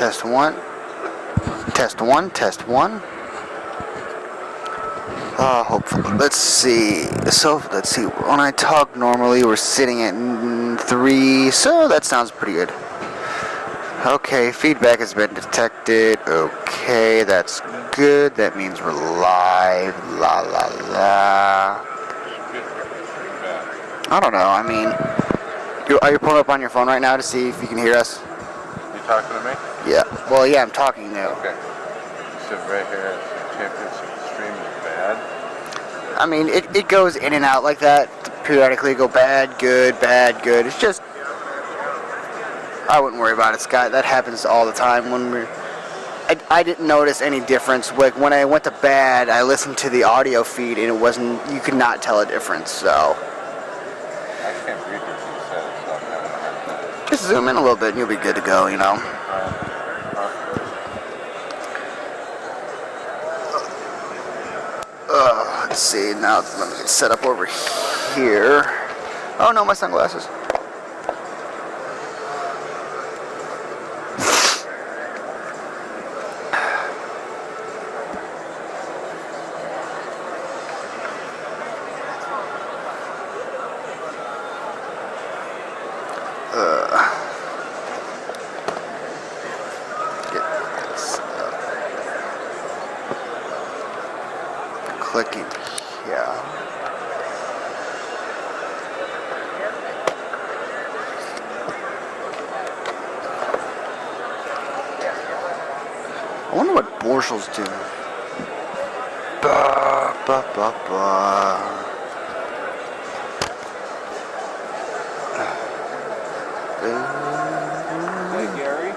Test one. Test one. Test one. Hopefully. Let's see. So, let's see. When I talk normally, we're sitting at 3. So, that sounds pretty good. Okay, feedback has been detected. Okay, that's good. That means we're live. La la la. I don't know. I mean, are you pulling up on your phone right now to see if you can hear us? You talking to me? Yeah. Well, yeah, I'm talking now. Okay. So right here, Championship stream is bad. I mean, it goes in and out like that. Periodically go bad, good, bad, good. It's just, I wouldn't worry about it, Scott. That happens all the time when I didn't notice any difference. Like when I went to bad, I listened to the audio feed and it wasn't, you could not tell a difference, so. I can't read what you said, so I'm having a hard time. Just zoom in a little bit and you'll be good to go, you know. Let's see, now let me get set up over here. Oh no, my sunglasses. Clicking, yeah. I wonder what Borschel's doing. Bah, bah, bah, bah. Hey, Gary.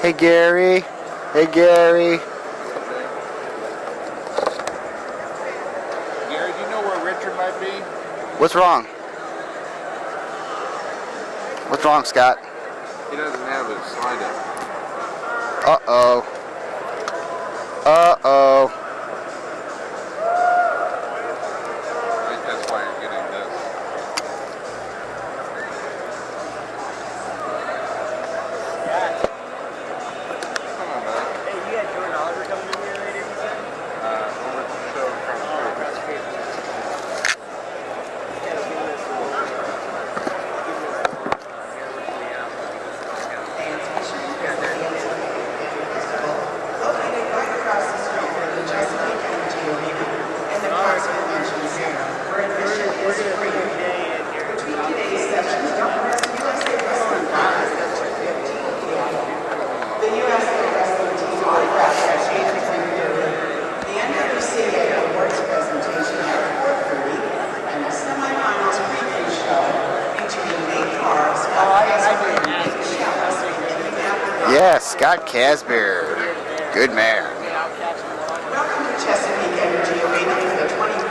Hey, Gary. Hey, Gary. Gary, do you know where Richard might be? What's wrong? What's wrong, Scott? He doesn't have his slide up. Uh-oh. Uh-oh. I think that's why you're getting this. Come on, man. Hey, you had Jordan Oliver coming in here later, you said? Over to the show from Yeah, Scott Casbear. Good man. Welcome to Chesapeake Energy Arena for the 2014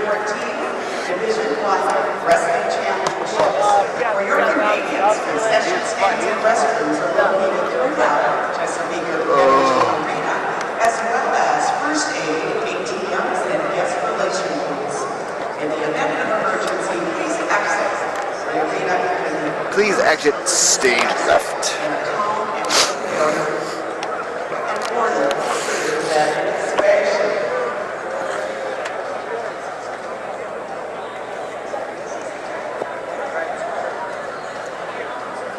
Division I Wrestling Championships, where your convenience, concession stands, and restrooms are located throughout Chesapeake Energy Arena, as well as first aid, ATMs, and guest relation rooms. In the event of an emergency, please exit the arena. Please exit stage left.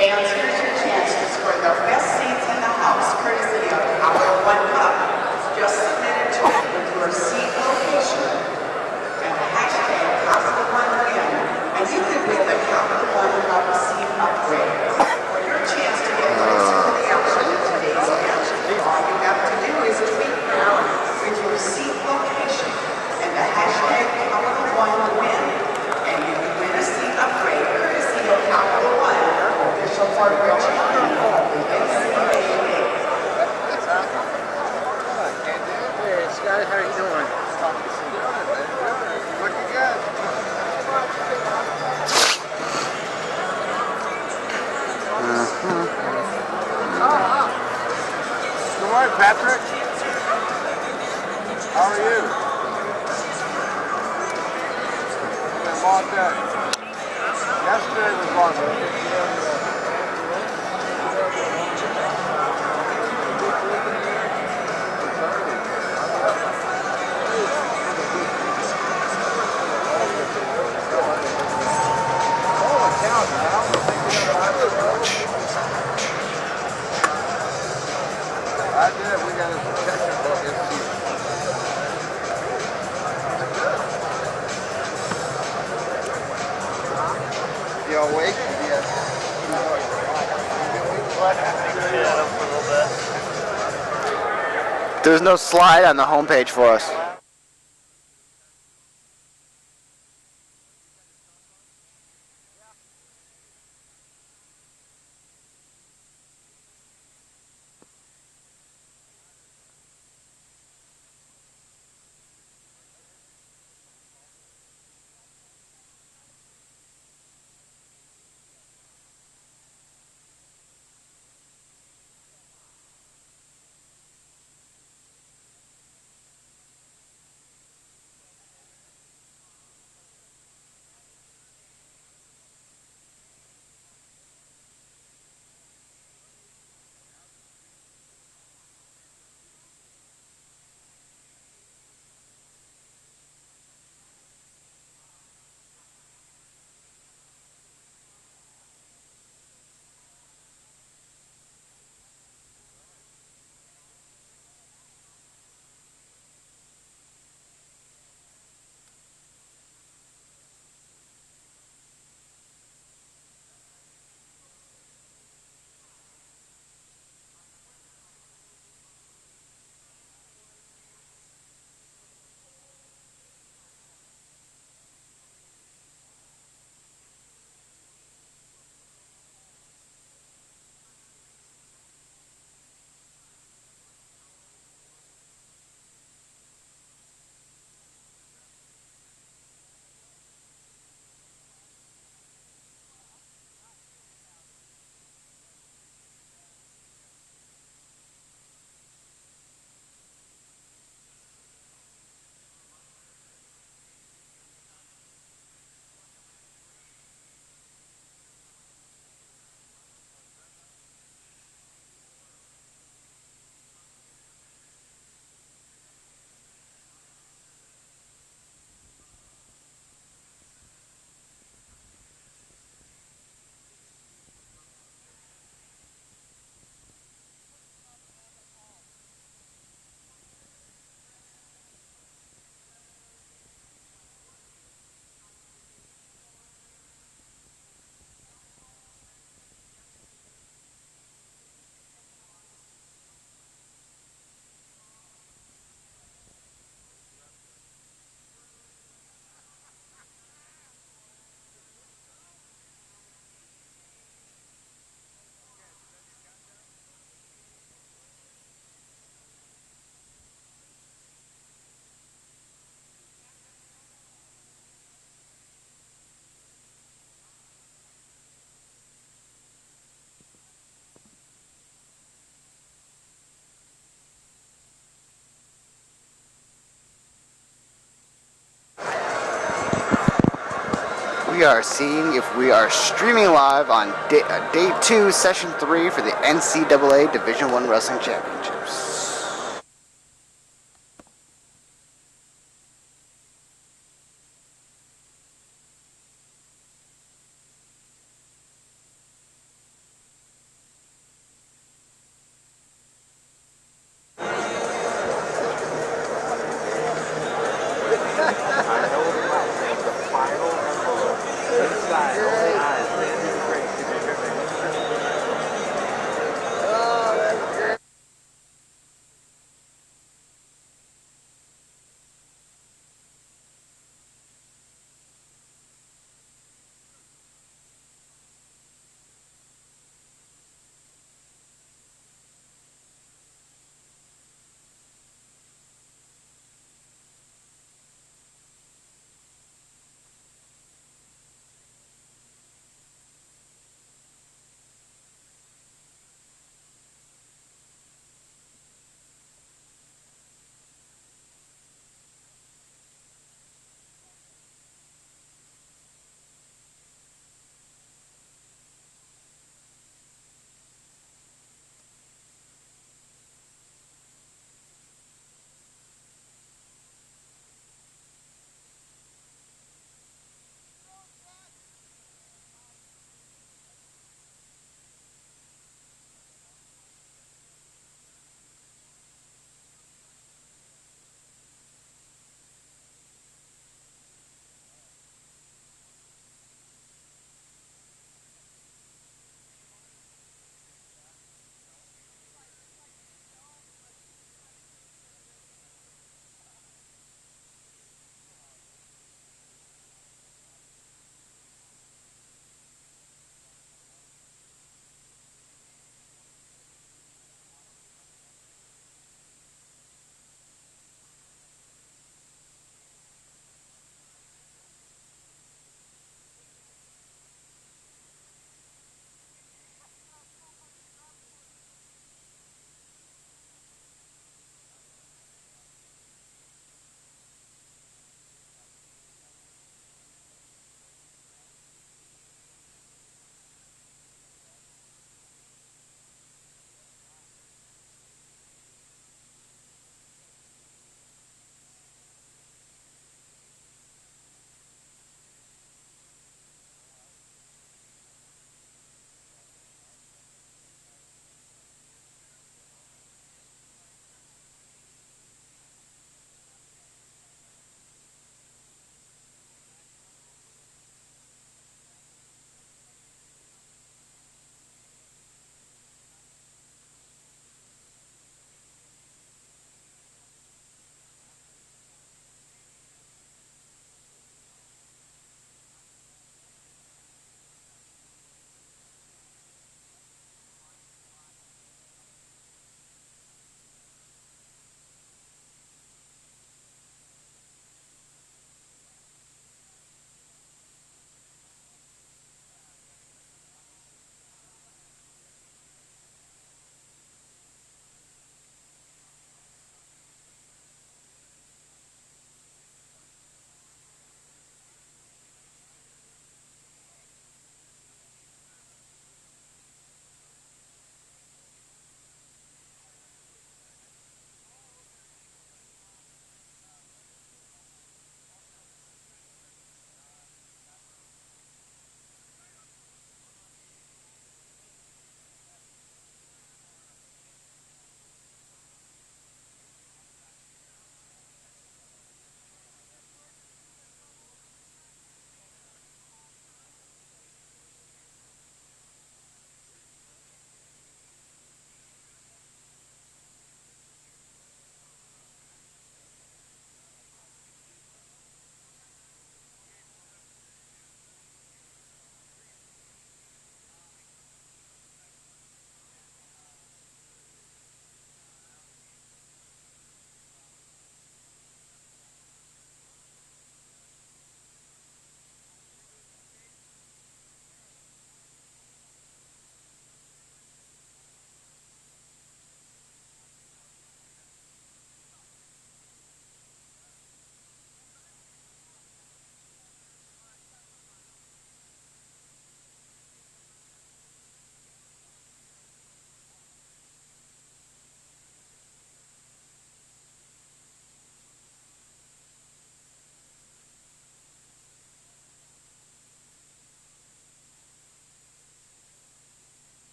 Fans, here's your chance to score the best seats in the house, courtesy of our One Cup. Just submit it to it with your seat location and the hashtag #CapitalOneWin, and you could win the Capital One Cup seat upgrade. For your chance to get closer to the action in today's match, all you have to do is tweet now with your seat location and the hashtag #CapitalOneWin, and you can win a seat upgrade courtesy of Capital One. Partner champion of the NCAA. Hey, Scott, how are you doing? looking good. Good morning, Patrick. How are you? It's been a long day. Yesterday was long. You awake? Yeah. For a little bit. There's no slide on the homepage for us. We are seeing if we are streaming live on day 2, session 3 for the NCAA Division I Wrestling Championships.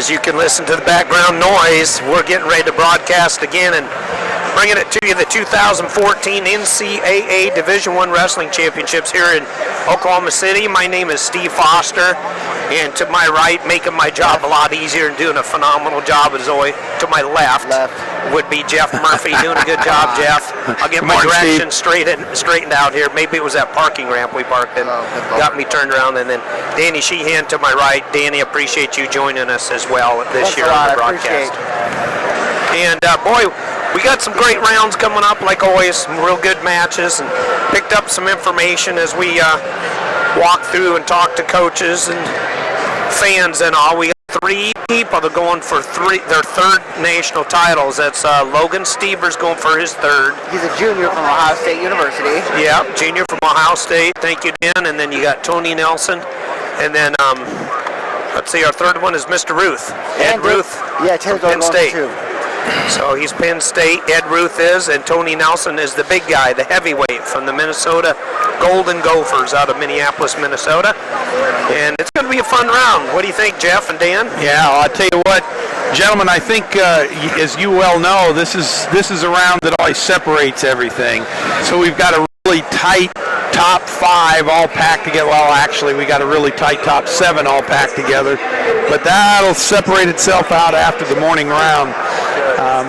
as you can listen to the background noise, we're getting ready to broadcast again and bringing it to you the 2014 NCAA Division I Wrestling Championships here in Oklahoma City. My name is Steve Foster, and to my right, making my job a lot easier and doing a phenomenal job as always, to my left would be Jeff Murphy, doing a good job, Jeff. I'll get my directions straightened out here. Maybe it was that parking ramp we parked in, got me turned around, and then Danny Sheehan to my right. Danny, appreciate you joining us as well this year on the broadcast. And boy, we got some great rounds coming up, like always, some real good matches, and picked up some information as we walk through and talk to coaches and fans and all. We got 3 people that are going for their third national titles. That's Logan Stevers going for his third. He's a junior from Ohio State University. Yeah, junior from Ohio State. Thank you, Dan. And then you got Tony Nelson. And then, let's see, our third one is Mr. Ruth. Ed Ruth. Yeah, Penn State. So he's Penn State, Ed Ruth is, and Tony Nelson is the big guy, the heavyweight from the Minnesota Golden Gophers out of Minneapolis, Minnesota. And it's going to be a fun round. What do you think, Jeff and Dan? Yeah, I'll tell you what, gentlemen, I think, as you well know, this is a round that always separates everything. So we've got a really tight top 5 all packed together. Well, actually, we got a really tight top 7 all packed together. But that'll separate itself out after the morning round.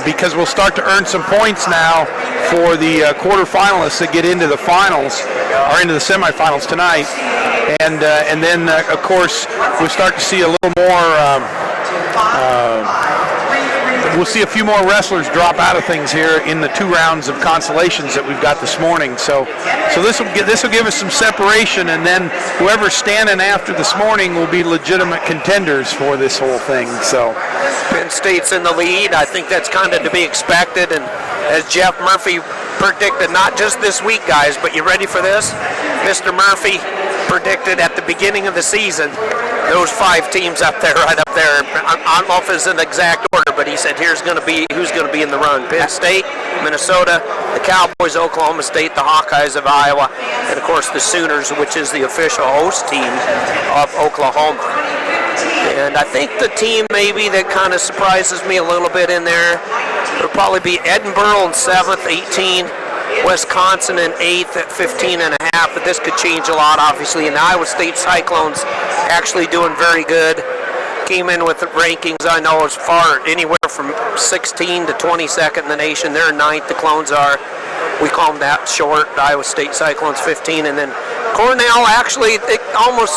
Because we'll start to earn some points now for the quarterfinalists that get into the finals or into the semifinals tonight, and then of course we'll start to see a little more. We'll see a few more wrestlers drop out of things here in the 2 rounds of consolations that we've got this morning. So this will give us some separation, and then whoever's standing after this morning will be legitimate contenders for this whole thing. So Penn State's in the lead. I think that's kind of to be expected, and as Jeff Murphy predicted, not just this week, guys, but you ready for this? Mr. Murphy predicted at the beginning of the season those 5 teams up there, right up there. I don't know if it's in exact order, but he said who's going to be in the run. Penn State, Minnesota, the Cowboys, Oklahoma State, the Hawkeyes of Iowa, and of course the Sooners, which is the official host team of Oklahoma. And I think the team maybe that kind of surprises me a little bit in there would probably be Edinburgh in 7th, 18. Wisconsin in 8th at 15.5, but this could change a lot, obviously. And the Iowa State Cyclones actually doing very good. Came in with the rankings, I know, as far anywhere from 16 to 22nd in the nation. They're 9th, the Clones are. We call them that short, the Iowa State Cyclones 15. And then Cornell, actually, they almost,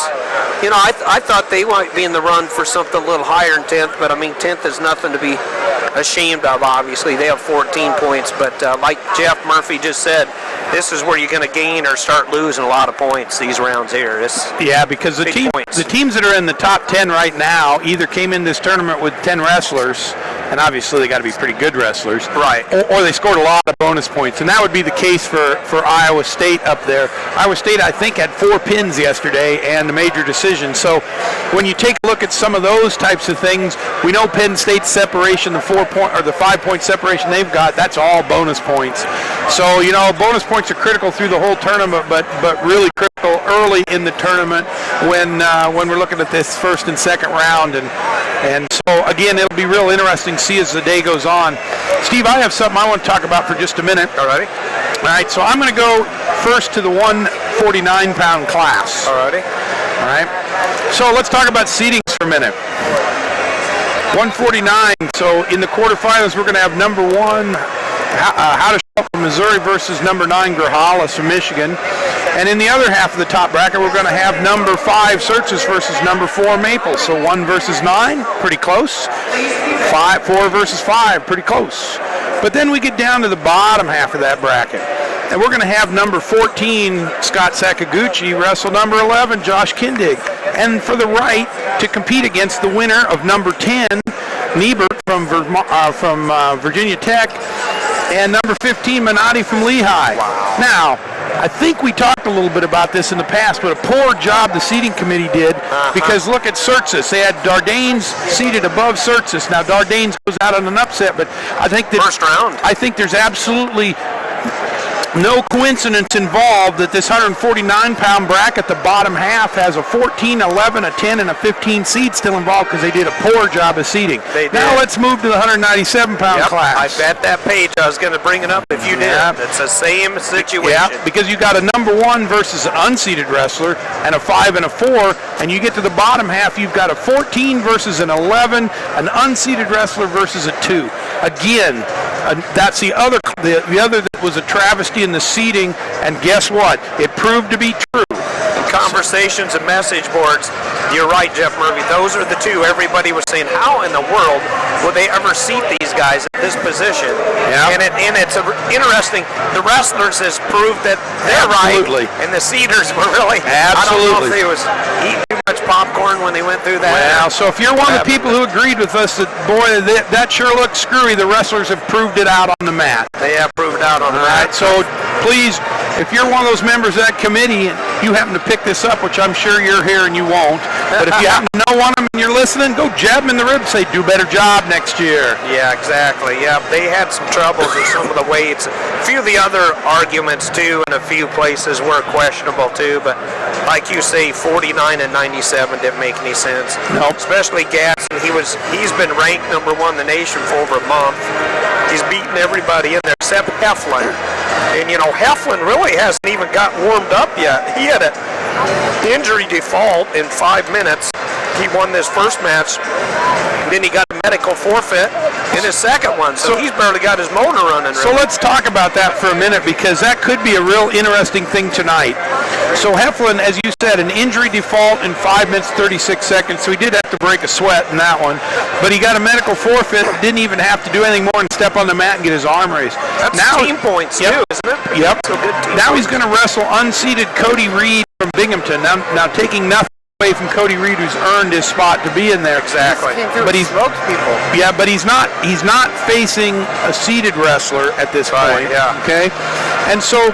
I thought they might be in the run for something a little higher in 10th, but I mean, 10th is nothing to be ashamed of, obviously. They have 14 points, but like Jeff Murphy just said, this is where you're going to gain or start losing a lot of points, these rounds here. Because the teams that are in the top 10 right now either came in this tournament with 10 wrestlers, and obviously they got to be pretty good wrestlers, right? Or they scored a lot of bonus points, and that would be the case for Iowa State up there. Iowa State, I think, had 4 pins yesterday and a major decision. So when you take a look at some of those types of things, we know Penn State's separation, the 5-point separation they've got, that's all bonus points. So bonus points are critical through the whole tournament, but really critical early in the tournament when we're looking at this first and second round, and so again, it'll be real interesting to see as the day goes on. Steve, I have something I want to talk about for just a minute. Alrighty. All right, so I'm going to go first to the 149-pound class. Alrighty. All right. So let's talk about seedings for a minute. 149. So in the quarterfinals, we're going to have number 1, How to Show from Missouri versus number 9, Grahalis from Michigan. And in the other half of the top bracket, we're going to have number 5, Searches versus number 4, Maple. So 1 versus 9, pretty close. 4 versus 5, pretty close. But then we get down to the bottom half of that bracket. And we're going to have number 14, Scott Sakaguchi, wrestle number 11, Josh Kindig. And for the right to compete against the winner of number 10, Niebert from Virginia Tech, and number 15, Menotti from Lehigh. Wow. Now, I think we talked a little bit about this in the past, but a poor job the seating committee did, because look at Surtsas. They had Dardanes seated above Surtsas. Now, Dardanes goes out on an upset, but I think that first round. I think there's absolutely no coincidence involved that this 149-pound bracket, the bottom half, has a 14, 11, a 10, and a 15 seed still involved because they did a poor job of seeding. They did. Now let's move to the 197-pound class. I bet that page I was going to bring it up if you did. It's the same situation. Yeah, because you got a number 1 versus an unseeded wrestler and a 5 and a 4, and you get to the bottom half, you've got a 14 versus an 11, an unseeded wrestler versus a 2. Again, that's the other that was a travesty in the seeding, and guess what? It proved to be true. Conversations and message boards, you're right, Jeff Murphy. Those are the two. Everybody was saying, how in the world will they ever seat these guys at this position? Yeah. And it's interesting. The wrestlers has proved that they're Absolutely. right, and the seaters were really. Absolutely. I don't know if they was eating too much popcorn when they went through that. Well, so if you're one of the people who agreed with us that, boy, that sure looks screwy, the wrestlers have proved it out on the mat. They have proved out on the All right, mat. so please, if you're one of those members of that committee and you happen to pick this up, which I'm sure you're here and you won't, but if you happen to know one of them and you're listening, go jab them in the rib and say, do a better job next year. Yeah, exactly. Yeah, they had some troubles with some of the weights. A few of the other arguments, too, in a few places were questionable, too. But like you say, 49 and 97 didn't make any sense. Nope. Especially Gadsden. He's been ranked number 1 in the nation for over a month. He's beaten everybody in there except Heflin. And, you know, Heflin really hasn't even got warmed up yet. He had an injury default in 5 minutes. He won this first match. Then he got a medical forfeit in his second one. So he's barely got his motor running. So let's talk about that for a minute, because that could be a real interesting thing tonight. So Heflin, as you said, an injury default in 5 minutes 36 seconds, so he did have to break a sweat in that one. But he got a medical forfeit, didn't even have to do anything more than step on the mat and get his arm raised. That's now, team points, too, isn't it? Yep. So good team Now points. he's going to wrestle unseeded Cody Reed from Binghamton. Now taking nothing away from Cody Reed, who's earned his spot to be in there. Exactly. But he's smokes people. Yeah, but he's not facing a seeded wrestler at this Right, point. yeah. Okay, and so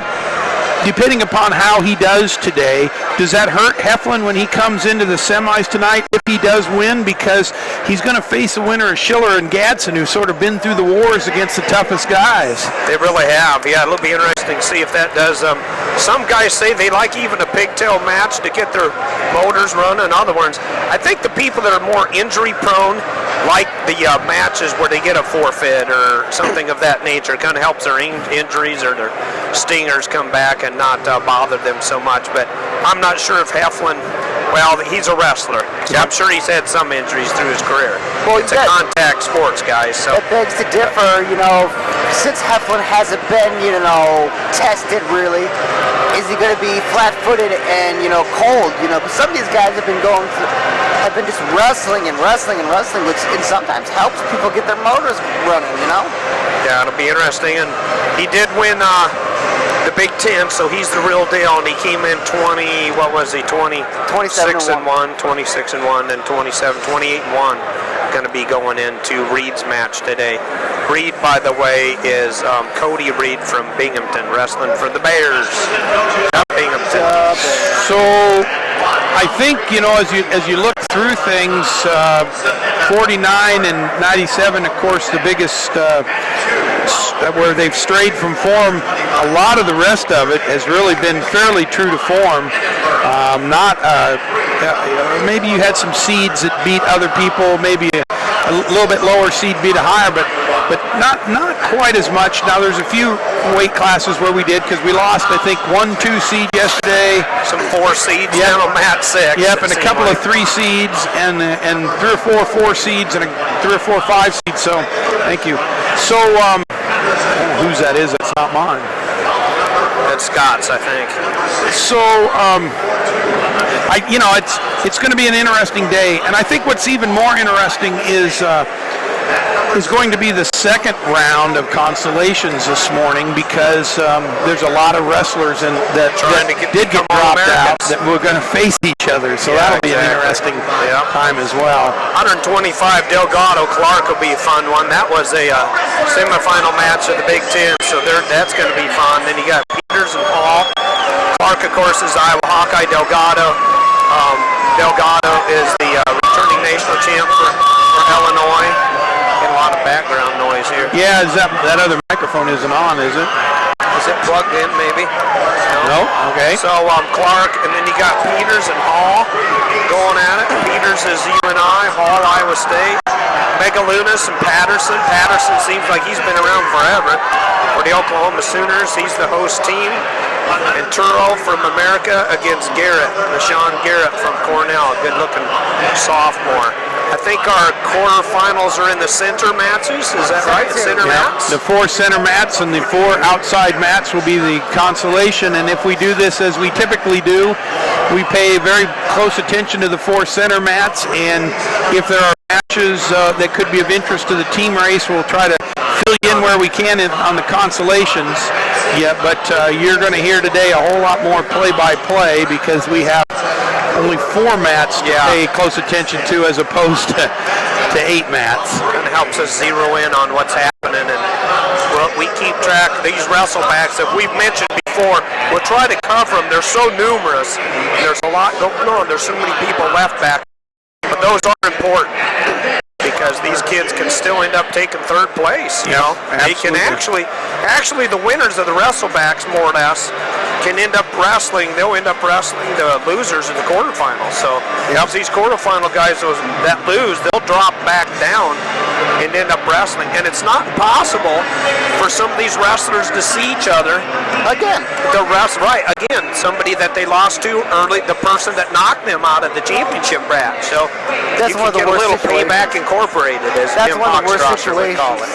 depending upon how he does today, does that hurt Heflin when he comes into the semis tonight if he does win? Because he's going to face the winner of Schiller and Gadsden, who've sort of been through the wars against the toughest guys. They really have. Yeah, it'll be interesting to see if that does. Some guys say they like even a pigtail match to get their motors running. In other words, I think the people that are more injury prone like the matches where they get a forfeit or something of that nature. It kind of helps their injuries or their stingers come back and not bother them so much. But I'm not sure if Heflin, well, he's a wrestler. So I'm sure he's had some injuries through his career. Well, it's a contact sports, guys. So It begs to differ, you know, since Heflin hasn't been, you know, tested really, is he going to be flat-footed and, you know, cold? You know, because some of these guys have been just wrestling and wrestling and wrestling, which sometimes helps people get their motors running, you know? yeah, it'll be interesting. And he did win the Big Ten, so he's the real deal. And he came in 26 and 1, 26 and 1, and 27, 28 and 1. Going to be going into Reed's match today. Reed, by the way, is Cody Reed from Binghamton, wrestling for the Bears. Binghamton. So I think, you know, as you look through things, 49 and 97, of course, the biggest where they've strayed from form. A lot of the rest of it has really been fairly true to form. Maybe you had some seeds that beat other people, maybe a little bit lower seed beat a higher, but not quite as much. Now there's a few weight classes where we did, because we lost, I think, 1-2 seed yesterday. Some 4 seeds down on mat 6. Yep, and a couple of 3 seeds, and 3 or 4 seeds, and 3 or 4 5 seeds. So, thank you. So, I don't know whose that is. That's not mine. That's Scott's, I think. So, it's going to be an interesting day, and I think what's even more interesting is going to be the second round of consolations this morning, because there's a lot of wrestlers that did get dropped out that we're going to face each other, so that'll be an interesting time as well. 125 Delgado Clark will be a fun one. That was a semifinal match of the Big Ten, so that's going to be fun. Then you got Peters and Paul. Clark, of course, is Iowa Hawkeye. Delgado is the returning national champ for Illinois. Get a lot of background noise here. Yeah, that other microphone isn't on, is it? Is it plugged in, maybe? No? Okay. So Clark, and then you got Peters and Hall going at it. Peters is UNI, Hall, Iowa State. Megalunas and Patterson. Patterson seems like he's been around forever. For the Oklahoma Sooners, he's the host team. And Turo from America against Garrett, Rashawn Garrett from Cornell, good-looking sophomore. I think our quarterfinals are in the center matches. Is that right? Center mats? The 4 center mats and the 4 outside mats will be the consolation. And if we do this as we typically do, we pay very close attention to the 4 center mats. And if there are matches that could be of interest to the team race, we'll try to fill you in where we can on the consolations. Yeah, but you're going to hear today a whole lot more play-by-play because we have only 4 mats to pay close attention to as opposed to 8 mats. It helps us zero in on what's happening, and we keep track of these wrestlebacks that we've mentioned before. We'll try to cover them. They're so numerous. There's a lot going on. There's so many people left back, but those are important because these kids can still end up taking 3rd place. You know, they can actually the winners of the wrestlebacks more or less can end up wrestling. They'll end up wrestling the losers in the quarterfinals. So these quarterfinal guys that lose, they'll drop back down and end up wrestling. And it's not possible for some of these wrestlers to see each other again. Again, somebody that they lost to early, the person that knocked them out of the championship match. So that's you one can of the get a little worst payback incorporated, as that's Jim one of the worst Hochstrasser would call it.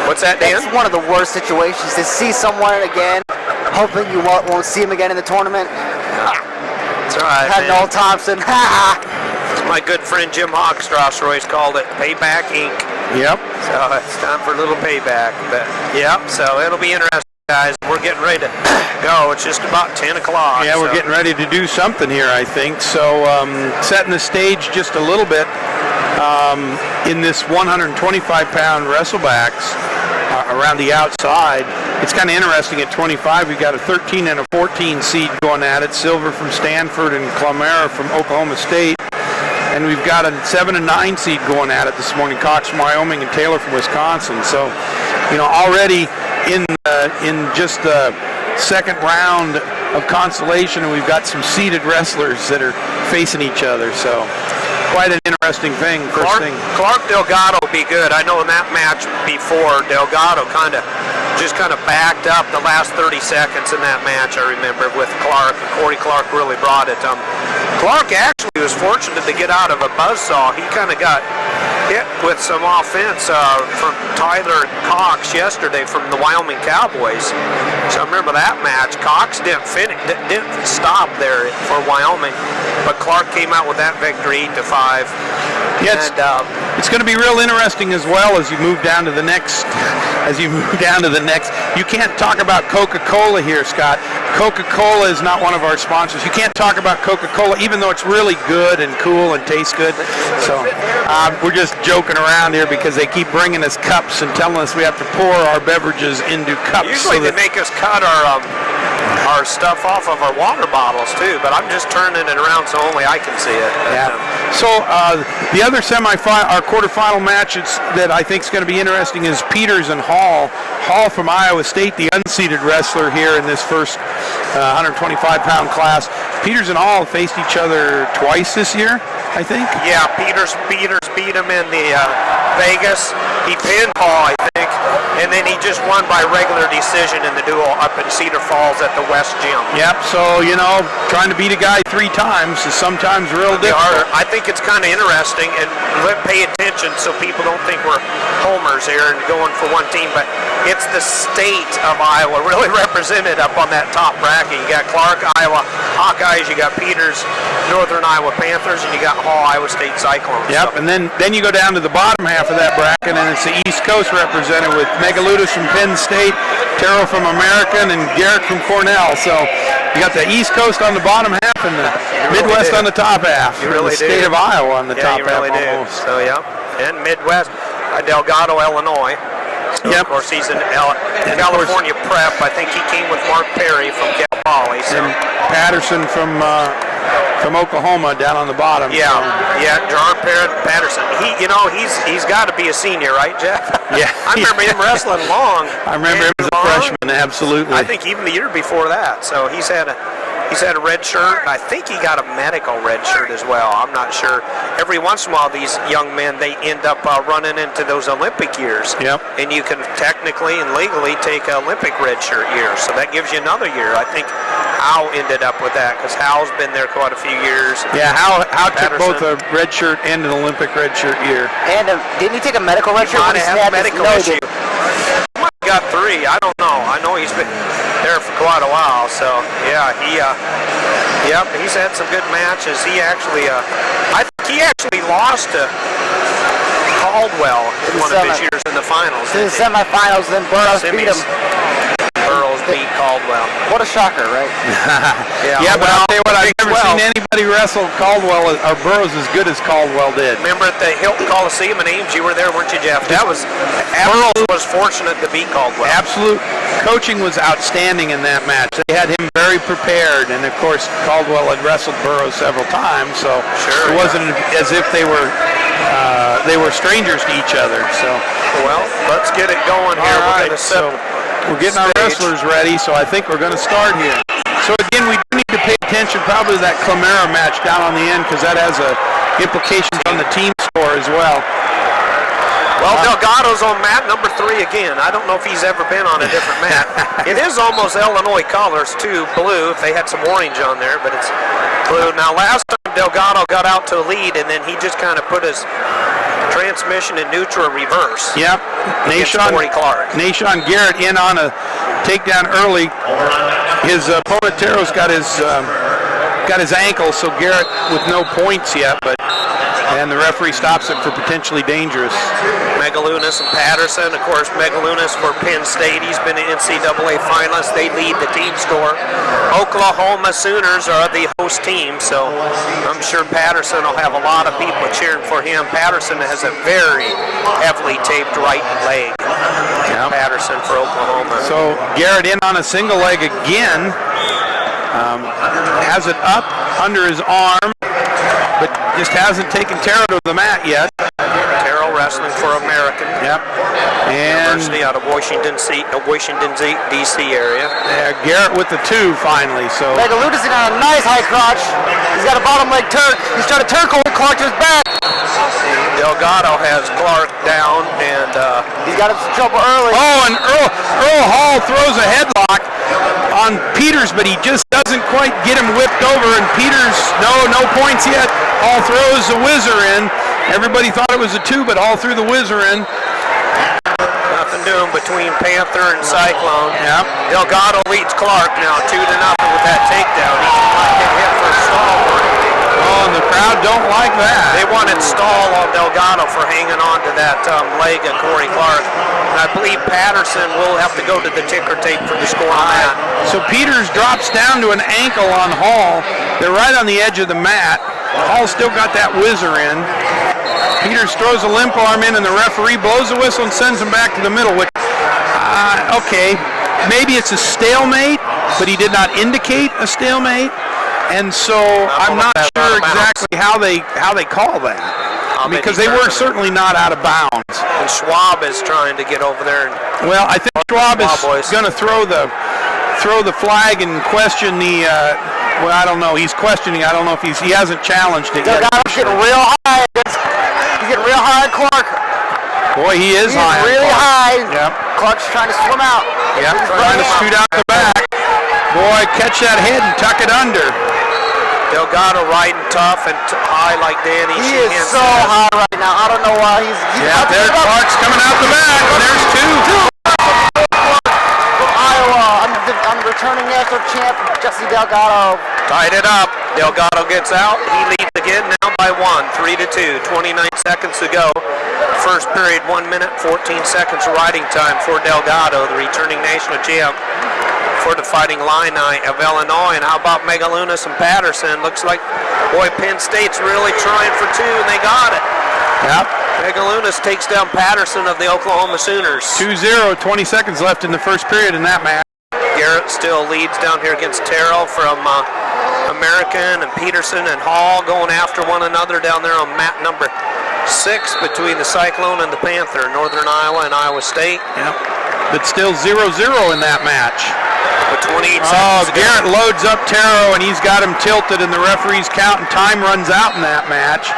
What's that, Dan? It's one of the worst situations to see someone again, hoping you won't see him again in the tournament. That's right. Noel Thompson. My good friend Jim Hochstrasser always called it payback ink. Yep. So it's time for a little payback. But so it'll be interesting, guys. We're getting ready to go. It's just about 10 o'clock. Yeah, we're getting ready to do something here, I think. So setting the stage just a little bit in this 125-pound wrestlebacks around the outside. It's kind of interesting at 25. We've got a 13 and a 14 seed going at it. Silver from Stanford and Clamara from Oklahoma State. And we've got a 7 and 9 seed going at it this morning. Cox from Wyoming and Taylor from Wisconsin. So, already in just the second round of consolation, and we've got some seeded wrestlers that are facing each other. So, quite an interesting thing. Clark Delgado will be good. I know in that match before, Delgado kind of backed up the last 30 seconds in that match, I remember, with Clark. Corey Clark really brought it. Clark actually was fortunate to get out of a buzzsaw. He kind of got hit with some offense from Tyler Cox yesterday from the Wyoming Cowboys. So I remember that match. Cox didn't stop there for Wyoming, but Clark came out with that victory 8-5. Yeah, it's going to be real interesting as well as you move down to the next. You can't talk about Coca-Cola here, Scott. Coca-Cola is not one of our sponsors. You can't talk about Coca-Cola, even though it's really good and cool and tastes good. So we're just joking around here because they keep bringing us cups and telling us we have to pour our beverages into cups. Usually they make us cut our stuff off of our water bottles too, but I'm just turning it around so only I can see it. So the other our quarterfinal match that I think is going to be interesting is Peters and Hall. Hall from Iowa State, the unseeded wrestler here in this first 125-pound class. Peters and Hall faced each other twice this year, I think. Yeah, Peters beat him in the Vegas. He pinned Hall, I think, and then he just won by regular decision in the duel up in Cedar Falls at the West Gym. Yep, so, trying to beat a guy 3 times is sometimes real difficult. I think it's kind of interesting, and pay attention so people don't think we're homers here and going for one team, but it's the state of Iowa really represented up on that top bracket. You got Clark, Iowa Hawkeyes, you got Peters, Northern Iowa Panthers, and you got Hall, Iowa State Cyclones. Yep, and then you go down to the bottom half of that bracket, and it's the East Coast represented with Megalunas from Penn State, Terrell from American, and Garrett from Cornell. So you got the East Coast on the bottom half and the Midwest on the top half. You really the state of Iowa on the top you really half do. almost. So, and Midwest, Delgado, Illinois. So, Yep. Of course, he's in California Prep. I think he came with Mark Perry from Cal Poly. So. And Patterson from from Oklahoma down on the bottom. Yeah, yeah, John Patterson. He's got to be a senior, right, Jeff? Yeah. I remember him wrestling long. I remember him as a freshman, absolutely. I think even the year before that. So he's had a red shirt. I think he got a medical red shirt as well. I'm not sure. Every once in a while, these young men, they end up running into those Olympic years. Yep. And you can technically and legally take an Olympic red shirt year. So that gives you another year. I think Howe ended up with that because Howe's been there quite a few years. Yeah, Howe took Patterson. both a red shirt and an Olympic red shirt year. And didn't he take a medical red shirt when he Might have snapped his medical nose? issue. Might have got 3. I don't know. I know he's been there for quite a while. So yeah, he's had some good matches. He actually, I think he actually lost to Caldwell in one of his years in the finals. To the semifinals, then Burroughs beat him. Burroughs beat Caldwell. What a shocker, right? Yeah, but I'll tell you what, I've never seen anybody wrestle Caldwell or Burroughs as good as Caldwell did. Remember at the Hilton Coliseum in Ames, you were there, weren't you, Jeff? Burroughs was fortunate to beat Caldwell. Absolute coaching was outstanding in that match. They had him very prepared, and of course Caldwell had wrestled Burroughs several times, so it wasn't as if they were strangers to each other. So well, let's get it going here. All right, We're we're getting our wrestlers ready, so I think we're going to start here. So again, we do need to pay attention probably to that Clamera match down on the end because that has implications on the team score as well. Well, Delgado's on mat number 3 again. I don't know if he's ever been on a different mat. It is almost Illinois colors too, blue, if they had some orange on there, but it's blue. Now last time Delgado got out to the lead and then he just kind of put his transmission in neutral reverse. Yep. Nashon Garrett in on a takedown early. His opponent Tero's got his ankle, so Garrett with no points yet, and the referee stops it for potentially dangerous. Megalunas and Patterson, of course, Megalunas for Penn State. He's been an NCAA finalist. They lead the team score. Oklahoma Sooners are the host team, so I'm sure Patterson will have a lot of people cheering for him. Patterson has a very heavily taped right leg. Yep. Patterson for Oklahoma. So Garrett in on a single leg again. Has it up under his arm, but just hasn't taken Tero to the mat yet. Tero wrestling for American. Yep. And University out of Washington D.C. area. Garrett with the 2 finally. So Megalunas got a nice high crotch. He's got a bottom leg Turk. He's trying to Turk hold Clark to his back. Delgado has Clark down, and he's got him some trouble early. Oh, and Earl Hall throws a headlock on Peters, but he just doesn't quite get him whipped over, and Peters, no points yet. Hall throws the whizzer in. Everybody thought it was a 2, but Hall threw the whizzer in. Nothing doing between Panther and Cyclone. Yep. Delgado leads Clark now 2-0 with that takedown. He might get hit for a stall. Oh, and the crowd don't like that. They wanted stall on Delgado for hanging on to that leg of Corey Clark. And I believe Patterson will have to go to the ticker tape for the score on that. So Peters drops down to an ankle on Hall. They're right on the edge of the mat. Hall still got that whizzer in. Peters throws a limp arm in, and the referee blows the whistle and sends him back to the middle. Which, okay, maybe it's a stalemate, but he did not indicate a stalemate, and so I'm not sure exactly how they call that, because they were certainly not out of bounds. And Schwab is trying to get over there. Well, I think Schwab is going to throw the flag and question the. Well, I don't know. He's questioning. I don't know if he hasn't challenged it yet. Delgado's getting real high. He's getting real high on Clark. Boy, he is high. Really high. Yep. Clark's trying to swim out. Yep. Trying to scoot out the back. Boy, catch that head and tuck it under. Delgado riding tough and high like Danny. He is so high right now. I don't know why he's. Yeah, there's Clark's coming out the back. There's 2. From Iowa, I'm returning national champ Jesse Delgado. Tied it up. Delgado gets out. He leads again now by 1, 3-2. 29 seconds to go. First period, 1 minute, 14 seconds riding time for Delgado, the returning national champ for the Fighting Illini of Illinois. And how about Megalunas and Patterson? Looks like, boy, Penn State's really trying for 2, and they got it. Yep. Megalunas takes down Patterson of the Oklahoma Sooners. 2-0, 20 seconds left in the first period in that match. Garrett still leads down here against Terrell from American and Peterson and Hall going after one another down there on mat number 6 between the Cyclone and the Panther, Northern Iowa and Iowa State. Yep. But still 0-0 in that match. With 28 Oh, seconds to go. Garrett loads up Taro, and he's got him tilted, and the referee's count, and time runs out in that match.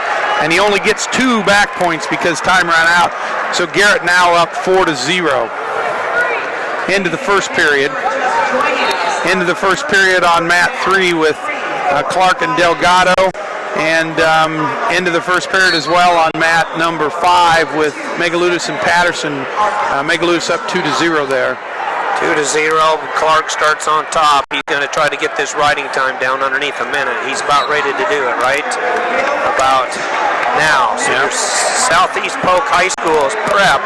And he only gets 2 back points because time ran out. So Garrett now up 4-0. Into the first period. Into the first period on mat 3 with Clark and Delgado. And into the first period as well on mat number 5 with Megaludis and Patterson. Megaludis up 2-0 there. 2-0. Clark starts on top. He's going to try to get this riding time down underneath a minute. He's about ready to do it, right? About now. So your Southeast Polk High School's prep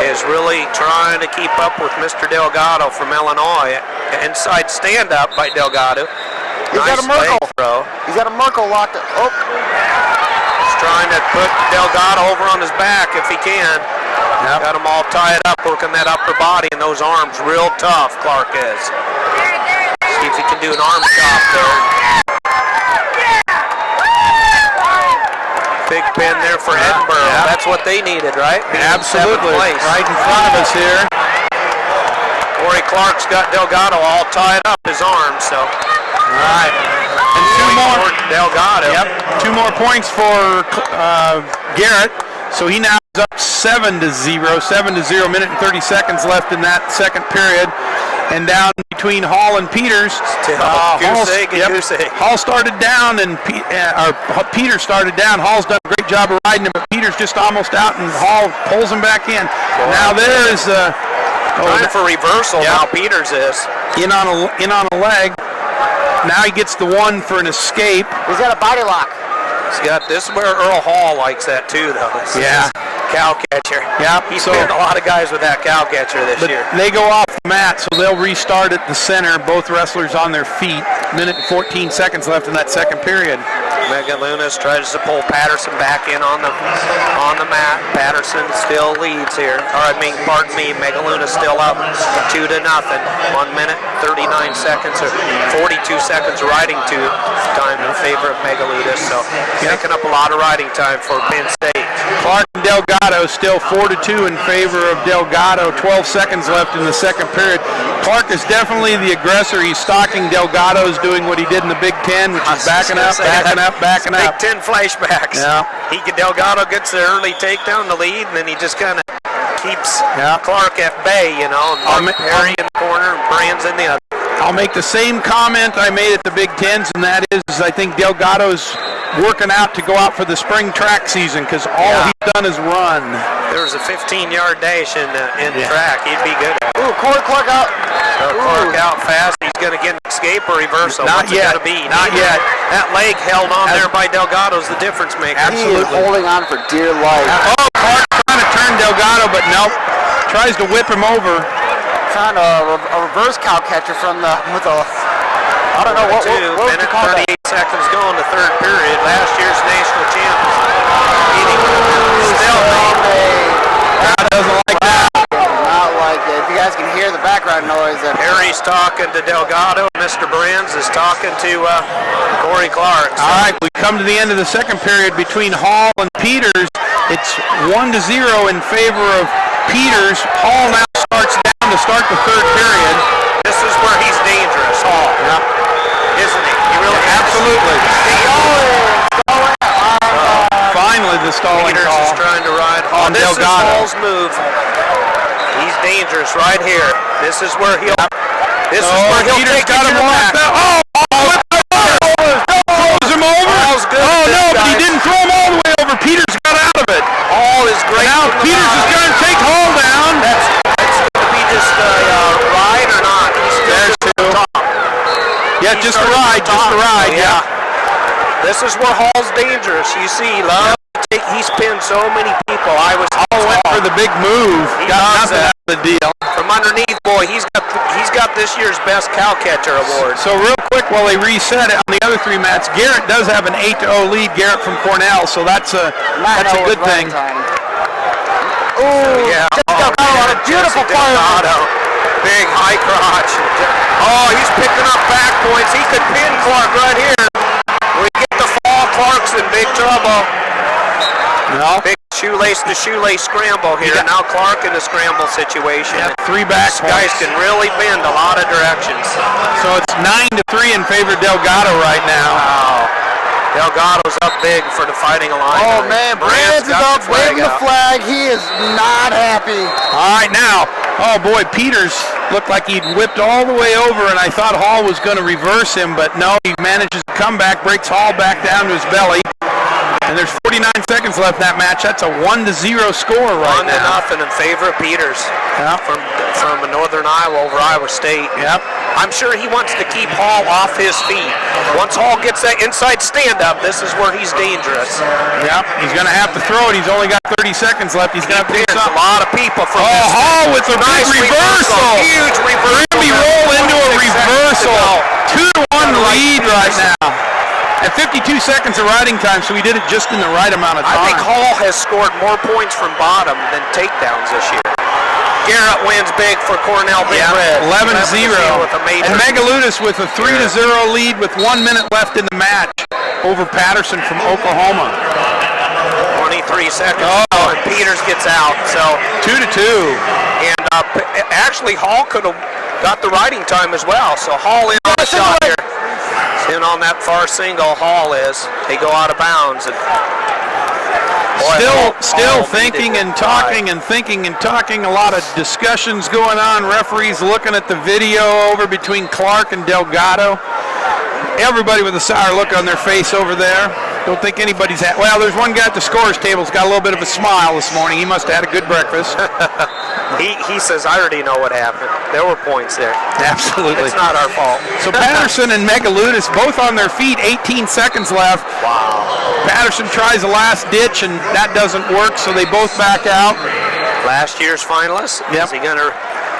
is really trying to keep up with Mr. Delgado from Illinois. Inside stand-up by Delgado. He's got a Merkel. He's got a Merkel locked up. Oh. He's trying to put Delgado over on his back if he can. Yep. Got him all tied up, working that upper body and those arms real tough, Clark is. See if he can do an arm chop there. Big pin there for Edinburgh. Yep. That's what they needed, right? Being in Absolutely. 7th place. Right in front of us here. Corey Clark's got Delgado all tied up, his arms, so. All right. And 2 more. Delgado. Yep. 2 more points for Garrett. So he now is up 7-0. 7-0. Minute and 30 seconds left in that second period. And down between Hall and Peters. Hall started down and Peter started down. Hall's done a great job of riding him, but Peters just almost out and Hall pulls him back in. Now there is time for reversal. Now Peters is in on a leg. Now he gets the 1 for an escape. He's got a body lock. He's got this is where Earl Hall likes that too, though. Yeah. Cow catcher. Yeah. He's been a lot of guys with that cow catcher this year. They go off the mat, so they'll restart at the center. Both wrestlers on their feet. Minute and 14 seconds left in that second period. Megalunas tries to pull Patterson back in on the mat. Patterson still leads here. Pardon me, Megalunas still up 2-0. 1 minute, 39 seconds, or 42 seconds riding time in favor of Megalunas. So picking up a lot of riding time for Penn State. Clark and Delgado still 4-2 in favor of Delgado. 12 seconds left in the second period. Clark is definitely the aggressor. He's stalking Delgado's doing what he did in the Big Ten, which is backing up. Big Ten flashbacks. Yeah. Delgado gets the early takedown, the lead, and then he just kind of keeps Clark at bay, and Perry in the corner and Brands in the other. I'll make the same comment I made at the Big Tens, and that is I think Delgado's working out to go out for the spring track season because all he's done is run. There was a 15-yard dash in track. He'd be good at it. Ooh, Corey Clark out. Clark out fast. He's going to get an escape or reversal. Not yet. Not yet. That leg held on there by Delgado's the difference maker. He is holding on for dear life. Clark trying to turn Delgado, but nope. Tries to whip him over. Found a reverse cow catcher from I don't know what minute, 38 seconds going to third period. Last year's national champions. Still doesn't like that. Not like it. If you guys can hear the background noise. Perry's talking to Delgado. Mr. Brands is talking to Corey Clark. All right, we come to the end of the second period between Hall and Peters. It's 1-0 in favor of Peters. Hall now starts down to start the third period. This is where he's dangerous, Hall. Yep. Isn't he? He really Absolutely. Finally, the stalling Peters call is trying to ride Hall. on This Delgado. is Hall's move. He's dangerous right here. This is where he'll. This is where he'll Peters take got him locked up. Throws him over. Oh no, but he didn't throw him all the way over. Peters got out of it. Hall is great. Now Peters is going to take Hall down. That's going to be just a ride or not. He's still top. Yeah, just a ride. Just a ride. Yeah. This is where Hall's dangerous. You see, he's pinned so many people. Hall went for the big move. Got nothing out of the deal. From underneath, boy, he's got this year's best cow catcher award. So real quick while they reset it on the other 3 mats, Garrett does have an 8-0 lead. Garrett from Cornell, so that's a good thing. Ooh, yeah. Delgado on a beautiful fire. Big high crotch. Oh, he's picking up back points. He could pin Clark right here. We get the fall. Clark's in big trouble. No. Big shoelace to shoelace scramble here. Now Clark in a scramble situation. Yep, 3 back These guys can really bend a lot of directions. So it's 9-3 in favor of Delgado right now. Wow. Delgado's up big for the Fighting Illini. Oh man, Brand's is up waving the flag. He is not happy. All right, now, oh boy, Peters looked like he'd whipped all the way over, and I thought Hall was going to reverse him, but no, he manages to come back, breaks Hall back down to his belly. And there's 49 seconds left in that match. That's a 1-0 score right now. 1-0 in favor of Peters. Yep. From Northern Iowa over Iowa State. Yep. I'm sure he wants to keep Hall off his feet. Once Hall gets that inside stand-up, this is where he's dangerous. Yep. He's going to have to throw it. He's only got 30 seconds left. He's going to have to do There's something. a lot of people from this. Hall with a Nice big reversal. Huge reversal. Grimby roll into a reversal. 2-1 lead right now. At 52 seconds of riding time, so he did it just in the right amount of time. I think Hall has scored more points from bottom than takedowns this year. Garrett wins big for Cornell Big Red. 11-0. With a major. And Megaludis with a 3-0 lead with 1 minute left in the match over Patterson from Oklahoma. 23 seconds. Oh. And Peters gets out. So 2-2. And actually, Hall could have got the riding time as well. So Hall in on the shot here. In on that far single, Hall is. They go out of bounds. And Still thinking and talking and thinking and talking. A lot of discussions going on. Referees looking at the video over between Clark and Delgado. Everybody with a sour look on their face over there. Don't think anybody's had. Well, there's one guy at the scores table who's got a little bit of a smile this morning. He must have had a good breakfast. He says, I already know what happened. There were points there. Absolutely. It's not our fault. So Patterson and Megaludis both on their feet, 18 seconds left. Wow. Patterson tries the last ditch, and that doesn't work, so they both back out. Last year's finalist. Yep. Is he going to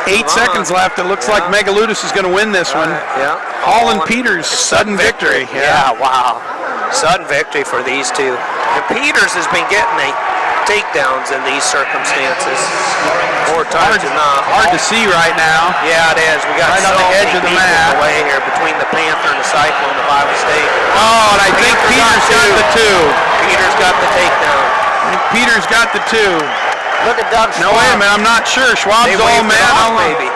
8 seconds left. It looks like Megaludis is going to win this one. Yeah. Hall and Peters, sudden victory. Yeah, wow. Sudden victory for these two. And Peters has been getting the takedowns in these circumstances. 4 times enough. Hard to see right now. Yeah, it is. We got Right so on the edge many of the people map. away here between the Panther and the Cyclone of Iowa State. Oh, and I think Peters got the 2. Peters got the takedown. I think Peters got the 2. Look at Doug Schwab. No, wait a minute. I'm not sure. Schwab's They all waved it man. off, maybe.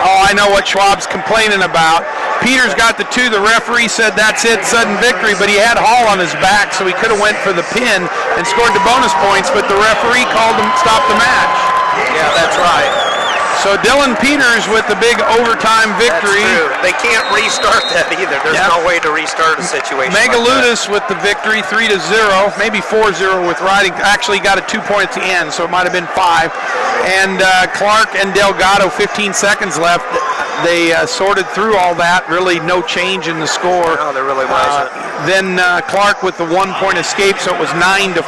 Oh, I know what Schwab's complaining about. Peters got the 2. The referee said that's it, sudden victory, but he had Hall on his back, so he could have went for the pin and scored the bonus points, but the referee called him, stopped the match. Yeah, that's right. So Dylan Peters with the big overtime victory. That's true. They can't restart that either. There's no way to restart a situation Megaludis with the victory, 3-0, maybe 4-0 with riding. Actually got a 2 point at the end, so it might have been 5. And Clark and Delgado, 15 seconds left. They sorted through all that. Really no change in the score. No, there really wasn't. Then Clark with the 1 point escape, so it was 9-4.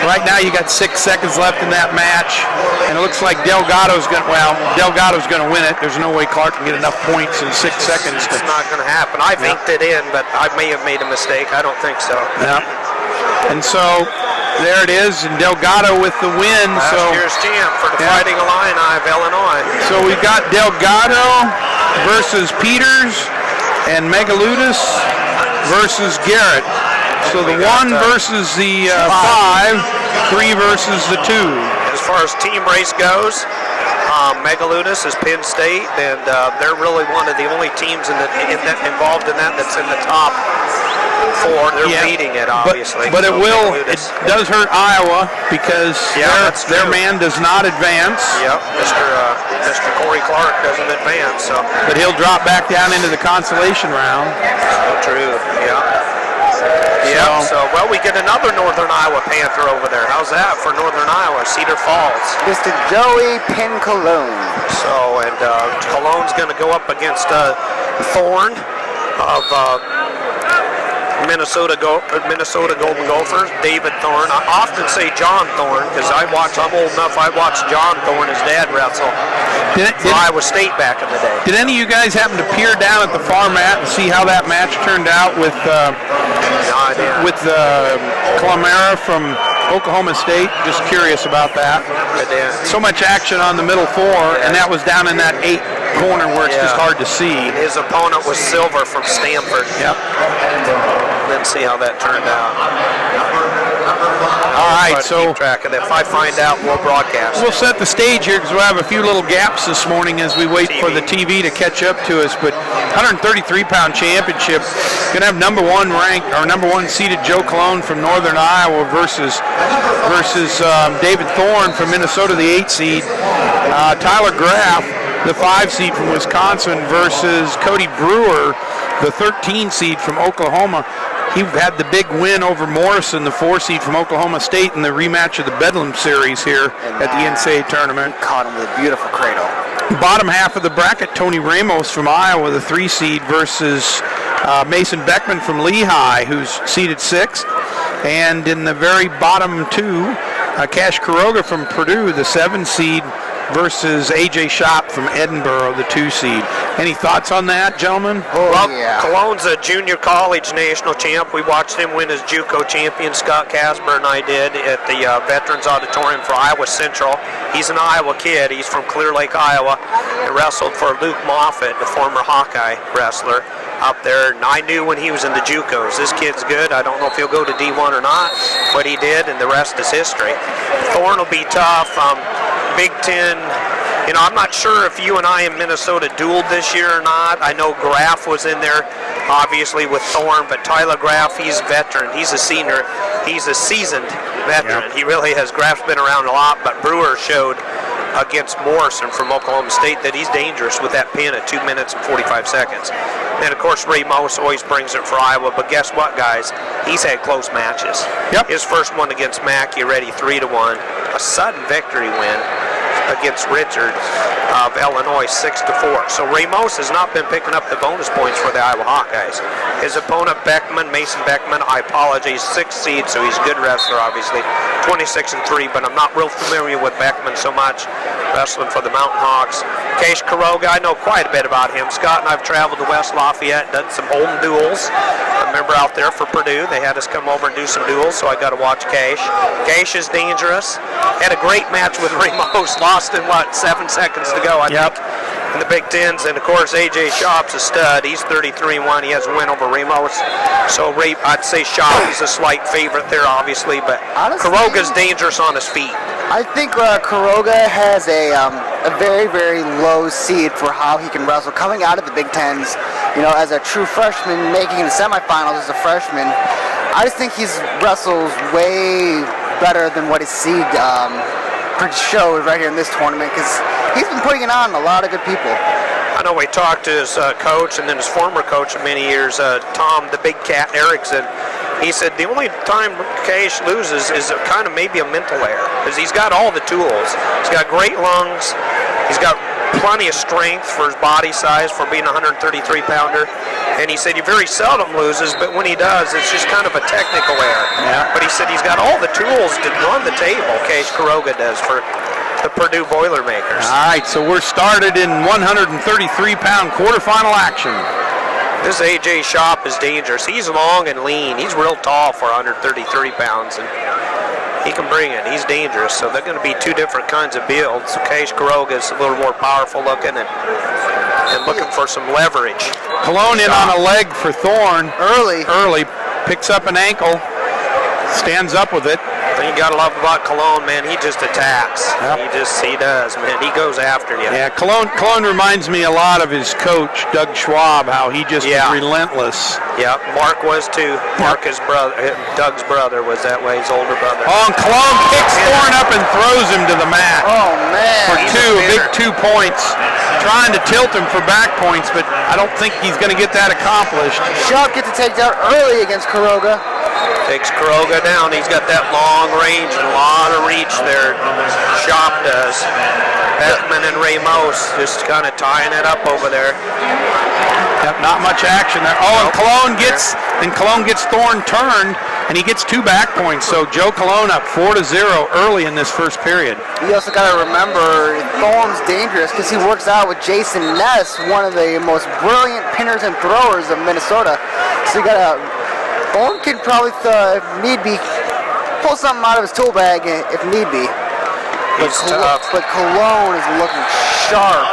Right now you got 6 seconds left in that match, and it looks like Delgado's going to win it. There's no way Clark can get enough points in 6 seconds. It's not going to happen. I inked it in, but I may have made a mistake. I don't think so. Yeah. And so there it is, and Delgado with the win. Last year's champ for the Fighting Illini of Illinois. So we've got Delgado versus Peters and Megaludis versus Garrett. So the 1 versus the 5, 3 versus the 2. As far as team race goes, Megaludis is Penn State, and they're really one of the only teams involved in that that's in the top 4. They're leading it, obviously. But it does hurt Iowa because their man does not advance. Yep, Mr. Corey Clark doesn't advance. So. But he'll drop back down into the consolation round. So true, yeah. Yeah, so, well, we get another Northern Iowa Panther over there. How's that for Northern Iowa? Cedar Falls. Mr. Joey Pincalone. So, and Cologne's going to go up against Thorne of Minnesota Golden Gophers, David Thorne. I often say John Thorne because I'm old enough, I watched John Thorne, his dad, wrestle for Iowa State back in the day. Did any of you guys happen to peer down at the far mat and see how that match turned out with Clamara from Oklahoma State. Just curious about that. So much action on the middle four, and that was down in that 8 corner where it's just hard to see. His opponent was Silver from Stanford. Yep. Let's see how that turned out. All right, so keep track of that. If I find out, we'll broadcast. We'll set the stage here because we'll have a few little gaps this morning as we wait for the TV to catch up to us. But 133-pound championship, going to have number one seeded Joe Cologne from Northern Iowa versus David Thorne from Minnesota, the 8 seed. Tyler Graff, the 5 seed from Wisconsin, versus Cody Brewer, the 13 seed from Oklahoma. He had the big win over Morrison, the 4 seed from Oklahoma State, in the rematch of the Bedlam Series here at the NCAA tournament. Caught him with a beautiful cradle. Bottom half of the bracket, Tony Ramos from Iowa, the 3 seed, versus Mason Beckman from Lehigh, who's seeded 6th. And in the very bottom 2, Cash Kuroga from Purdue, the 7 seed, versus A.J. Schopp from Edinburgh, the 2 seed. Any thoughts on that, gentlemen? Cologne's a junior college national champ. We watched him win his JUCO champion. Scott Casper and I did at the Veterans Auditorium for Iowa Central. He's an Iowa kid. He's from Clear Lake, Iowa. He wrestled for Luke Moffett, the former Hawkeye wrestler up there. And I knew when he was in the JUCOs, this kid's good. I don't know if he'll go to D1 or not, but he did, and the rest is history. Thorne will be tough. Big Ten, I'm not sure if you and I in Minnesota dueled this year or not. I know Graff was in there, obviously, with Thorne, but Tyler Graff, he's a veteran. He's a senior. He's a seasoned veteran. Yep. He really has. Graff's been around a lot, but Brewer showed against Morrison from Oklahoma State that he's dangerous with that pin at 2 minutes and 45 seconds. And, of course, Ramos always brings it for Iowa, but guess what, guys? He's had close matches. Yep. His first one against Mackey, ready 3-1. A sudden victory win against Richards of Illinois, 6-4. So Ramos has not been picking up the bonus points for the Iowa Hawkeyes. His opponent, Mason Beckman, I apologize, 6th seed, so he's a good wrestler, obviously, 26-3, but I'm not real familiar with Beckman so much, wrestling for the Mountain Hawks. Cash Kuroga, I know quite a bit about him. Scott and I've traveled to West Lafayette, done some home duels. I remember out there for Purdue, they had us come over and do some duels, so I got to watch Cash. Cash is dangerous. Had a great match with Ramos, lost in 7 seconds to go, I think, in the Big Tens. And of course, A.J. Schopp's a stud. He's 33-1. He has a win over Ramos. So I'd say Schopp is a slight favorite there, obviously, but Kuroga's dangerous on his feet. I think Kuroga has a very, very low seed for how he can wrestle coming out of the Big Tens. As a true freshman, making the semifinals as a freshman, I just think he wrestles way better than what his seed shows right here in this tournament, because he's been putting it on a lot of good people. I know we talked to his coach and then his former coach of many years, Tom the Big Cat Erickson. He said the only time Cash loses is kind of maybe a mental error, because he's got all the tools. He's got great lungs. He's got plenty of strength for his body size for being a 133-pounder. And he said he very seldom loses, but when he does, it's just kind of a technical error. Yeah. But he said he's got all the tools to run the table, Cash Kuroga does, for the Purdue Boilermakers. All right, so we're started in 133-pound quarterfinal action. This A.J. Schopp is dangerous. He's long and lean. He's real tall for 133 pounds, and he can bring it. He's dangerous, so they're going to be two different kinds of builds. So Cash Kuroga is a little more powerful looking and looking for some leverage. Cologne in on a leg for Thorne. Early. Picks up an ankle. Stands up with it. You gotta love about Cologne, man. He just attacks. Yep. He does, man. He goes after you. Yeah, Cologne reminds me a lot of his coach, Doug Schwab, how he just was relentless. Yeah, Mark was too. Mark, his brother, Doug's brother, was that way, his older brother. Oh, and Cologne kicks Thorne up and throws him to the mat. Oh, man. For a big 2 points. Trying to tilt him for back points, but I don't think he's going to get that accomplished. Schopp gets a takedown early against Kuroga. Takes Kuroga down. He's got that long range and a lot of reach there. Schopp does. Beckman and Ramos just kind of tying it up over there. Yep, not much action there. Oh, and Cologne gets Thorne turned, and he gets 2 back points. So Joe Cologne up 4-0 early in this first period. You also got to remember Thorne's dangerous because he works out with Jason Ness, one of the most brilliant pinners and throwers of Minnesota. So you got to. Thorne can probably, if need be, pull something out of his tool bag if need be. He's tough. But Cologne is looking sharp.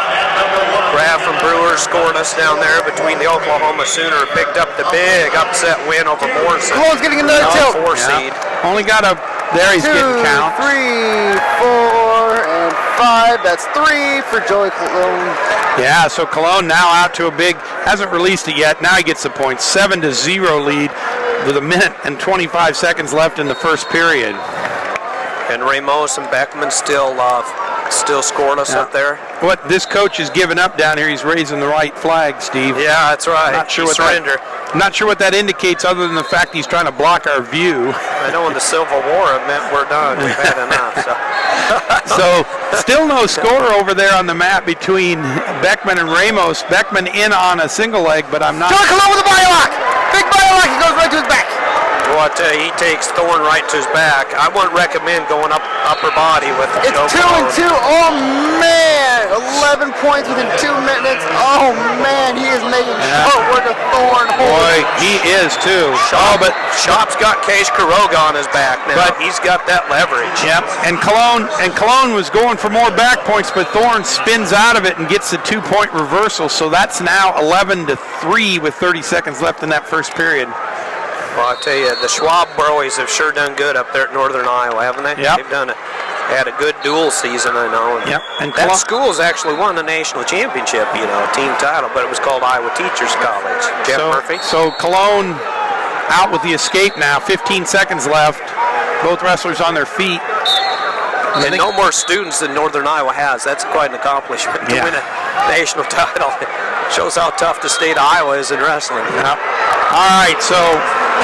Graf from Brewer scored us down there between the Oklahoma Sooner. Picked up the big upset win over Morrison. Cologne's getting another tilt. 4 seed. Only got a, there he's 2, getting count. 3, 4, and 5. That's 3 for Joey Cologne. Yeah, so Cologne now out to a big, hasn't released it yet. Now he gets the point. 7-0 lead with 1 minute and 25 seconds left in the first period. And Ramos and Beckman still scoreless up there. What this coach is giving up down here, he's raising the right flag, Steve. Yeah, that's right. Not sure what surrender. Not sure what that indicates other than the fact he's trying to block our view. I know in the Civil War it meant we're done. We've had enough. So still no score over there on the map between Beckman and Ramos. Beckman in on a single leg, but I'm not. Joey Cologne with a body lock. Big body lock. He goes right to his back. Well, I tell you, he takes Thorne right to his back. I wouldn't recommend going up upper body with It's Joe 2 and 2. Oh man, 11 points within 2 minutes. Oh man, he is making short work of Thorne. Boy, he is too. But Shop's got Case Kuroga on his back now. But he's got that leverage. Yep, and Cologne was going for more back points, but Thorne spins out of it and gets the 2-point reversal. So that's now 11-3 with 30 seconds left in that first period. Well, I tell you, the Schwab boys have sure done good up there at Northern Iowa, haven't they? Yep. They've done it. They had a good dual season, I know. Yep. And that school's actually won the national championship, team title, but it was called Iowa Teachers College. Jeff Murphy. So Cologne out with the escape now. 15 seconds left. Both wrestlers on their feet. And no more students than Northern Iowa has. That's quite an accomplishment to win a national title. Shows how tough the state of Iowa is in wrestling. Yep. All right, so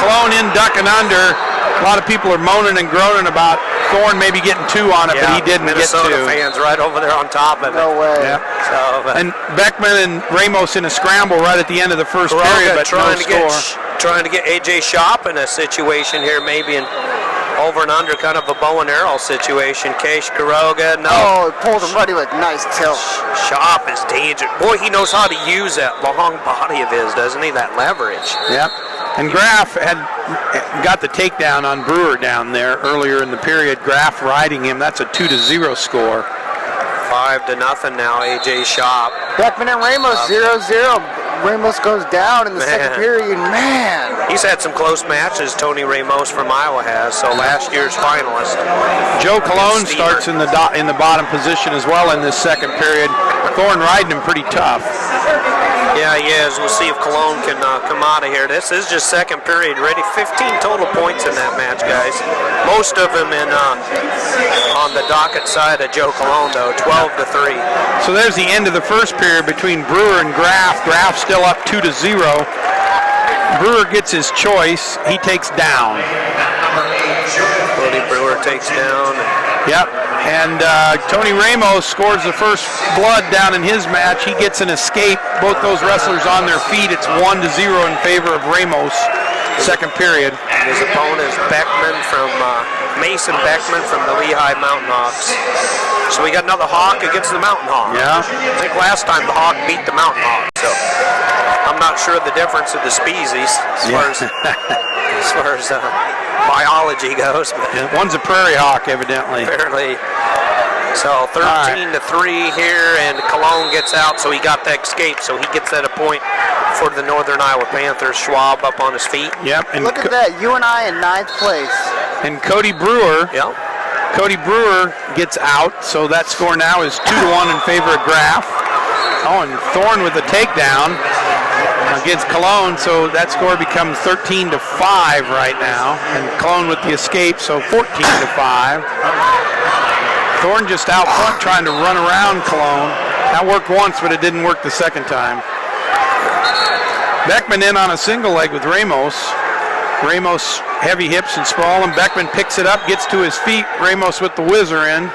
Cologne in ducking under. A lot of people are moaning and groaning about Thorne maybe getting 2 on it, but he didn't Minnesota get 2. fans right over there on top of it. No way. Yep. So, and Beckman and Ramos in a scramble right at the end of the first period, but no score. Trying to get A.J. Shop in a situation here, maybe in over and under, kind of a bow and arrow situation. Case Kuroga, no. Oh, he pulled him right with a nice tilt. Shop is dangerous. Boy, he knows how to use that long body of his, doesn't he? That leverage. Yep. And Graf had got the takedown on Brewer down there earlier in the period. Graf riding him. That's a 2-0 score. 5-0 now, A.J. Shop. Beckman and Ramos 0-0. Ramos goes down in the second period. Man. He's had some close matches, Tony Ramos from Iowa has, so last year's finalist. Joe Cologne starts in the bottom position as well in this second period. Thorne riding him pretty tough. Yeah, he is. We'll see if Cologne can come out of here. This is just second period ready. 15 total points in that match, guys. Most of them on the docket side of Joe Cologne, though, 12-3. So there's the end of the first period between Brewer and Graf. Graf still up 2-0. Brewer gets his choice. He takes down. Cody Brewer takes down. Yep. And Tony Ramos scores the first blood down in his match. He gets an escape. Both those wrestlers on their feet. It's 1-0 in favor of Ramos. Second period. His opponent is Mason Beckman from the Lehigh Mountain Hawks. So we got another Hawk against the Mountain Hawk. Yeah. I think last time the Hawk beat the Mountain Hawk. So I'm not sure the difference of the species as far as biology goes. But one's a prairie hawk, evidently. Apparently. So 13-3 here, and Cologne gets out, so he got the escape, so he gets at a point for the Northern Iowa Panthers. Schwab up on his feet. Yep. And look at that, you and I in 9th place. And Cody Brewer. Yep. Cody Brewer gets out, so that score now is 2-1 in favor of Graf. Oh, and Thorne with a takedown against Cologne, so that score becomes 13-5 right now. And Cologne with the escape, so 14-5. Thorne just out front trying to run around Cologne. That worked once, but it didn't work the second time. Beckman in on a single leg with Ramos. Ramos heavy hips and sprawl, and Beckman picks it up, gets to his feet. Ramos with the whizzer in.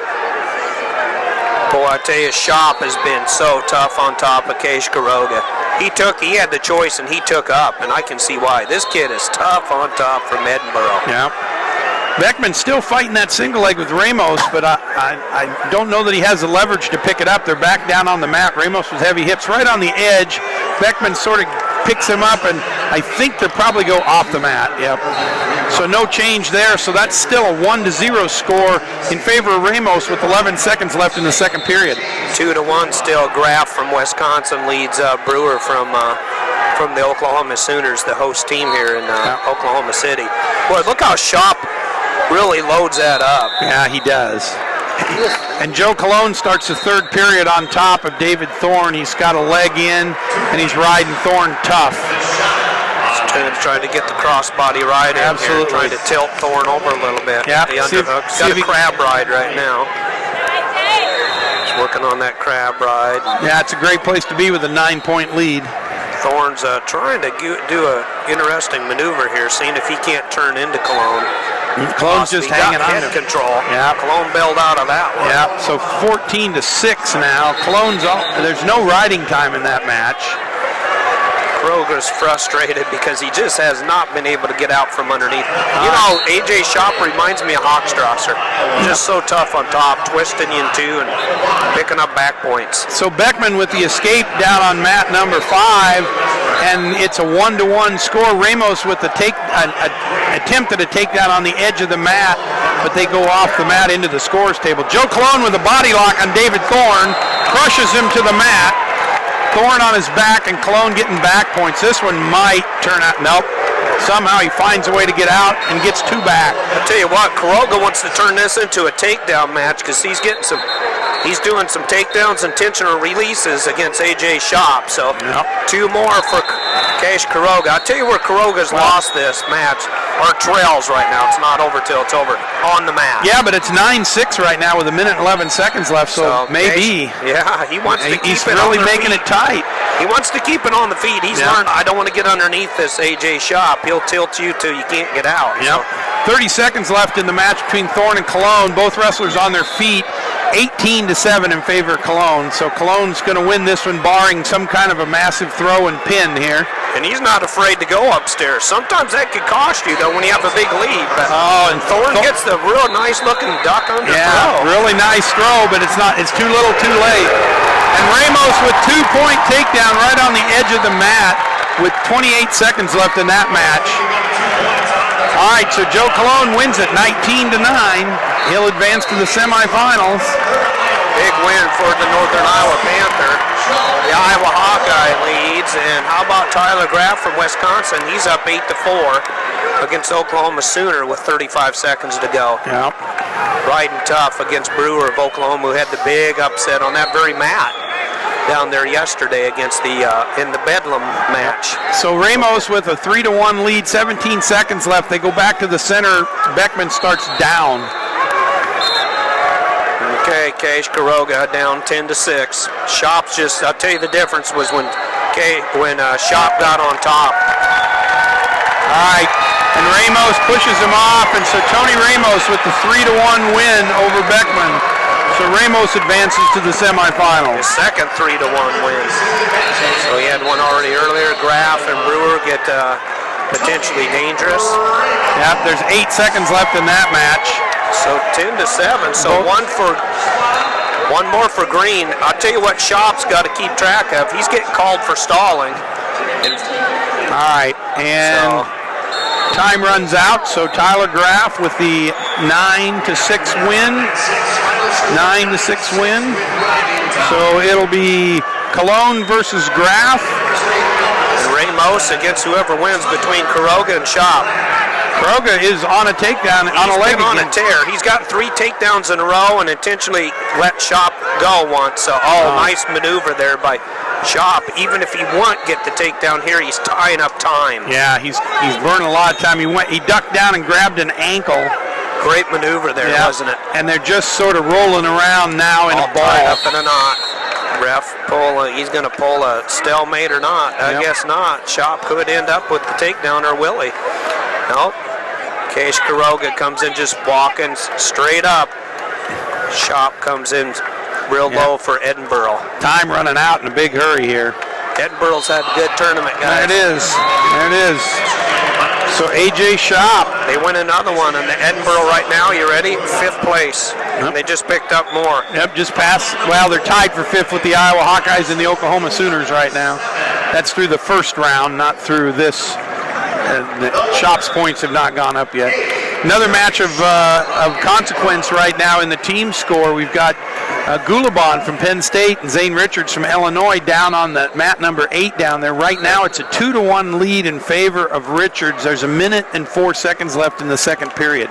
Boy, I tell you, Shop has been so tough on top of Case Kuroga. He had the choice and he took up, and I can see why. This kid is tough on top from Edinburgh. Yeah. Beckman's still fighting that single leg with Ramos, but I don't know that he has the leverage to pick it up. They're back down on the mat. Ramos with heavy hips right on the edge. Beckman sort of picks him up, and I think they'll probably go off the mat. Yep. So no change there. So that's still a 1-0 score in favor of Ramos with 11 seconds left in the second period. 2-1 still. Graff from Wisconsin leads Brewer from the Oklahoma Sooners, the host team here in Oklahoma City. Boy, look how Shop really loads that up. Yeah, he does. And Joe Colon starts the third period on top of David Thorne. He's got a leg in, and he's riding Thorne tough. Trying to get the crossbody ride in. Absolutely. Here, trying to tilt Thorne over a little bit. Yep. The underhook's got a crab ride right now. He's working on that crab ride. Yeah, it's a great place to be with a 9-point lead. Thorne's trying to do an interesting maneuver here, seeing if he can't turn into Cologne. Cologne's just hanging on head to control. Yeah. Cologne bailed out of that one. Yeah, so 14-6 now. Cologne's there's no riding time in that match. Kroger's frustrated because he just has not been able to get out from underneath. You know, A.J. Shop reminds me of Hochstrasser. Just so tough on top, twisting you in two and picking up back points. So Beckman with the escape down on mat number 5, and it's a 1-1 score. Ramos with the attempt at a takedown on the edge of the mat, but they go off the mat into the scores table. Joe Colon with a body lock on David Thorne, crushes him to the mat. Thorne on his back and Colon getting back points. This one might turn out, nope. Somehow he finds a way to get out and gets 2 back. I'll tell you what, Quiroga wants to turn this into a takedown match because he's doing some takedowns, intentional releases against A.J. Shop. So 2 more for Cash Quiroga. I'll tell you where Quiroga's lost this match, or trails right now. It's not over till it's over on the mat. Yeah, but it's 9-6 right now with 1 minute and 11 seconds left, so maybe. Yeah, he wants to keep He's it really on making it tight. He wants to keep it on the feet. He's learned, I don't want to get underneath this A.J. Shop. He'll tilt you till you can't get out. Yep. So 30 seconds left in the match between Thorne and Cologne. Both wrestlers on their feet. 18-7 in favor of Cologne. So Cologne's going to win this one, barring some kind of a massive throw and pin here. And he's not afraid to go upstairs. Sometimes that could cost you, though, when you have a big lead. But and Thorne gets the real nice-looking duck under throw. Really nice throw, but it's too little, too late. And Ramos with 2-point takedown right on the edge of the mat with 28 seconds left in that match. All right, so Joe Colon wins it 19-9. He'll advance to the semifinals. Big win for the Northern Iowa Panther. The Iowa Hawkeye leads, and how about Tyler Graff from Wisconsin? He's up 8-4 against Oklahoma Sooner with 35 seconds to go. Yep. Riding tough against Brewer of Oklahoma, who had the big upset on that very mat down there yesterday against in the Bedlam match. So Ramos with a 3-1 lead, 17 seconds left. They go back to the center. Beckman starts down. Okay, Cash Quiroga down 10-6. Shop's I'll tell you the difference was when Shop got on top. All right, and Ramos pushes him off, and so Tony Ramos with the 3-1 win over Beckman. So Ramos advances to the semifinals. His second 3-1 win. So he had one already earlier. Graff and Brewer get potentially dangerous. Yep, there's 8 seconds left in that match. So 10-7. So one more for Green. I'll tell you what Shop's got to keep track of. He's getting called for stalling. All right, and time runs out. So Tyler Graff with the 9-6 win. 9-6 win. So it'll be Cologne versus Graff. And Ramos against whoever wins between Quiroga and Shop. Quiroga is on a takedown, on a leg on a tear. He's got 3 takedowns in a row and intentionally let Shop go once. So, nice maneuver there by Shop. Even if he won't get the takedown here, he's tying up time. Yeah, he's burning a lot of time. He ducked down and grabbed an ankle. Great maneuver there, wasn't it? And they're just sort of rolling around now in a ball. Tied up in a knot. Ref he's going to pull a stalemate or not. I guess not. Shop could end up with the takedown, or will he? Nope. Cash Quiroga comes in just walking straight up. Shop comes in real low for Edinburgh. Time running out in a big hurry here. Edinburgh's had a good tournament, guys. There it is. So A.J. Shop. They win another one, and the Edinburgh right now, you ready? 5th place. Yep. They just picked up more. Yep, just passed. Well, they're tied for 5th with the Iowa Hawkeyes and the Oklahoma Sooners right now. That's through the first round, not through this. The Shops points have not gone up yet. Another match of consequence right now in the team score. We've got Gulabon from Penn State and Zane Richards from Illinois down on the mat number 8 down there. Right now it's a 2-1 lead in favor of Richards. There's 1 minute and 4 seconds left in the second period.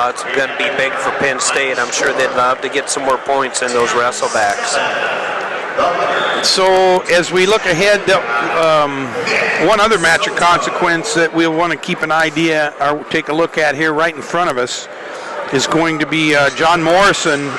It's going to be big for Penn State. I'm sure they'd love to get some more points in those wrestlebacks. So as we look ahead, one other match of consequence that we'll want to keep an idea or take a look at here right in front of us is going to be John Morrison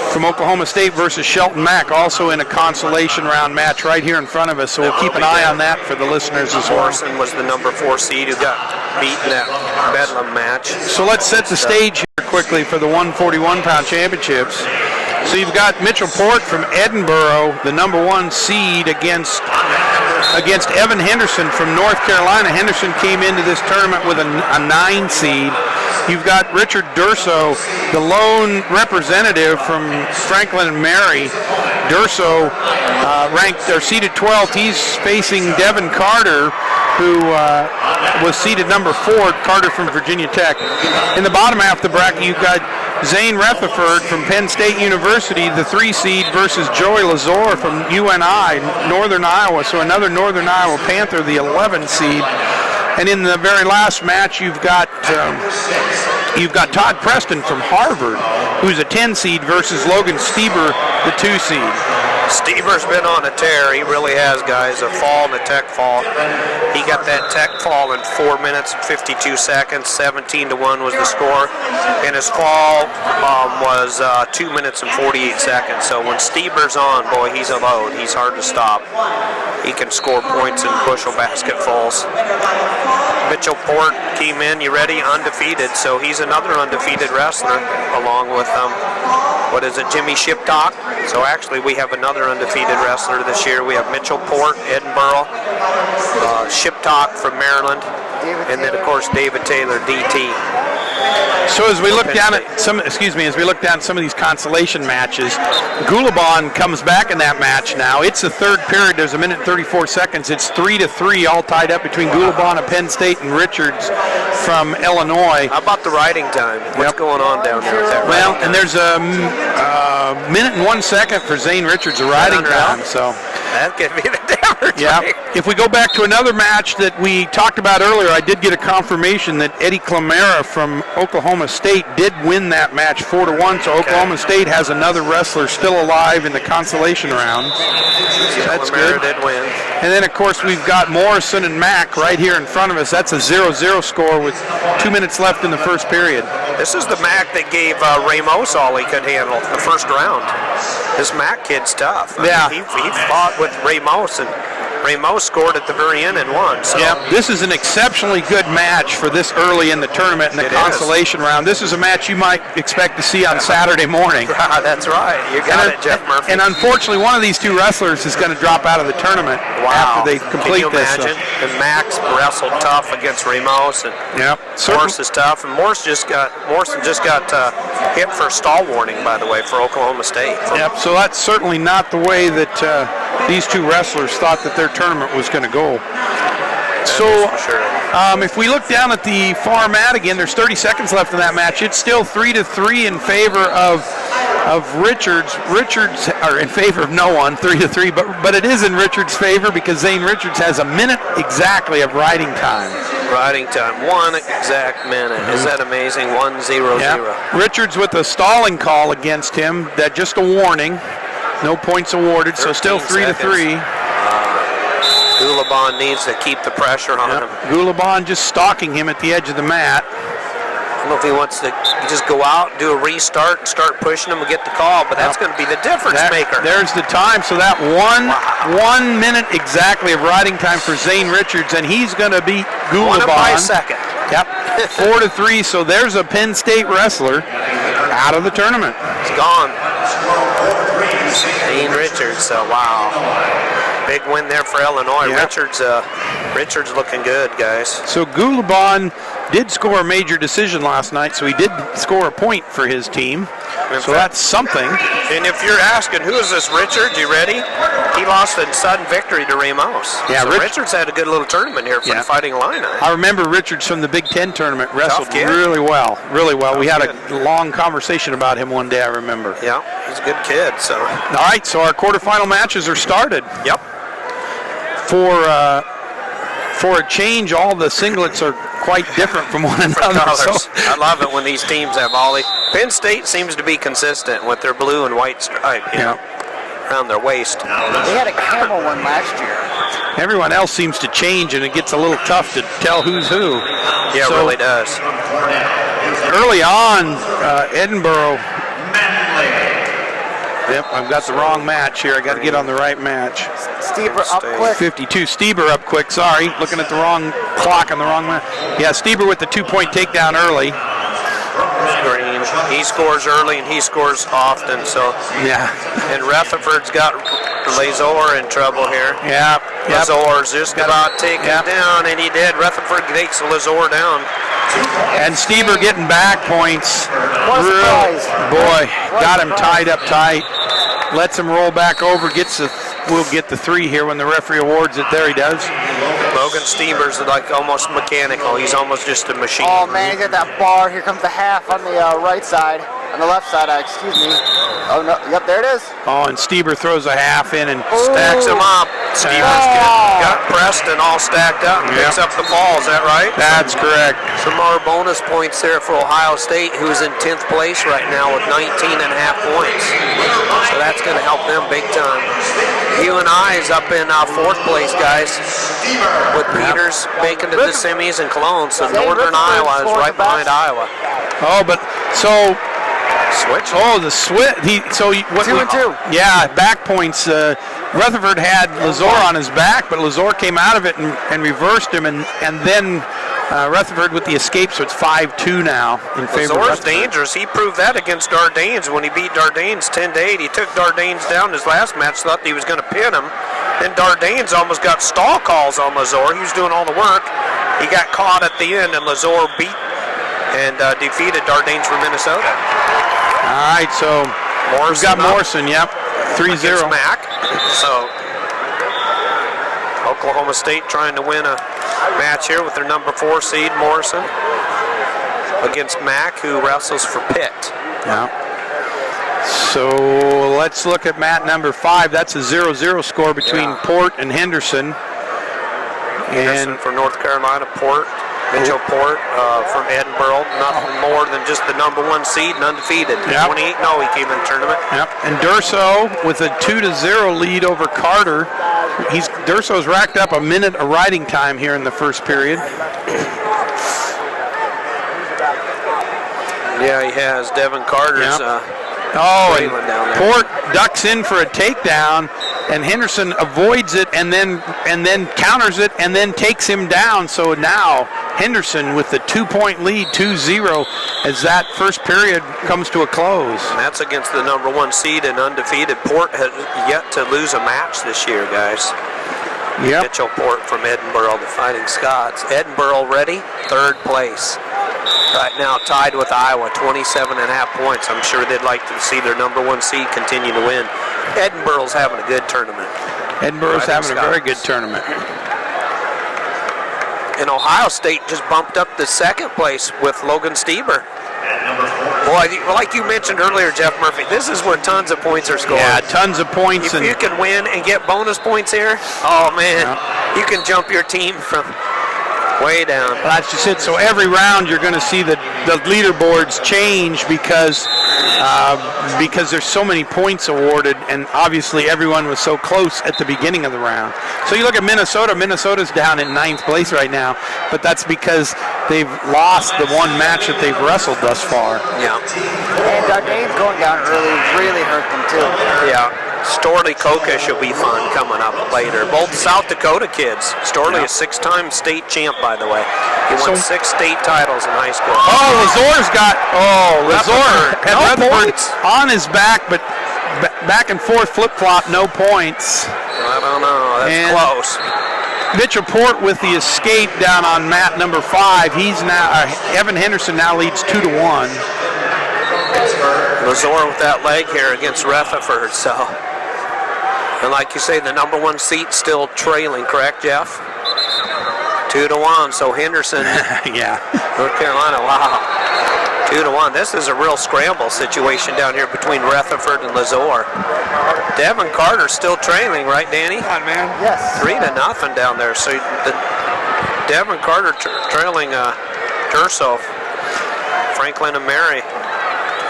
from Oklahoma State versus Shelton Mack, also in a consolation round match right here in front of us. So we'll keep an eye on that for the listeners as well. Morrison was the number 4 seed who got beat in that Bedlam match. So let's set the stage here quickly for the 141-pound championships. So you've got Mitchell Port from Edinburgh, the number 1 seed against Evan Henderson from North Carolina. Henderson came into this tournament with a 9 seed. You've got Richard Durso, the lone representative from Franklin and Mary. Durso ranked or seeded 12th. He's facing Devin Carter, who was seeded number 4, Carter from Virginia Tech. In the bottom half of the bracket, you've got Zane Rutherford from Penn State University, the 3 seed, versus Joey Lazor from UNI, Northern Iowa. So another Northern Iowa Panther, the 11 seed. And in the very last match, you've got Todd Preston from Harvard, who's a 10 seed, versus Logan Stieber, the 2 seed. Stieber's been on a tear. He really has, guys. A fall and a tech fall. He got that tech fall in 4 minutes and 52 seconds. 17-1 was the score. And his fall was 2 minutes and 48 seconds. So when Stieber's on, boy, he's a load. He's hard to stop. He can score points in bushel basketfuls. Mitchell Port came in, you ready? Undefeated. So he's another undefeated wrestler along with Jimmy Shiptock. So actually we have another undefeated wrestler this year. We have Mitchell Port, Edinburgh, Shiptock from Maryland, and then of course David Taylor, DT. So as we look down at some of these consolation matches, Gulabon comes back in that match now. It's the third period. There's 1 minute and 34 seconds. It's 3-3, all tied up between Gulabon of Penn State and Richards from Illinois. How about the riding time? What's going on down there with that? Well, and there's a minute and 1 second for Zane Richards of riding time. So that could be the difference. Yeah. Right? If we go back to another match that we talked about earlier, I did get a confirmation that Eddie Clamara from Oklahoma State did win that match 4-1. So Oklahoma State has another wrestler still alive in the consolation round. So that's good. Did win. And then of course we've got Morrison and Mack right here in front of us. That's a 0-0 score with 2 minutes left in the first period. This is the Mack that gave Ramos all he could handle the first round. This Mack kid's tough. I mean, he fought with Ramos, and Ramos scored at the very end and won. So. Yeah, this is an exceptionally good match for this early in the tournament in the consolation round. This is a match you might expect to see on Saturday morning. That's right. You got it, Jeff Murphy. And unfortunately, one of these two wrestlers is going to drop out of the tournament after they complete this. Can you imagine? And Max wrestled tough against Ramos, and Morse is tough. And Morrison just got hit for a stall warning, by the way, for Oklahoma State. Yep. So that's certainly not the way that these two wrestlers thought that their tournament was going to go. So if we look down at the far mat again, there's 30 seconds left in that match. It's still 3-3 in favor of Richards. Richards are in favor of no one, 3-3, but it is in Richards' favor because Zane Richards has a minute exactly of riding time. Riding time, 1 exact minute. Is that amazing? 1-0-0. Yeah. Richards with a stalling call against him. That just a warning. No points awarded, so still 3-3. Gulabon needs to keep the pressure on him. Gulabon just stalking him at the edge of the mat. I don't know if he wants to just go out, do a restart, and start pushing him and get the call, but that's going to be the difference maker. There's the time. So that 1 minute exactly of riding time for Zane Richards, and he's going to beat Gulabon. 1 by a second. Yep, 4-3. So there's a Penn State wrestler out of the tournament. It's gone. Zane Richards. Wow. Big win there for Illinois. Yep. Richards looking good, guys. So Gulabon did score a major decision last night, so he did score a point for his team. So that's something. And if you're asking, who is this Richard? You ready? He lost in sudden victory to Ramos. Yeah, so Richard's had a good little tournament here for the Fighting Illini. I remember Richards from the Big Ten tournament wrestled kid. really well. We had kid. a long conversation about him one day, I remember. Yeah, he's a good kid. So. All right, so our quarterfinal matches are started. Yep. For a change, all the singlets are quite different from one another. Colors. I love it when these teams have all the. Penn State seems to be consistent with their blue and white stripe, you know, around their waist. They had a camel one last year. Everyone else seems to change, and it gets a little tough to tell who's who. Yeah, it really does. Early on, Edinburgh. Yep, I've got the wrong match here. I got to get on the right match. Stieber up quick. 52. Stieber up quick. Sorry, looking at the wrong clock on the wrong match. Yeah, Stieber with the 2-point takedown early. Green. He scores early and he scores often. So. Yeah. And Rutherford's got Lazor in trouble here. Yeah. Lazor's just about taken down, and he did. Rutherford takes Lazor down. And Stieber getting back points. Surprise. Boy, got him tied up tight. Lets him roll back over. We'll get the 3 here when the referee awards it. There he does. Logan Stieber's like almost mechanical. He's almost just a machine. Oh man, he's got that bar. Here comes the half on the right side. On the left side, excuse me. Oh no, yep, there it is. Oh, and Stieber throws a half in and stacks him up. Stieber's got pressed and all stacked up and picks up the fall. Is that right? That's correct. Some more bonus points there for Ohio State, who's in 10th place right now with 19.5 points. So that's going to help them big time. UNI is up in 4th place, guys, with Peters making it to the semis and Cologne. So Northern Iowa is right behind Iowa. Oh, but so. Switch. Oh, the switch. 2 and 2. Yeah, back points. Rutherford had Lazor on his back, but Lazor came out of it and reversed him, and then Rutherford with the escape, so it's 5-2 now in favor of Lazor's Rutherford. dangerous. He proved that against Dardanes when he beat Dardanes 10-8. He took Dardanes down his last match, thought he was going to pin him. Then Dardanes almost got stall calls on Lazor. He was doing all the work. He got caught at the end, and Lazor beat and defeated Dardanes from Minnesota. All right, so we've got Morrison, 3-0. Mac. So Oklahoma State trying to win a match here with their number 4 seed, Morrison, against Mac, who wrestles for Pitt. Yeah. So let's look at mat number 5. That's a 0-0 score between Port and Henderson. Henderson for North Carolina, Port. Mitchell Port from Edinburgh, nothing more than just the number 1 seed and undefeated. 28-0 he came in the tournament. Yep. And Durso with a 2-0 lead over Carter. Durso's racked up a minute of riding time here in the first period. Yeah, he has. Devin Carter's and Port ducks in for a takedown, and Henderson avoids it and then counters it and then takes him down. So now Henderson with the 2-point lead, 2-0, as that first period comes to a close. And that's against the number 1 seed and undefeated. Port has yet to lose a match this year, guys. Yep. Mitchell Port from Edinburgh, the Fighting Scots. Edinburgh ready, 3rd place. Right now tied with Iowa, 27.5 points. I'm sure they'd like to see their number 1 seed continue to win. Edinburgh's having a good tournament. Edinburgh's having a very good tournament. And Ohio State just bumped up to 2nd place with Logan Stieber. Boy, like you mentioned earlier, Jeff Murphy, this is where tons of points are scored. Yeah, tons of points. If you can win and get bonus points here, oh man, you can jump your team from way down. Well, that's just it. So every round you're going to see the leaderboards change because there's so many points awarded, and obviously everyone was so close at the beginning of the round. So you look at Minnesota. Minnesota's down in 9th place right now, but that's because they've lost the one match that they've wrestled thus far. Yeah. And Dardane's going down early really hurt them too. Yeah. Storley Kokish will be fun coming up later. Both South Dakota kids. Storley is 6-time state champ, by the way. He won 6 state titles in high school. Oh, Lazor's got. Oh, Lazor had Rutherford on his back, but back and forth flip-flop, no points. I don't know. That's close. Mitchell Port with the escape down on mat number 5. He's now Evan Henderson now leads 2-1. Lazor with that leg here against Rutherford. So, and like you say, the number 1 seat still trailing, correct, Jeff? 2-1. So Henderson, Yeah. North Carolina. Wow, 2-1. This is a real scramble situation down here between Rutherford and Lazor. Devin Carter still trailing, right, Danny? Come on, man. Yes. 3-0 down there. So Devin Carter trailing Durso, Franklin and Mary.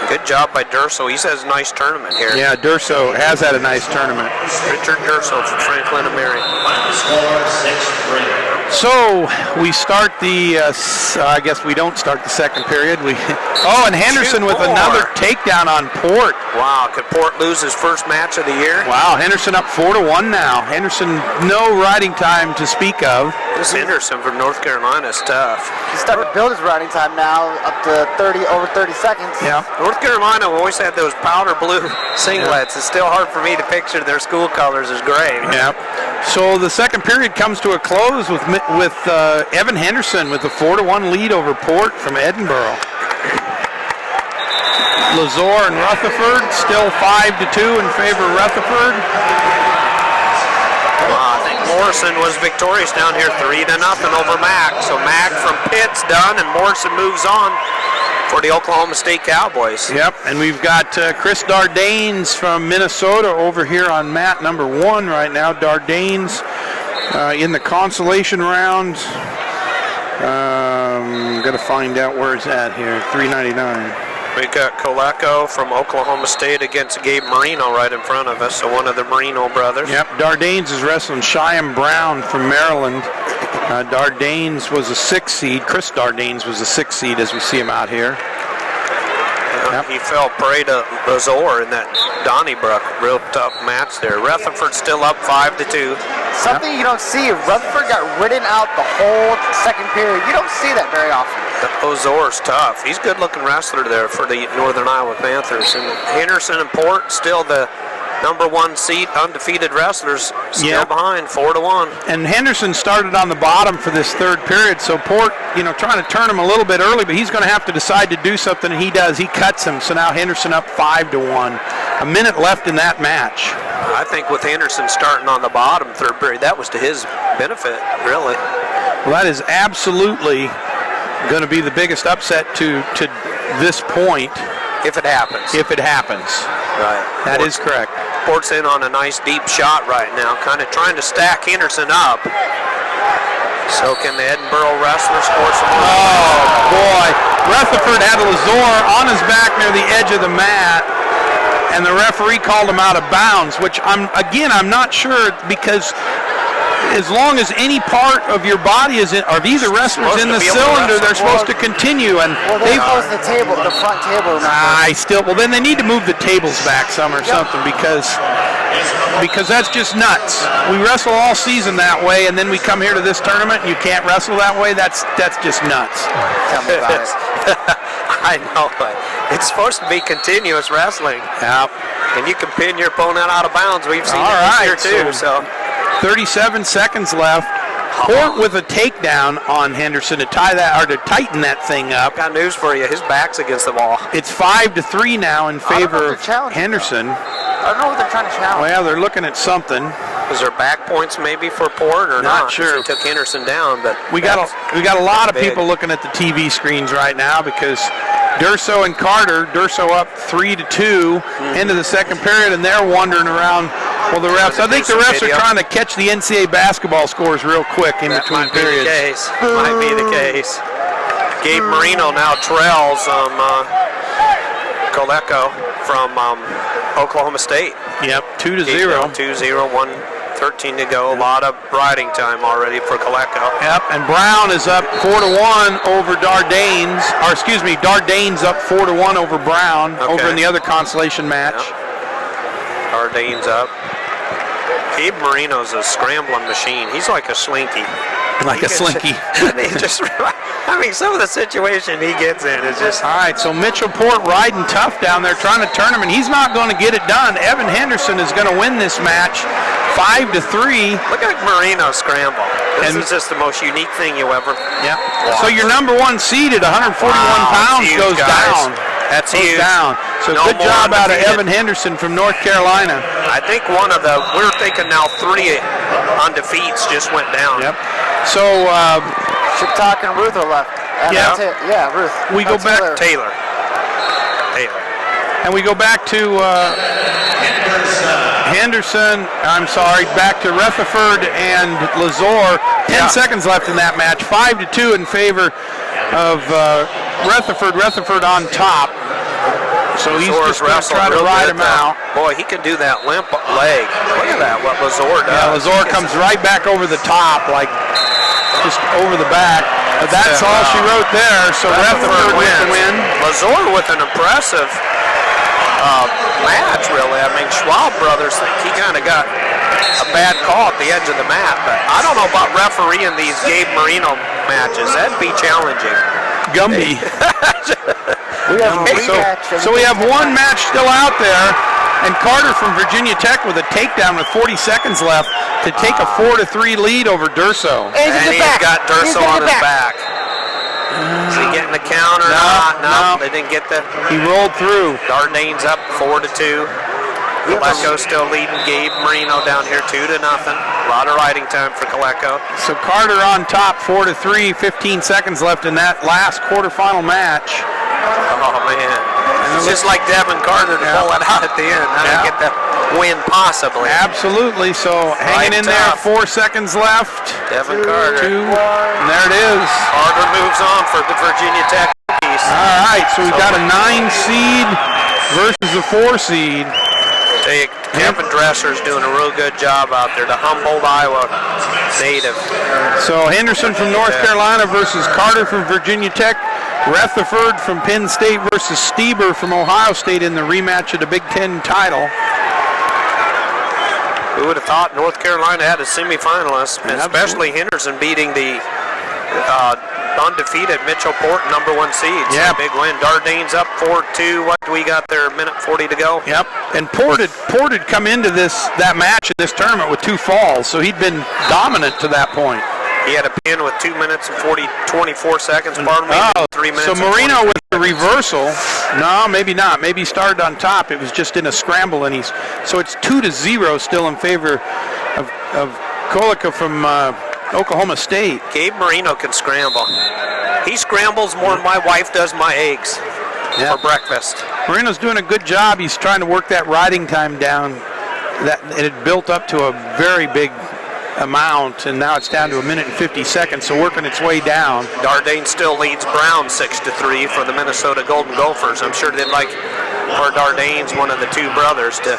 Good job by Durso. He has a nice tournament here. Yeah, Durso has had a nice tournament. Richard Durso from Franklin and Mary. So we start the, I guess we don't start the second period. And Henderson with another takedown on Port. Wow, could Port lose his first match of the year? Wow, Henderson up 4-1 now. Henderson, no riding time to speak of. This Henderson from North Carolina is tough. He's starting to build his riding time now up to over 30 seconds. Yeah. North Carolina always had those powder blue singlets. It's still hard for me to picture their school colors as gray. Yeah. So the second period comes to a close with Evan Henderson with a 4-1 lead over Port from Edinburgh. Lazor and Rutherford still 5-2 in favor of Rutherford. I think Morrison was victorious down here 3-0 over Mack. So Mack from Pitt's done, and Morrison moves on for the Oklahoma State Cowboys. Yep, and we've got Chris Dardanes from Minnesota over here on mat number 1 right now. Dardanes in the consolation round. Got to find out where it's at here. $3.99. We got Coleco from Oklahoma State against Gabe Marino right in front of us, so one of the Marino brothers. Yep, Dardanes is wrestling Cheyenne Brown from Maryland. Dardanes was a 6 seed. Chris Dardanes was a 6 seed as we see him out here. Yep. He fell prey to Lazor in that Donnybrook. Real tough match there. Rutherford still up 5-2. Something you don't see. Rutherford got ridden out the whole second period. You don't see that very often. Lazor's tough. He's a good-looking wrestler there for the Northern Iowa Panthers. And Henderson and Port still the number 1 seed, undefeated wrestlers, still behind 4-1. And Henderson started on the bottom for this third period, so Port, trying to turn him a little bit early, but he's going to have to decide to do something, and he does. He cuts him, so now Henderson up 5-1. A minute left in that match. I think with Henderson starting on the bottom third period, that was to his benefit, really. Well, that is absolutely going to be the biggest upset to this point. If it happens. If it happens. Right. That is correct. Port's in on a nice deep shot right now, kind of trying to stack Henderson up. So can the Edinburgh wrestlers score some more? Oh, boy. Rutherford had Lazor on his back near the edge of the mat, and the referee called him out of bounds, which I'm not sure, because as long as any part of your body is in, or these are wrestlers in the cylinder, they're supposed to continue. And they close the table, the front table. Well, then they need to move the tables back some or something, because that's just nuts. We wrestle all season that way, and then we come here to this tournament and you can't wrestle that way. That's just nuts. Tell me about it. I know, but it's supposed to be continuous wrestling. Yeah. And you can pin your opponent out of bounds. We've seen it this year too. So 37 seconds left. Port with a takedown on Henderson to tie that, or to tighten that thing up. Got news for you. His back's against the wall. It's 5-3 now in favor of Henderson. I don't know what they're trying to challenge. Well, they're looking at something. Was there back points maybe for Port or not? Sure. He took Henderson down, but we got a lot of people looking at the TV screens right now, because Durso and Carter, Durso up 3-2 into the second period, and they're wandering around. Well, the refs, I think the refs are trying to catch the NCAA basketball scores real quick in between periods. Might be the case. Gabe Marino now trails Coleco from Oklahoma State. Yep, 2-0. 2-0, 1:13 to go. A lot of riding time already for Coleco. Yep, and Brown is up 4-1 over Dardanes. Or excuse me, Dardanes up 4-1 over Brown over in the other consolation match. Yep. Dardanes up. Gabe Marino's a scrambling machine. He's like a slinky. Like a slinky. Some of the situation he gets in is just... All right, so Mitchell Port riding tough down there, trying to turn him, and he's not going to get it done. Evan Henderson is going to win this match 5-3. Look at Marino scramble. This is just the most unique thing you ever... Yeah. So your number 1 seed at 141 pounds goes down. That's goes huge. down. So No good more job out of undefeated. Evan Henderson from North Carolina. I think we're thinking now 3 undefeats just went down. Yep. So Shiptalk and Ruth are left. Yeah. Yeah, Ruth. we go back Taylor. and we go back to Henderson. I'm sorry, back to Rutherford and Lazor. 10 seconds left in that match. 5-2 in favor of Rutherford. Rutherford on top. So he's Lazor's just going to wrestled try to real ride good, him out. Boy, he can do that limp leg. Look at that, what Lazor does. Yeah, Lazor comes right back over the top, like just over the back. But that's all she wrote there. So Rutherford with the win. Lazor with an impressive match, really. I mean, Schwab brothers think he kind of got a bad call at the edge of the mat, but I don't know about refereeing these Gabe Marino matches. That'd be challenging. Gumby. We have a rematch. So we have one match still out there, and Carter from Virginia Tech with a takedown with 40 seconds left to take a 4-3 lead over Durso. And he's got Durso on his back. Is he getting the counter? No, they didn't get the. He rolled through. Dardane's up 4-2. Coleco still leading Gabe Marino down here 2-0. A lot of riding time for Coleco. So Carter on top, 4-3, 15 seconds left in that last quarterfinal match. Oh man, it's just like Devin Carter to pull it out at the end. I didn't get the win possibly. Absolutely. So hanging in there, 4 seconds left. Devin Carter. 2, and there it is. Carter moves on for the Virginia Tech piece. All right, so we've got a 9 seed versus a 4 seed. Kevin Dresser's doing a real good job out there, the Humboldt, Iowa native. So Henderson from North Carolina versus Carter from Virginia Tech. Rutherford from Penn State versus Stieber from Ohio State in the rematch of the Big Ten title. Who would have thought North Carolina had a semifinalist, especially Henderson beating the undefeated Mitchell-Port, #1 seed. So Yeah. big win. Dardane's up 4-2. What do we got there? A minute 40 to go. Yep. And Port had come into that match in this tournament with 2 falls, so he'd been dominant to that point. He had a pin with 2 minutes and 24 seconds. Pardon me. 3 minutes. So and Marino 20 with the reversal. No, maybe not. Maybe he started on top. It was just in a scramble, and so it's 2-0 still in favor of Kolika from Oklahoma State. Gabe Marino can scramble. He scrambles more than my wife does my eggs for breakfast. Marino's doing a good job. He's trying to work that riding time down. That it had built up to a very big amount, and now it's down to 1 minute and 50 seconds, so working its way down. Dardane still leads Brown 6-3 for the Minnesota Golden Gophers. I'm sure they'd like for Dardane's one of the 2 brothers to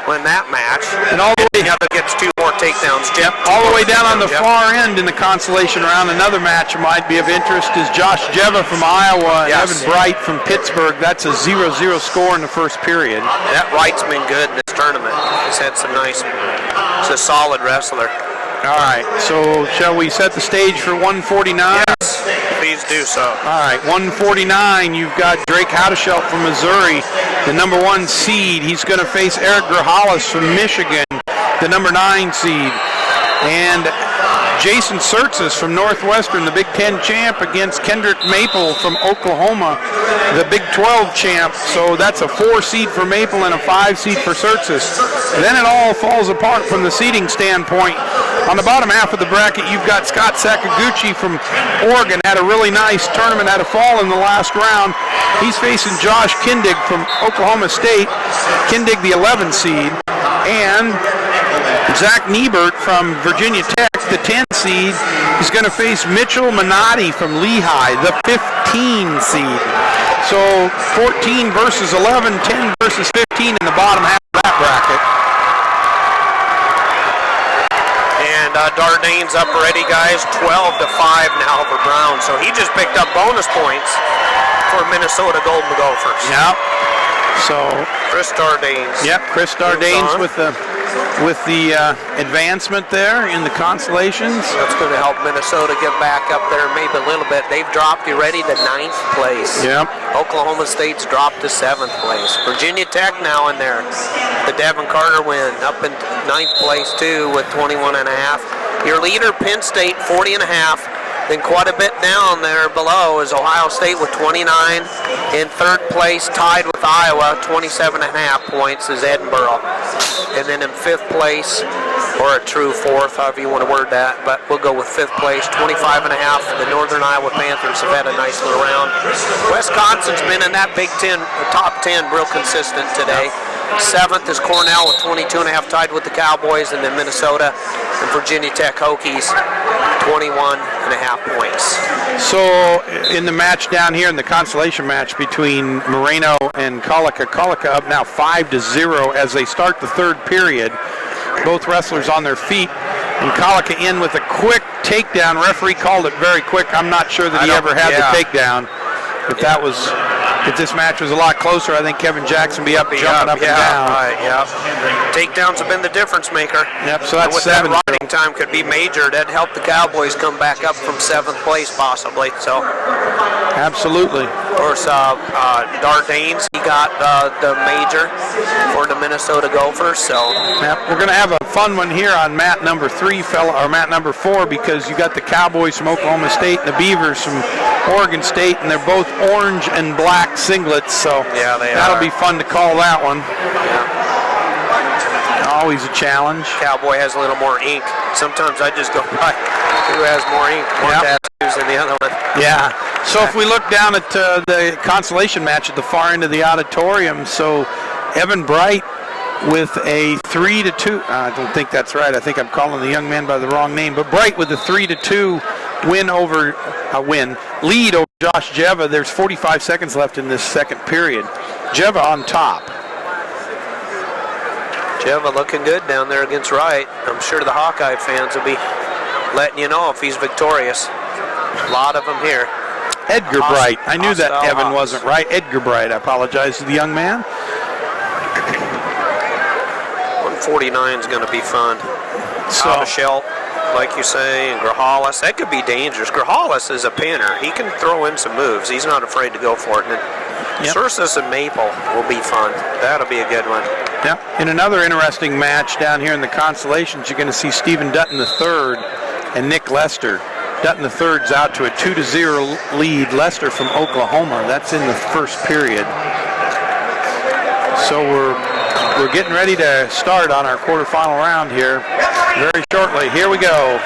win that match. And all the way The other gets 2 more takedowns. all the way down on the far end in the consolation round. Another match that might be of interest is Josh Jeva from Iowa and Evan Bright from Pittsburgh. That's a 0-0 score in the first period. That Wright's been good in this tournament. He's had some nice. He's a solid wrestler. All right, so shall we set the stage for 149? Yes, please do so. All right, 149, you've got Drake Howdeshelt from Missouri, the #1 seed. He's going to face Eric Grajales from Michigan, the #9 seed. And Jason Surtzis from Northwestern, the Big Ten champ, against Kendrick Maple from Oklahoma, the Big 12 champ. So that's a 4 seed for Maple and a 5 seed for Surtzis. Then it all falls apart from the seeding standpoint. On the bottom half of the bracket, you've got Scott Sakaguchi from Oregon, had a really nice tournament, had a fall in the last round. He's facing Josh Kindig from Oklahoma State, Kindig the 11 seed, and Zach Niebert from Virginia Tech, the 10 seed, is going to face Mitchell Minotti from Lehigh, the 15 seed. So 14 versus 11, 10 versus 15 in the bottom half of that bracket. And Dardane's up already, guys. 12-5 now over Brown. So he just picked up bonus points for Minnesota Golden Gophers. Yep. So Chris Dardane's. Yep, Chris Dardane's with the advancement there in the consolations. That's going to help Minnesota get back up there maybe a little bit. They've dropped already to 9th place. Yep. Oklahoma State's dropped to 7th place. Virginia Tech now in there. The Devin Carter win up in 9th place too with 21.5. Your leader, Penn State, 40.5. Then quite a bit down there below is Ohio State with 29. In third place, tied with Iowa, 27.5 points is Edinburgh. And then in fifth place, or a true fourth, however you want to word that, but we'll go with fifth place, 25.5. The Northern Iowa Panthers have had a nice little round. Wisconsin's been in that Big Ten, top 10, real consistent today. Seventh is Cornell with 22.5, tied with the Cowboys, and then Minnesota and Virginia Tech Hokies, 21.5 points. So in the match down here, in the consolation match between Moreno and Colica up now 5-0 as they start the third period. Both wrestlers on their feet, and Colica in with a quick takedown. Referee called it very quick. I'm not sure that he ever had the takedown. If this match was a lot closer, I think Kevin Jackson would be jumping up and down. Right, yeah. Takedowns have been the difference maker. Yep, so that's 7. That riding time could be major. That'd help the Cowboys come back up from 7th place possibly. So, absolutely. Of course, Dardanes, he got the major for the Minnesota Gophers. So, yep, we're going to have a fun one here on mat number 3, or mat number 4, because you got the Cowboys from Oklahoma State and the Beavers from Oregon State, and they're both orange and black singlets, so yeah, that'll be fun to call that one. Always a challenge. Cowboy has a little more ink. Sometimes I just go by who has more ink, more tattoos than the other one. Yeah. So if we look down at the consolation match at the far end of the auditorium, so Evan Bright with a 3-2. I don't think that's right. I think I'm calling the young man by the wrong name. But Bright with a 3-2 lead over Josh Jeva. There's 45 seconds left in this second period. Jeva on top. Jeva looking good down there against Wright. I'm sure the Hawkeye fans will be letting you know if he's victorious. A lot of them here. Edgar Bright. I knew that Evan wasn't right. Edgar Bright. I apologize to the young man. 149 is going to be fun. So Michelle, like you say, and Grajales, that could be dangerous. Grajales is a pinner. He can throw in some moves. He's not afraid to go for it. And Sursus and Maple will be fun. That'll be a good one. Yeah. In another interesting match down here in the consolations, you're going to see Stephen Dutton III and Nick Lester. Dutton III's out to a 2-0 lead. Lester from Oklahoma. That's in the first period. So we're getting ready to start on our quarterfinal round here very shortly. Here we go.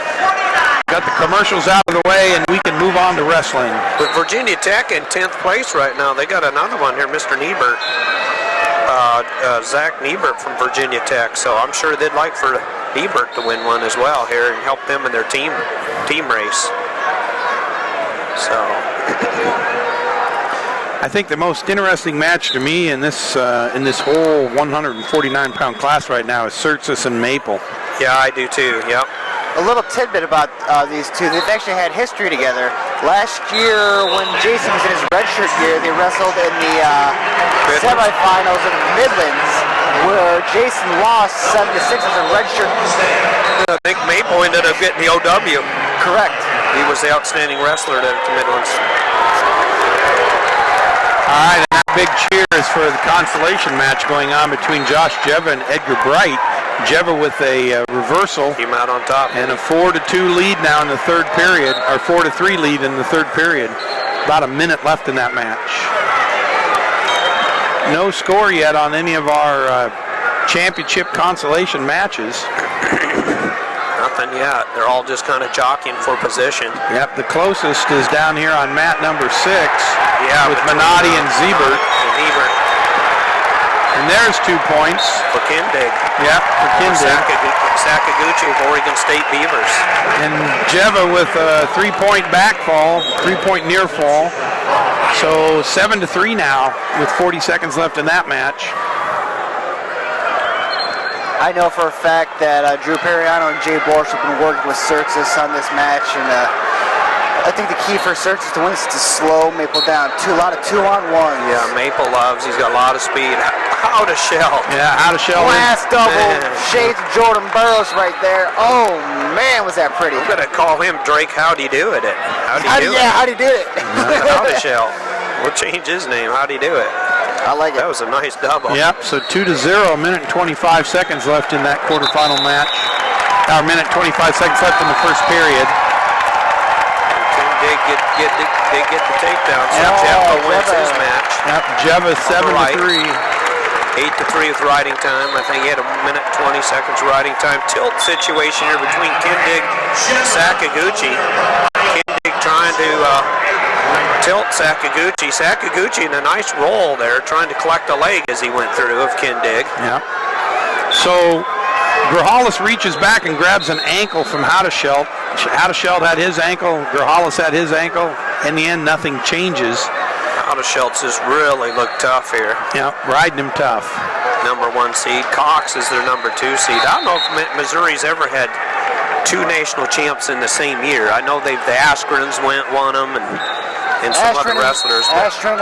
Got the commercials out of the way, and we can move on to wrestling. With Virginia Tech in 10th place right now, they got another one here, Mr. Niebert. Zach Niebert from Virginia Tech. So I'm sure they'd like for Niebert to win one as well here and help them in their team race. So I think the most interesting match to me in this whole 149-pound class right now is Sursus and Maple. Yeah, I do too. Yep. A little tidbit about these two. They've actually had history together. Last year, when Jason was in his redshirt year, they wrestled in the semifinals of the Midlands, where Jason lost 7-6 as a redshirt. I think Maple ended up getting the OW. Correct. He was the outstanding wrestler at the Midlands. All right, and that big cheer is for the consolation match going on between Josh Jeva and Edgar Bright. Jeva with a reversal. Came out on top. And a 4-2 lead now in the third period, or 4-3 lead in the third period. About a minute left in that match. No score yet on any of our championship consolation matches. Nothing yet. They're all just kind of jockeying for position. Yep, the closest is down here on mat number 6. Yeah, with Minotti and Ziebert. And there's 2 points. For Kindig. Yep, for Kindig. Sakaguchi of Oregon State Beavers. And Jeva with a 3-point backfall, 3-point near fall. So 7-3 now with 40 seconds left in that match. I know for a fact that Drew Periano and Jay Borsch have been working with Sursus on this match, and I think the key for Sursus to win is to slow Maple down. A lot of 2-on-1s. Yeah, Maple loves. He's got a lot of speed. How to shell. Yeah, how to shell. Last double. Shades of Jordan Burroughs right there. Oh man, was that pretty. I'm gonna call him Drake. How'd he do it? How'd he do it? Yeah, how'd he do it? How to shell. We'll change his name. How'd he do it? I like it. That was a nice double. Yep, so 2-0, a minute and 25 seconds left in that quarterfinal match. A minute 25 seconds left in the first period. did get the takedown. So Oh, Jeffa wins Jeffa. his match. Yep, Jeva 7-3. 8-3 with riding time. I think he had 1 minute 20 seconds riding time. Tilt situation here between Kindig and Sakaguchi. Kindig trying to tilt Sakaguchi. Sakaguchi in a nice roll there, trying to collect a leg as he went through of Kindig. Yeah. So Grijalva's reaches back and grabs an ankle from Houdeschelt. Houdeschelt had his ankle. Grijalva had his ankle. In the end, nothing changes. Houdeschelt's just really looked tough here. Yeah, riding him tough. Number 1 seed. Cox is their number 2 seed. I don't know if Missouri's ever had 2 national champs in the same year. I know the Askrens won them and some other wrestlers. Ashton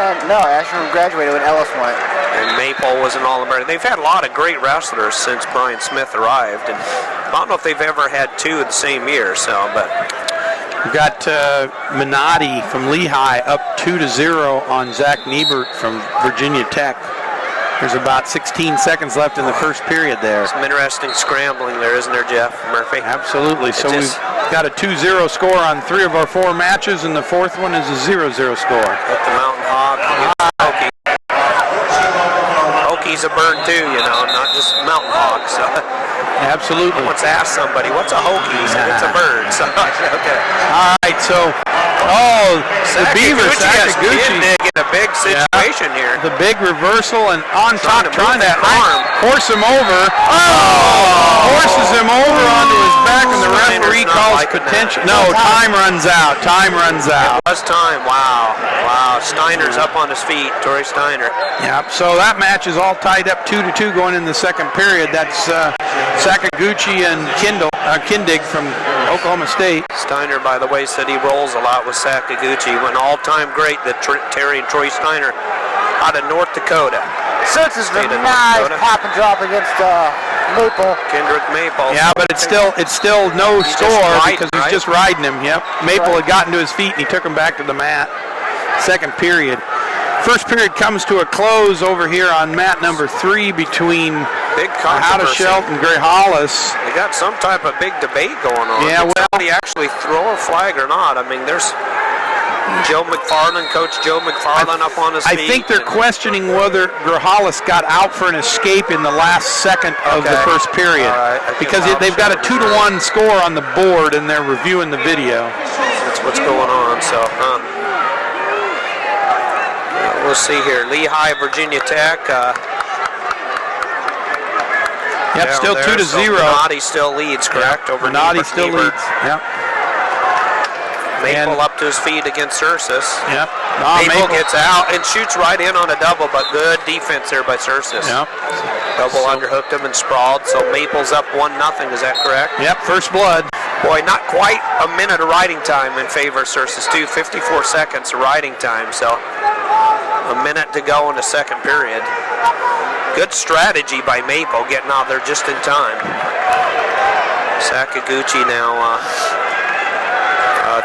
graduated when Ellis went. And Maple was an All-American. They've had a lot of great wrestlers since Brian Smith arrived, and I don't know if they've ever had 2 in the same year. We've got Minotti from Lehigh up 2-0 on Zach Niebert from Virginia Tech. There's about 16 seconds left in the first period there. Some interesting scrambling there, isn't there, Jeff Murphy? Absolutely. So we've got a 2-0 score on 3 of our 4 matches, and the 4th one is a 0-0 score. Got the Mountain Hog. Hokie. Hokie's a bird too, not just Mountain Hog. So. Absolutely. I once asked somebody, what's a Hokie? He said, it's a bird. So, okay. All right, so, the Beaver, Sakaguchi. In a big situation here. The big reversal and on top, trying to arm. Horse him over. Horses him over onto his back, and the referee calls potential. No, time runs out. Time runs out. It was time. Wow. Steiner's up on his feet. Torrey Steiner. Yep. So that match is all tied up 2-2 going in the second period. That's Sakaguchi and Kindig from Oklahoma State. Steiner, by the way, said he rolls a lot with Sakaguchi. An all-time great that Terry and Troy Steiner out of North Dakota. Such is a nice pop and drop against Maple. Kendrick Maple. Yeah, but it's still no score because he's just riding him. Yep. Maple had gotten to his feet and he took him back to the mat. Second period. First period comes to a close over here on mat number 3 between Houdeschelt and Grijalva. They got some type of big debate going on. Yeah, Did somebody actually throw a flag or not? I mean, there's Coach Joe McFarland up on his feet. I think they're questioning whether Grijalva got out for an escape in the last second of the first period. Because they've got a 2-1 score on the board and they're reviewing the video. That's what's going on. So, we'll see here. Lehigh, Virginia Tech. Still 2-0. So Minotti still leads, correct? Over Minotti still leads. Yep. Maple up to his feet against Ursus. Yep. Maple gets out and shoots right in on a double, but good defense there by Ursus. Yep. Double underhooked him and sprawled, so Maple's up 1-0, is that correct? Yep, first blood. Boy, not quite a minute of riding time in favor of Ursus, too. 54 seconds of riding time, so a minute to go in the second period. Good strategy by Maple, getting out there just in time. Sakaguchi now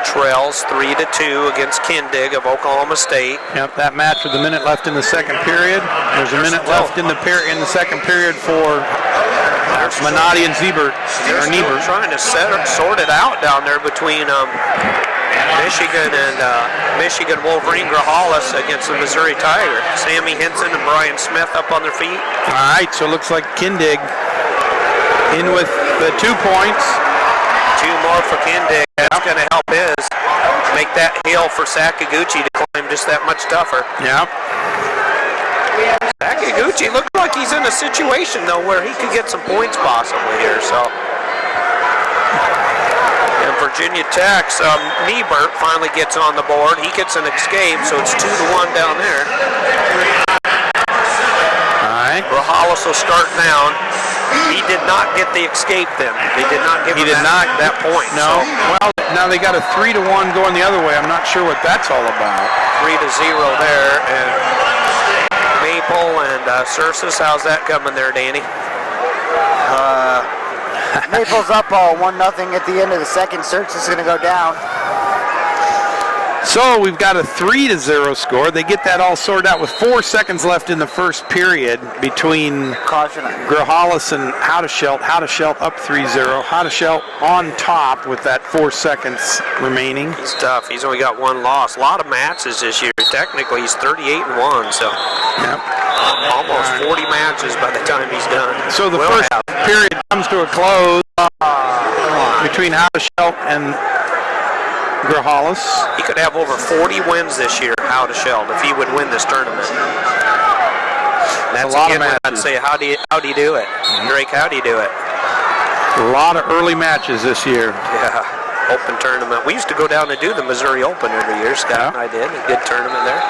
trails 3-2 against Kindig of Oklahoma State. Yep, that match with a minute left in the second period. There's a minute left in the second period for Minotti and Niebert. They're trying to sort it out down there between Michigan and Michigan Wolverine Grijalva against the Missouri Tiger. Sammy Henson and Brian Smith up on their feet. All right, so it looks like Kindig in with the 2 points. 2 more for Kindig. That's going to help make that hill for Sakaguchi to climb just that much tougher. Yeah. Sakaguchi looked like he's in a situation, though, where he could get some points possibly here. So, and Virginia Tech's Niebert finally gets on the board. He gets an escape, so it's 2-1 down there. All right. Grijalva will start down. He did not get the escape then. They did not give him that point. No. So. Well, now they got a 3-1 going the other way. I'm not sure what that's all about. 3-0 there, and Maple and Ursus. How's that coming there, Danny? Maple's up 1-0 at the end of the second. Ursus is going to go down. So we've got a 3-0 score. They get that all sorted out with 4 seconds left in the first period between Grijalles and Houdeschelt. Houdeschelt up 3-0. Houdeschelt on top with that 4 seconds remaining. He's tough. He's only got one loss. A lot of matches this year. Technically, he's 38-1, so almost 40 matches by the time he's done. So the first period comes to a close between Houdeschelt and Grijalles. He could have over 40 wins this year, Houdeschelt, if he would win this tournament. That's a lot again of when I'd say, how do you do it? Drake, how do you do it? A lot of early matches this year. Yeah, open tournament. We used to go down and do the Missouri Open every year. Scott and I did. A good tournament there.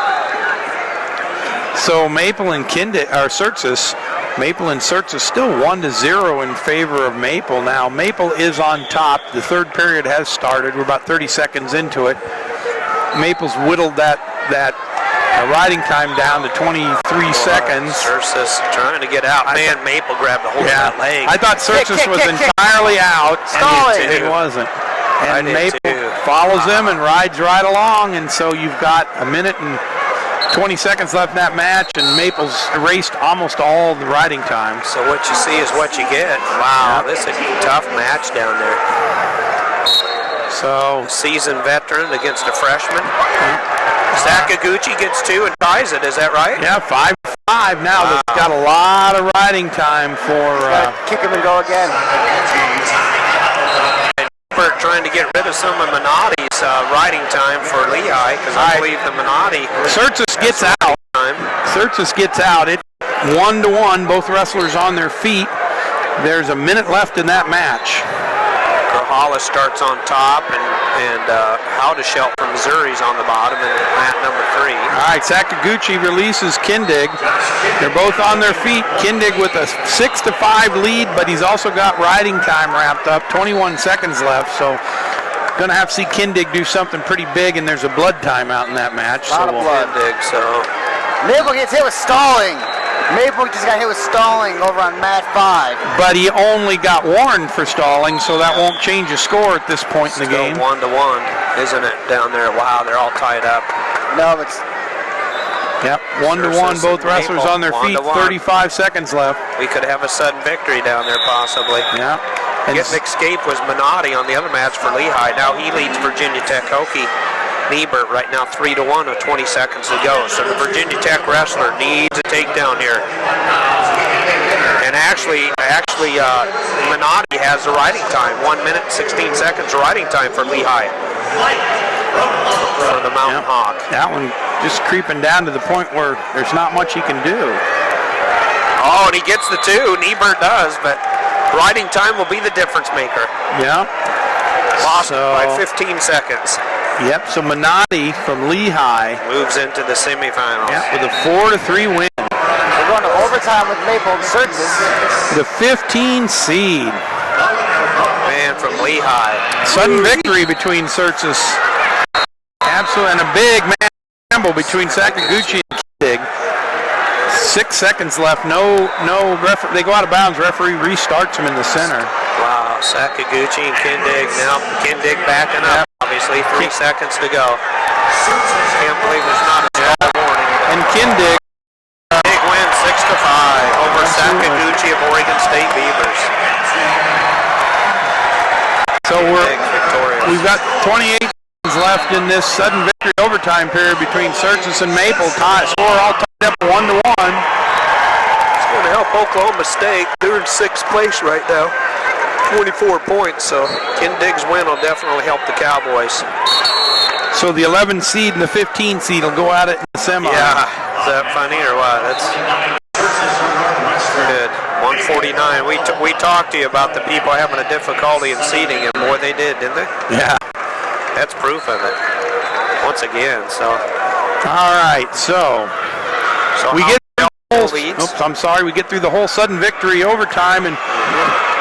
So Maple and Surtsas. Maple and Surtsas still 1-0 in favor of Maple. Now Maple is on top. The third period has started. We're about 30 seconds into it. Maple's whittled that riding time down to 23 seconds. Surtsas trying to get out. Man, Maple grabbed a hold of that leg. I thought Surtsas was entirely out, and he wasn't. And Maple follows him and rides right along, and so you've got a minute and 20 seconds left in that match, and Maple's erased almost all the riding time. So what you see is what you get. Wow, this is a tough match down there. So seasoned veteran against a freshman. Sakaguchi gets 2 and ties it. Is that right? Yeah, 5-5 now. Wow. They've got a lot of riding time for. Kick him and go again. Trying to get rid of some of Minotti's riding time for Lehigh, because I believe the Minotti. Surtsas gets out. Surtsas gets out. It's 1-1. Both wrestlers on their feet. There's a minute left in that match. Grijalles starts on top, and Houdeschelt from Missouri's on the bottom, and mat number 3. All right, Sakaguchi releases Kindig. They're both on their feet. Kindig with a 6-5 lead, but he's also got riding time wrapped up. 21 seconds left, so going to have to see Kindig do something pretty big, and there's a blood timeout in that match. A lot of blood. Maple gets hit with stalling. Maple just got hit with stalling over on mat 5. But he only got warned for stalling, so that won't change the score at this point in the game. 1-1, isn't it, down there? Wow, they're all tied up. No, it's... Yep, 1-1, both wrestlers on their feet, 35 seconds left. We could have a sudden victory down there, possibly. Yeah. And getting escape was Minotti on the other match for Lehigh. Now he leads Virginia Tech Hokie Niebert right now 3-1 with 20 seconds to go. So the Virginia Tech wrestler needs a takedown here. And actually, Minotti has the riding time. 1 minute, 16 seconds riding time for Lehigh. For the Mountain Hawk. That one just creeping down to the point where there's not much he can do. Oh, and he gets the 2. Niebert does, but riding time will be the difference maker. Yeah. Lost by 15 seconds. Yep, so Minotti from Lehigh moves into the semifinals. Yep, with a 4-3 win. We're going to overtime with Maple and Surtsas. The 15 seed. Man from Lehigh. Sudden victory between Surtsas. Absolutely, and a big man scramble between Sakaguchi and Kindig. 6 seconds left. No referee. They go out of bounds. Referee restarts him in the center. Wow, Sakaguchi and Kindig. Now Kindig backing up. Obviously, 3 seconds to go. Can't believe there's not a stall warning. And Kindig. Big win, 6-5 over Sakaguchi of Oregon State Beavers. So we've got 28 seconds left in this sudden victory overtime period between Surtsas and Maple. Score all tied up 1-1. It's going to help Oklahoma State. They're in 6th place right now. 24 points, so Kindig's win will definitely help the Cowboys. So the 11 seed and the 15 seed will go at it in the semi. Yeah, is that funny or what? That's good. 149. We talked to you about the people having a difficulty in seeding, and boy, they did, didn't they? Yeah. That's proof of it. Once again, so. All right, so we get we get through the whole sudden victory overtime, and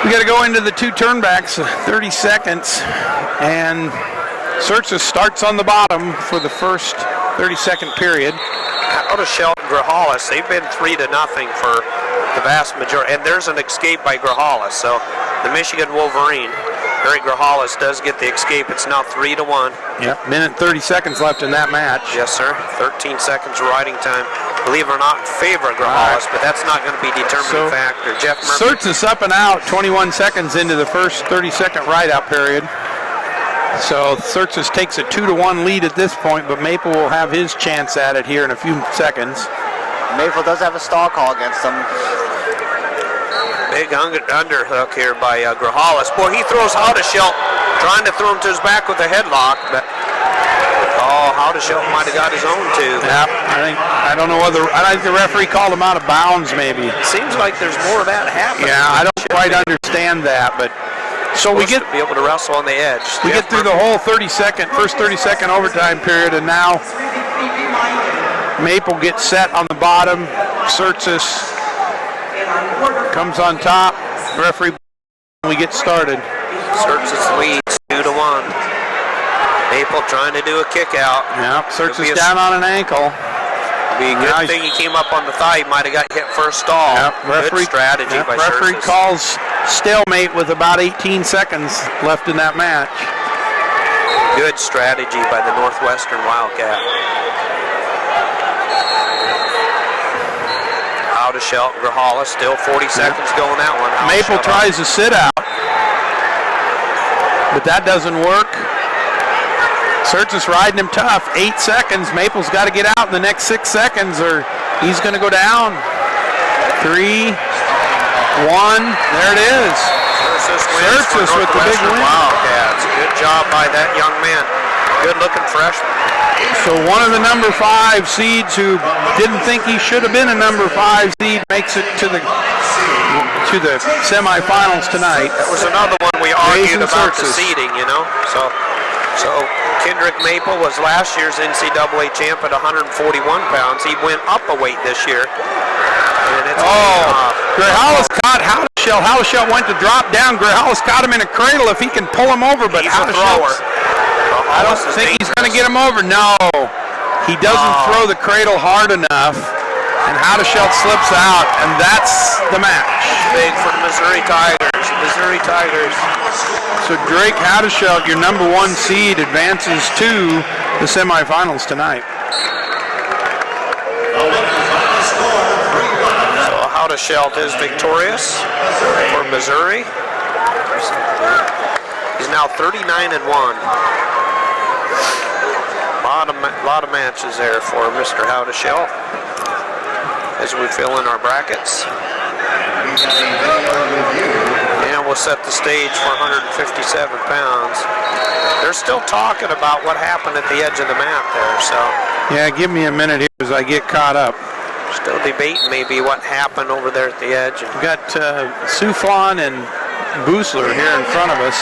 we got to go into the 2 turnbacks, 30 seconds, and Surtsas starts on the bottom for the first 30-second period. Houdeschelt and Grijalles, they've been 3-0 for the vast majority, and there's an escape by Grijalles, so the Michigan Wolverine. Harry Grajales does get the escape. It's now 3-1. Yep, minute 30 seconds left in that match. Yes, sir. 13 seconds riding time. Believe it or not, in favor of Grajales, but that's not going to be a determining factor. Jeff Murphy. Surtis up and out 21 seconds into the first 30-second ride-out period. So Surtis takes a 2-1 lead at this point, but Maple will have his chance at it here in a few seconds. Maple does have a stall call against them. Big underhook here by Grajales. Boy, he throws Haudeshelt, trying to throw him to his back with a headlock, but Haudeshelt might have got his own too. Yeah, I don't know whether I think the referee called him out of bounds maybe. It seems like there's more of that happening. Yeah, I don't quite understand that, but so we get to be able to wrestle on the edge. We get through the whole first 30-second overtime period, and now Maple gets set on the bottom. Surtis comes on top. Referee, we get started. Surtis leads 2-1. Maple trying to do a kick out. Yeah, Surtis down on an ankle. Be a good thing he came up on the thigh. He might have got hit for a stall. Yep, good strategy by referee Surtis. Calls stalemate with about 18 seconds left in that match. Good strategy by the Northwestern Wildcat. Haudeshelt, Grajales, still 40 seconds going that one. Maple tries to sit out, but that doesn't work. Surtis riding him tough. 8 seconds. Maple's got to get out in the next 6 seconds or he's going to go down. 3, 1. There it is. Surtis with the big win. Wildcats. Good job by that young man. Good looking freshman. So one of the number 5 seeds who didn't think he should have been a number 5 seed makes it to the semifinals tonight. That was another one we argued about the seeding, you know. So Kendrick Maple was last year's NCAA champ at 141 pounds. He went up a weight this year. And it's Grajales caught Haudeshelt. Haudeshelt went to drop down. Grajales caught him in a cradle if he can pull him over, but Haudeshelt, I don't think he's going to get him over. No, he doesn't throw the cradle hard enough, and Haudeshelt slips out, and that's the match. Big for the Missouri Tigers. Missouri Tigers. So Drake Haudeshelt, your number 1 seed, advances to the semifinals tonight. So Haudeshelt is victorious for Missouri. He's now 39-1. Lot of matches there for Mr. Haudeshelt as we fill in our brackets. And we'll set the stage for 157 pounds. They're still talking about what happened at the edge of the map there, so. Yeah, give me a minute here as I get caught up. Still debating maybe what happened over there at the edge. We've got Soufflon and Boosler here in front of us.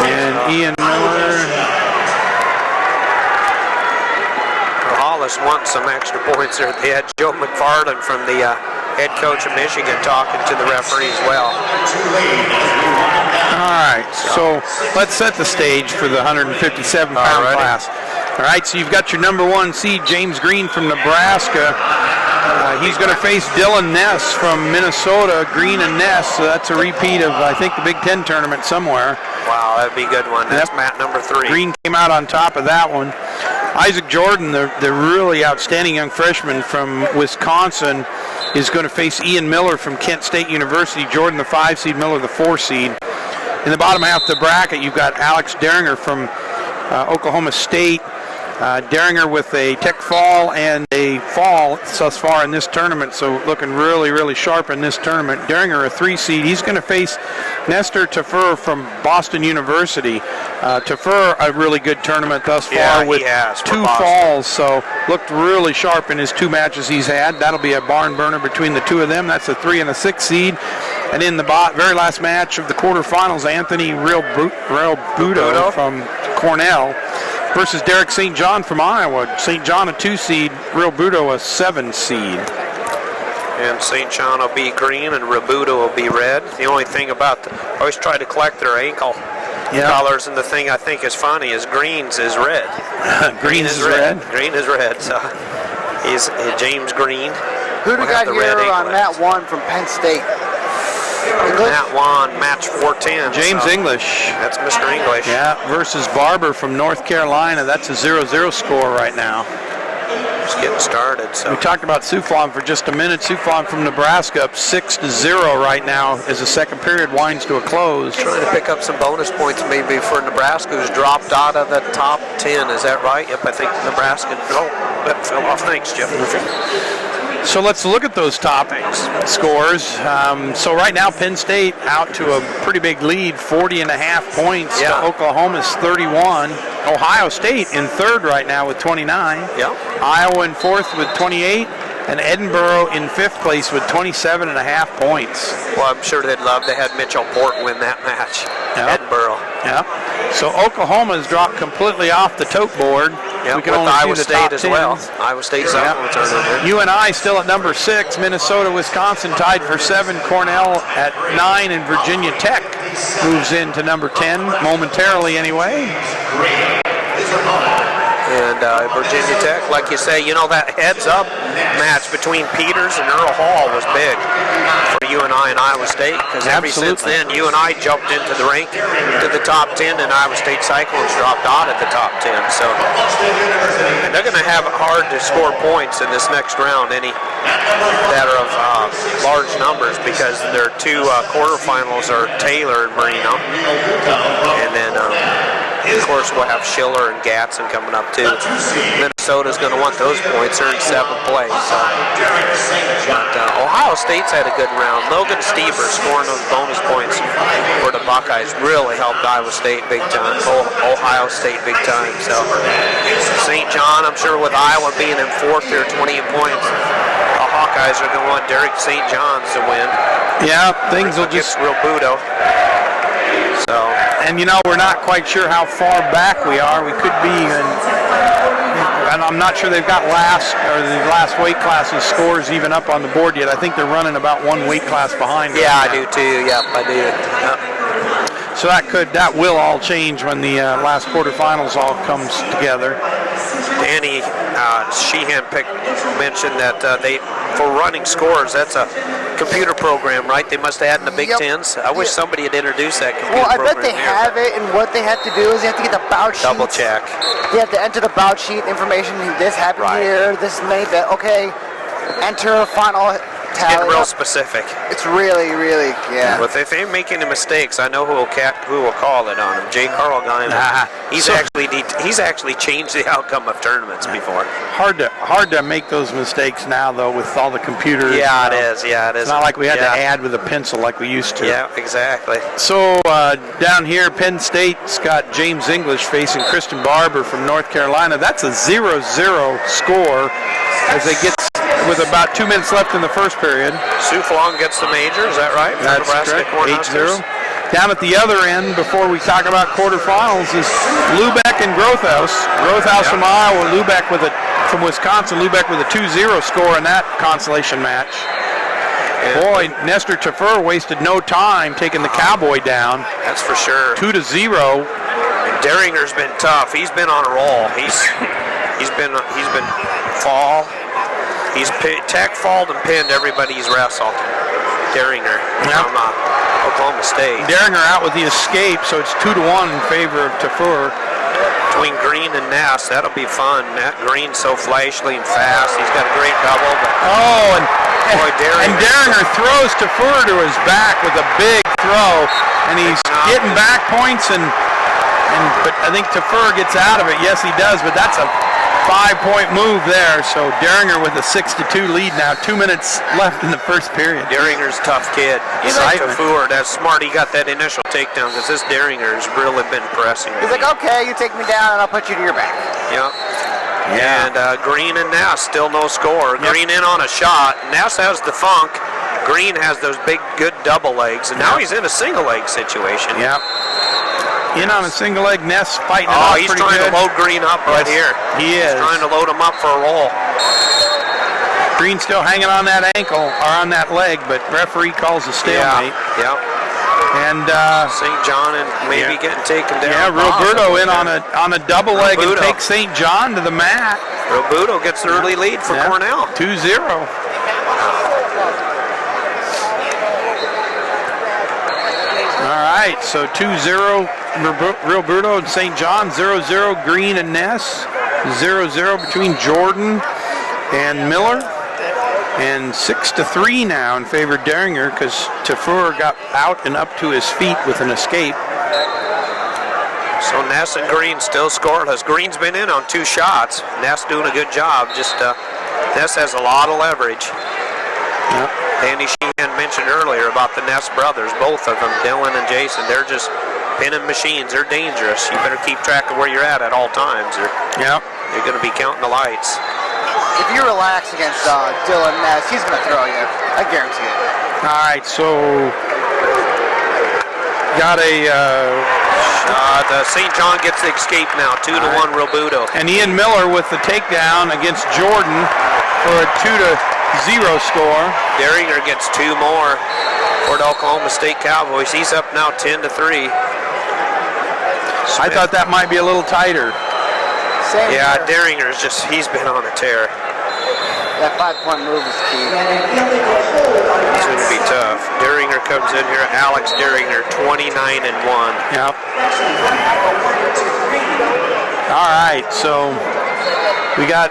And Ian Miller. Grajales wants some extra points there at the edge. Joe McFarland from the head coach of Michigan talking to the referee as well. All right, so let's set the stage for the 157-pound class. All right, so you've got your number 1 seed, James Green from Nebraska. He's going to face Dylan Ness from Minnesota. Green and Ness, so that's a repeat of, I think, the Big Ten tournament somewhere. Wow, that'd be a good one. That's mat number 3. Green came out on top of that one. Isaac Jordan, the really outstanding young freshman from Wisconsin, is going to face Ian Miller from Kent State University. Jordan, the 5 seed, Miller, the 4 seed. In the bottom half of the bracket, you've got Alex Derringer from Oklahoma State. Derringer with a tech fall and a fall thus far in this tournament, so looking really, really sharp in this tournament. Derringer, a 3 seed. He's going to face Nestor Tafur from Boston University. Tafur, a really good tournament thus far with 2 falls, so looked really sharp in his 2 matches he's had. That'll be a barn burner between the 2 of them. That's a 3 and a 6 seed. And in the very last match of the quarterfinals, Anthony Real Budo from Cornell versus Derek St. John from Iowa. St. John a 2 seed, Real Budo a 7 seed. And St. John will be green and Rebuto will be red. The only thing about I always try to collect their ankle colors, and the thing I think is funny is Green's is red. Green is red. Green is red. So he's James Green. Who do we got here on mat 1 from Penn State? That won match 410. James English. That's Mr. English. Yeah, versus Barber from North Carolina. That's a 0-0 score right now. Just getting started. So we talked about Souflon for just a minute. Souflon from Nebraska up 6-0 right now as the second period winds to a close. Trying to pick up some bonus points maybe for Nebraska, who's dropped out of the top 10. Is that right? Yep, I think Nebraska. Oh, that fell off. Thanks, Jeff. So let's look at those top scores. So right now Penn State out to a pretty big lead, 40.5 points to Oklahoma's 31. Ohio State in third right now with 29. Yeah. Iowa in fourth with 28. And Edinburgh in fifth place with 27.5 points. Well, I'm sure they'd love to have Mitchell Port win that match. Yep. Edinburgh. Yeah. So Oklahoma's dropped completely off the tote board. Yep, we can with only Iowa see the State top as 10. well. Iowa State's up. UNI still at number 6. Minnesota, Wisconsin tied for 7. Cornell at 9. And Virginia Tech moves into number 10 momentarily anyway. And Virginia Tech, like you say, you know, that heads-up match between Peters and Earl Hall was big for UNI and Iowa State, because ever since then, UNI jumped into the rank to the top 10, and Iowa State Cyclones dropped out at the top 10. So they're going to have it hard to score points in this next round, any that are of large numbers, because their two quarterfinals are Taylor and Marino, and then of course, we'll have Schiller and Gatson coming up too. Minnesota's going to want those points. They're in 7th place. So. But Ohio State's had a good round. Logan Stever scoring those bonus points for the Buckeyes really helped Iowa State big time. Ohio State big time. So St. John, I'm sure with Iowa being in 4th there, 28 points, the Hawkeyes are going to want Derek St. John's to win. Yeah, things will just real Budo. So. And you know, we're not quite sure how far back we are. We could be and I'm not sure they've got the last weight classes scores even up on the board yet. I think they're running about one weight class behind. Yeah, I do too. Yep, I do. Yep. So that will all change when the last quarterfinals all comes together. Danny Sheehan mentioned that for running scores, that's a computer program, right? They must have had in the Big Tens. I wish somebody had introduced that computer program. Well, I bet they have it, and what they have to do is they have to get the bout sheet. Double check. They have to enter the bout sheet information. This happened here, this many that. Okay, enter final tally. Getting real specific. It's really, really, yeah. But if they're making any mistakes, I know who will call it on them. Jay Carl Guy. He's actually changed the outcome of tournaments before. Hard to make those mistakes now, though, with all the computers. Yeah, it is. Yeah, it is. It's not like we had to add with a pencil like we used to. Yeah, exactly. So down here, Penn State's got James English facing Kristen Barber from North Carolina. That's a 0-0 score as they get with about 2 minutes left in the first period. Souflon gets the major, is that right? That's correct, 8-0. Down at the other end, before we talk about quarterfinals, is Lubeck and Grothaus. Grothaus from Iowa, Lubeck from Wisconsin. Lubeck with a 2-0 score in that consolation match. Boy, Nestor Tafur wasted no time taking the Cowboy down. That's for sure. 2-0. And Deringer's been tough. He's been on a roll. He's been fall. He's falled and pinned everybody he's wrestled. Deringer from Oklahoma State. Deringer out with the escape, so it's 2-1 in favor of Tafur. Between Green and Ness, that'll be fun. Green's so flashly and fast. He's got a great double. But Deringer throws Tafur to his back with a big throw, and he's getting back points, but I think Tafur gets out of it. Yes, he does, but that's a 5-point move there. So Deringer with a 6-2 lead now. 2 minutes left in the first period. Deringer's a tough kid. He's like Tafur. That's smart. He got that initial takedown because this Deringer has really been pressing. He's like, okay, you take me down and I'll put you to your back. Yep. Yeah. And Green and Ness still no score. Yep. Green in on a shot. Ness has the funk. Green has those big, good double legs. And now he's in a single leg situation. Yep. In on a single leg, Ness fighting it off pretty good. Oh, he's trying to load Green up right here. He is. He's trying to load him up for a roll. Green still hanging on that ankle, or on that leg, but referee calls a stalemate. Yeah. And St. John and maybe getting taken down. Yeah, Roberto in on a double leg and takes St. John to the mat. Roberto gets the early lead for Cornell. 2-0. right, so 2-0 Real Bruto and St. John, 0-0 Green and Ness, 0-0 between Jordan and Miller, and 6-3 now in favor of Derringer because Tafur got out and up to his feet with an escape. So Ness and Green still scoreless. Green's been in on 2 shots. Ness doing a good job. Just Ness has a lot of leverage. Yep. Danny Sheehan mentioned earlier about the Ness brothers, both of them, Dylan and Jason. They're just pinning machines. They're dangerous. You better keep track of where you're at all times. Yep. You're going to be counting the lights. If you relax against Dylan Ness, he's going to throw you. I guarantee it. All right, so got a St. John gets the escape now, 2-1 Robuto. and Ian Miller with the takedown against Jordan for a 2-0 score. Derringer gets 2 more for the Oklahoma State Cowboys. He's up now 10-3. I thought that might be a little tighter. Same Yeah, here. Derringer's he's been on a tear. That 5-point move is key. It's going to be tough. Derringer comes in here. Alex Derringer, 29-1. Yep. All right, so we got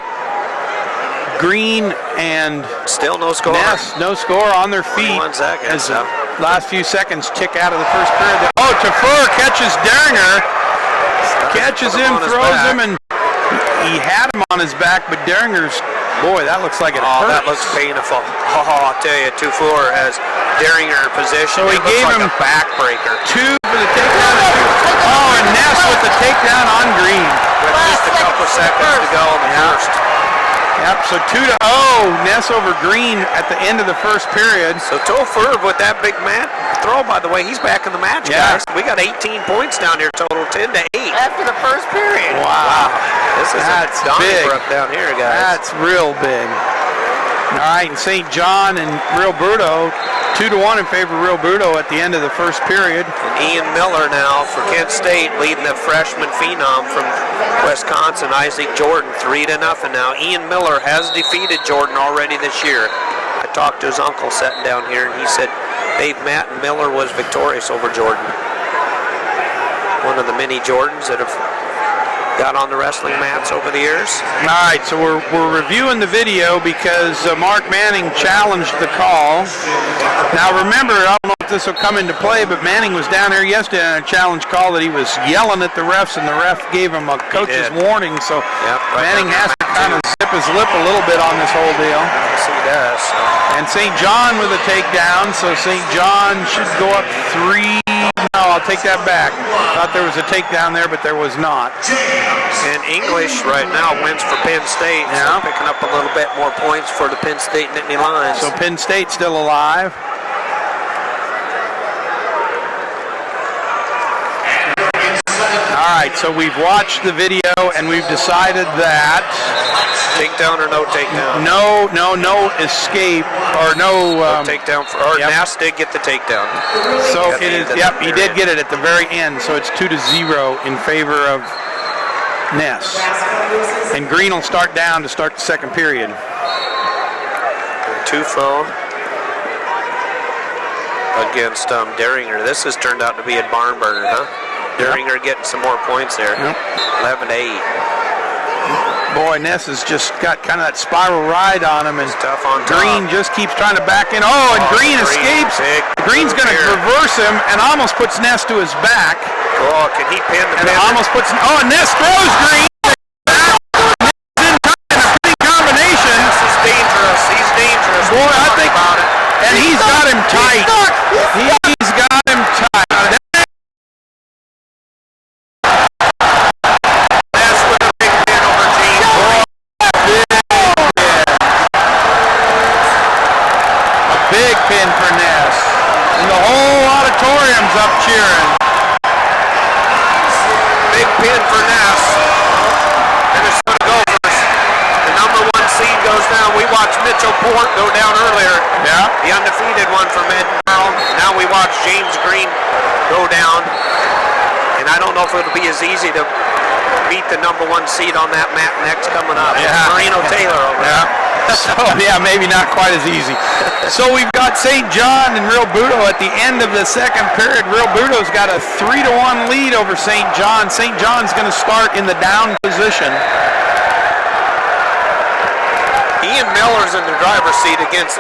Green and Still no score. Ness, no score on their feet 21 seconds. as the last few seconds tick out of the first period. Oh, Tafur catches Derringer, catches him, on his throws back. him, and he had him on his back, but Derringer's, boy, that looks like it Oh, hurts. that looks painful. Oh, I'll tell you, Tafur has Derringer in position. So he It looks gave like him a backbreaker. 2 for the takedown. Oh, and Ness with the takedown on Green. With just a couple seconds to go in the first. Yep, so 2-0, Ness over Green at the end of the first period. So Tafur with that big throw, by the way, he's back in the match, Yeah. guys. We got 18 points down here total, 10-8. After the first period. Wow. This is That's a Donnybrook big. down here, guys. That's real big. All right, and St. John and Real Bruto, 2-1 in favor of Real Bruto at the end of the first period. And Ian Miller now for Kent State leading the freshman phenom from Wisconsin, Isaac Jordan, 3-0 now. Ian Miller has defeated Jordan already this year. I talked to his uncle sitting down here, and he said they've met and Miller was victorious over Jordan. One of the many Jordans that have got on the wrestling mats over the years. All right, so we're reviewing the video because Mark Manning challenged the call. Now remember, I don't know if this will come into play, but Manning was down here yesterday on a challenge call that he was yelling at the refs, and the ref gave him a coach's warning. So right Manning down has to kind of zip his lip a little bit on this whole deal. Yes, he does. So. And St. John with a takedown, so St. John should go up 3. No, I'll take that back. Thought there was a takedown there, but there was not. And English right now wins for Penn State, Yeah. so picking up a little bit more points for the Penn State Nittany Lions. So Penn State's still alive. All right, so we've watched the video and we've decided that Takedown or no takedown? no escape or no. Takedown for or Yep. Nass did get the takedown. So At the it end is. of Yep, the he did get it at the very end. So it's 2-0 in favor of Ness. And Green will start down to start the second period. Tufo against Derringer. This has turned out to be a barn burner, huh? Derringer getting some more points there. Yep. 11-8. Boy, Ness has just got kind of that spiral ride on him, and Tough on top. Green just keeps trying to back in. Oh, and Green escapes. big Green's move going to here. reverse him and almost puts Ness to his back. Oh, can he pin the And pin? almost puts. Oh, and Ness throws Green. Ness in a pretty combination. This is dangerous. He's dangerous. Boy, We I talked think. about it. And he's got him tight. He's got him tight. Ness with a big pin over James. A big pin for Ness. And the whole auditorium's up cheering. Big pin for Ness. Minnesota Gophers. The number 1 seed goes down. We watched Mitchell Port go down earlier. Yeah. The undefeated one from Edinburgh. Now we watch James Green go down. And I don't know if it'll be as easy to beat the number 1 seed on that map next coming up. Yeah. Marino Taylor over there. So, yeah, maybe not quite as easy. So we've got St. John and Real Budo at the end of the second period. Real Budo's got a 3-1 lead over St. John. St. John's going to start in the down position. Ian Miller's in the driver's seat against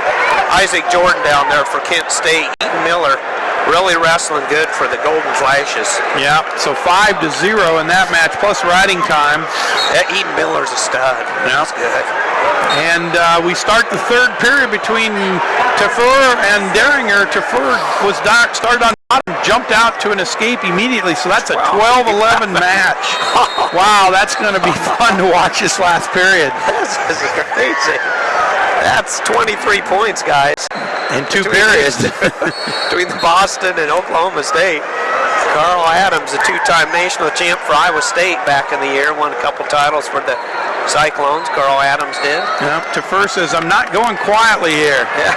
Isaac Jordan down there for Kent State. Ian Miller really wrestling good for the Golden Flashes. Yeah, so 5-0 in that match, plus riding time. Ian Miller's a stud. Yeah. That's good. And we start the third period between Tafur and Deringer. Tafur was started on bottom, jumped out to an escape immediately, so that's a 12-11 match. Wow, that's going to be fun to watch this last period. This is crazy. That's 23 points, guys. In two periods. Between the Boston and Oklahoma State. Carl Adams, a two-time national champ for Iowa State back in the year, won a couple titles for the Cyclones. Carl Adams did. Yep, Tafur says, I'm not going quietly here. Yeah.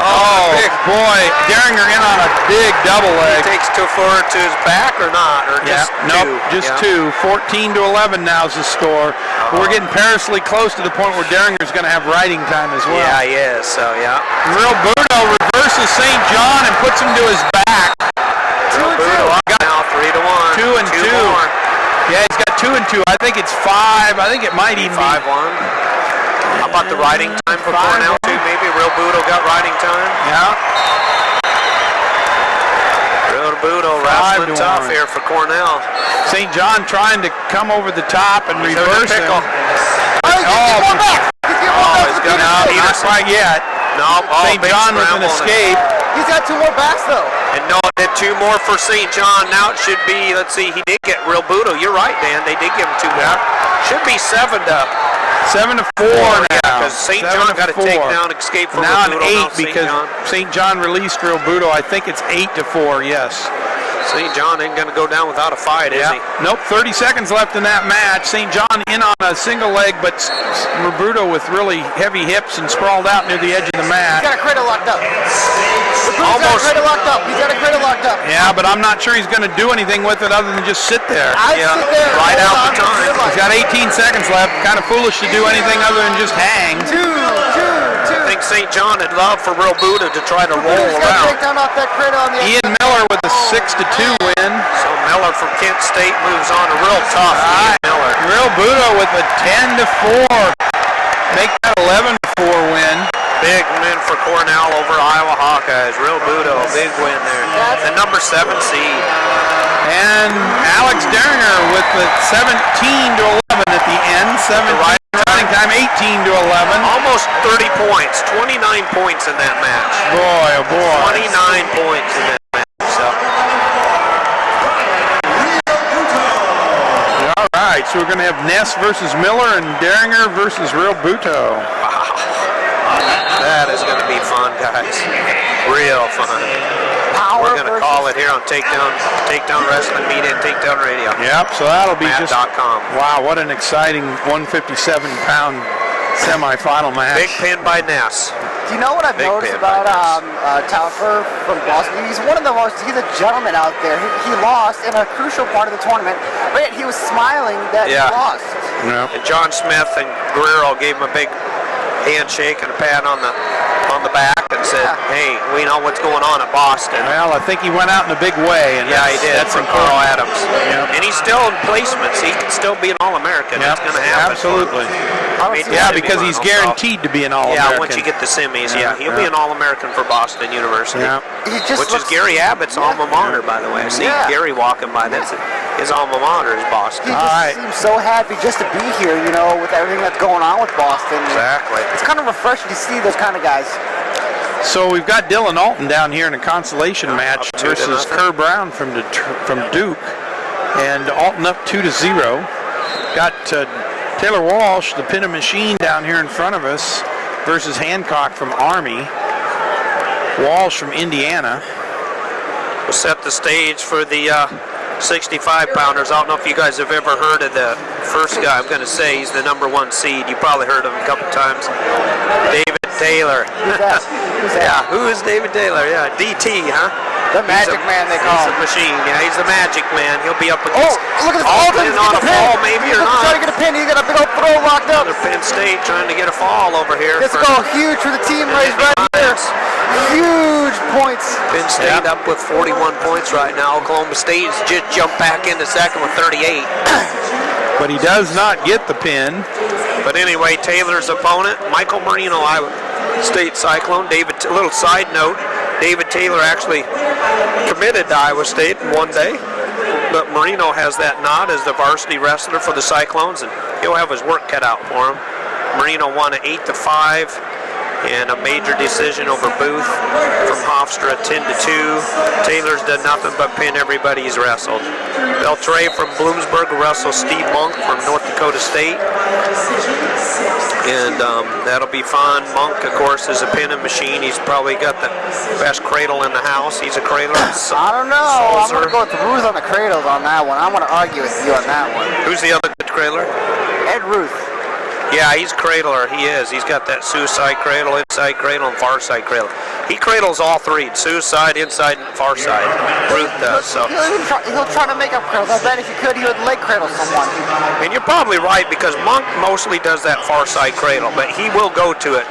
Oh, boy, Deringer in on a big double leg. He takes Tafur to his back or not? Or just nope, just two. 14-11 now is the score. We're getting perilously close to the point where Deringer's going to have riding time as well. Yeah, he is, so yeah. Real Budo reverses St. John and puts him to his back. Real Budo up now, 3-1. 2-2. More. Yeah, he's got 2-2. I think it's 5. I think it might even 5-1. How about the riding time for Cornell too? Maybe Real Budo got riding time. Yeah. Real Budo wrestling tough here for Cornell. St. John trying to come over the top and reverse him. Not quite yet. No, St. John with an escape. He's got 2 more backs though. And no, did 2 more for St. John. Now it should be, let's see, he did get Real Budo. You're right, Dan. They did give him 2 more. Should be 7-4 now. Because St. John got a takedown escape from now Real Budo. an 8 because St. John released Real Budo. I think it's 8-4, yes. St. John ain't going to go down without a fight, is he? Nope, 30 seconds left in that match. St. John in on a single leg, but Roberto with really heavy hips and sprawled out near the edge of the mat. He's got a cradle locked up. Almost. Got a cradle locked up. He's got a cradle locked up. Yeah, but I'm not sure he's going to do anything with it other than just sit there. I'd sit there. Right out the time. He's got 18 seconds left. Kind of foolish to do anything other than just hang. I think St. John would love for Real Budo to try to roll around. Take down off that cradle on the Ian Miller with a 6-2 win. So Miller from Kent State moves on a real tough Ian Miller. Real Budo with a 10-4. Make that 11-4 win. Big win for Cornell over Iowa Hawkeyes. Real Budo, big win there. The number 7 seed. And Alex Deringer with the 17-11 at the end. 7 riding time, 18-11. Almost 30 points. 29 points in that match. Boy, oh boy. 29 points in that match. So. All right, so we're going to have Ness versus Miller and Deringer versus Real Budo. That is going to be fun, guys. Real fun. We're going to call it here on Takedown Wrestling Media and Takedown Radio. Yep, so that'll be just, Matt.com. wow, what an exciting 157-pound semifinal match. Big pin by Ness. Do you know what I've noticed about Taufer from Boston? He's he's a gentleman out there. He lost in a crucial part of the tournament, but yet he was smiling that he lost. Yep. And John Smith and Guerrero gave him a big handshake and a pat on the back and said, hey, we know what's going on at Boston. Well, I think he went out in a big way. And yeah, he did. That's from Carl Adams. Yep. And he's still in placements. He can still be an All-American. Yep. It's going to happen. Absolutely. Yeah, because he's guaranteed to be an All-American. Yeah, once you get the semis, he'll be an All-American for Boston University. Yeah. Which is Gary Abbott's alma mater, by the way. I see Gary walking by. That's his alma mater is Boston. He just seems so happy just to be here, you know, with everything that's going on with Boston. Exactly. It's kind of refreshing to see those kind of guys. So we've got Dylan Alton down here in a consolation match versus Kerr Brown from Duke, and Alton up 2-0. Got Taylor Walsh, the Pinna Machine, down here in front of us versus Hancock from Army. Walsh from Indiana. We'll set the stage for the 65-pounders. I don't know if you guys have ever heard of the first guy. I'm going to say he's the number 1 seed. You probably heard of him a couple times. David Taylor. Who's that? Yeah, who is David Taylor? Yeah, DT, huh? The Magic Man, they call He's him. a machine. Yeah, he's the Magic Man. He'll be up against Look at this. Alton on a fall, maybe, or not. Trying to get a pin. He's got a big old throw locked up. Another Penn State trying to get a fall over here. This goal huge for the team race right here. Huge points. Penn State up with 41 points right now. Oklahoma State has just jumped back into second with 38. But he does not get the pin. But anyway, Taylor's opponent, Michael Marino, Iowa State Cyclone. A little side note, David Taylor actually committed to Iowa State in one day. But Marino has that nod as the varsity wrestler for the Cyclones, and he'll have his work cut out for him. Marino won an 8-5 and a major decision over Booth from Hofstra, 10-2. Taylor's done nothing but pin everybody he's wrestled. Beltray from Bloomsburg will wrestle Steve Monk from North Dakota State. And that'll be fun. Monk, of course, is a pinning machine. He's probably got the best cradle in the house. He's a cradler. I don't know. I'm going to go with Ruth on the cradles on that one. I'm going to argue with you on that one. Who's the other good cradler? Ed Ruth. Yeah, he's a cradler. He is. He's got that suicide cradle, inside cradle, and far side cradle. He cradles all three: suicide, inside, and far side. Ruth does. So. He'll try to make up cradles. I bet if he could, he would leg cradle someone. And you're probably right, because Monk mostly does that far side cradle, but he will go to it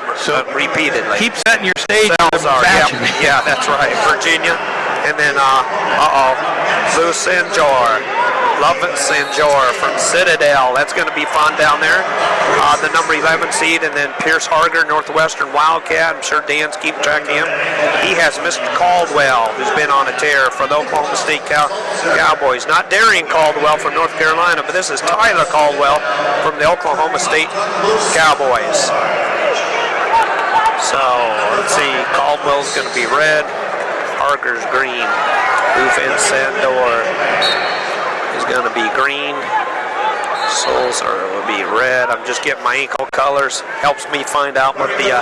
repeatedly. Keep setting your stage. Yeah, that's right. Virginia, and then Lou Sanjor. Lovin Sanjor from Citadel. That's going to be fun down there. The number 11 seed, and then Pierce Harger, Northwestern Wildcat. I'm sure Dan's keeping track of him. He has Mr. Caldwell, who's been on a tear for the Oklahoma State Cowboys. Not Darian Caldwell from North Carolina, but this is Tyler Caldwell from the Oklahoma State Cowboys. So, let's see. Caldwell's going to be red. Harger's green. Lufin Sandor is going to be green. Soles will be red. I'm just getting my ankle colors. Helps me find out what the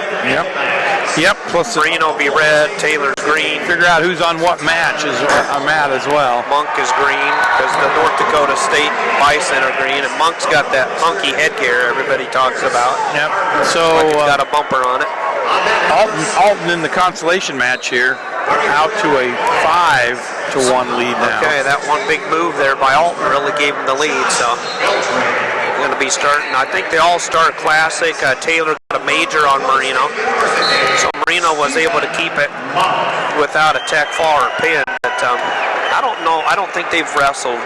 Yep. Plus green will be red. Taylor's green. Figure out who's on what match is Matt as well. Monk is green because the North Dakota State Bison are green, and Monk's got that funky headgear everybody talks about. Yep. So like it's got a bumper on it. Alton in the consolation match here, out to a 5-1 lead now. Okay, that one big move there by Alton really gave him the lead. So we're going to be starting. I think the All-Star Classic. Taylor got a major on Marino, so Marino was able to keep it without a tech fall or pin. But I don't know. I don't think they've wrestled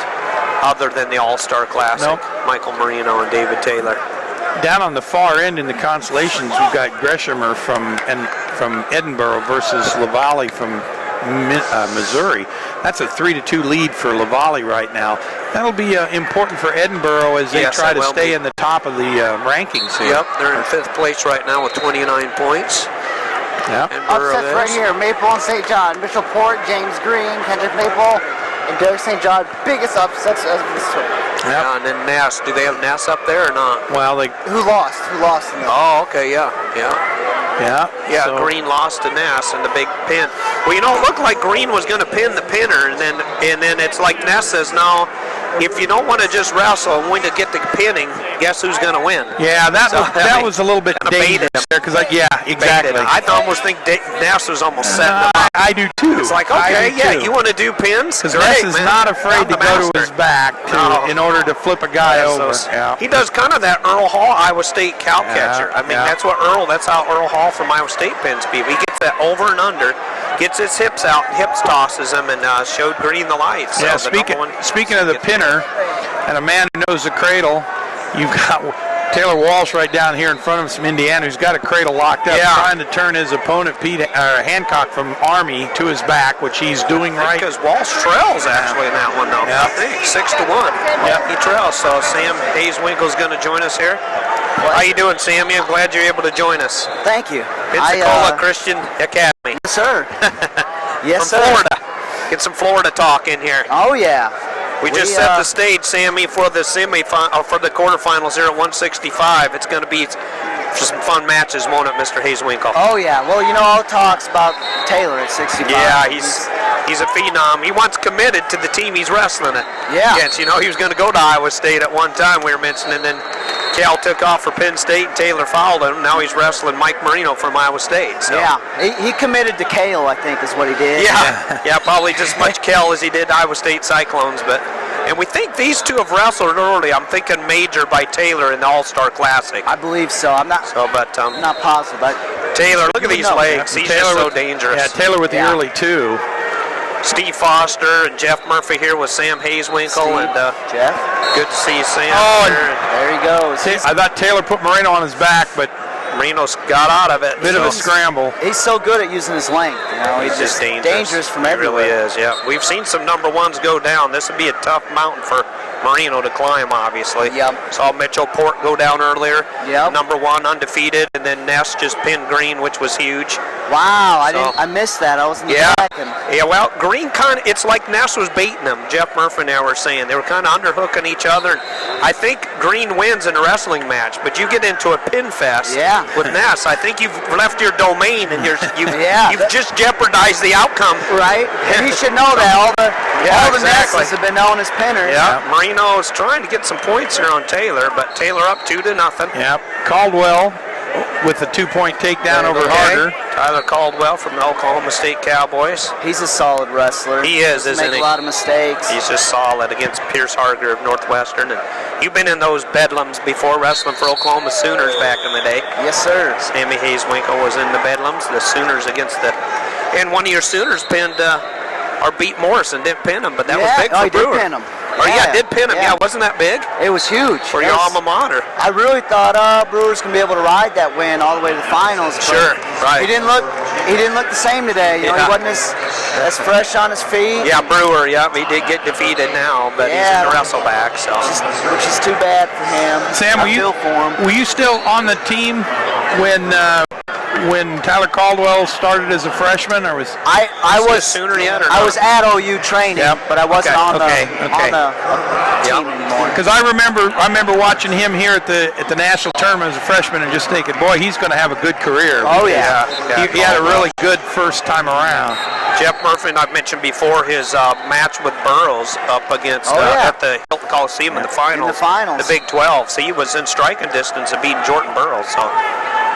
other than the All-Star Classic. Nope. Michael Marino and David Taylor. Down on the far end in the consolations, we've got Greshamer from Edinburgh versus Lavallee from Missouri. That's a 3-2 lead for Lavallee right now. That'll be important for Edinburgh as they try to stay in the top of the rankings here. Yep, they're in 5th place right now with 29 points. Yep. Upsets right here. Maple and St. John. Mitchell Port, James Green, Kendrick Maple, and Derek St. John. Biggest upsets of this tournament. Yep. Yeah, and then Nass. Do they have Nass up there or not? Well, Who lost? Who lost in this? Oh, okay, yeah. Yeah, so Green lost to Nass in the big pin. Well, you know, it looked like Green was going to pin the pinner, and then it's like Nass says, no, if you don't want to just wrestle and win to get the pinning, guess who's going to win? Yeah, that was a little bit dangerous there, because exactly. I almost think Nass was almost setting him up. I do too. It's like, okay, you want to do pins? Because Nass is not afraid to go to his back in order to flip a guy over. He does kind of that Earl Hall Iowa State cow catcher. I mean, that's how Earl Hall from Iowa State pins people. He gets that over and under, gets his hips out, hips tosses him, and showed Green the lights. Yeah, speaking of the pinner and a man who knows the cradle, you've got Taylor Walsh right down here in front of us from Indiana, who's got a cradle locked up, trying to turn his opponent Hancock from Army to his back, which he's doing right. Because Walsh trails actually in that one, though. I think 6-1. Yep, he trails. So Sam Hayes-Winkle's going to join us here. How you doing, Sammy? I'm glad you're able to join us. Thank you. Pensacola Christian Academy. Yes, sir. Yes, from sir. Florida. Get some Florida talk in here. Oh, yeah. We just set the stage, Sammy, for the for the quarterfinals here at 165. It's going to be some fun matches, won't it, Mr. Hayes-Winkle? Oh, yeah. Well, you know, all talks about Taylor at 65. Yeah, he's a phenom. He once committed to the team he's wrestling at. Yeah. Against. You know, he was going to go to Iowa State at one time, we were mentioning, and then Cal took off for Penn State, and Taylor followed him. Now he's wrestling Mike Marino from Iowa State. So. Yeah, he committed to Kale, I think, is what he did. Yeah, probably just as much Cal as he did Iowa State Cyclones. And we think these two have wrestled early. I'm thinking major by Taylor in the All-Star Classic. I believe so. I'm not positive. But Taylor, look at these legs. He's just so dangerous. Yeah, Taylor with the early two. Steve Foster and Jeff Murphy here with Sam Hazewinkle. And Jeff. Good to see Sam. Oh, there he goes. I thought Taylor put Marino on his back, but Marino's got out of it. Bit of a scramble. He's so good at using his length. He's just dangerous from everywhere. He really is, yeah. We've seen some number ones go down. This would be a tough mountain for Marino to climb, obviously. Yep. Saw Mitchell Port go down earlier. Yep. Number one, undefeated, and then Ness just pinned Green, which was huge. Wow, I missed that. I wasn't tracking. Yeah, well, Green it's like Ness was baiting him. Jeff Murphy and I were saying they were kind of underhooking each other. I think Green wins in a wrestling match, but you get into a pin fest with Ness. I think you've left your domain and you've just jeopardized the outcome. Right, and he should know that. All the Nesses have been known as pinners. Yeah, Marino's trying to get some points here on Taylor, but Taylor up 2-0. Yep, Caldwell with a 2-point takedown over Harder. Tyler Caldwell from the Oklahoma State Cowboys. He's a solid wrestler. He is, isn't he? Makes a lot of mistakes. He's just solid against Pierce Harger of Northwestern. And you've been in those bedlams before, wrestling for Oklahoma Sooners back in the day. Yes, sir. Sammy Hazewinkle was in the bedlams. The Sooners and one of your Sooners pinned or beat Morrison, didn't pin him, but that was big for Brewer. Did pin him. Did pin him. Yeah, wasn't that big? It was huge. For your alma mater. I really thought Brewer's gonna be able to ride that win all the way to the finals. Sure, right. He didn't look the same today. He wasn't as fresh on his feet. Yeah, Brewer. Yeah, he did get defeated now, but he's in the wrestle back. So, which is too bad for him. Sam, were you still on the team when Tyler Caldwell started as a freshman, or was I was Sooner yet? Or I was at OU training, but I wasn't on the team anymore. Because I remember watching him here at the national tournament as a freshman and just thinking, boy, he's going to have a good career. Oh yeah, he had a really good first time around. Jeff Murphy, and I've mentioned before his match with Burroughs up against at the Hilton Coliseum in the finals. The Big 12. So he was in striking distance of beating Jordan Burroughs. So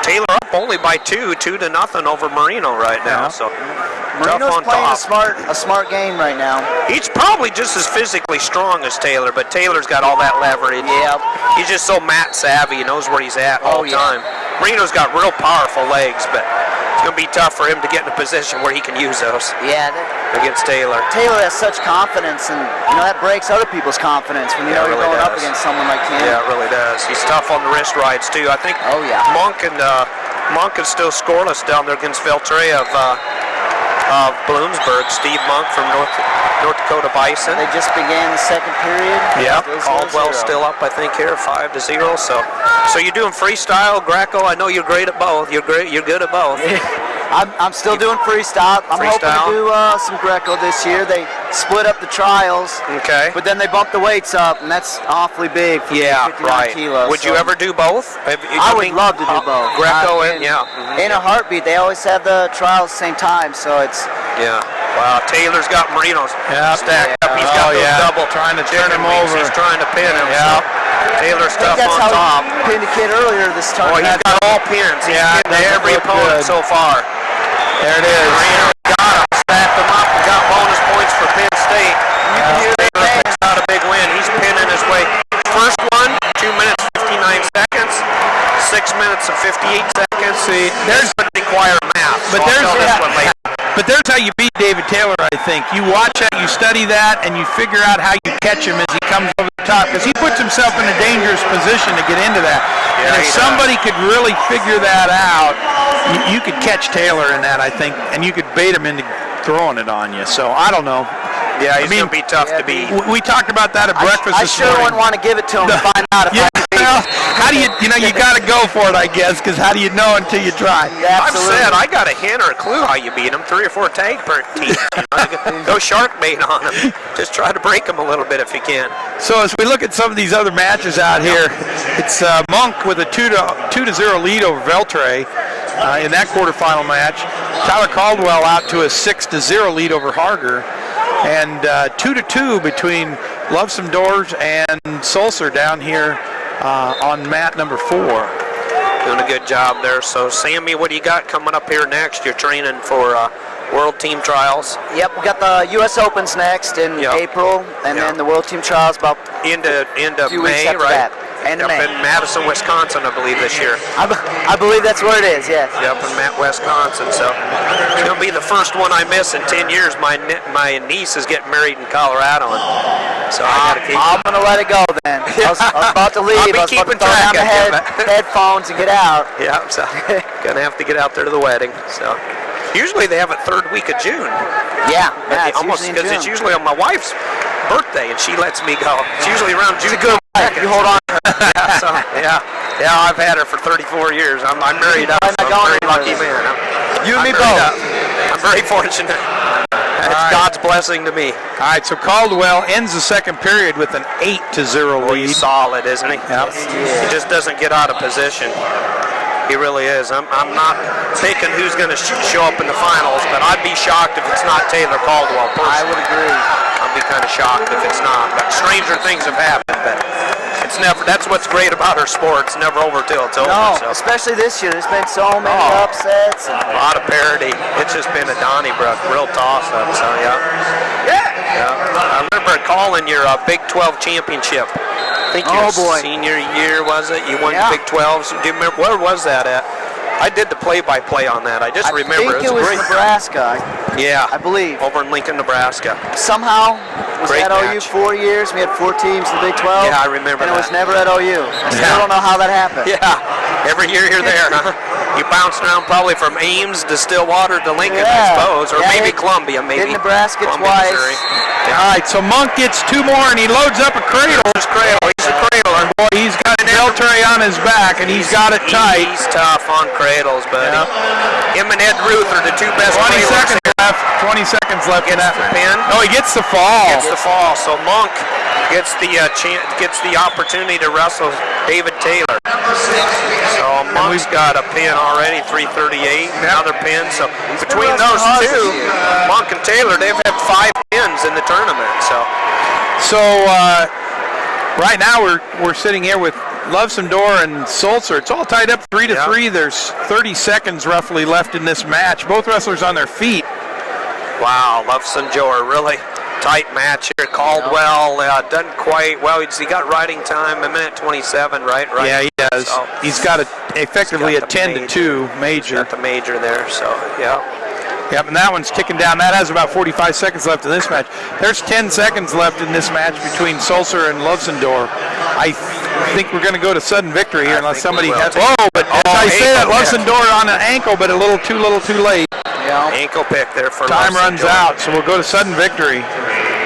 Taylor up only by 2-0 over Marino right now. So Marino's playing a smart game right now. He's probably just as physically strong as Taylor, but Taylor's got all that leverage. Yep. He's just so mat savvy. He knows where he's at all the time. Marino's got real powerful legs, but it's going to be tough for him to get in a position where he can use those. Yeah. Against Taylor. Taylor has such confidence, and that breaks other people's confidence when you're going up against someone like him. Yeah, it really does. He's tough on the wrist rides too. I think. Monk is still scoreless down there against Veltray of Bloomsburg. Steve Monk from North Dakota Bison. They just began the second period. Yeah, Caldwell's still up, I think, here 5-0. So you're doing freestyle, Greco. I know you're great at both. You're good at both. I'm still doing freestyle. I'm hoping to do some Greco this year. They split up the trials. Okay. But then they bumped the weights up, and that's awfully big for 59 kilos. Would you ever do both? I would love to do both. Greco in a heartbeat. They always have the trials at the same time, so it's. Yeah. Wow, Taylor's got Marino's stacked up. He's got those double. Trying to turn him over. He's trying to pin him. Yeah. Taylor's tough on top. He pinned a kid earlier this time. Boy, he's got all pins. He's pinned every opponent so far. There it is. Marino got him, stacked him up, and got bonus points for Penn State. Taylor picks out a big win. He's pinning his way. First one, 2 minutes 59 seconds. 6 minutes and 58 seconds. See, there's require math. But there's how you beat David Taylor, I think. You watch that, you study that, and you figure out how you catch him as he comes over the top. Because he puts himself in a dangerous position to get into that. And if somebody could really figure that out, you could catch Taylor in that, I think, and you could bait him into throwing it on you. So, I don't know. Yeah, he's going to be tough to beat. We talked about that at breakfast this morning. I sure wouldn't want to give it to him to find out if I could beat him. How do you got to go for it, I guess, because how do you know until you try? Yeah, I've said I got a hint or a clue how you beat him. 3 or 4 tag per team. Go shark bait on him. Just try to break him a little bit if you can. So as we look at some of these other matches out here, it's Monk with a 2-0 lead over Veltray in that quarterfinal match. Tyler Caldwell out to a 6-0 lead over Harger. And 2-2 between Love Some Doors and Sulcer down here on mat number 4. Doing a good job there. So, Sammy, what do you got coming up here next? You're training for World Team Trials. Yep, we got the U.S. Opens next in April, and then the World Team Trials about into few weeks May, after right? that. End of Up May. in Madison, Wisconsin, I believe, this year. I believe that's where it is, yes. Yep, in Wisconsin. So it's going to be the first one I miss in 10 years. My niece is getting married in Colorado, so I got to keep. I'm going to let it go then. I was about to leave. I'll be I was about keeping to throw track down the of you, headphones and get out. Yeah, so going to have to get out there to the wedding. So usually they have it third week of June. Yeah, it's almost because it's usually on my wife's birthday, and she lets me go. It's usually around June. It's a good wife. You hold on. Yeah, I've had her for 34 years. I'm married up. So I'm a very lucky man. You and me I'm both. I'm very fortunate. It's God's blessing to me. All right, so Caldwell ends the second period with an 8-0 lead. He's solid, isn't he? Yep. He just doesn't get out of position. He really is. I'm not thinking who's going to show up in the finals, but I'd be shocked if it's not Taylor Caldwell. Personally. I would agree. I'd be kind of shocked if it's not. But stranger things have happened. But it's never. That's what's great about our sport. It's never over till it's over. No, So. especially this year. There's been so many upsets. A lot of parity. It's just been a Donnybrook, real toss-up. So yeah. I remember calling your Big 12 championship. I think your senior year, was it? You won the Big 12s. Do you remember, where was that at? I did the play-by-play on that. I just remember. I think it was great. Nebraska. Yeah. I believe. Over in Lincoln, Nebraska. Somehow, was Great at OU match. 4 years. We had 4 teams in the Big 12. Yeah, I remember and that. it was never at OU. I still don't know how that happened. Yeah. Every year you're there, huh? You bounced around probably from Ames to Stillwater to Lincoln, I suppose. Or maybe Columbia, maybe. Did Nebraska Columbia, twice. Missouri. All right, so Monk gets 2 more, and he loads up a cradle. He's a cradler. Boy, he's got an L tray on his back, and he's got it tight. He's tough on cradles, buddy. Him and Ed Ruth are the two best 20 cradlers. seconds left. 20 seconds left in Gets that. the pin. No, he gets the fall. Gets the fall. So Monk gets the opportunity to wrestle David Taylor. So Monk's got a pin already, 338. Another pin. So between those two, Monk and Taylor, they've had 5 pins in the tournament. So right now we're sitting here with Loveson-Dor and Sulzer. It's all tied up 3-3. There's 30 seconds roughly left in this match. Both wrestlers on their feet. Wow, Loveson-Dor, really tight match here. Caldwell doesn't quite, he got riding time, 1:27, right? Yeah, he does. So he's got effectively a 10-2 major. Got the major there, so yeah. Yep, and that one's ticking down. That has about 45 seconds left in this match. There's 10 seconds left in this match between Sulzer and Loveson-Dor. I think we're going to go to sudden victory here unless somebody has. Whoa, but as I say that, Loveson-Dor on an ankle, but a little too late. Yeah. Ankle pick there for Time runs out, so we'll go to sudden victory.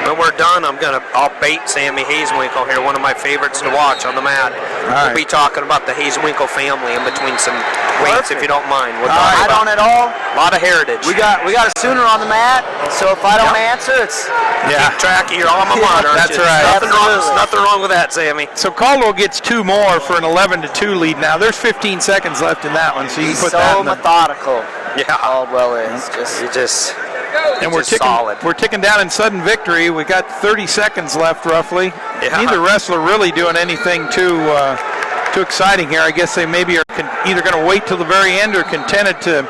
When we're done, I'll bait Sammy Hazewinkle here, one of my favorites to watch on the mat. We'll be talking about the Hazewinkle family in between some weights, if you don't mind. We'll talk I don't at all. A lot of heritage. We got a Sooner on the mat, so if I don't answer, it's keep track of your alma mater. That's right. Nothing wrong with that, Sammy. So Caldwell gets 2 more for an 11-2 lead now. There's 15 seconds left in that one, so you can put that in the... methodical. Yeah. Caldwell is And we're ticking down in sudden victory. We got 30 seconds left roughly. Yeah. Neither wrestler really doing anything too exciting here. I guess they maybe are either going to wait till the very end or contented to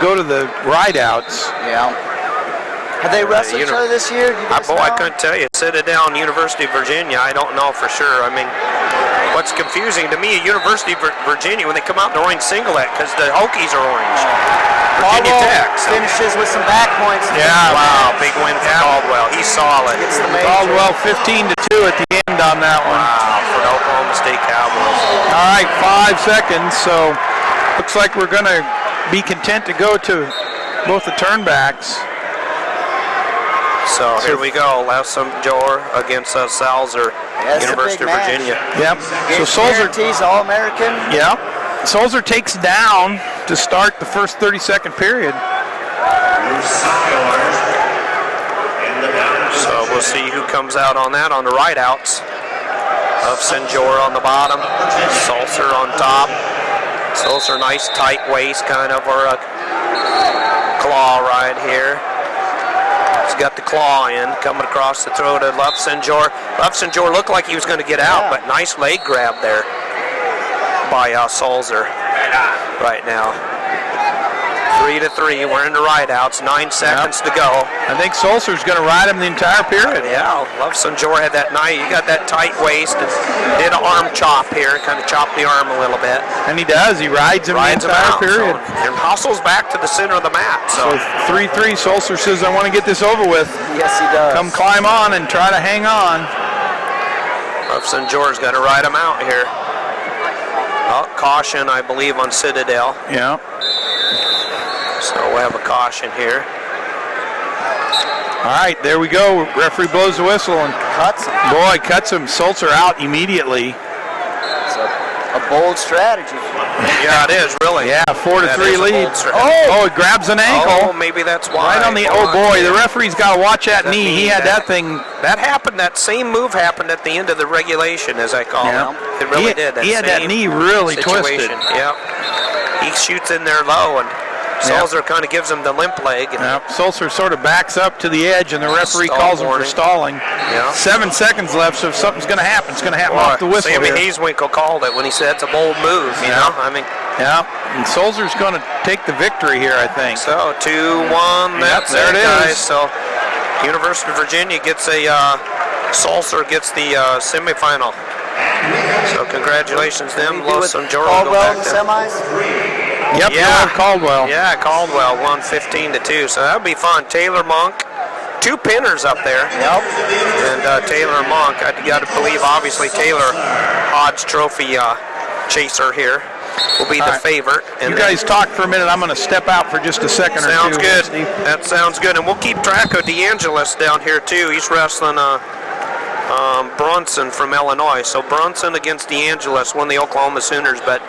go to the ride-outs. Yeah. Have they wrestled each other this year? I couldn't tell you. Citadel, University of Virginia, I don't know for sure. I mean, what's confusing to me, University of Virginia, when they come out in the orange singlet, because the Hokies are orange. Virginia Tech. Finishes with some back points. Yeah. Wow, big win for Caldwell. He's solid. Caldwell 15-2 at the end on that one. Wow, for the Oklahoma State Cowboys. All right, 5 seconds. So looks like we're going to be content to go to both the turnbacks. So here we go, Loveson-Dor against Sulzer, University of Virginia. Yep. So Sulzer Guarantees All-American. Yeah. Sulzer takes down to start the first 30-second period. So we'll see who comes out on that on the ride-outs. Loveson-Dor on the bottom, Sulzer on top. Sulzer, nice tight waist kind of, or a claw ride here. He's got the claw in, coming across the throat of Lufsenjor. Lufsenjor looked like he was going to get out, but nice leg grab there by Sulzer right now. 3-3. We're in the ride-outs. 9 seconds to go. I think Sulzer's going to ride him the entire period. Yeah, Lufsenjor had that night. He got that tight waist and did an arm chop here, kind of chopped the arm a little bit. And he does. He rides him the entire period. And hustles back to the center of the mat. So 3-3. Sulzer says, I want to get this over with. Yes, he does. Come climb on and try to hang on. Lufsenjor's got to ride him out here. Oh, caution, I believe, on Citadel. Yeah. So we'll have a caution here. All right, there we go. Referee blows the whistle and Cuts him. boy, cuts him. Sulzer out immediately. It's a bold strategy. Yeah, it is, really. Yeah, 4-3 lead. Oh, it grabs an ankle. Oh, maybe that's why. Right on the, oh boy, the referee's got to watch that knee. He had that thing. That happened, that same move happened at the end of the regulation, as I call it. It really did. He had that knee really twisted. Yep. He shoots in there low, and Sulzer kind of gives him the limp leg. Sulzer sort of backs up to the edge, and the referee calls him for stalling. 7 seconds left, so if something's going to happen, it's going to happen off the whistle. Sammy here. Hazewinkle called it when he said it's a bold move, you know? I mean, and Sulzer's going to take the victory here, I think. So 2-1, that's there it is. guys. So University of Virginia gets a, Sulzer gets the semifinal. So congratulations to them. Lufsenjor Caldwell in the semis? Yep, Caldwell. Yeah, Caldwell won 15-2, so that'll be fun. Taylor Monk, 2 pinners up there. Yep. And Taylor Monk, I got to believe, obviously, Taylor Hodge Trophy chaser here will be the favorite. And you guys talk for a minute. I'm going to step out for just a second or two. Sounds good. That sounds good. And we'll keep track of DeAngelis down here, too. He's wrestling Brunson from Illinois. So Brunson against DeAngelis, one of the Oklahoma Sooners. But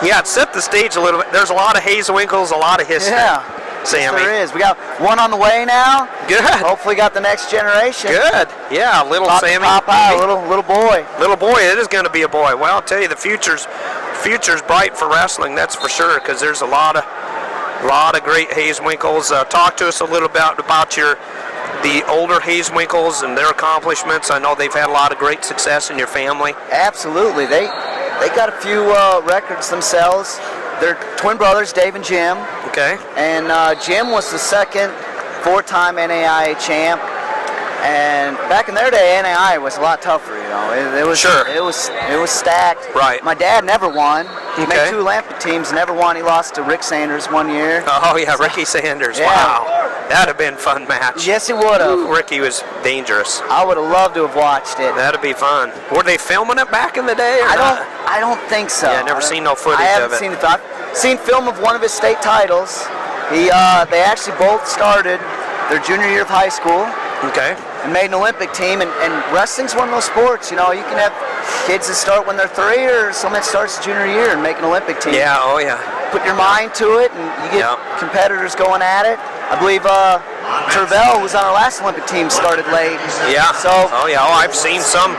yeah, it set the stage a little bit. There's a lot of Hazewinkles, a lot of history. Yeah, Sammy. there is. We got one on the way now. Good. Hopefully got the next generation. Good. Yeah, little About to Sammy. pop out, little boy. Little boy, it is going to be a boy. Well, I'll tell you, the future's bright for wrestling, that's for sure, because there's a lot of great Hazewinkles. Talk to us a little bit about the older Hazewinkles and their accomplishments. I know they've had a lot of great success in your family. Absolutely. They got a few records themselves. They're twin brothers, Dave and Jim. Okay. And Jim was the second 4-time NAIA champ. And back in their day, NAIA was a lot tougher, you know. It was stacked. Right. My dad never won. He Okay. made 2 Olympic teams, never won. He lost to Rick Sanders one year. Oh yeah, Ricky Sanders. Yeah. Wow, that'd have been a fun match. Yes, it would have. Ricky was dangerous. I would have loved to have watched it. That'd be fun. Were they filming it back in the day? Or not? I don't think so. Yeah, never seen no footage I haven't of it. seen it. I've seen film of one of his state titles. They actually both started their junior year of high school. Okay. And made an Olympic team, and wrestling's one of those sports, you know, you can have kids that start when they're 3 or someone that starts junior year and make an Olympic team. Yeah, oh yeah. Put your mind to it, and you get competitors going at it. I believe Tervel, who was on our last Olympic team, started late. Yeah. So. Oh yeah. Oh, I've seen some.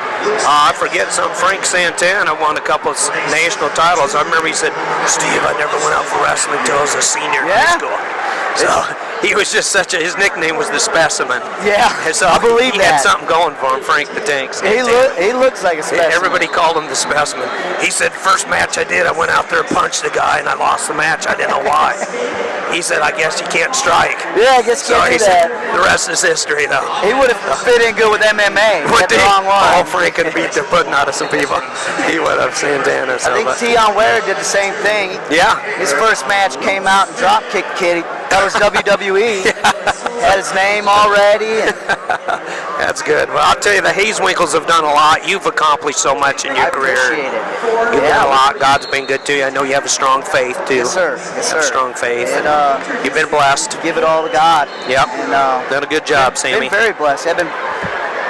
I forget some. Frank Santana won a couple of national titles. I remember he said, "Steve, I never went out for wrestling until I was a senior in high school." So he was just his nickname was the Specimen. Yeah, and so I believe he that. had something going for him, Frank the Tank. He looks like a specimen. Everybody called him the Specimen. He said, first match I did, I went out there and punched the guy, and I lost the match. I didn't know why. He said, I guess you can't strike. Yeah, I guess you can't do that. The rest is history, though. He would have fit in good with MMA. He had the wrong one. Oh, Frank could beat the pudding out of some people. He would have Santana. I think Tion Ware did the same thing. Yeah. His first match came out and drop kicked kid. That was WWE. Had his name already. That's good. Well, I'll tell you, the Hazewinkles have done a lot. You've accomplished so much in your career. I appreciate it. You've done a lot. God's been good to you. I know you have a strong faith, too. Yes, sir. Yes, sir. You have strong faith. And, you've been blessed. Give it all to God. Yep. And, done a good job, Sammy. Been very blessed. I've been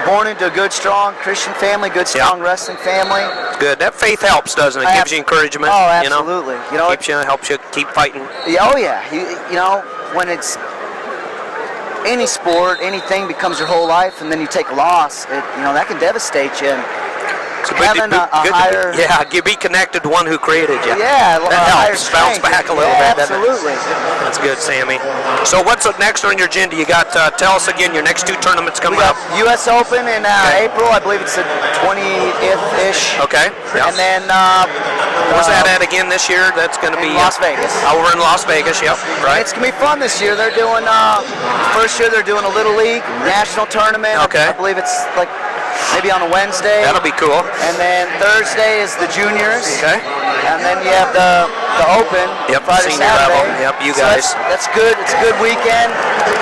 born into a good, strong Christian family, good, strong wrestling family. It's good. That faith helps, doesn't it? Gives you encouragement. Oh, absolutely. You know, keeps you, helps you keep fighting. Yeah, oh, yeah. You know, when it's any sport, anything becomes your whole life, and then you take a loss, that can devastate you. And having a higher... be connected to one who created you. Yeah, that helps bounce back a little bit. Absolutely. That's good, Sammy. So what's next on your agenda? You got, tell us again, your next 2 tournaments coming up. U.S. Open in April. I believe it's the 20th-ish. Okay. Yep. And then... where's that at again this year? That's going to be... Las Vegas. Oh, we're in Las Vegas, yep. Right. It's going to be fun this year. They're doing... first year they're doing a Little League National Tournament. Okay. I believe it's like maybe on a Wednesday. That'll be cool. And then Thursday is the juniors. Okay. And then you have the Open. Yep. Friday, Senior Saturday. level. Yep. You guys. So that's good. It's a good weekend.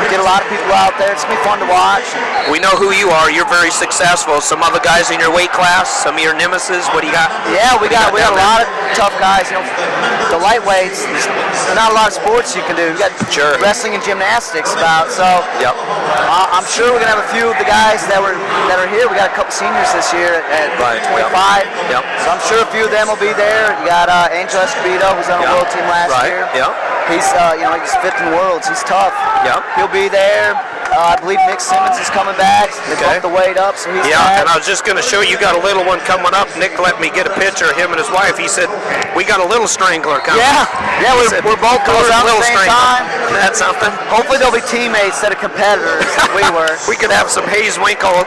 Get a lot of people out there. It's gonna be fun to watch. We know who you are. You're very successful. Some other guys in your weight class. Some of your nemesis. What do you got? Yeah, we got a lot of tough guys. You know, the lightweights. There's not a lot of sports you can do. You got wrestling and gymnastics about. So. Yep. I'm sure we're gonna have a few of the guys that are here. We got a couple seniors this year at 25. Yep. So I'm sure a few of them will be there. You got Angel Escobedo, who's on the world team last year. Yeah. He's he's fifth in worlds. He's tough. Yep. He'll be there. I believe Nick Simmons is coming back. They bumped the weight up, so he's back. And I was just going to show you got a little one coming up. Nick let me get a picture of him and his wife. He said, we got a little strangler coming. Yeah, we're both going out at the same time. That's something. Hopefully they'll be teammates instead of competitors like we were. We could have some Hayes Winkle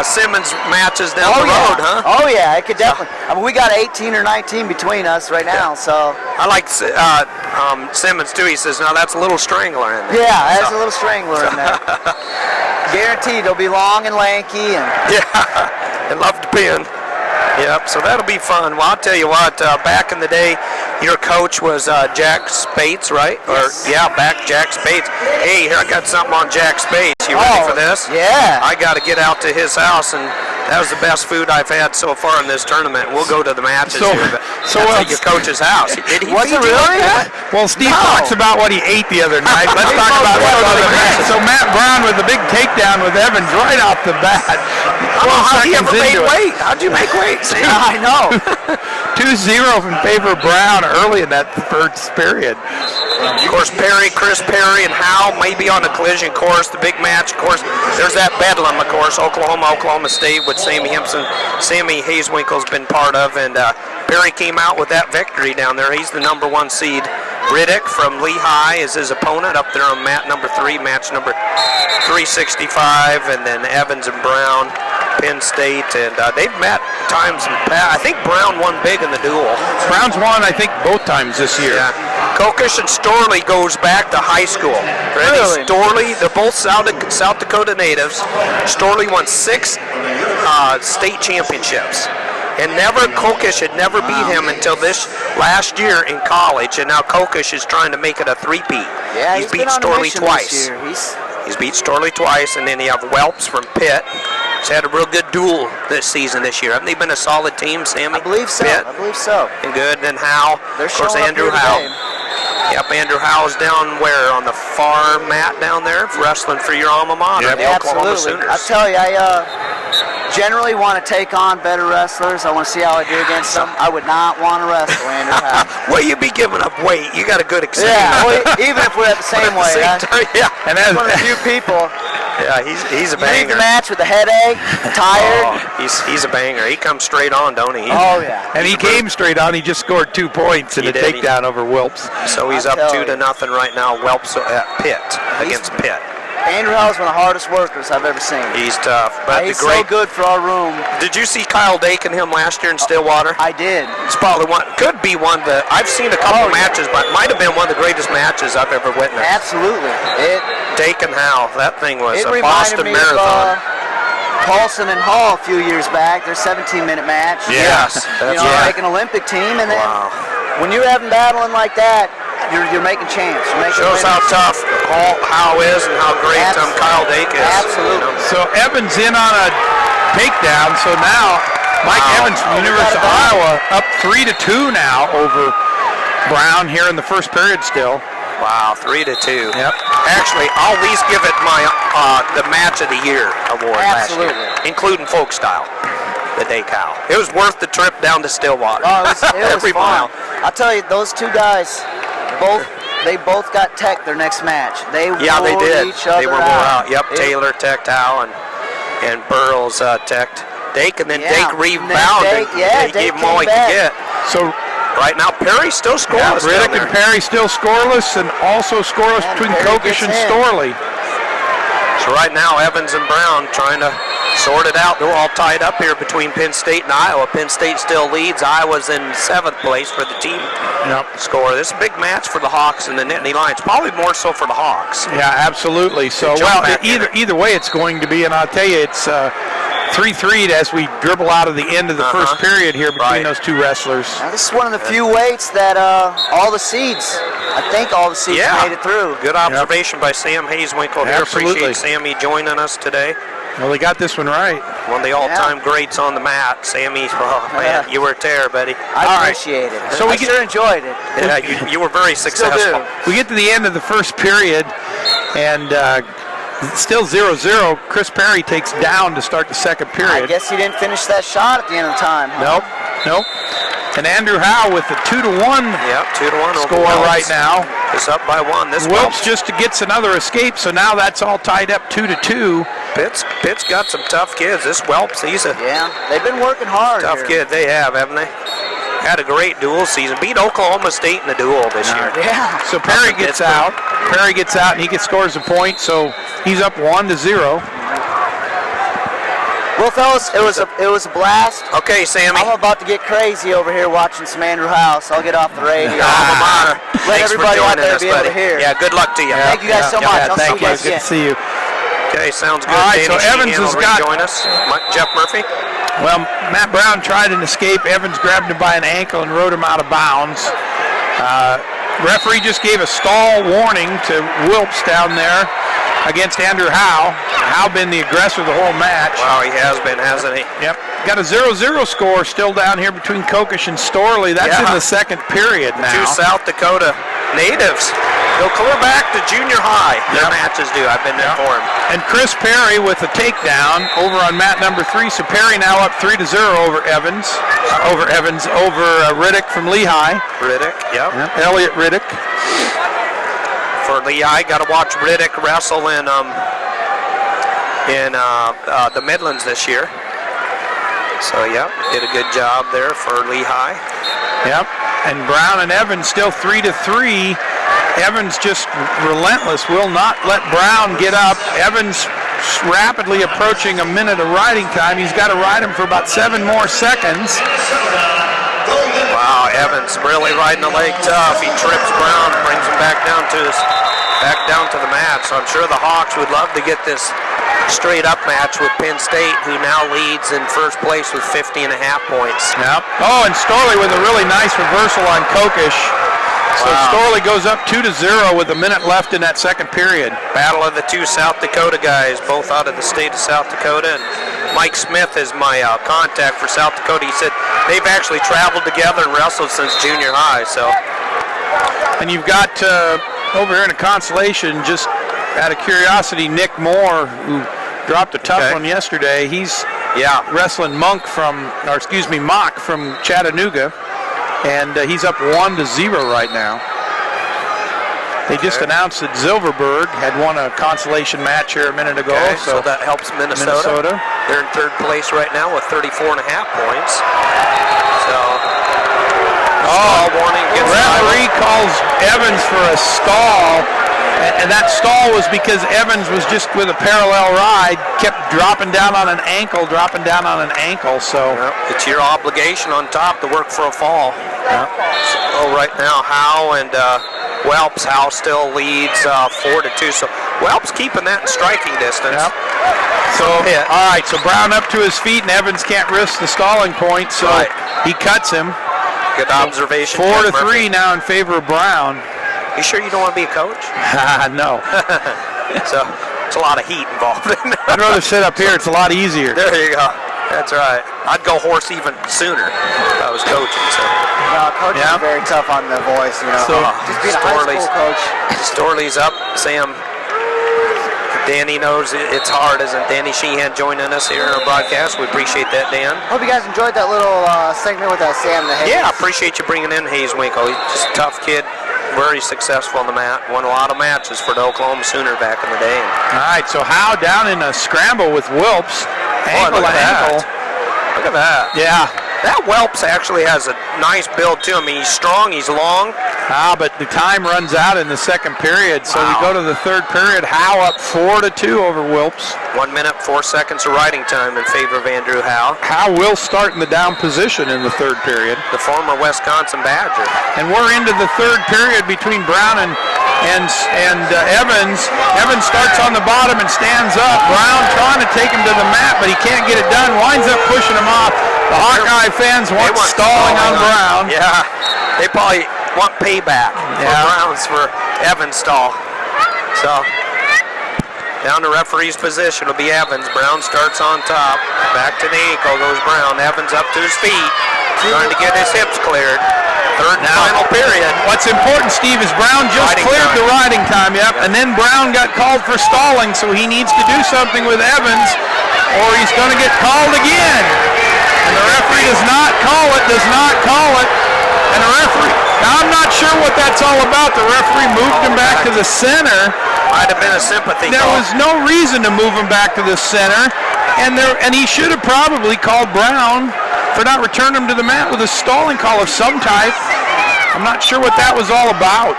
Simmons matches down the road, huh? Oh yeah, it could definitely. I mean, we got 18 or 19 between us right now, so. I like Simmons too. He says, no, that's a little strangler in there. Yeah, that's a little strangler in there. Guaranteed, they'll be long and lanky and. Yeah, and love to pin. Yep, so that'll be fun. Well, I'll tell you what, back in the day, your coach was Jack Spates, right? Yes. Jack Spates. Hey, here I got something on Jack Spates. You ready for this? Yeah. I got to get out to his house, and that was the best food I've had so far in this tournament. We'll go to the matches here, but that's at your coach's house. Did he? Was it really? Well, Steve talks about what he ate the other night. Let's talk about what other match. So Matt Brown with a big takedown with Evans right off the bat. How'd you ever make weight? How'd you make weight? I know. 2-0 in favor of Brown early in that first period. Of course, Chris Perry, and Howe may be on the collision course, the big match. Of course, there's that Bedlam, of course, Oklahoma State with Sammy Himpson. Sammy Hayeswinkle's been part of, and Perry came out with that victory down there. He's the number 1 seed. Riddick from Lehigh is his opponent up there on mat number 3, match number 365, and then Evans and Brown, Penn State, and they've met times in the past. I think Brown won big in the duel. Brown's won, I think, both times this year. Yeah. Kokish and Storley goes back to high school. Really? Storley, they're both South Dakota natives. Storley won 6 state championships. And Kokish had never beat him until this last year in college, and now Kokish is trying to make it a three-peat. Yeah, he's beat Storley twice. He's beat Storley twice, and then you have Welps from Pitt. He's had a real good duel this year. Haven't they been a solid team, Sammy? I believe so. Pitt? I believe so. And good. Then Howe. They're of course, showing Andrew up here Howe. today. Yep, Andrew Howe's down where? On the far mat down there, wrestling for your alma mater, the Oklahoma Absolutely. Sooners. I tell you, I generally want to take on better wrestlers. I want to see how I do against them. I would not want to wrestle Andrew Howe. Well, you'd be giving up weight. You got a good excuse. Yeah, well, even if we're at the same weight. Yeah, and that's one of the few people. Yeah, he's a You leave banger. the match with a headache, tired. Oh, he's a banger. He comes straight on, don't he? Oh yeah. And he came straight on. He just scored 2 points in a takedown over Wilps. So he's up 2-0 right now. Welps at Pitt against Pitt. Andrew Howe's one of the hardest workers I've ever seen. He's tough, but he's so good for our room. Did you see Kyle Dake and him last year in Stillwater? I did. It's probably could be one of the. I've seen a couple matches, but it might have been one of the greatest matches I've ever witnessed. Absolutely. Dake and Howe, that thing was a It Boston reminded me Marathon. Of Paulson and Hall a few years back. Their 17-minute match. Yes. Make an Olympic team, and then when you're having battling like that, you're making chance. Shows how tough Howe is and how great Kyle Dake is. Absolutely. So Evans in on a takedown. So now Mike Evans from the University of Iowa up 3-2 now over Brown here in the first period still. Wow, 3-2. Yep. Actually, I'll at least give it my the match of the year award last year, including folk style. The Dake Howe. It was worth the trip down to Stillwater. Oh, it was Every fun. mile. I'll tell you, those two guys, they both got teched their next match. They did. Each other they were wore out. Yep, Taylor teched Howe and Burroughs teched Dake, and then Yeah. Dake rebounded. Dake He gave him came all he back. could get. So Right now, Perry's still yeah, scoreless. Riddick down and there. Perry still scoreless, and also scoreless And between Perry Kokish gets and in. Storley. So right now, Evans and Brown trying to sort it out. They're all tied up here between Penn State and Iowa. Penn State still leads. Iowa's in 7th place for the team score. This is a big match for the Hawks and the Nittany Lions. Probably more so for the Hawks. Yeah, absolutely. So, They jump well, back in either way it's going to be, and I'll tell you, it's 3-3 as we dribble out of the end of the first period here between those two wrestlers. Now, this is one of the few weights that all the seeds, I think all the seeds made it through. Good observation by Sam Hayeswinkle here. Absolutely. Appreciate Sammy joining us today. Well, they got this one right. One of the all-time greats on the mat. Sammy, oh man, you were a terror, buddy. I appreciate it. So I sure enjoyed it. Yeah, you were very successful. We get to the end of the first period, and still 0-0. Chris Perry takes down to start the second I period. guess he didn't finish that shot at the end of the time. Huh? Nope. And Andrew Howe with the 2-1 Yep, 2-1 over score Wilkes. right now. Is up by 1. This Wilkes just gets another escape, so now that's all tied up 2-2. Pitt's got some tough kids. This Welps, he's a they've been working hard. tough here. kid. They have, haven't they? Had a great duel season. Beat Oklahoma State in the duel this year. Yeah. So Perry gets out. Perry gets out, and he scores a point, so he's up 1-0. Well, fellas, it was a blast. Okay, Sammy. I'm about to get crazy over here watching some Andrew House. I'll get off the radio. Alma mater. Let Thanks for everybody out joining there us, be able buddy. to hear. Yeah, good luck to you. Thank you guys so much. I'll see Thank you you. guys Good again. to see you. Okay, sounds good. All right, Danny so Evans Sheehan has will got- rejoin us. Jeff Murphy. Well, Matt Brown tried an escape. Evans grabbed him by an ankle and rode him out of bounds. Referee just gave a stall warning to Wilkes down there against Andrew Howe. Howe been the aggressor the whole match. Wow, he has been, hasn't he? Yep. Got a 0-0 score still down here between Kokish and Storley. That's in the second period now. Two South Dakota natives. They'll clear back to junior high. Their matches do. I've been informed. And Chris Perry with a takedown over on mat number 3. So Perry now up 3-0 over Evans. Over Riddick from Lehigh. Riddick, yep. Elliot Riddick. For Lehigh, got to watch Riddick wrestle in the Midlands this year. So, yep, did a good job there for Lehigh. Yep. And Brown and Evans still 3-3. Evans just relentless, will not let Brown get up. Evans rapidly approaching a minute of riding time. He's got to ride him for about 7 more seconds. Wow, Evans really riding the leg tough. He trips Brown, brings him back down to the mat. So I'm sure the Hawks would love to get this straight up match with Penn State, who now leads in first place with 50.5 points. Yep. Oh, and Storley with a really nice reversal on Kokish. So Storley goes up 2-0 with a minute left in that second period. Battle of the two South Dakota guys, both out of the state of South Dakota. And Mike Smith is my contact for South Dakota. He said they've actually traveled together and wrestled since junior high. So, and you've got over here in a Consolation, just out of curiosity, Nick Moore, who dropped a tough one yesterday. He's wrestling Mock from Chattanooga. And he's up 1-0 right now. They just announced that Silverberg had won a consolation match here a minute ago. So that helps Minnesota. They're in third place right now with 34.5 points. So, stall warning. Referee calls Evans for a stall. And that stall was because Evans was just with a parallel ride, kept dropping down on an ankle. So it's your obligation on top to work for a fall. So right now, Howe and Welps. Howe still leads 4-2. So Welps keeping that in striking distance. So all right, so Brown up to his feet, and Evans can't risk the stalling point, so he cuts him. Good observation. 4-3 now in favor of Brown. You sure you don't want to be a coach? No. So it's a lot of heat involved in that. I'd rather sit up here. It's a lot easier. There you go. That's right. I'd go horse even sooner if I was coaching. So. No, coaching is very tough on the voice, you know. So, just being a high school coach. Storley's up. Sam, Danny knows it's hard, isn't Danny Sheehan joining us here in our broadcast? We appreciate that, Dan. Hope you guys enjoyed that little segment with Sam the Hayes. Yeah, I appreciate you bringing in Hayeswinkle. He's just a tough kid. Very successful on the mat. Won a lot of matches for the Oklahoma Sooner back in the day. All right, so Howe down in a scramble with Wilkes. Ankle to ankle. Look at that. Yeah. That Welps actually has a nice build to him. He's strong, he's long. But the time runs out in the second period, so Wow. we go to the third period. Howe up 4-2 over Wilps. 1 minute, 4 seconds of riding time in favor of Andrew Howe, Howe will start in the down position in the third period. the former Wisconsin Badger. And we're into the third period between Brown and Evans. Evans starts on the bottom and stands up. Brown trying to take him to the mat, but he can't get it done. Winds up pushing him off. The Hawkeye fans want stalling on Brown. Yeah, they probably want payback for Browns for Evans stall. So down to referee's position will be Evans. Brown starts on top. Back to the ankle goes Brown. Evans up to his feet, trying to get his hips cleared. Third and final period. What's important, Steve, is Brown just Riding cleared time. the riding time, and then Brown got called for stalling, so he needs to do something with Evans, or he's going to get called again. And the referee does not call it, And the referee, now I'm not sure what that's all about. The referee moved him back to the center. Might have been a sympathy There call. was no reason to move him back to the center, and he should have probably called Brown for not returning him to the mat with a stalling call of some type. I'm not sure what that was all about.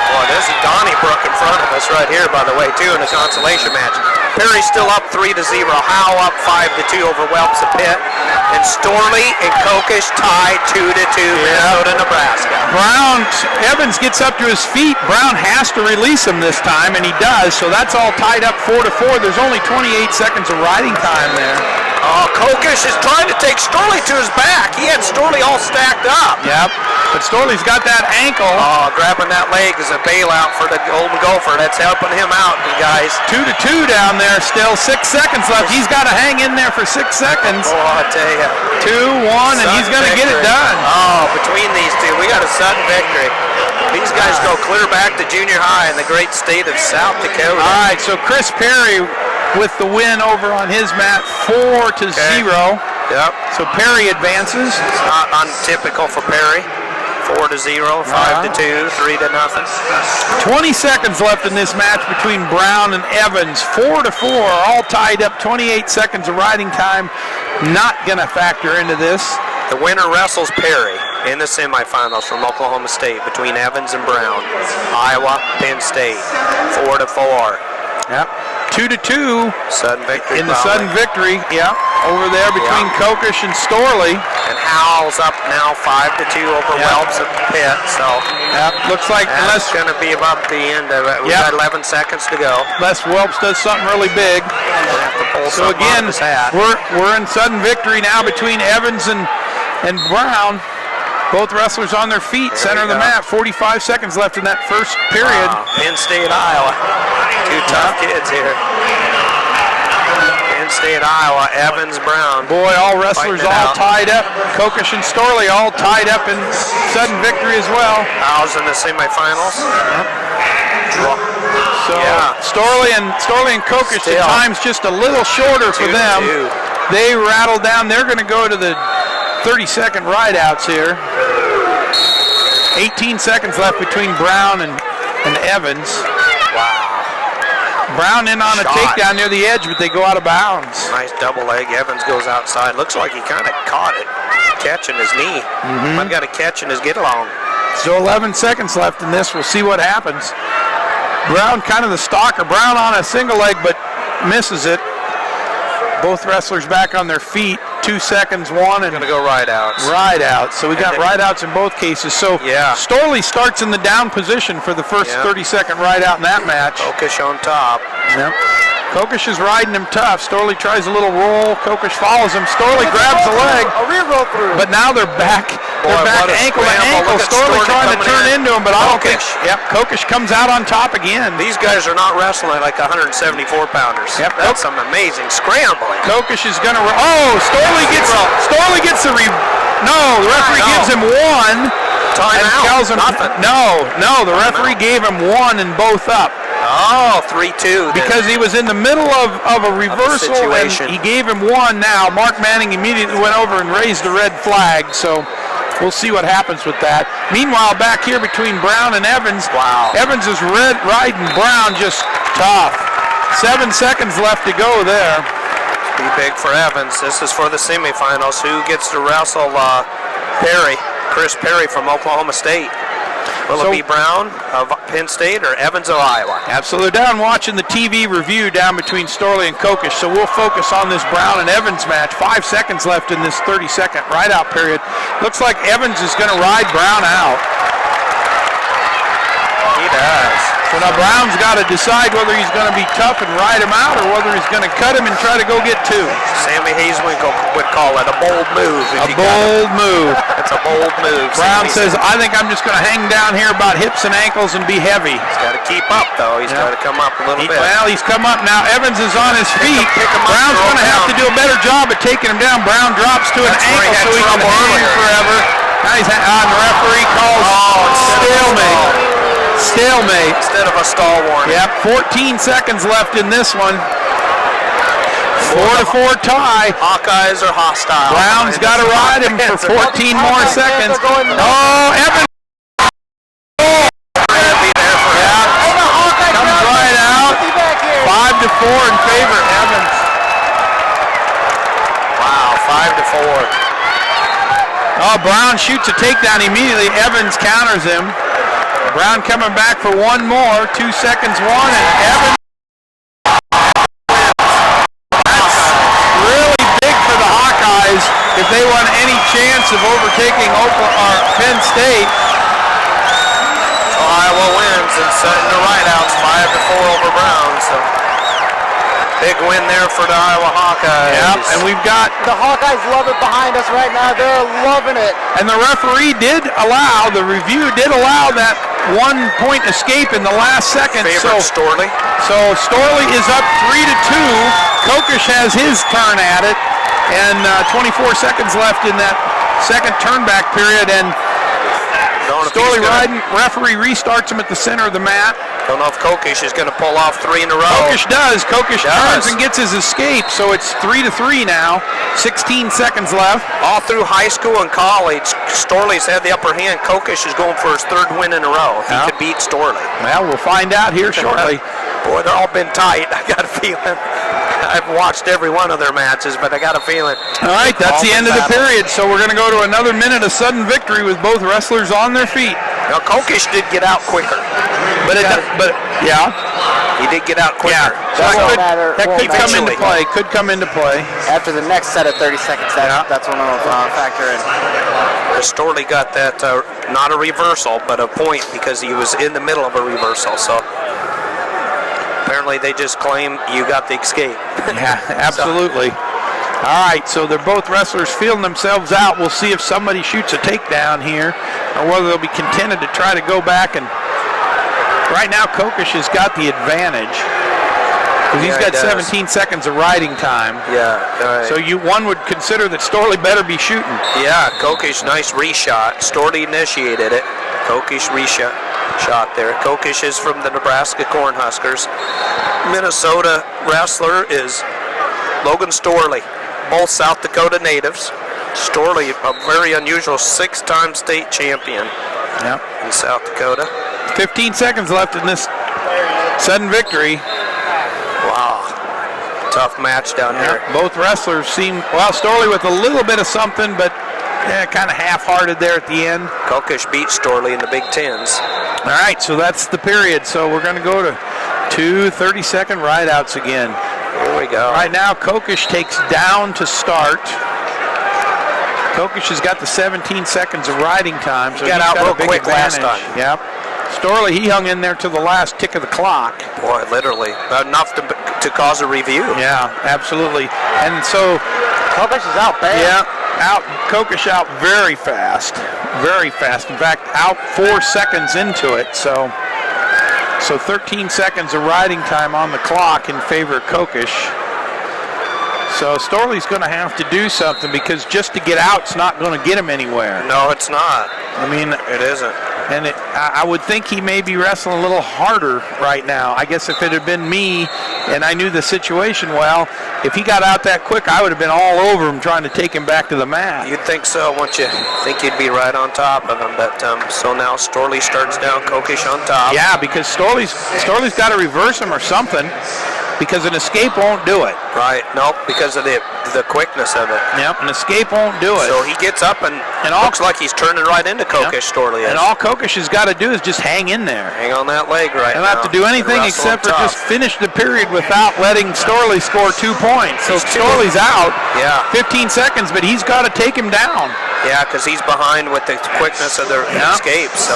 Boy, this is Donnybrook in front of us right here, by the way, too, in the consolation match. Perry's still up 3-0. Howe up 5-2 over Welps and Pitt. And Storley and Kokish tied 2-2, Minnesota, Nebraska. Evans gets up to his feet. Brown has to release him this time, and he does. So that's all tied up 4-4. There's only 28 seconds of riding time there. Oh, Kokish is trying to take Storley to his back. He had Storley all stacked up. Yep. But Storley's got that ankle. Oh, grabbing that leg is a bailout for the Golden Gopher. That's helping him out, you guys. 2-2 down there still. 6 seconds left. He's got to hang in there for 6 seconds. Oh, I tell you. 2-1, and he's going to get it done. Oh, between these two, we got a sudden victory. These guys go clear back to junior high in the great state of South Dakota. All right, so Chris Perry with the win over on his mat, 4-0. Yep. So Perry advances. It's not untypical for Perry. 4-0, 5-2, 3-0. 20 seconds left in this match between Brown and Evans. 4-4, all tied up. 28 seconds of riding time. Not going to factor into this. The winner wrestles Perry in the semifinals from Oklahoma State between Evans and Brown. Iowa, Penn State, 4-4. Yep. 2-2 Sudden victory. in the sudden victory. Yep. Over there between Kokish and Storley. And Howell's up now 5-2 over Welps and Pitt. So looks like that's going to be about the end of it. We've got 11 seconds to go. Unless Welps does something really big. We'll have to pull So something again, off his hat. we're in sudden victory now between Evans and Brown. Both wrestlers on their feet, center of the mat. 45 seconds left in that first period. Penn State, Iowa. Two tough kids here. Penn State, Iowa, Evans, Brown. Boy, all wrestlers all tied up. Kokish and Storley all tied up in sudden victory as well. Howell's in the semifinals. So Storley and Kokish, the time's just a little shorter for them. They rattled down. They're going to go to the 30-second rideouts here. 18 seconds left between Brown and Evans. Wow. Brown in on a takedown near the edge, but they go out of bounds. Nice double leg. Evans goes outside. Looks like he kind of caught it, catching his knee. Might got a catch in his get along. So 11 seconds left in this. We'll see what happens. Brown kind of the stalker. Brown on a single leg, but misses it. Both wrestlers back on their feet. 2 seconds, one, and Gonna go rideouts. Rideouts. So we got rideouts in both cases. So Storley starts in the down position for the first 30-second rideout in that match. Kokish on top. Yep. Kokish is riding him tough. Storley tries a little roll. Kokish follows him. Storley grabs the leg. A rear roll through. But now they're back. They're back ankle to ankle. Storley trying to turn into him, but I don't think. Yep. Kokish comes out on top again. These guys are not wrestling like 174-pounders. Yep. That's some amazing scrambling. Kokish is gonna. Storley gets the the referee gives him one. Time and out. tells him Nothing. No, the referee gave him one and both up. Oh, 3-2. Because he was in the middle of a reversal and he gave him one now. Mark Manning immediately went over and raised the red flag, so we'll see what happens with that. Meanwhile, back here between Brown and Evans, Evans is riding Brown just tough. 7 seconds left to go there. Be big for Evans. This is for the semifinals. Who gets to wrestle Chris Perry from Oklahoma State? Will it be Brown of Penn State or Evans of Iowa? Absolutely. Down watching the TV review down between Storley and Kokish, so we'll focus on this Brown and Evans match. 5 seconds left in this 30-second ride-out period. Looks like Evans is going to ride Brown out. He does. So now Brown's got to decide whether he's going to be tough and ride him out or whether he's going to cut him and try to go get 2. Sammy Hazewinkle would call it a bold move. A bold move. It's a bold move. Brown says, I think I'm just going to hang down here about hips and ankles and be heavy. He's got to keep up, though. He's got to come up a little bit. Well, he's come up now. Evans is on his feet. Pick him up, Brown's going to have to do a better job at taking him down. Brown drops to an ankle so he can hang forever. Now he's on. The referee calls stalemate. Stalemate. Instead of a stall warning. Yep, 14 seconds left in this one. 4-4 tie. Hawkeyes are hostile. Brown's got to ride him for 14 more seconds. Oh, Evans. Comes right out. 5-4 in favor of Evans. Wow, 5-4. Oh, Brown shoots a takedown immediately. Evans counters him. Brown coming back for one more. 2 seconds, one, and Evans. That's really big for the Hawkeyes if they want any chance of overtaking Penn State. So Iowa wins and setting the rideouts 5-4 over Brown. So big win there for the Iowa Hawkeyes. Yep, and we've got The Hawkeyes love it behind us right now. They're loving it. and the review did allow that 1-point escape in the last second. Favorite Storley. So Storley is up 3-2. Kokish has his turn at it, and 24 seconds left in that second turnback period. And Storley riding. Referee restarts him at the center of the mat. Don't know if Kokish is going to pull off 3 in a row. Kokish does. Kokish turns and gets his escape. So it's 3-3 now. 16 seconds left. All through high school and college, Storley's had the upper hand. Kokish is going for his 3rd win in a row. If he could beat Storley. Well, we'll find out here shortly. Boy, they're all been tight. I got a feeling. I've watched every one of their matches, but I got a feeling. All right, that's the end of the period. So we're going to go to another minute of sudden victory with both wrestlers on their feet. Now, Kokish did get out quicker. Yeah. He did get out quicker. Yeah. So that could come into play. Could come into play. After the next set of 30 seconds, that's when it'll factor in. Storley got that, not a reversal, but a point because he was in the middle of a reversal. So apparently they just claim you got the escape. Yeah, absolutely. All right, so they're both wrestlers feeling themselves out. We'll see if somebody shoots a takedown here or whether they'll be contented to try to go back. And right now, Kokish has got the advantage because he's got 17 seconds of riding time. Yeah, right. So one would consider that Storley better be shooting. Yeah, Kokish, nice reshot. Storley initiated it. Kokish shot there. Kokish is from the Nebraska Cornhuskers. Minnesota wrestler is Logan Storley, both South Dakota natives. Storley, a very unusual 6-time state champion in South Dakota. 15 seconds left in this sudden victory. Wow. Tough match down here. Both wrestlers seem, Storley with a little bit of something, but kind of half-hearted there at the end. Kokish beat Storley in the Big Tens. All right, so that's the period. So we're going to go to 2 30-second rideouts again. Here we go. Right now, Kokish takes down to start. Kokish has got the 17 seconds of riding time. So he got out real quick last time. Yep. Storley, he hung in there to the last tick of the clock. Boy, literally. Enough to cause a review. Yeah, absolutely. And so Kokish is out bad. Yeah, Kokish out very fast. Very fast. In fact, out 4 seconds into it. So 13 seconds of riding time on the clock in favor of Kokish. So Storley's going to have to do something because just to get out's not going to get him anywhere. No, it's not. I mean, it isn't. And I would think he may be wrestling a little harder right now. I guess if it had been me and I knew the situation well, if he got out that quick, I would have been all over him trying to take him back to the mat. You'd think so, wouldn't you? Think you'd be right on top of him. But so now Storley starts down, Kokish on top. Yeah, because Storley's got to reverse him or something. because an escape won't do it. Right. Nope. Because of the quickness of it. Yep. An escape won't do it. So he gets up and looks like he's turning right into Kokish. Storley is. And all Kokish has got to do is just hang in there. Hang on that leg right He'll now. have to do anything except for just finish the period without letting Storley score 2 points. So Storley's out. Yeah. 15 seconds, but he's got to take him down. Yeah, because he's behind with the quickness of the escape. So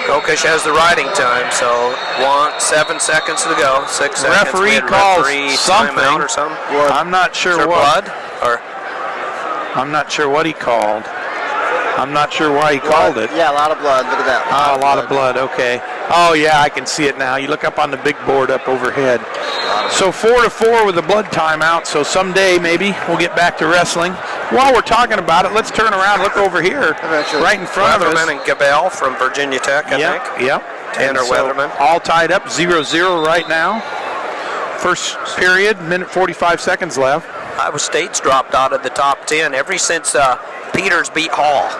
Kokish has the riding time. So 7 seconds to go. 6 seconds. Referee calls something. Timeout or something. I'm not sure Is there what. blood? Or I'm not sure what he called. I'm not sure why he called it. Yeah, a lot of blood. Look at that. Oh, a lot of blood. Okay. Oh, yeah, I can see it now. You look up on the big board up overhead. So 4-4 with a blood timeout. So someday maybe we'll get back to wrestling. While we're talking about it, let's turn around. Look over here, right in front of us. Weatherman and Gabel from Virginia Tech, I think. Yep. Tanner Weatherman. All tied up, 0-0 right now. First period, minute 45 seconds left. Iowa State's dropped out of the top 10 ever since Peters beat Hall.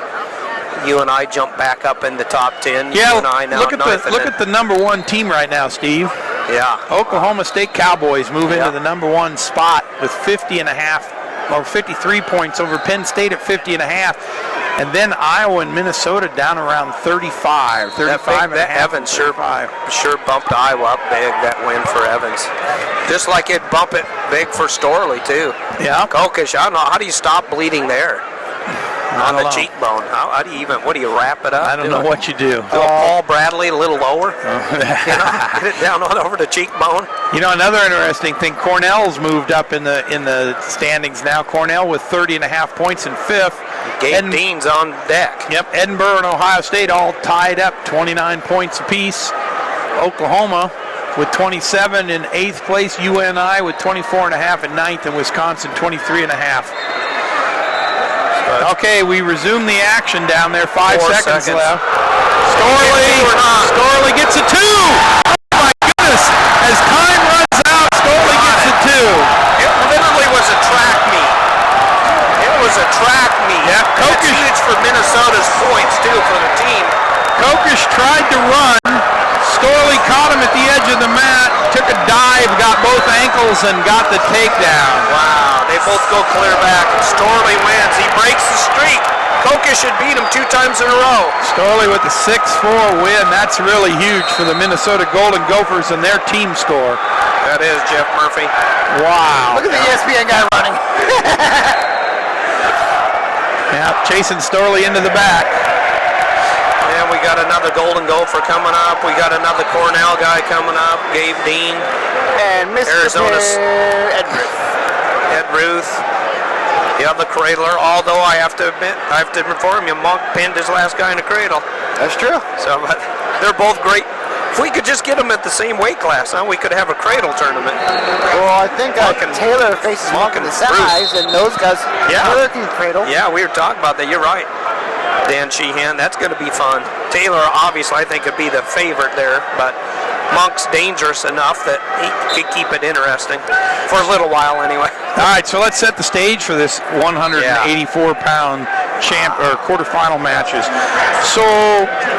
UNI jumped back up in the top 10. Yeah, UNI now look at the number 1 team right now, Steve. Yeah. Oklahoma State Cowboys move into the number 1 spot with 53 points over Penn State at 50.5. And then Iowa and Minnesota down around 35 that Evans sure bumped Iowa up big, that win for Evans. Just like it bump it big for Storley, too. Yeah. Kokish, I don't know. How do you stop bleeding there? On the know. cheekbone. How do you even, what do you wrap it up? I don't know what you do. Do a Paul Bradley a little lower? Get it down on over the cheekbone. You know, another interesting thing, Cornell's moved up in the standings now. Cornell with 30.5 points in 5th. Gabe Dean's on deck. Yep, Edinburgh and Ohio State all tied up, 29 points apiece. Oklahoma with 27 in 8th place. UNI with 24.5 in 9th, and Wisconsin 23.5. Okay, we resume the action down there. 5 seconds left. Storley gets a 2. Oh my goodness! As time runs out, Storley gets a 2. It literally was a track meet. It was a track meet. Yeah, It's huge for Minnesota's points too for the team. Kokish tried to run. Storley caught him at the edge of the mat, took a dive, got both ankles, and got the takedown. Wow, they both go clear back. Storley wins. He breaks the streak. Kokish had beat him 2 times in a row. Storley with the 6-4 win. That's really huge for the Minnesota Golden Gophers and their team score. That is Jeff Murphy. Wow. Look at the ESPN guy running. Yeah, chasing Storley into the back. And we got another Golden Gopher coming up. We got another Cornell guy coming up, Gabe Dean. And Mr. Arizona's Ed Ruth. Ed Ruth. The other cradler, although I have to inform you, Monk pinned his last guy in a cradle. That's true. So, but they're both great. If we could just get them at the same weight class, we could have a cradle tournament. Well, I think Taylor faces Monk in the semis, and those guys, Taylor can cradle. Yeah, we were talking about that. You're right. Dan Sheehan, that's going to be fun. Taylor, obviously, I think could be the favorite there, but Monk's dangerous enough that he could keep it interesting for a little while anyway. All right, so let's set the stage for this 184-pound quarterfinal matches. So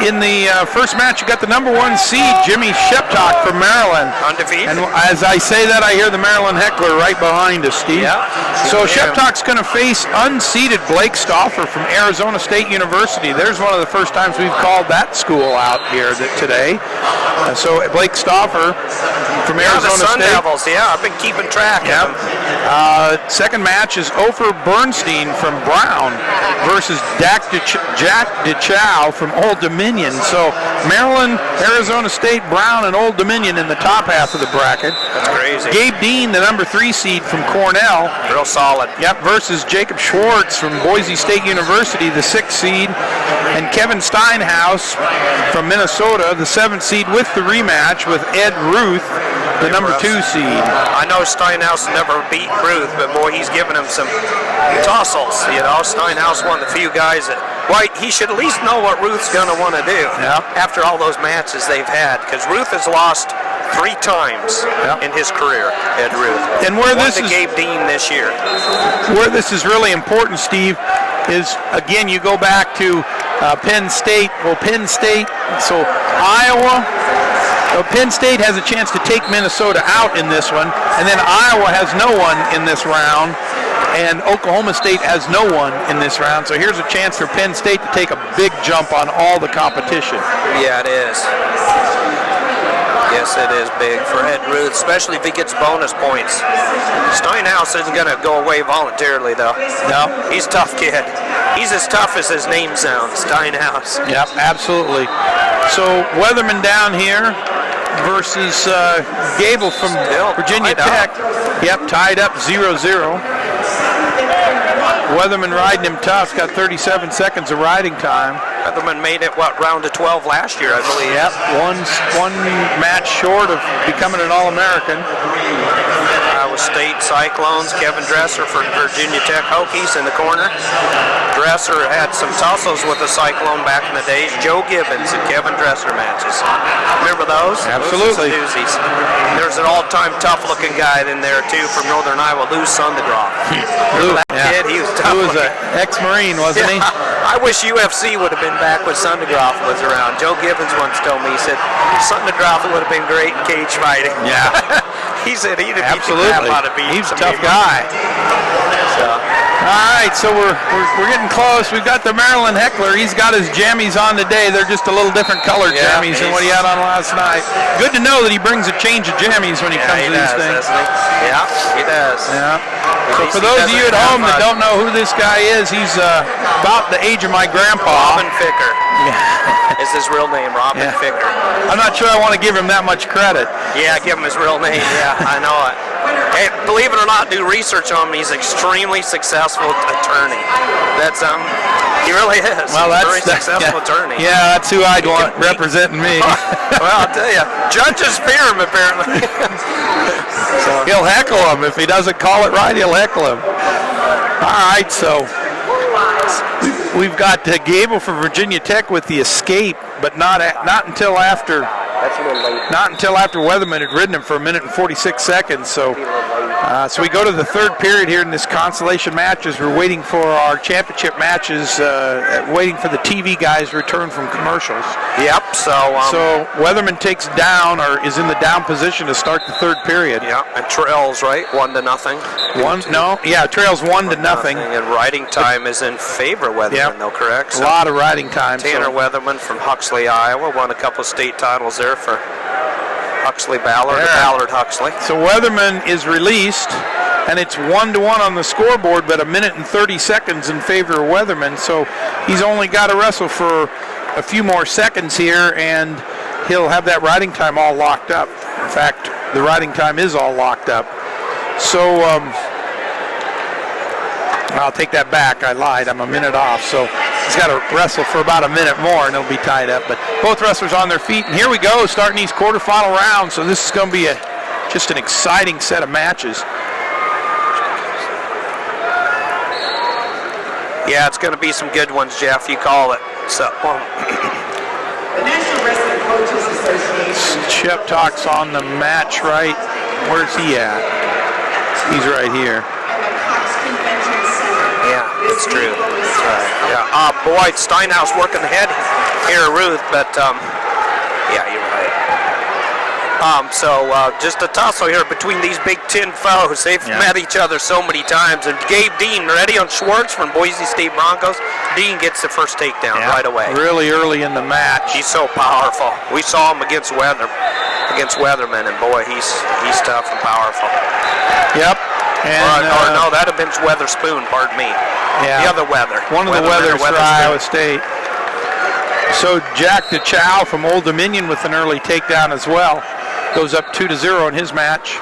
in the first match, you got the number 1 seed, Jimmy Sheptock from Maryland. Undefeated. And as I say that, I hear the Maryland heckler right behind us, Steve. Yeah. So Sheptock's going to face unseeded Blake Stauffer from Arizona State University. There's one of the first times we've called that school out here today. So Blake Stauffer from Arizona the Sun State. Devils. Yeah, I've been keeping track of them. Second match is Ofer Bernstein from Brown versus Jack DeChow from Old Dominion. So Maryland, Arizona State, Brown, and Old Dominion in the top half of the bracket. That's crazy. Gabe Dean, the number 3 seed from Cornell. Real solid. Yep, versus Jacob Schwartz from Boise State University, the 6th seed. And Kevin Steinhaus from Minnesota, the 7th seed, with the rematch with Ed Ruth, the number 2 seed. I know Steinhaus never beat Ruth, but boy, he's given him some tussles. You know, Steinhaus one of the few guys that, he should at least know what Ruth's going to want to do after all those matches they've had, because Ruth has lost 3 times in his career, Ed Ruth. And where this is Gabe Dean this year. Where this is really important, Steve, is again you go back to Penn State. Well, Penn State, so Iowa, So Penn State has a chance to take Minnesota out in this one, and then Iowa has no one in this round, and Oklahoma State has no one in this round. So here's a chance for Penn State to take a big jump on all the competition. Yeah, it is. Yes, it is big for Ed Ruth, especially if he gets bonus points. Steinhaus isn't going to go away voluntarily, though. No. He's a tough kid. He's as tough as his name sounds, Steinhaus. Yep, absolutely. So Weatherman down here versus Gable from Virginia Tech. Yep, tied up 0-0. Weatherman riding him tough. Got 37 seconds of riding time. Weatherman made it, round of 12 last year, I believe. Yep, one match short of becoming an All-American. Iowa State Cyclones, Kevin Dresser for Virginia Tech Hokies in the corner. Dresser had some tussles with the Cyclone back in the days. Joe Gibbons and Kevin Dresser matches. Remember those? Absolutely. Those are some doozies. There's an all-time tough-looking guy in there, too, from Northern Iowa, Lou Sundegroff. Lou, that kid, he was tough. He was an ex-Marine, wasn't he? I wish UFC would have been back when Sundegroff was around. Joe Gibbons once told me, he said, Sundegroff would have been great in cage fighting. Yeah. He said he'd have beat the Absolutely. crap out of me. He's a tough guy. All right, so we're getting close. We've got the Maryland Heckler. He's got his jammies on today. They're just a little different colored jammies than what he had on last night. Good to know that he brings a change of jammies when he comes to these things. Yeah, he does. Yeah. So for those of you at home that don't know who this guy is, he's about the age of my grandpa. Robin Ficker is his real name, Robin Ficker. I'm not sure I want to give him that much credit. Yeah, give him his real name. Yeah, I know it. Hey, believe it or not, do research on him. He's an extremely successful attorney. That's he really is. Well, He's a very successful attorney. Yeah, that's who I'd want representing me. Well, I'll tell you, judges fear him apparently. So he'll heckle him if he doesn't call it right. He'll heckle him. All right, so we've got Gable for Virginia Tech with the escape, but not until after. That's a little late. Not until after Weatherman had ridden him for 1 minute and 46 seconds. So we go to the third period here in this consolation match as we're waiting for our championship matches, waiting for the TV guys to return from commercials. Yep. So Weatherman takes down, or is in the down position to start the third period. Yeah, and trails, right? 1-0. Trails 1-0. And riding time is in favor of Weatherman, though, correct? So a lot of riding time. Tanner Weatherman from Huxley, Iowa, won a couple state titles there for Huxley Ballard, Ballard Huxley. So Weatherman is released, and it's 1-1 on the scoreboard, but 1 minute and 30 seconds in favor of Weatherman. So he's only got to wrestle for a few more seconds here, and he'll have that riding time all locked up. In fact, the riding time is all locked up. So I'll take that back. I lied. I'm 1 minute off. So he's got to wrestle for about 1 minute more, and he'll be tied up. But both wrestlers on their feet. And here we go, starting these quarterfinal rounds. So this is going to be just an exciting set of matches. Yeah, it's going to be some good ones, Jeff. You call it. So, The National Wrestling Coaches Association. Chip Talk's on the match right. Where's he at? He's right here. yeah, it's true. That's right. Yeah. Boy, Steinhaus working the head here, Ruth, but yeah, you're right. Just a tussle here between these Big Ten foes. They've met each other so many times. And Gabe Dean ready on Schwartz from Boise State Broncos. Dean gets the first takedown right away. Really early in the match. He's so powerful. We saw him against Weatherman, and boy, he's tough and powerful. Yep. And, no, that'd have been Weatherspoon, pardon me. Yeah. The other Weather. One of the Weathers for Iowa State. So Jack DeChow from Old Dominion with an early takedown as well. Goes up 2-0 in his match.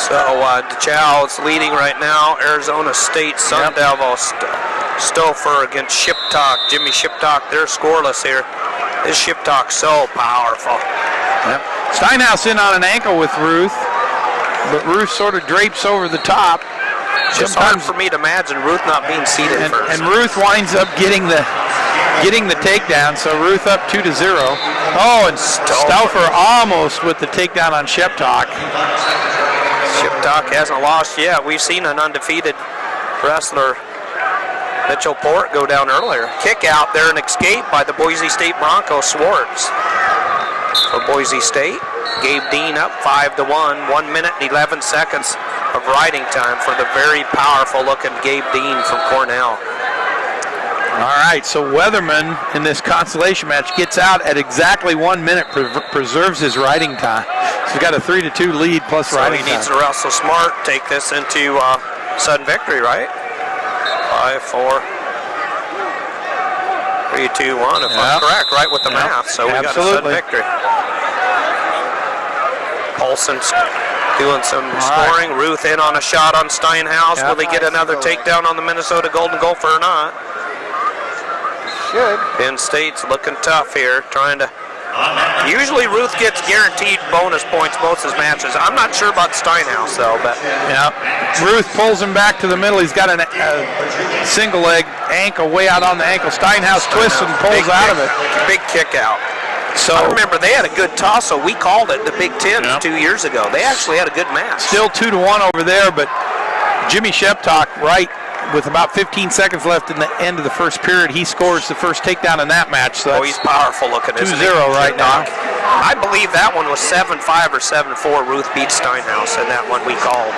So DeChow is leading right now. Arizona State Sun Devils. Stouffer against Shiptalk. Jimmy Shiptalk, they're scoreless here. This Shiptalk's so powerful. Yep. Steinhaus in on an ankle with Ruth, but Ruth sort of drapes over the top. It's just hard for me to imagine Ruth not being seated first. And Ruth winds up getting the takedown, so Ruth up 2-0. Oh, and Stouffer almost with the takedown on Shiptalk. Shiptalk hasn't lost yet. We've seen an undefeated wrestler Mitchell Port go down earlier. Kick out there, an escape by the Boise State Broncos, Swartz. For Boise State, Gabe Dean up 5-1, 1 minute and 11 seconds of riding time for the very powerful looking Gabe Dean from Cornell. All right, so Weatherman in this consolation match gets out at exactly 1 minute, preserves his riding time. So he's got a 3-2 lead plus riding time. So he needs to wrestle smart, take this into sudden victory, right? 5-4, 3-2-1, if I'm correct, right with the math. So we got a sudden victory. Paulson's doing some scoring. Ruth in on a shot on Steinhaus. Will he get another takedown on the Minnesota Golden Gopher or not? Should. Penn State's looking tough here, trying to. Usually Ruth gets guaranteed bonus points most of his matches. I'm not sure about Steinhaus though, but Ruth pulls him back to the middle. He's got a single leg ankle way out on the ankle. Steinhaus twists and pulls out of it. Big kick out. So I remember they had a good toss, so we called it the Big Ten 2 years ago. They actually had a good match. Still 2-1 over there, but Jimmy Sheptock right with about 15 seconds left in the end of the first period, he scores the first takedown in that match. So he's powerful looking, isn't he? 2-0 right now. I believe that one was 7-5 or 7-4. Ruth beat Steinhaus in that one we called.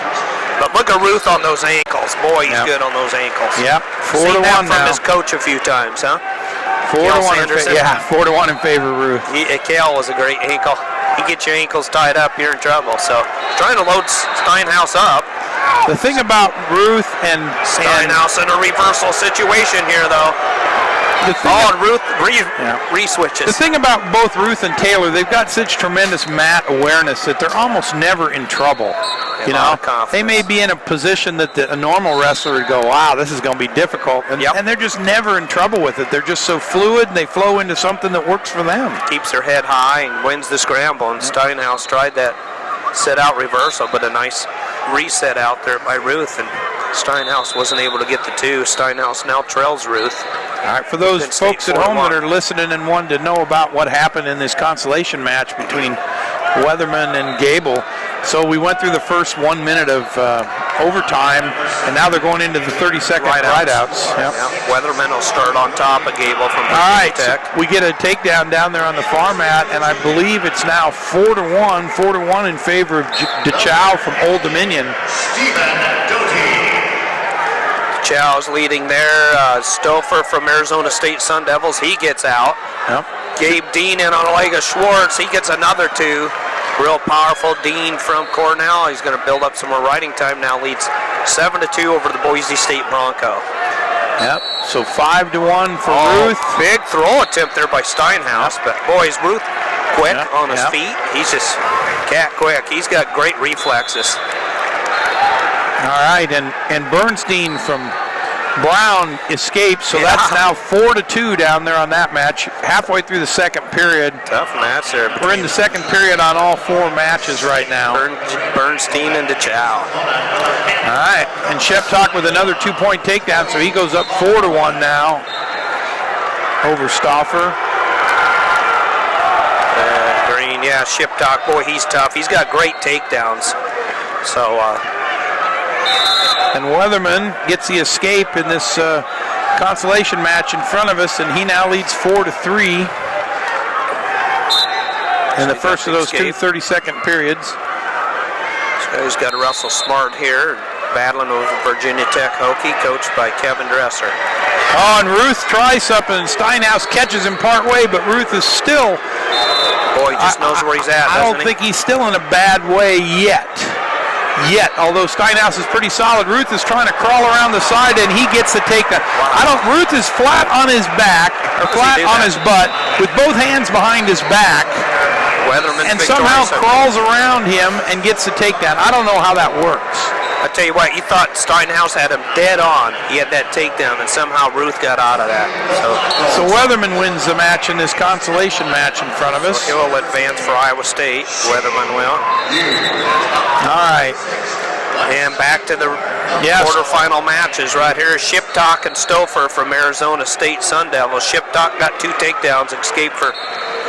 But look at Ruth on those ankles. Boy, he's good on those ankles. Yep, 4-1 Seen that from now. his coach a few times, huh? 4-1 in favor of Ruth. Kale was a great ankle. You get your ankles tied up, you're in trouble. So trying to load Steinhaus up. The thing about Ruth and Steinhaus in a reversal situation here, though. And Ruth re-switches. The thing about both Ruth and Taylor, they've got such tremendous mat awareness that they're almost never in trouble. You know, they may be in a position that a normal wrestler would go, wow, this is going to be difficult. And, and they're just never in trouble with it. They're just so fluid, and they flow into something that works for them. Keeps their head high and wins the scramble. And Steinhaus tried that set-out reversal, but a nice reset out there by Ruth. And Steinhaus wasn't able to get the two. Steinhaus now trails Ruth. All right, for those folks at home that are listening and wanting to know about what happened in this consolation match between Weatherman and Gable, so we went through the first 1 minute of overtime, and now they're going into the 30-second rideouts. Weatherman will start on top of Gable from Virginia Tech. So we get a takedown down there on the far mat, and I believe it's now 4-1 in favor of DeChow from Old Dominion. Chow's leading there. Stouffer from Arizona State Sun Devils, he gets out. Gabe Dean in on a leg of Schwartz, he gets another two. Real powerful Dean from Cornell. He's going to build up some more riding time now. Leads 7-2 over the Boise State Bronco. So 5-1 for Ruth. Big throw attempt there by Steinhaus, but boy, is Ruth quick on his feet. He's just cat quick. He's got great reflexes. All right, and Bernstein from Brown escapes, so that's now 4-2 down there on that match. Halfway through the second period. Tough match there. We're in the second period on all four matches right now. Bernstein and DeChow. All right, and Sheptock with another 2-point takedown, so he goes up 4-1 now over Stauffer. Green, Sheptock, boy, he's tough. He's got great takedowns. So, and Weatherman gets the escape in this consolation match in front of us, and he now leads 4-3 in the first of those two 30-second periods. So he's got to wrestle smart here, battling with Virginia Tech Hokie, coached by Kevin Dresser. Oh, and Ruth tries something, and Steinhaus catches him part way, but Ruth is still... Boy, he just knows where he's at, I don't think he's still in a bad way yet. Although Steinhaus is pretty solid. Ruth is trying to crawl around the side, and he gets the takedown. Ruth is flat on his back, or flat on his butt, with both hands behind his back, and somehow crawls around him and gets the takedown. I don't know how that works. I tell you what, you thought Steinhaus had him dead on. He had that takedown, and somehow Ruth got out of that. So Weatherman wins the match in this consolation match in front of us. So he'll advance for Iowa State. Weatherman will. All right. And back to the quarterfinal matches right here. Sheptock and Stouffer from Arizona State Sun Devils. Sheptock got 2 takedowns, escaped for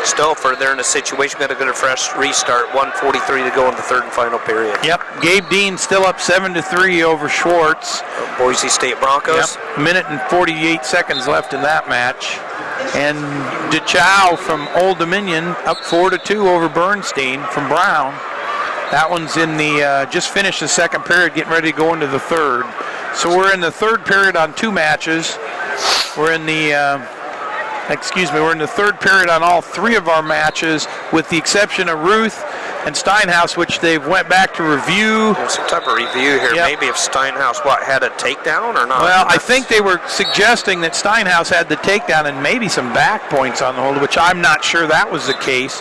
Stouffer, they're in a situation, got to get a fresh restart, 1:43 to go in the third and final period. Yep, Gabe Dean still up 7-3 over Schwartz. Boise State Broncos. Yep, minute and 48 seconds left in that match. And DeChow from Old Dominion up 4-2 over Bernstein from Brown. That one's in the, just finished the second period, getting ready to go into the third. So we're in the third period on 2 matches. We're in the, we're in the third period on all 3 of our matches, with the exception of Ruth and Steinhaus, which they've went back to review. Some type of review here. Yep. Maybe if Steinhaus had a takedown or not. Well, I think they were suggesting that Steinhaus had the takedown and maybe some back points on the hold, which I'm not sure that was the case.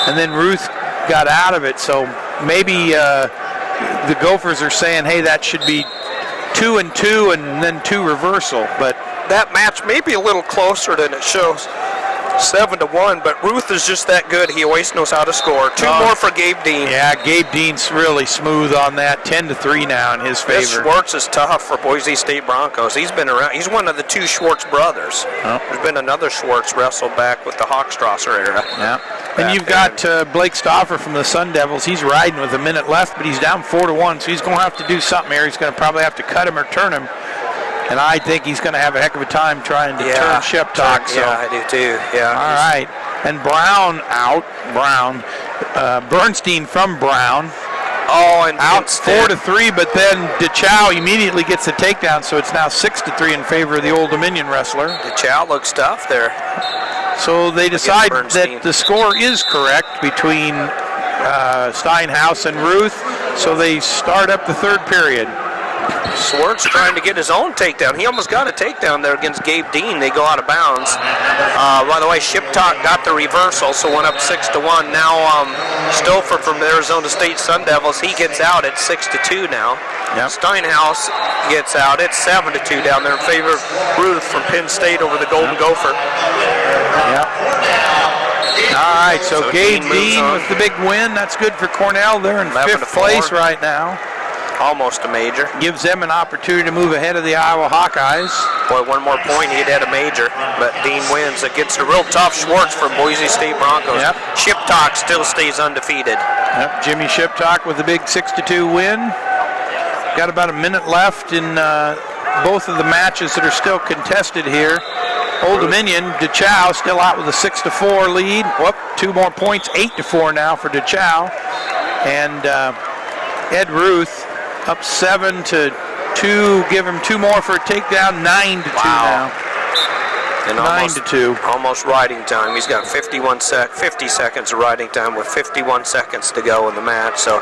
And then Ruth got out of it, so maybe the Gophers are saying, hey, that should be 2 and 2 and then 2 reversal. But that match may be a little closer than it shows. 7-1, but Ruth is just that good. He always knows how to score. 2 more for Gabe Dean. Yeah, Gabe Dean's really smooth on that. 10-3 now in his favor. This Schwartz is tough for Boise State Broncos. He's been around. He's one of the 2 Schwartz brothers. Oh. There's been another Schwartz wrestled back with the Hochstrasser era. Yeah. And you've got Blake Stauffer from the Sun Devils. He's riding with a minute left, but he's down 4-1, so he's going to have to do something here. He's going to probably have to cut him or turn him. And I think he's going to have a heck of a time trying to turn Sheptok. So. Yeah, I do too. Yeah. All right. And Brown out. Bernstein from Brown. Oh, and out 4-3, but then DeChow immediately gets the takedown, so it's now 6-3 in favor of the Old Dominion wrestler. DeChow looks tough there. So they decide that the score is correct between Steinhaus and Ruth, so they start up the third period. Schwartz trying to get his own takedown. He almost got a takedown there against Gabe Dean. They go out of bounds. By the way, Shiptok got the reversal, so went up 6-1. Now Stouffer from the Arizona State Sun Devils, he gets out at 6-2 now. Yep. Steinhaus gets out. It's 7-2 down there in favor of Ruth from Penn State over the Golden Gopher. Yep. All right, so Gabe Dean with the big win. That's good for Cornell. They're in 5th place right now. Almost a major. Gives them an opportunity to move ahead of the Iowa Hawkeyes. Boy, one more point, he'd had a major. But Dean wins against a real tough Schwartz for Boise State Broncos. Yep. Shiptok still stays undefeated. Yep, Jimmy Shiptok with a big 6-2 win. Got about a minute left in both of the matches that are still contested here. Old Dominion, DeChow still out with a 6-4 lead. Whoop, 2 more points, 8-4 now for DeChow. And Ed Ruth up 7-2, give him 2 more for a takedown, 9-2 now. And 9-2. Almost riding time. He's got 50 seconds of riding time with 51 seconds to go in the match. So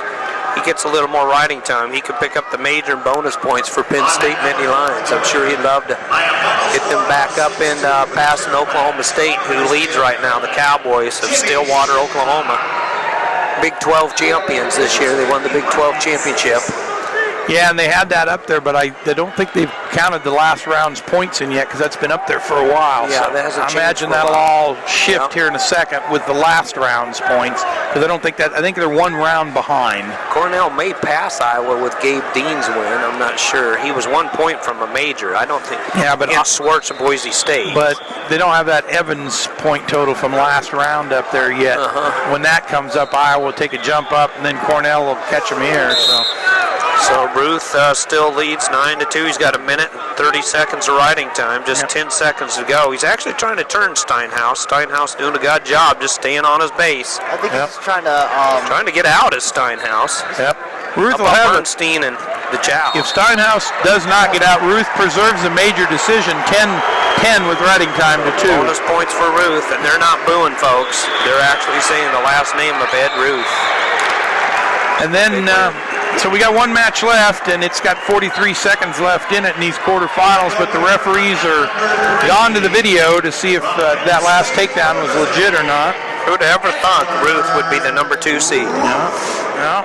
he gets a little more riding time. He could pick up the major bonus points for Penn State Nittany Lions. I'm sure he'd love to get them back up and passing Oklahoma State, who leads right now, the Cowboys of Stillwater, Oklahoma. Big 12 champions this year. They won the Big 12 championship. Yeah, and they had that up there, but I don't think they've counted the last round's points in yet, because that's been up there for a while. Yeah, so that hasn't I changed imagine for a that'll while. all shift here in a second with the last round's points, because I think they're 1 round behind. Cornell may pass Iowa with Gabe Dean's win. I'm not sure. He was 1 point from a major. I don't think. Yeah, but against Schwartz and Boise State. But they don't have that Evans point total from last round up there yet. When that comes up, Iowa will take a jump up, and then Cornell will catch them here. So Ruth still leads 9-2. He's got a minute and 30 seconds of riding time, just 10 seconds to go. He's actually trying to turn Steinhaus. Steinhaus doing a good job, just staying on his base. I think he's trying to get out of Steinhaus. Yep. Ruth will have Bernstein and DeChow. If Steinhaus does not get out, Ruth preserves a major decision, 10-10 with riding time to 2. Bonus points for Ruth, and they're not booing, folks. They're actually saying the last name of Ed Ruth. And then, so we got 1 match left, and it's got 43 seconds left in it in these quarterfinals, but the referees are gone to the video to see if that last takedown was legit or not. Who'd ever thought Ruth would be the number 2 seed? No.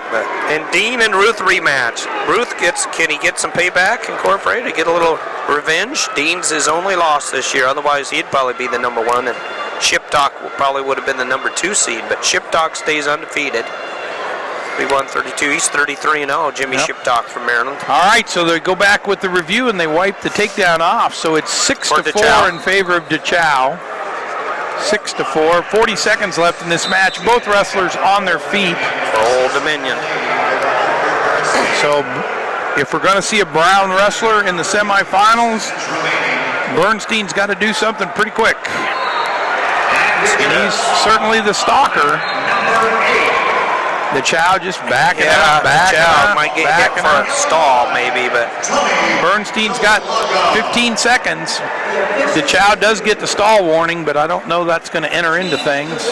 And Dean and Ruth rematch. Ruth can he get some payback incorporated, get a little revenge? Dean's his only loss this year, otherwise he'd probably be the number 1, and Shiptok probably would have been the number 2 seed, but Shiptok stays undefeated. 31-32. He's 33-0. Jimmy Shiptok from Maryland. All right, so they go back with the review and they wipe the takedown off. So it's 6-4 in favor of DeChow. 6-4. 40 seconds left in this match. Both wrestlers on their feet. For Old Dominion. So if we're going to see a Brown wrestler in the semifinals, Bernstein's got to do something pretty quick. And he's certainly the stalker. The Chow just backing up, backing up, might get hit for a stall maybe, but Bernstein's got 15 seconds. The Chow does get the stall warning, but I don't know that's going to enter into things.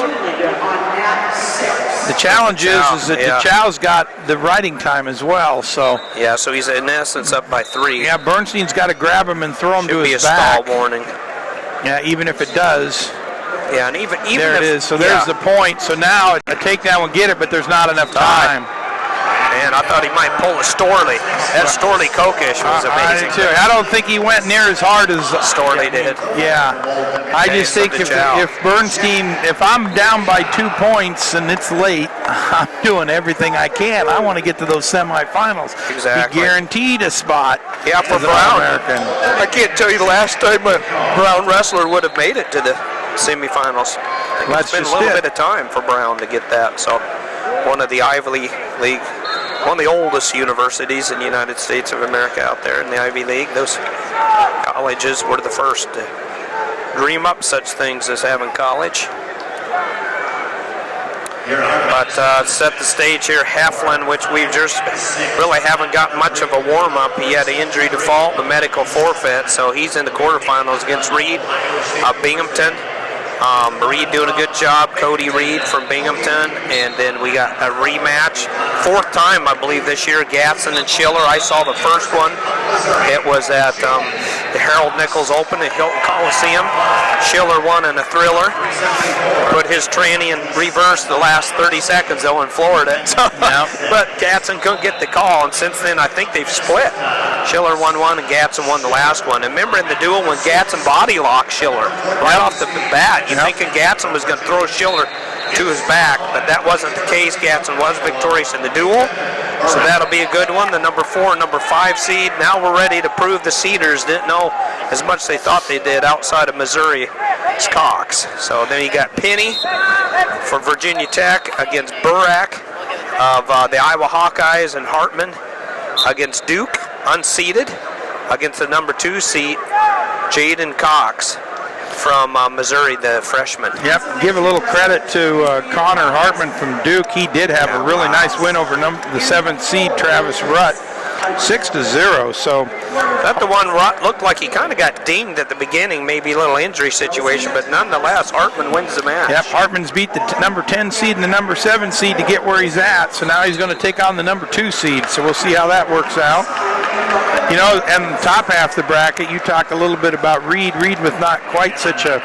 The challenge is that the Chow's got the riding time as well, so. Yeah, so he's in essence up by 3. Yeah, Bernstein's got to grab him and throw him to his back. Should be a stall warning. Yeah, even if it does. Yeah, and even there it is. So there's the point. So now a takedown will get it, but there's not enough time. Man, I thought he might pull a Storley. That Storley Kokish was amazing. I don't think he went near as hard as Storley did. Yeah. I just think if Bernstein, if I'm down by 2 points and it's late, I'm doing everything I can. I want to get to those semifinals. Exactly. Be guaranteed a spot. Yeah, for Brown. American. I can't tell you the last time a Brown wrestler would have made it to the semifinals. It's been a little bit of time for Brown to get that. So one of the Ivy League, one of the oldest universities in the United States of America out there in the Ivy League. Those colleges were the first to dream up such things as having college. But set the stage here, Heflin, which we just really haven't got much of a warm-up. He had an injury default, the medical forfeit, so he's in the quarterfinals against Reed of Binghamton. Reed doing a good job, Cody Reed from Binghamton, and then we got a rematch, 4th time I believe this year, Gatson and Schiller. I saw the first one. It was at the Harold Nichols Open at Hilton Coliseum. Schiller won in a thriller, put his tranny in reverse the last 30 seconds though in Florida. But Gatson couldn't get the call, and since then I think they've split. Schiller won one and Gatson won the last one. And remember in the duel when Gatson body locked Schiller right off the bat, you thinking Gatson was going to throw Schiller to his back, but that wasn't the case. Gatson was victorious in the duel, so that'll be a good one. The number 4 and number 5 seed. Now we're ready to prove the Cedars didn't know as much as they thought they did outside of Missouri's Cox. So then you got Penny for Virginia Tech against Burak of the Iowa Hawkeyes, and Hartman against Duke, unseeded, against the number 2 seed, Jaden Cox from Missouri, the freshman. Yep, give a little credit to Connor Hartman from Duke. He did have a really nice win over the 7th seed, Travis Rutt, 6-0. So that the one Rutt looked like he kind of got dinged at the beginning, maybe a little injury situation, but nonetheless, Hartman wins the match. Yep, Hartman's beat the number 10 seed and the number 7 seed to get where he's at, so now he's going to take on the number 2 seed, so we'll see how that works out. You know, and the top half of the bracket, you talked a little bit about Reed. Reed with not quite such an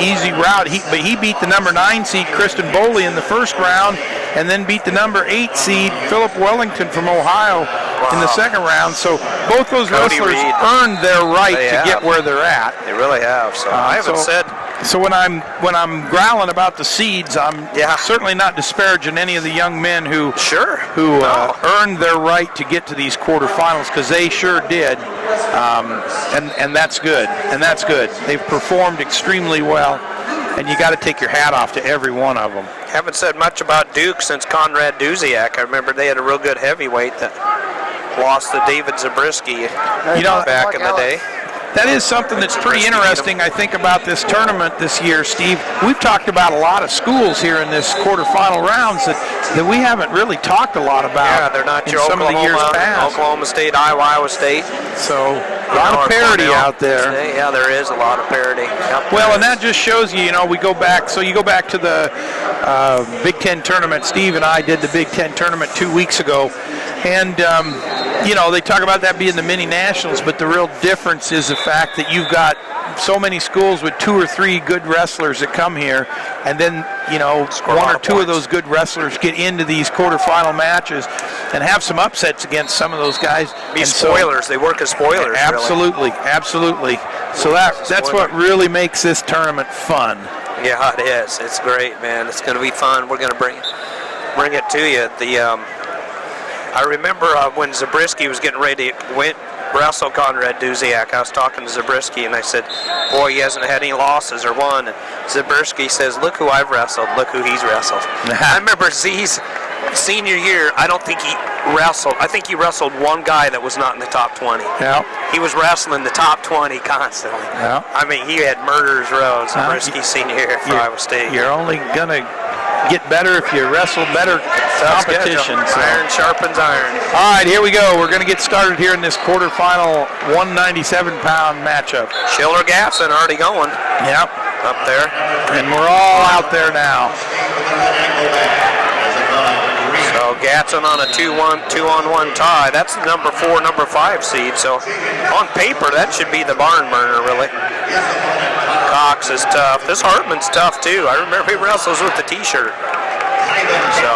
easy route, but he beat the number 9 seed, Kristen Boley, in the first round, and then beat the number 8 seed, Philip Wellington from Ohio, in the second round. So both those wrestlers earned their right to get where they're at. They really have. So I haven't said. So when I'm growling about the seeds, I'm certainly not disparaging any of the young men who earned their right to get to these quarterfinals, because they sure did, and that's good. And that's good. They've performed extremely well, and you got to take your hat off to every one of them. Haven't said much about Duke since Conrad Duziak. I remember they had a real good heavyweight that lost to David Zabriskie back in the day. That is something that's pretty interesting, I think, about this tournament this year, Steve. We've talked about a lot of schools here in this quarterfinal rounds that we haven't really talked a lot about. Yeah, they're not in some of the years past. Oklahoma State, Iowa State. So a lot of parity out there. Yeah, there is a lot of parity. Yep. Well, and that just shows you, we go back. So you go back to the Big Ten tournament. Steve and I did the Big Ten tournament 2 weeks ago, and they talk about that being the mini nationals, but the real difference is the fact that you've got so many schools with 2 or 3 good wrestlers that come here, and then 1 or 2 of those good wrestlers get into these quarterfinal matches and have some upsets against some of those guys. Be spoilers. They work as spoilers. Absolutely, really. Absolutely. So that's what really makes this tournament fun. Yeah, it is. It's great, man. It's going to be fun. We're going to bring it to you. I remember when Zabriskie was getting ready to wrestle Conrad Duziak, I was talking to Zabriskie and I said, boy, he hasn't had any losses or won. And Zabriskie says, look who I've wrestled, look who he's wrestled. I remember Z's senior year, I don't think he wrestled. I think he wrestled one guy that was not in the top 20. Yeah. He was wrestling the top 20 constantly. Yeah. I mean, he had murderers row Zabriskie senior year for Iowa State. You're only going to get better if you wrestle better competition. So. Iron sharpens iron. All right, here we go. We're going to get started here in this quarterfinal 197-pound matchup. Schiller Gatson already going. Yep. Up there. And we're all out there now. So Gatson on a 2-on-1 tie. That's the number 4, number 5 seed. So on paper, that should be the barn burner, really. Cox is tough. This Hartman's tough, too. I remember he wrestles with the T-shirt. So,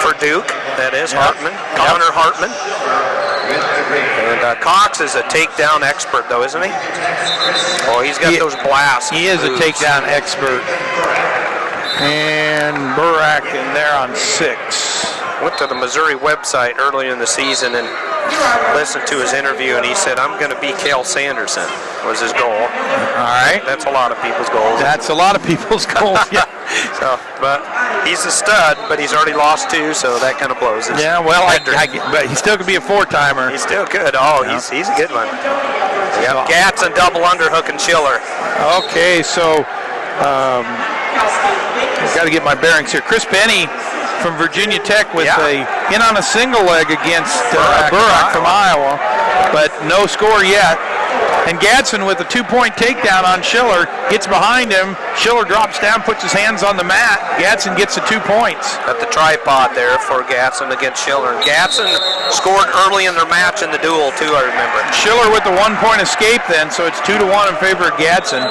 for Duke, that is Hartman. Connor Hartman. And Cox is a takedown expert, though, isn't he? Oh, he's got those blasts. He is a takedown expert. And Burak in there on 6. Went to the Missouri website earlier in the season and listened to his interview, and he said, I'm going to be Cale Sanderson, was his goal. All right. That's a lot of people's goals. That's a lot of people's goals, yeah. So, but he's a stud, but he's already lost 2, so that kind of blows it. Yeah, well, but he still could be a 4-timer. He's still good. Oh, yeah. He's a good one. Yep. Gatson double underhook and Schiller. Okay, so I've got to get my bearings here. Chris Penny from Virginia Tech with in on a single leg against Burak from Iowa, but no score yet. And Gatson with a 2-point takedown on Schiller, gets behind him. Schiller drops down, puts his hands on the mat. Gatson gets the 2 points. Got the tripod there for Gatson against Schiller. And Gatson scored early in their match in the duel, too, I remember. Schiller with the 1-point escape then, so it's 2-1 in favor of Gatson.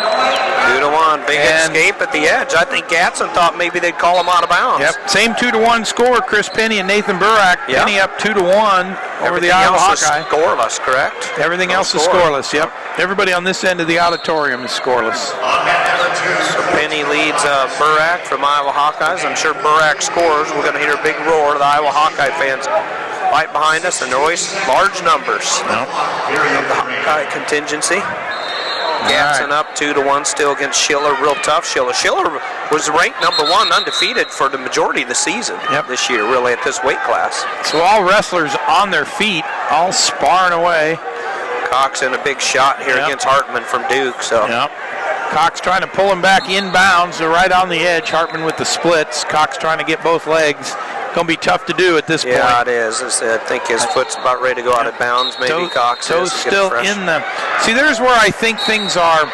2-1, big escape at the edge. I think Gatson thought maybe they'd call him out of bounds. Yep, same 2-1 score, Chris Penny and Nathan Burak. Yep. Penny up 2-1 over the Iowa Hawkeye. Scoreless, correct? Everything else is scoreless, yep. Everybody on this end of the auditorium is scoreless. So Penny leads Burak from Iowa Hawkeyes. I'm sure Burak scores. We're going to hear a big roar. The Iowa Hawkeye fans right behind us, and they're always large numbers. Of the Hawkeye contingency. Gatson up 2-1 still against Schiller. Real tough Schiller. Schiller was ranked number 1 undefeated for the majority of the season this year, really, at this weight class. So all wrestlers on their feet, all sparring away. Cox in a big shot here against Hartman from Duke. So. Cox trying to pull him back inbounds. They're right on the edge. Hartman with the splits. Cox trying to get both legs. Going to be tough to do at this point. Yeah, it is. I think his foot's about ready to go out of bounds. Maybe Cox is still in the. See, there's where I think things are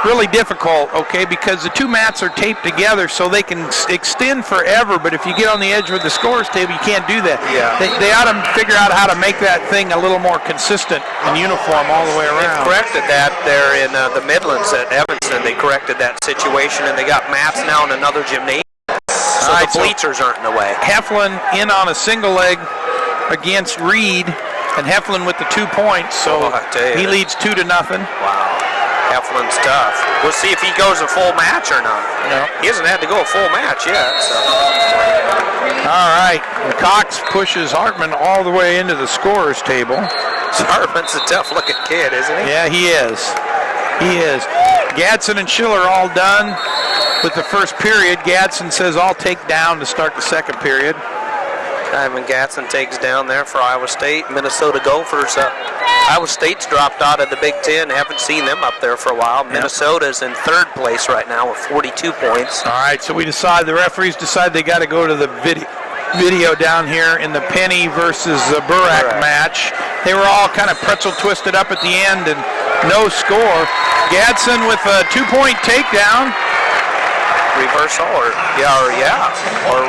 really difficult, okay, because the 2 mats are taped together so they can extend forever, but if you get on the edge with the scores table, you can't do that. Yeah. They ought to figure out how to make that thing a little more consistent and uniform all the way around. They corrected that there in the Midlands at Evanston. They corrected that situation, and they got mats now in another gymnasium. So the bleachers aren't in the way. Heflin in on a single leg against Reed, and Heflin with the 2 points, so he leads 2-0. Wow. Heflin's tough. We'll see if he goes a full match or not. No. He hasn't had to go a full match yet. So. All right. Cox pushes Hartman all the way into the scorer's table. Hartman's a tough-looking kid, isn't he? Yeah, he is. He is. Gatson and Schiller all done with the first period. Gatson says, I'll take down to start the second period. Ivan Gatson takes down there for Iowa State. Minnesota Gophers. Iowa State's dropped out of the Big Ten. Haven't seen them up there for a while. Minnesota's in 3rd place right now with 42 points. All right, so the referees decide they got to go to the video down here in the Penny versus the Burak match. They were all kind of pretzel twisted up at the end and no score. Gatson with a 2-point takedown. Reversal or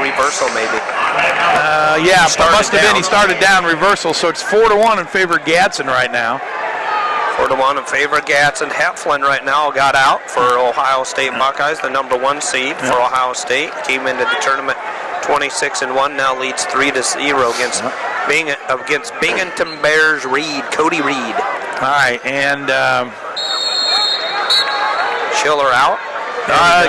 reversal maybe. Must have been. He started down reversal, so it's 4-1 in favor of Gatson right now. 4-1 in favor of Gatson. Heflin right now got out for Ohio State Buckeyes, the number 1 seed for Ohio State. Came into the tournament 26-1, now leads 3-0 against Binghamton Bears Reed, Cody Reed. All right, and Schiller out.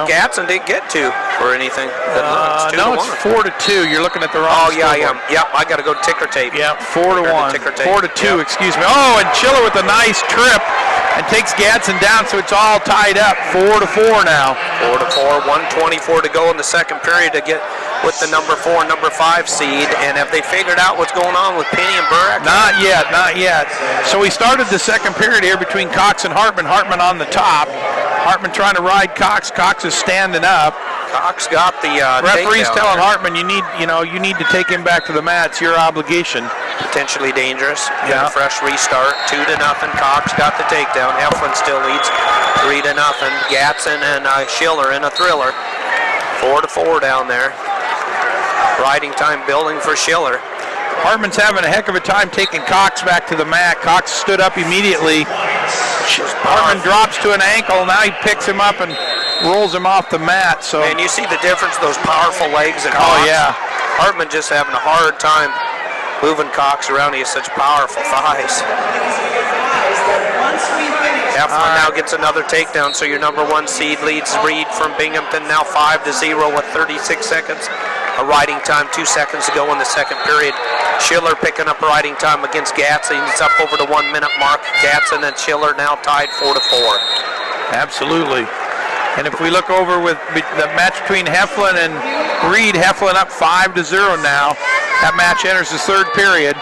Gatson didn't get to. or anything? It's 2 no, to it's 1. 4-2. You're looking at the wrong Oh, yeah, I scoreboard. am. Yep, I got to go to ticker tape. Yeah, 4-1. Ticker tape. 4-2, Yep. excuse me. Oh, and Schiller with a nice trip and takes Gadsden down, so it's all tied up. 4-4 now. 4-4, 1:24 to go in the second period to get with the number 4 and number 5 seed. And have they figured out what's going on with Penny and Burak? Not yet, not yet. So we started the second period here between Cox and Hartman. Hartman on the top. Hartman trying to ride Cox. Cox is standing up. Cox got the referee's takedown telling there. Hartman, you need to take him back to the mat. It's your obligation. Potentially dangerous. Yeah. A fresh restart. 2-0. Cox got the takedown. Heflin still leads 3-0. Gadsden and Schiller in a thriller. 4-4 down there. Riding time building for Schiller. Hartman's having a heck of a time taking Cox back to the mat. Cox stood up immediately. Hartman drops to an ankle. Now he picks him up and rolls him off the mat. So. And you see the difference, those powerful legs and Cox. Oh, yeah. Hartman just having a hard time moving Cox around. He has such powerful thighs. Heflin now gets another takedown, so your number 1 seed leads Reed from Binghamton now 5-0 with 36 seconds. A riding time, 2 seconds to go in the second period. Schiller picking up riding time against Gadsden. He's up over the 1 minute mark. Gadsden and Schiller now tied 4-4. Absolutely. And if we look over with the match between Heflin and Reed, Heflin up 5-0 now. That match enters the third period.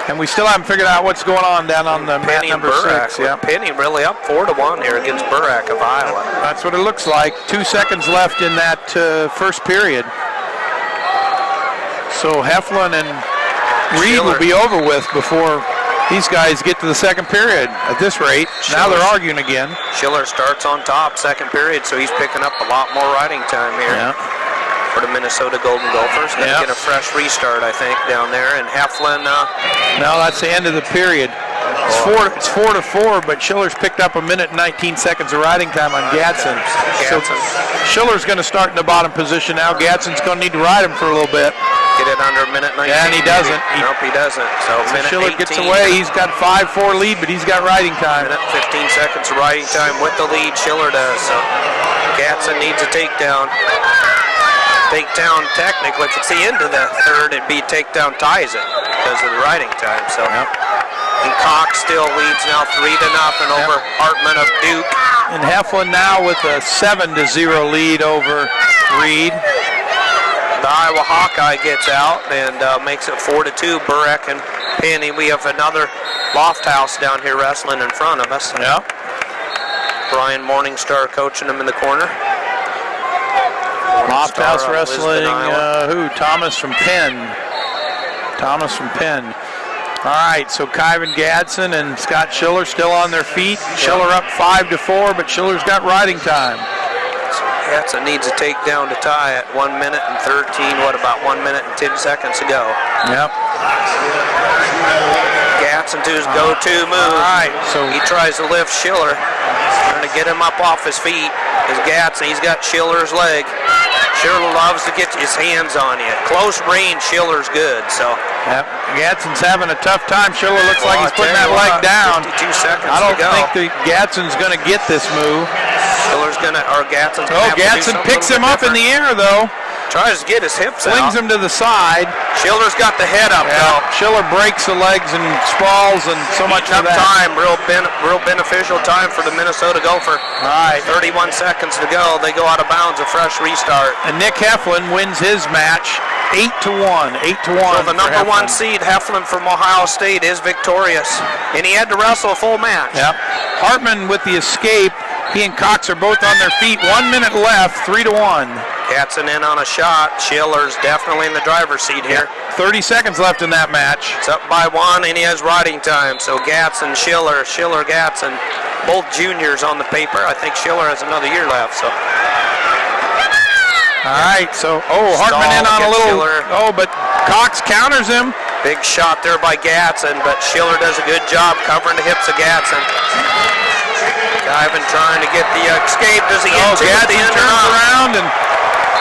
And we still haven't figured out what's going on down on the mat Penny number and Burak. 6. Yeah. Penny really up 4-1 here against Burak of Iowa. That's what it looks like. 2 seconds left in that first period. So Heflin and Reed Schiller will be over with before these guys get to the second period at this rate. Now they're arguing again. Schiller starts on top second period, so he's picking up a lot more riding time here. Yeah. For the Minnesota Golden Gophers. Going to get a fresh restart, I think, down there. And Heflin. No, that's the end of the period. It's 4-4, but Schiller's picked up 1 minute and 19 seconds of riding time on Gadsden. So Schiller's going to start in the bottom position now. Gadsden's going to need to ride him for a little bit. Get it under 1 minute 19. Yeah, and he doesn't. Nope, he doesn't. So minute Schiller 18. gets away. He's got 5-4 lead, but he's got riding time. Minute 15 seconds of riding time with the lead. Schiller does. So Gadsden needs a takedown. Takedown, technically, if it's the end of the third, it'd be takedown ties it because of the riding time. So, and Cox still leads now 3-0 over Hartman of Duke. And Heflin now with a 7-0 lead over Reed. The Iowa Hawkeye gets out and makes it 4-2. Burak and Penny. We have another Lofthouse down here wrestling in front of us. Yeah. Brian Morningstar coaching them in the corner. Lofthouse wrestling, Thomas from Penn. Thomas from Penn. All right, so Kyvan Gadsden and Scott Schiller still on their feet. Schiller up 5-4, but Schiller's got riding time. Gadsden needs a takedown to tie at 1 minute and 13. What about 1 minute and 10 seconds to go? Yep. Gadsden to his go-to move. All right, so he tries to lift Schiller, trying to get him up off his feet. Is Gadsden? He's got Schiller's leg. Schiller loves to get his hands on you. Close range, Schiller's good. So. Yep. Gadsden's having a tough time. Schiller looks like he's putting that leg down. 52 seconds I don't to go. think Gadsden's going to get this move. Schiller's going to, or Gadsden's going to have Gadsden to do picks him up in the air, though. Tries to get his hips Flings out. him to the side. Schiller's got the head up, though. Schiller breaks the legs and sprawls, and so much for that. Time, real beneficial time for the Minnesota Gopher. All right. 31 seconds to go. They go out of bounds, a fresh restart. And Nick Heflin wins his match 8-1. 8-1. So the number 1 seed, Heflin from Ohio State, is victorious. And he had to wrestle a full match. Yep. Hartman with the escape. He and Cox are both on their feet. 1 minute left, 3-1. Gadsden in on a shot. Schiller's definitely in the driver's seat here. 30 seconds left in that match. It's up by 1, and he has riding time. So Gadsden, Schiller, Gadsden, both juniors on the paper. I think Schiller has another year left. So. All right, so, Hartman in on a little, Schiller. But Cox counters him. Big shot there by Gadsden, but Schiller does a good job covering the hips of Gadsden. Ivan trying to get the escape. Does he get to Gadsden the end turns around, and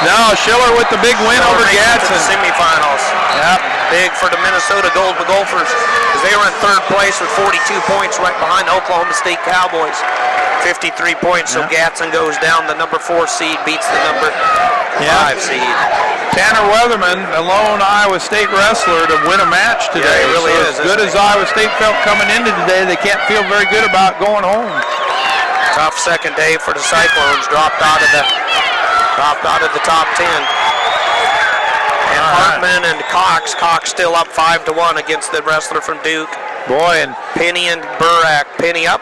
no, Schiller with the big win over Gadsden. Semifinals. Yep. Big for the Minnesota Golden Gophers, because they were in third place with 42 points right behind the Oklahoma State Cowboys. 53 points, so Gatson goes down. The number 4 seed beats the number 5 seed. Tanner Weatherman, a lone Iowa State wrestler, to win a match today. Yeah, he really so is. As good as Iowa State felt coming into today, they can't feel very good about going home. Tough second day for the Cyclones. Dropped out of the top 10. And Hartman and Cox. Cox still up 5-1 against the wrestler from Duke. Boy, and Penny and Burak. Penny up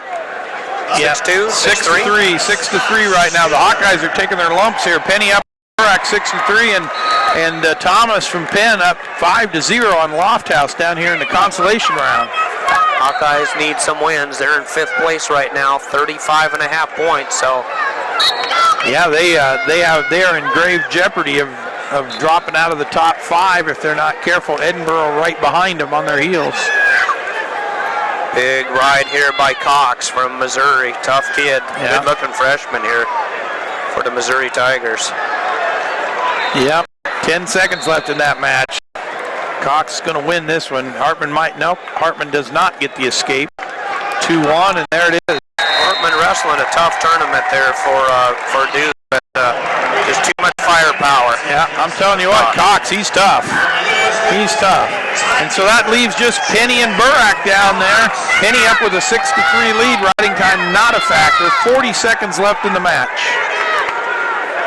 6-2, 6-3, 6-3 right now. The Hawkeyes are taking their lumps here. Penny up, Burak 6-3, and Thomas from Penn up 5-0 on Lofthouse down here in the consolation round. Hawkeyes need some wins. They're in 5th place right now, 35.5 points. So, yeah, they are in grave jeopardy of dropping out of the top 5 if they're not careful. Edinburgh right behind them on their heels. Big ride here by Cox from Missouri. Tough kid. Yeah. Good-looking freshman here for the Missouri Tigers. Yep. 10 seconds left in that match. Cox is going to win this one. Hartman might. Nope. Hartman does not get the escape. 2-1, and there it is. Hartman wrestling a tough tournament there for Duke, but just too much firepower. Yeah, I'm telling you what, Cox, he's tough. He's tough. And so that leaves just Penny and Burak down there. Penny up with a 6-3 lead. Riding time not a factor. 40 seconds left in the match.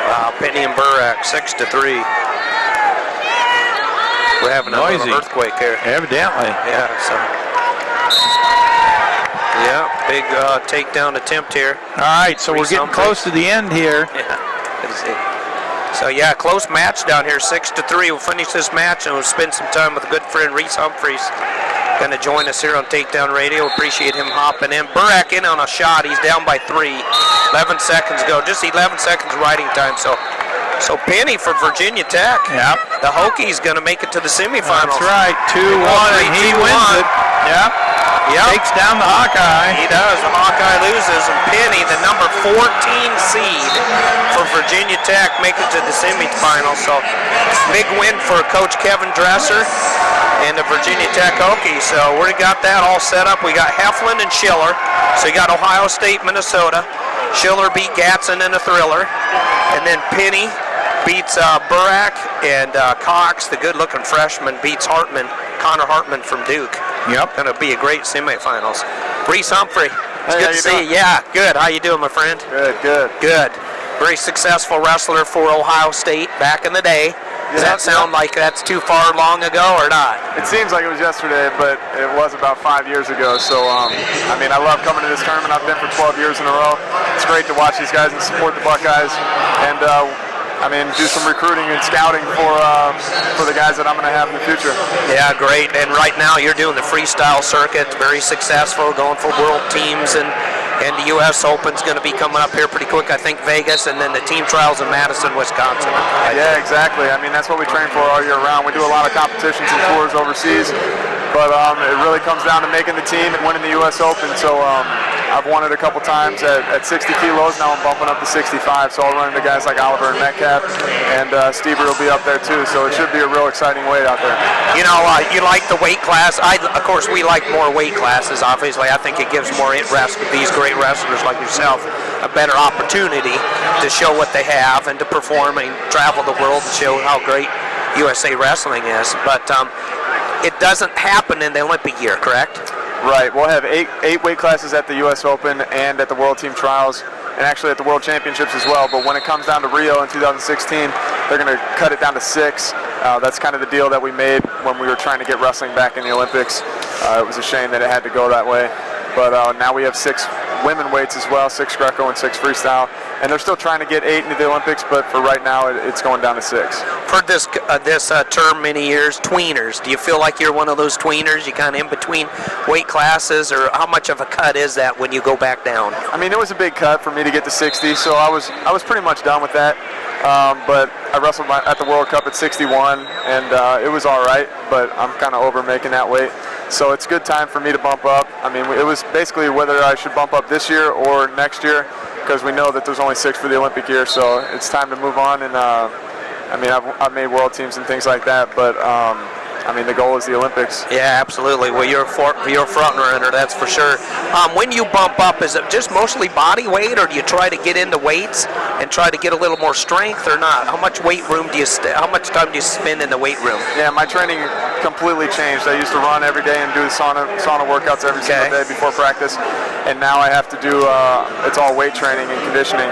Wow, Penny and Burak, 6-3. We're having a little earthquake here. Evidently. Yeah, so. Yeah, big takedown attempt here. All right, so we're getting close to the end here. Yeah, good to see. So yeah, close match down here, 6-3. We'll finish this match and we'll spend some time with a good friend, Reese Humphreys. Going to join us here on Takedown Radio. Appreciate him hopping in. Burak in on a shot. He's down by 3. 11 seconds go. Just 11 seconds riding time. So Penny for Virginia Tech. Yep. The Hokies going to make it to the semifinals. That's right. 2-1, and he wins it. Yep. Takes down the Hawkeye. He does. The Hawkeye loses, and Penny, the number 14 seed for Virginia Tech, make it to the semifinals. So big win for Coach Kevin Dresser and the Virginia Tech Hokies. So we got that all set up. We got Heflin and Schiller. So you got Ohio State, Minnesota. Schiller beat Gatson in a thriller. And then Penny beats Burak, and Cox, the good-looking freshman, beats Connor Hartman from Duke. Yep. Going to be a great semifinals. Reese Humphrey, it's Hey, good to see you. Yeah, good. How you doing, my friend? Good. Good. Very successful wrestler for Ohio State back in the day. Does that sound like that's too far long ago or not? It seems like it was yesterday, but it was about 5 years ago. So, I mean, I love coming to this tournament. I've been for 12 years in a row. It's great to watch these guys and support the Buckeyes. And, I mean, do some recruiting and scouting for the guys that I'm going to have in the future. Yeah, great. And right now you're doing the freestyle circuit, very successful, going for world teams, and the U.S. Open's going to be coming up here pretty quick. I think Vegas, and then the team trials in Madison, Wisconsin. Yeah, exactly. I mean, that's what we train for all year round. We do a lot of competitions and tours overseas, but it really comes down to making the team and winning the U.S. Open. So I've won it a couple times at 60 kilos. Now I'm bumping up to 65, so I'll run into guys like Oliver and Metcalf, and Stever will be up there too. So it should be a real exciting weight out there. You know, you like the weight class. Of course, we like more weight classes, obviously. I think it gives more interest with these great wrestlers like yourself, a better opportunity to show what they have and to perform and travel the world and show how great USA Wrestling is. But it doesn't happen in the Olympic year, correct? Right. We'll have eight weight classes at the U.S. Open and at the World Team Trials, and actually at the World Championships as well. But when it comes down to Rio in 2016, they're going to cut it down to 6. That's kind of the deal that we made when we were trying to get wrestling back in the Olympics. It was a shame that it had to go that way. But now we have 6 women weights as well, 6 Greco and 6 freestyle. And they're still trying to get 8 into the Olympics, but for right now, it's going down to 6. For this term many years, tweeners. Do you feel like you're one of those tweeners? You kind of in between weight classes, or how much of a cut is that when you go back down? I mean, it was a big cut for me to get to 60, so I was pretty much done with that. But I wrestled at the World Cup at 61, and it was all right, but I'm kind of over making that weight. So it's a good time for me to bump up. I mean, it was basically whether I should bump up this year or next year, because we know that there's only 6 for the Olympic year, so it's time to move on. And I mean, I've made world teams and things like that, but the goal is the Olympics. Yeah, absolutely. Well, you're a front runner, that's for sure. When you bump up, is it just mostly body weight, or do you try to get into weights and try to get a little more strength, or not? How much weight room do you? How much time do you spend in the weight room? Yeah, my training completely changed. I used to run every day and do the sauna workouts every single day before practice, and now I have to do it's all weight training and conditioning.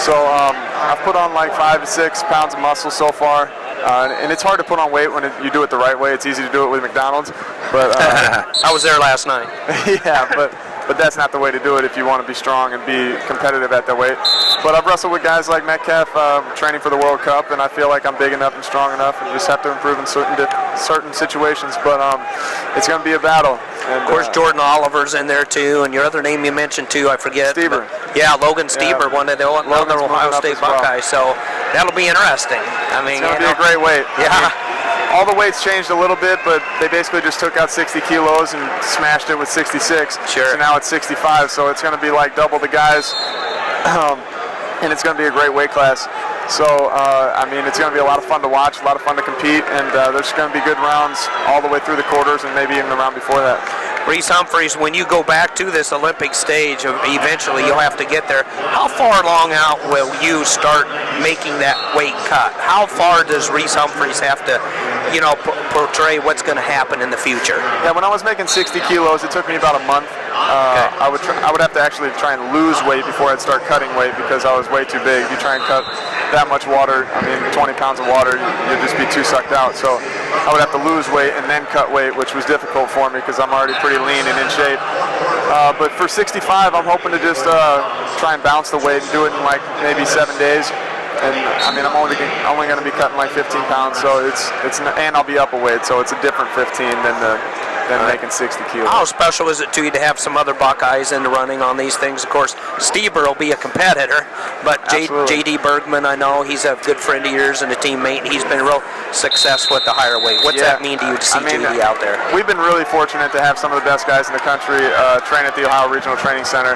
So I've put on like 5 to 6 pounds of muscle so far. And it's hard to put on weight when you do it the right way. It's easy to do it with McDonald's, but I was there last night. Yeah, but that's not the way to do it if you want to be strong and be competitive at that weight. But I've wrestled with guys like Metcalf training for the World Cup, and I feel like I'm big enough and strong enough, and just have to improve in certain situations. But it's going to be a battle. And, of course, Jordan Oliver's in there too, and your other name you mentioned too, I forget. Stieber. Yeah, Logan Stieber, one of the other Ohio State Buckeyes. So that'll be interesting. I mean, it's going to be a great weight. Yeah. All the weights changed a little bit, but they basically just took out 60 kilos and smashed it with 66. Sure. So now it's 65, so it's going to be like double the guys, and it's going to be a great weight class. So, it's going to be a lot of fun to watch, a lot of fun to compete, and there's going to be good rounds all the way through the quarters and maybe even the round before that. Reese Humphreys, when you go back to this Olympic stage, eventually you'll have to get there. How far along out will you start making that weight cut? How far does Reese Humphreys have to, portray what's going to happen in the future? Yeah, when I was making 60 kilos, it took me about a month. I would have to actually try and lose weight before I'd start cutting weight because I was way too big. If you try and cut that much water, 20 pounds of water, you'd just be too sucked out. So I would have to lose weight and then cut weight, which was difficult for me because I'm already pretty lean and in shape. But for 65, I'm hoping to just try and bounce the weight and do it in like maybe 7 days. And I'm only going to be cutting like 15 pounds, so and I'll be up a weight, so it's a different 15 than making 60 kilos. How special is it to you to have some other Buckeyes in the running on these things? Of course, Stieber will be a competitor, but J.D. Bergman, I know, he's a good friend of yours and a teammate. He's been real successful at the higher weight. What's that mean to you to see J.D. out there? We've been really fortunate to have some of the best guys in the country train at the Ohio Regional Training Center.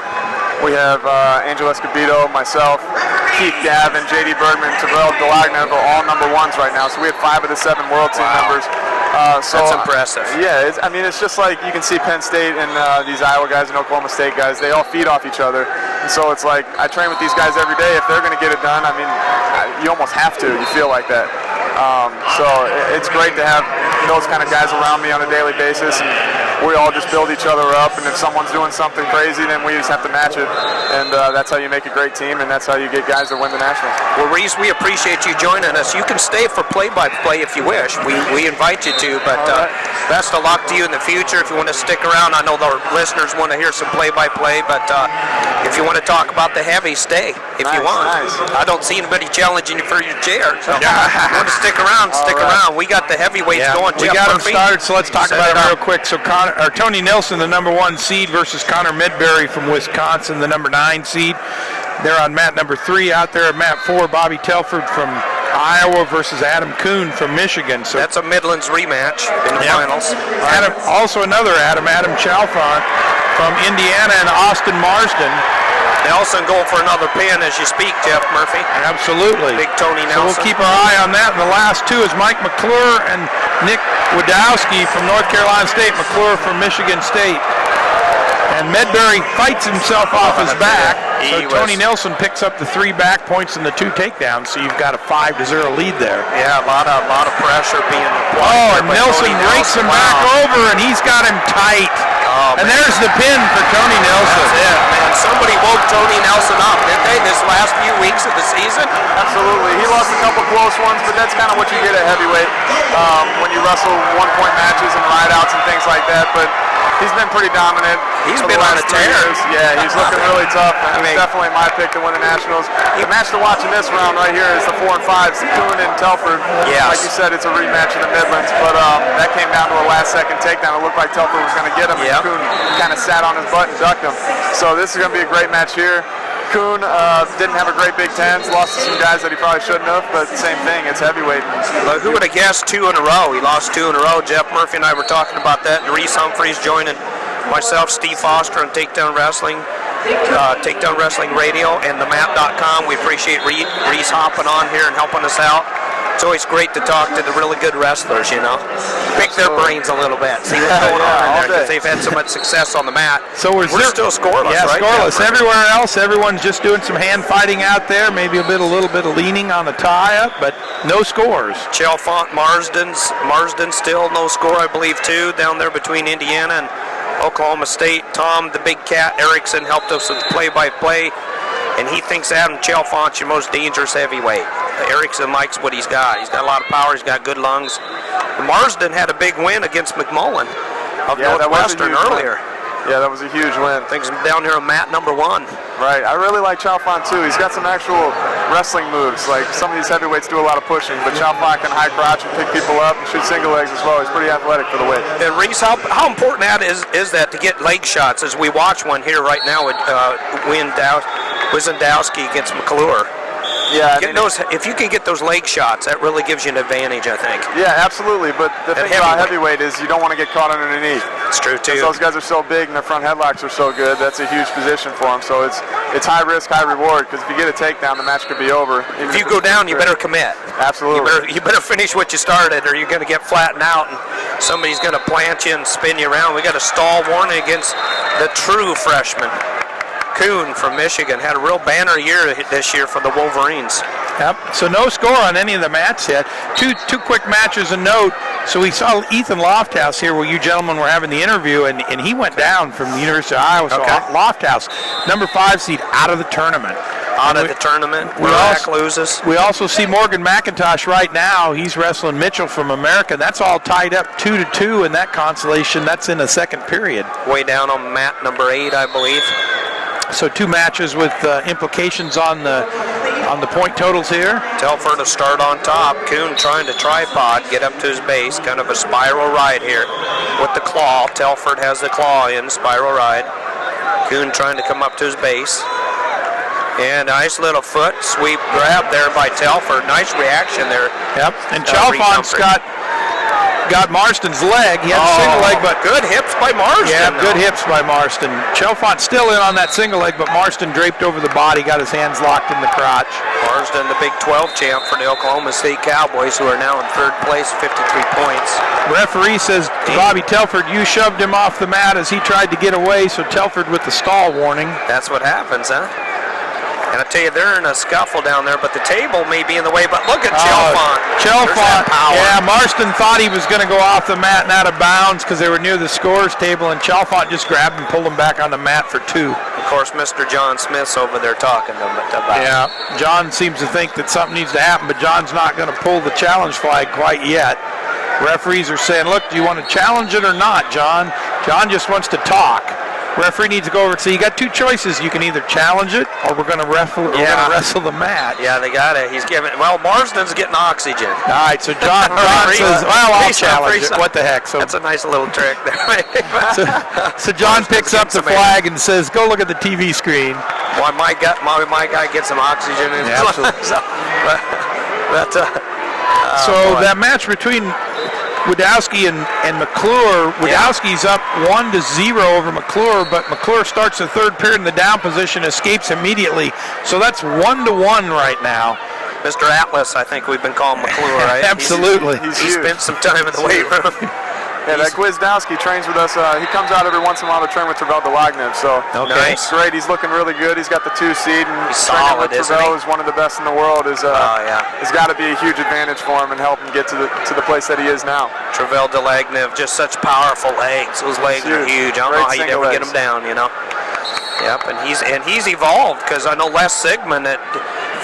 We have Angel Escobedo, myself, Keith Gavin, J.D. Bergman, Terrell Delagna are all number ones right now. So we have 5 of the 7 world team members. That's impressive. Yeah, it's just like you can see Penn State and these Iowa guys and Oklahoma State guys, they all feed off each other. And so it's like I train with these guys every day. If they're going to get it done, you almost have to. You feel like that. So it's great to have those kind of guys around me on a daily basis. And we all just build each other up, and if someone's doing something crazy, then we just have to match it. And that's how you make a great team, and that's how you get guys that win the Nationals. Well, Reese, we appreciate you joining us. You can stay for play-by-play if you wish. We invite you to, but best of luck to you in the future. If you want to stick around, I know the listeners want to hear some play-by-play, but if you want to talk about the heavy, stay if you want. Nice. I don't see anybody challenging you for your chair. So if you want to stick around, stick around. We got the heavyweights going. We got them started, so let's talk about it real quick. So Tony Nelson, the number 1 seed, versus Connor Midbury from Wisconsin, the number 9 seed. They're on mat number 3. Out there at mat 4, Bobby Telford from Iowa versus Adam Kuhn from Michigan. So that's a Midlands rematch in the finals. Also another Adam Chalfant from Indiana, and Austin Marsden. Nelson going for another pin as you speak, Jeff Murphy. Absolutely. Big Tony Nelson. So we'll keep our eye on that. And the last 2 is Mike McClure and Nick Wadowski from North Carolina State, McClure from Michigan State. And Medbury fights himself off his back. So Tony Nelson picks up the 3 back points and the 2 takedowns. So you've got a 5-0 lead there. Yeah, a lot of pressure being applied. Oh, and Nelson breaks him back over, and he's got him tight. Oh, and there's the pin for Tony Nelson. That's it, man. Somebody woke Tony Nelson up, didn't they, this last few weeks of the season? Absolutely. He lost a couple close ones, but that's kind of what you get at heavyweight when you wrestle 1-point matches and ride-outs and things like that. But he's been pretty dominant. He's been on a tear. Yeah, he's looking really tough. And it's definitely my pick to win the Nationals. The match to watch in this round right here is the 4 and 5s, Kuhn and Telford. Yes. Like you said, it's a rematch in the Midlands, but that came down to a last-second takedown. It looked like Telford was going to get him, and Kuhn kind of sat on his butt and ducked him. So this is going to be a great match here. Kuhn didn't have a great Big Ten, lost to some guys that he probably shouldn't have, but same thing, it's heavyweight. But who would have guessed 2 in a row? He lost 2 in a row. Jeff Murphy and I were talking about that, and Reese Humphreys joining myself, Steve Foster, on Takedown Wrestling Radio, and themap.com. We appreciate Reese hopping on here and helping us out. It's always great to talk to the really good wrestlers, you know. Pick their brains a little bit, see what's going on in there, because they've had so much success on the mat. So we're still scoreless, yeah, right? Scoreless. Everywhere else, everyone's just doing some hand fighting out there, maybe a little bit of leaning on the tie-up, but no scores. Chalfont, Marsden still no score, I believe, too, down there between Indiana and Oklahoma State. Tom, the big cat, Erickson, helped us with play-by-play, and he thinks Adam Chalfont's your most dangerous heavyweight. Erickson likes what he's got. He's got a lot of power. He's got good lungs. Marsden had a big win against McMullen of Northwestern earlier. Yeah, that was a huge win. Things down here on mat number 1. Right. I really like Chalfont too. He's got some actual wrestling moves. Like some of these heavyweights do a lot of pushing, but Chalfont can high crouch and pick people up and shoot single legs as well. He's pretty athletic for the weight. And Reese, how important that is that to get leg shots? As we watch one here right now with Wizendowski against McClure. Yeah, if you can get those leg shots, that really gives you an advantage, I think. Yeah, absolutely. But the thing about heavyweight is you don't want to get caught underneath. It's true too. Those guys are so big and their front headlocks are so good. That's a huge position for them. So it's high risk, high reward. Because if you get a takedown, the match could be over. If you go down, you better commit. Absolutely. You better finish what you started, or you're going to get flattened out, and somebody's going to plant you and spin you around. We got a stall warning against the true freshman. Kuhn from Michigan had a real banner year this year for the Wolverines. Yep. So no score on any of the mats yet. Two quick matches a note. So we saw Ethan Lofthouse here where you gentlemen were having the interview, and he went down from the University of Iowa. So Lofthouse, number 5 seed, out of the tournament. Out of the tournament. Loses. We also see Morgan McIntosh right now. He's wrestling Mitchell from America. That's all tied up 2-2 in that consolation. That's in the second period. Way down on mat number 8, I believe. So 2 matches with implications on the point totals here. Telford to start on top. Kuhn trying to tripod, get up to his base. Kind of a spiral ride here with the claw. Telford has the claw in, spiral ride. Kuhn trying to come up to his base. And nice little foot sweep grab there by Telford. Nice reaction there. Yep. And Chalfont's got Marston's leg. He had a single leg, but good hips by Marston. Yeah, good hips by Marston. Chalfont still in on that single leg, but Marston draped over the body, got his hands locked in the crotch. Marston, the Big 12 champ for the Oklahoma State Cowboys, who are now in 3rd place, 53 points. Referee says to Bobby Telford, you shoved him off the mat as he tried to get away, so Telford with the stall warning. That's what happens, huh? And I tell you, they're in a scuffle down there, but the table may be in the way. But look at Chalfont. Chalfont, yeah, Marston thought he was going to go off the mat and out of bounds because they were near the scores table, and Chalfont just grabbed and pulled him back on the mat for 2. Of course, Mr. John Smith's over there talking to him about. Yeah, John seems to think that something needs to happen, but John's not going to pull the challenge flag quite yet. Referees are saying, look, do you want to challenge it or not, John? John just wants to talk. Referee needs to go over and say, you got 2 choices. You can either challenge it or we're going to wrestle the match. Yeah, they got it. He's giving. Well, Marsden's getting oxygen. All right, so John says, well, I'll challenge it. What the heck? So that's a nice little trick there. so John picks up the flag and says, go look at the TV screen. Why my guy gets some oxygen. Yeah, absolutely. So that match between Wadowski and McClure. Wadowski's up 1-0 over McClure, but McClure starts the 3rd period in the down position, escapes immediately. So that's 1-1 right now. Mr. Atlas, I think we've been calling McClure, right? Absolutely. He spent some time in the weight room. Yeah, that Gwizdowski trains with us. He comes out every once in a while to train with Trevell Delagnev. So nice. Great. He's looking really good. He's got the 2 seed, and he's training solid, with Trevell is one of the best in the world. Has got to be a huge advantage for him and help him get to the place that he is now. Trevell Delagnev, just such powerful legs. Those legs are huge. I don't know how you'd ever get him down, you know. Yep, and he's evolved, because I know Les Sigmund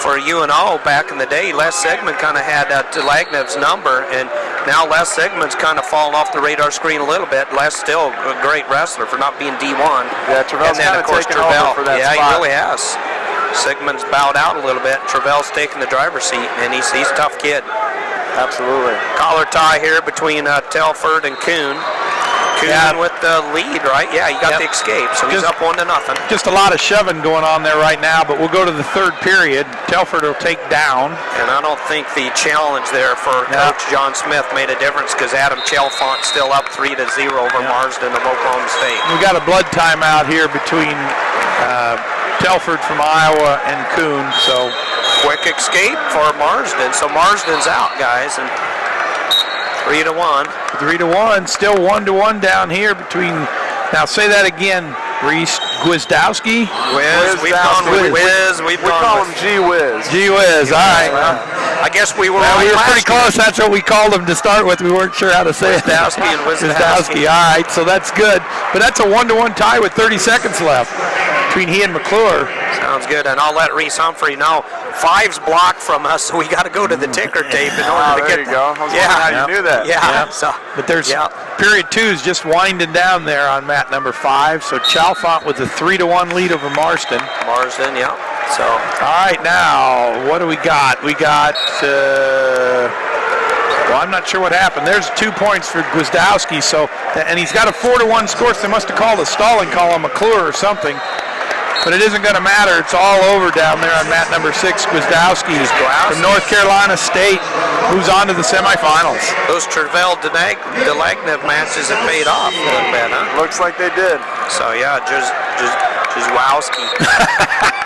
for UNO back in the day, Les Sigmund kind of had Delagnev's number, and now Les Sigmund's kind of fallen off the radar screen a little bit. Les still a great wrestler for not being D1. Yeah, Trevell's kind of taken over for that spot. He really has. Sigmund's bowed out a little bit. Trevell's taking the driver's seat, and he's a tough kid. Absolutely. Collar tie here between Telford and Kuhn. Kuhn with the lead, right? Yeah, he got the escape, so he's up 1-0. Just a lot of shoving going on there right now, but we'll go to the 3rd period. Telford will take down. And I don't think the challenge there for Coach John Smith made a difference, because Adam Chalfont's still up 3-0 over Marsden of Oklahoma State. We got a blood timeout here between Telford from Iowa and Kuhn, so quick escape for Marsden. So Marsden's out, guys, and 3-1. 3-1, still 1-1 down here between. Now say that again, Reese. Gwizdowski. We've gone with Wiz. We call him G Wiz. G Wiz. All right. I guess we were. We were pretty close. That's what we called him to start with. We weren't sure how to say it. Gwizdowski and Gwizdowski. All right, so that's good. But that's a 1-1 tie with 30 seconds left between he and McClure. Sounds good, and I'll let Reese Humphrey know. 5's blocked from us, so we got to go to the ticker tape in order to get. There you go. I was wondering how you knew that. Yeah. So, but there's period 2 is just winding down there on mat number 5. So Chalfont with a 3-1 lead over Marsden. Yeah. So. All right, now what do we got? We got. Well, I'm not sure what happened. There's 2 points for Gwizdowski. So, and he's got a 4-1 score. So they must have called a stalling call on McClure or something. But it isn't going to matter. It's all over down there on mat number 6. Gwizdowski from North Carolina State, who's on to the semifinals. Those Tervel-Delagnev matches have paid off a little bit, huh? Looks like they did. So yeah, just Wowski.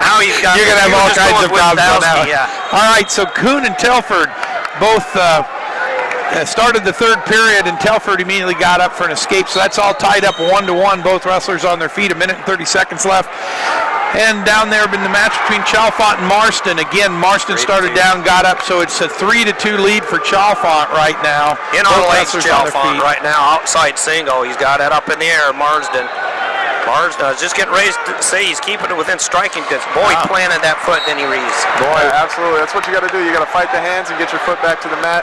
Now he's got. You're going to have all kinds of problems now. Yeah. All right, so Kuhn and Telford both started the third period, and Telford immediately got up for an escape. So that's all tied up 1-1. Both wrestlers on their feet. 1 minute and 30 seconds left. And down there been the match between Chalfont and Marston. Again, Marston started down, got up, so it's a 3-2 lead for Chalfont right now. In on legs, Chalfont right now, outside single. He's got it up in the air, Marsden is just getting ready to say he's keeping it within striking distance. Boy, he planted that foot, then he reads. Boy, absolutely. That's what you got to do. You got to fight the hands and get your foot back to the mat.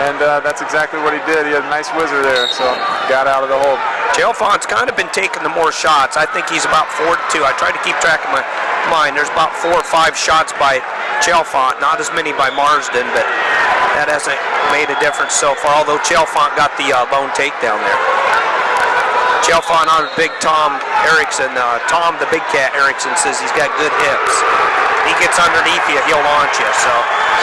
And that's exactly what he did. He had a nice whizzer there, so got out of the hold. Chalfont's kind of been taking the more shots. I think he's about 4-2. I tried to keep track of my mind. There's about 4 or 5 shots by Chalfont, not as many by Marsden, but that hasn't made a difference so far, although Chalfont got the lone takedown there. Chalfont on Big Tom Erickson. Tom, the Big Cat Erickson, says he's got good hips. He gets underneath you, he'll launch you.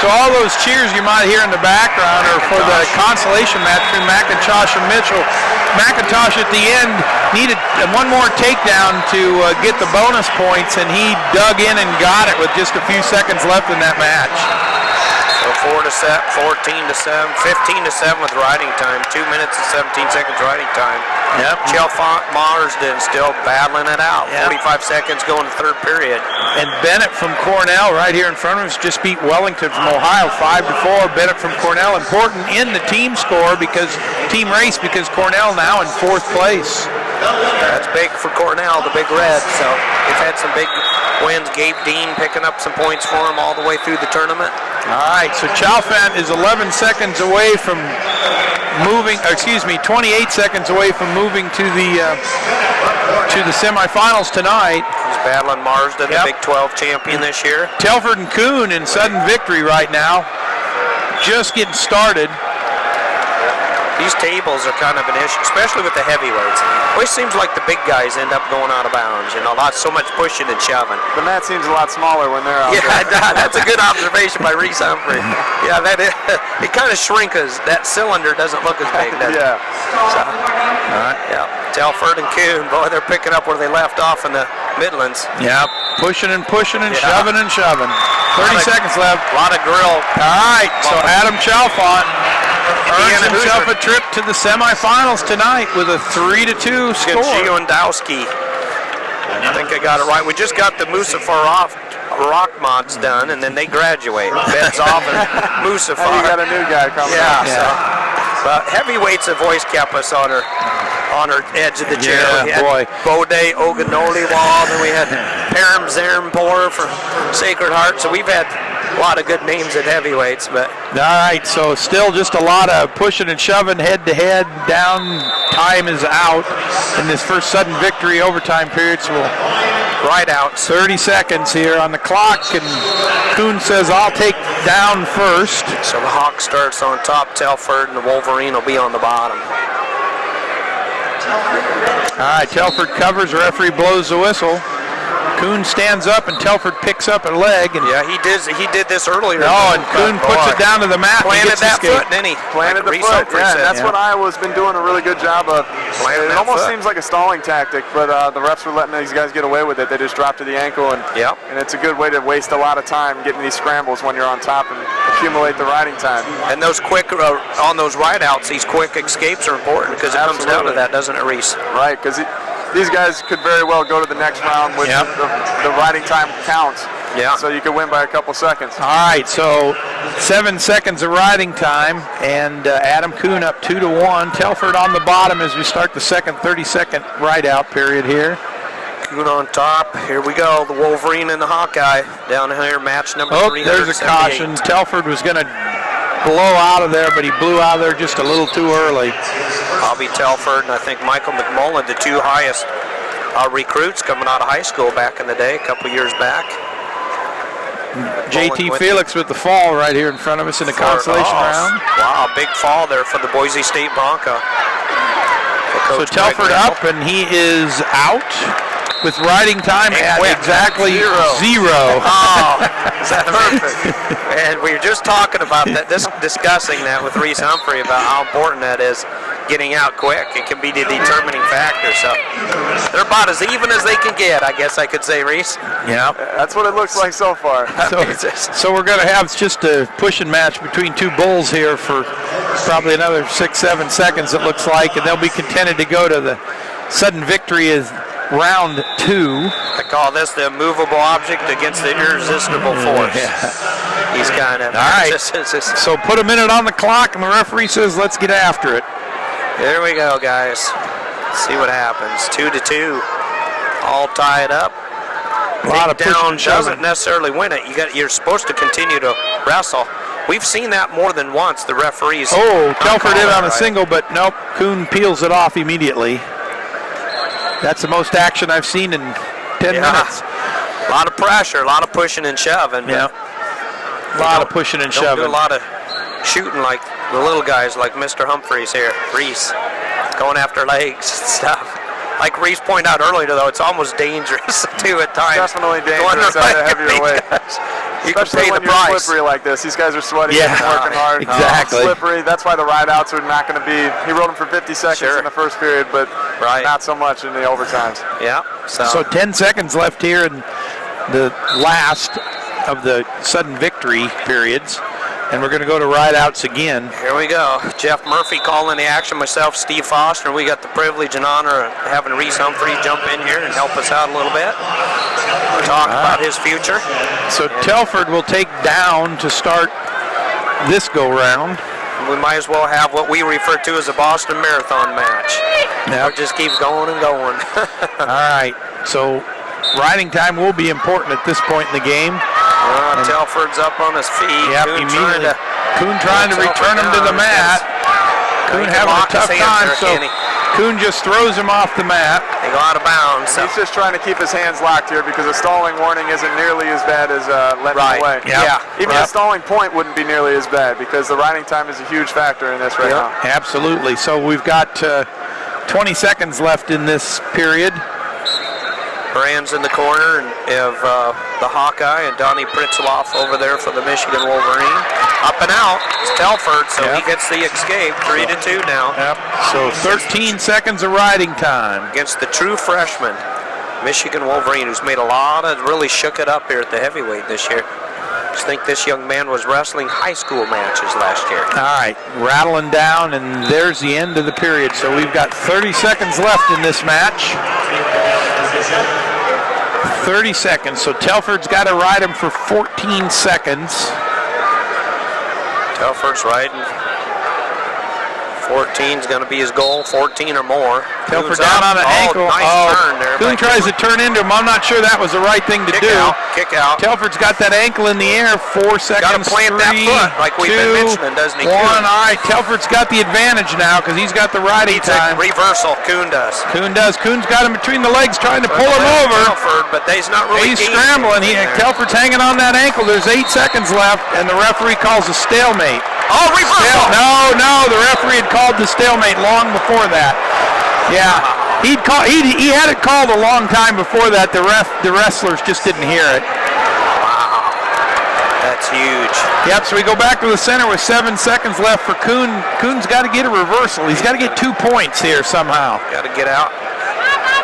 So all those cheers you might hear in the background are for the consolation match between McIntosh and Mitchell. McIntosh at the end needed one more takedown to get the bonus points, and he dug in and got it with just a few seconds left in that match. So 4-7, 14-7, 15-7 with riding time. 2 minutes and 17 seconds riding time. Yep. Chalfont Marsden still battling it out. 45 seconds going to third period. And Bennett from Cornell right here in front of us just beat Wellington from Ohio 5-4. Bennett from Cornell important in the team score team race because Cornell now in 4th place. That's big for Cornell, the Big Red. So they've had some big wins. Gabe Dean picking up some points for him all the way through the tournament. All right, so Chalfont is 11 seconds away from moving, 28 seconds away from moving to the semifinals tonight. He's battling Marsden, the Big 12 champion this year. Telford and Kuhn in sudden victory right now. Just getting started. These tables are kind of an issue, especially with the heavyweights. Always seems like the big guys end up going out of bounds, so much pushing and shoving. The mat seems a lot smaller when they're out there. Yeah, that's a good observation by Reese Humphrey. Yeah, it kind of shrinks. That cylinder doesn't look as big, does it? Yeah. So, all right. Yeah, Telford and Kuhn, boy, they're picking up where they left off in the Midlands. Yeah, pushing and shoving and shoving. 30 seconds left. A lot of grill. All right, so Adam Chalfont earns himself a trip to the semifinals tonight with a 3-2 score. Giondowski. I think I got it right. We just got the Musafar rock mods done, and then they graduate. Beds off and Musafar. And you got a new guy coming out. But heavyweights have always kept us on her edge of the chair. We had Bode Ogunoliwal, then we had Param Zarimpor from Sacred Heart. So we've had a lot of good names at heavyweights. But all right, so still just a lot of pushing and shoving head to head. Down time is out in this first sudden victory overtime period. So we'll right out. 30 seconds here on the clock, and Kuhn says, I'll take down first. So the Hawk starts on top, Telford, and the Wolverine will be on the bottom. All right, Telford covers, the referee blows the whistle. Kuhn stands up and Telford picks up a leg. And yeah, he did this earlier. and Kuhn puts it down to the mat. Planted that foot, didn't he? Planted the foot. Yeah, and that's what Iowa's been doing a really good job of. It almost seems like a stalling tactic, but the refs were letting these guys get away with it. They just dropped to the ankle, and it's a good way to waste a lot of time getting these scrambles when you're on top and accumulate the riding time. And those quick, on those ride-outs, these quick escapes are important because it comes down to that, doesn't it, Reese? Right, because these guys could very well go to the next round with the riding time counts. Yeah. So you could win by a couple seconds. All right, so 7 seconds of riding time, and Adam Kuhn up 2-1. Telford on the bottom as we start the second 30-second ride-out period here. Kuhn on top. Here we go. The Wolverine and the Hawkeye down here. Match number 378. There's a caution. Telford was going to blow out of there, but he blew out of there just a little too early. Bobby Telford and I think Michael McMullen, the two highest recruits coming out of high school back in the day, a couple years back. JT Felix with the fall right here in front of us in the consolation round. Wow, big fall there for the Boise State Bronco. So Telford up, and he is out with riding time at exactly zero. Oh, is that perfect? And we were just talking about that, discussing that with Reese Humphrey about how important that is, getting out quick. It can be the determining factor. So they're about as even as they can get, I guess I could say, Reese. Yeah. That's what it looks like so far. So we're going to have just a pushing match between two bulls here for probably another 6-7 seconds, it looks like, and they'll be contented to go to the sudden victory is round 2. I call this the immovable object against the irresistible force. He's kind of. All right. So put a minute on the clock, and the referee says, let's get after it. There we go, guys. Let's see what happens. 2-2. All tied up. A lot of Takedown doesn't necessarily win it. You're supposed to continue to wrestle. We've seen that more than once, the referees. Oh, Telford in on a single, but nope. Kuhn peels it off immediately. That's the most action I've seen in 10 minutes. A lot of pressure, a lot of pushing and shoving. Yeah. A lot of pushing and shoving. Don't do a lot of shooting like the little guys like Mr. Humphreys here, Reese, going after legs and stuff. Like Reese pointed out earlier, though, it's almost dangerous, too, at times. Definitely dangerous at a heavier weight. You can Especially pay when the price. you're slippery like this. These guys are sweating and working hard. Exactly. Slippery. That's why the ride-outs are not going to be. He rode them for 50 seconds in the first period, but not so much in the overtimes. Yeah. So 10 seconds left here in the last of the sudden victory periods. And we're going to go to ride-outs again. Here we go. Jeff Murphy calling the action, myself, Steve Foster. We got the privilege and honor of having Reese Humphrey jump in here and help us out a little bit. Talk about his future. So Telford will take down to start this go-round. We might as well have what we refer to as a Boston Marathon match. Yep. It just keeps going and going. All right. So riding time will be important at this point in the game. Telford's up on his feet. Yep, immediately. Kuhn trying to return him to the mat. Kuhn having a tough time, so Kuhn just throws him off the mat. They go out of bounds. He's just trying to keep his hands locked here because a stalling warning isn't nearly as bad as letting him away. Even a stalling point wouldn't be nearly as bad because the riding time is a huge factor in this right now. Absolutely. So we've got 20 seconds left in this period. Brand's in the corner and of the Hawkeye and Donnie Pritzloff over there for the Michigan Wolverine. Up and out, it's Telford, so he gets the escape. 3-2 now. Yep. So 13 seconds of riding time. Against the true freshman, Michigan Wolverine, who's made a lot of, really shook it up here at the heavyweight this year. I think this young man was wrestling high school matches last year. All right, rattling down, and there's the end of the period. So we've got 30 seconds left in this match. 30 seconds, so Telford's got to ride him for 14 seconds. Telford's riding. 14 is going to be his goal, 14 or more. Telford down on an ankle. Nice turn there. Kuhn tries to turn into him. I'm not sure that was the right thing to do. Kick out. Telford's got that ankle in the air. 4 seconds. Got to plant that foot like we've been mentioning, doesn't he? 1. All right, Telford's got the advantage now because he's got the riding time. Reversal, Kuhn does. Kuhn's got him between the legs trying to pull him over. Telford, but he's not really. He's scrambling. Telford's hanging on that ankle. There's 8 seconds left, and the referee calls a stalemate. Oh, reversal! No, the referee had called the stalemate long before that. Yeah. He had it called a long time before that. The wrestlers just didn't hear it. Wow. That's huge. Yep, so we go back to the center with 7 seconds left for Kuhn. Kuhn's got to get a reversal. He's got to get 2 points here somehow. Got to get out.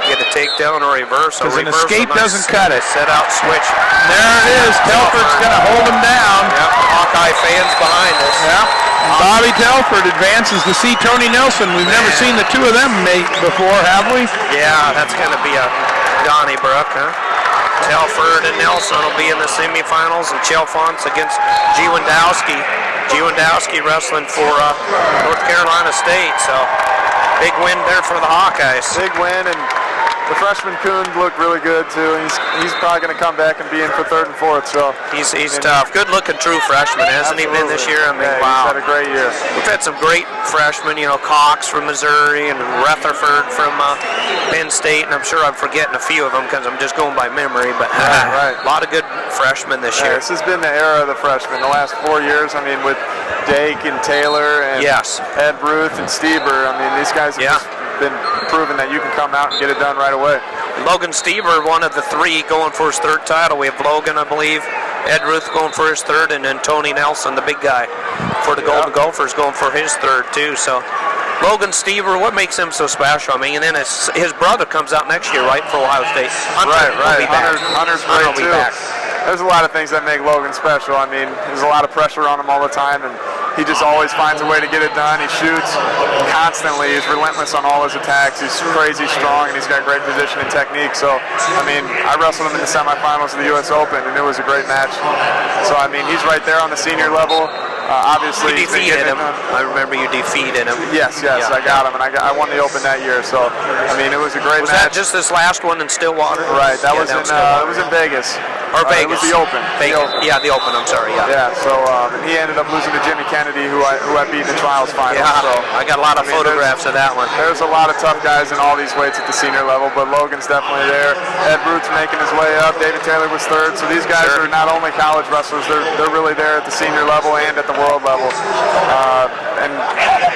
Get a takedown or reversal. Because an escape doesn't cut it. Set out switch. There it is. Telford's going to hold him down. Yep. Hawkeye fans behind us. Yep. Bobby Telford advances to see Tony Nelson. We've never seen the two of them mate before, have we? Yeah, that's going to be a Donnybrook, huh? Telford and Nelson will be in the semifinals, and Chalfonts against G. Wendowski. G. Wendowski wrestling for North Carolina State, so big win there for the Hawkeyes. Big win, and the freshman Kuhn looked really good too. He's probably going to come back and be in for third and fourth. So he's tough. Good looking true freshman, hasn't he been this year? I mean, wow. He's had a great year. We've had some great freshmen, Cox from Missouri and Rutherford from Penn State, and I'm sure I'm forgetting a few of them because I'm just going by memory. But right. A lot of good freshmen this year. This has been the era of the freshmen. The last 4 years, I mean, with Dake and Taylor and Ed Ruth and Stieber, I mean, these guys have just been proven that you can come out and get it done right away. Logan Stieber, one of the three, going for his third title. We have Logan, I believe, Ed Ruth going for his third, and then Tony Nelson, the big guy, for the Golden Gophers, going for his third too. So Logan Stieber, what makes him so special? I mean, and then his brother comes out next year, right, for Ohio State. Hunter will be back. Hunter's great too. There's a lot of things that make Logan special. I mean, there's a lot of pressure on him all the time, and he just always finds a way to get it done. He shoots constantly. He's relentless on all his attacks. He's crazy strong, and he's got great position and technique. So, I mean, I wrestled him in the semifinals of the U.S. Open, and it was a great match. So, I mean, he's right there on the senior level. Obviously, you defeated him. I remember you defeated him. Yes, I got him, and I won the Open that year. So, I mean, it was a great match. Was that just this last one in Stillwater? Right, that was in Vegas. Or Vegas. It was the Open. Yeah, the Open. I'm sorry. Yeah. So he ended up losing to Jimmy Kennedy, who I beat in the trials final. Yeah. So I got a lot of photographs of that one. There's a lot of tough guys in all these weights at the senior level, but Logan's definitely there. Ed Ruth's making his way up. David Taylor was third. So these guys are not only college wrestlers; they're really there at the senior level and at the world level. And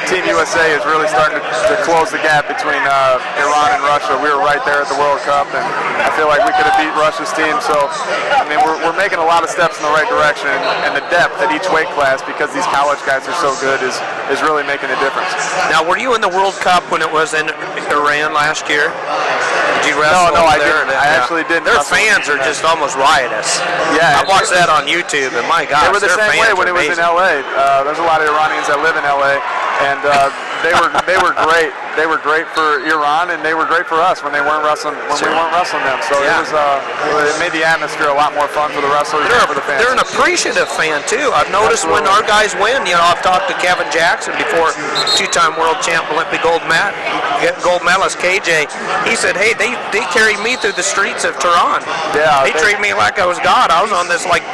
Team USA is really starting to close the gap between Iran and Russia. We were right there at the World Cup, and I feel like we could have beat Russia's team. So, I mean, we're making a lot of steps in the right direction, and the depth at each weight class, because these college guys are so good, is really making a difference. Now, were you in the World Cup when it was in Iran last year? Did you wrestle No, I there? didn't. I actually didn't. Their fans are just almost riotous. Yeah, I watched that on YouTube, and my gosh, they were the their same way fans when are it was in amazing. LA. There's a lot of Iranians that live in LA, and they were great. They were great for Iran, and they were great for us when they weren't wrestling we weren't wrestling them. So it made the atmosphere a lot more fun for the wrestlers and for the fans. They're an appreciative fan too. I've noticed when our guys win, I've talked to Kevin Jackson before, two-time world champ, Olympic gold medalist KJ. He said, hey, they carried me through the streets of Tehran. Yeah, they treated me like I was God. I was on this like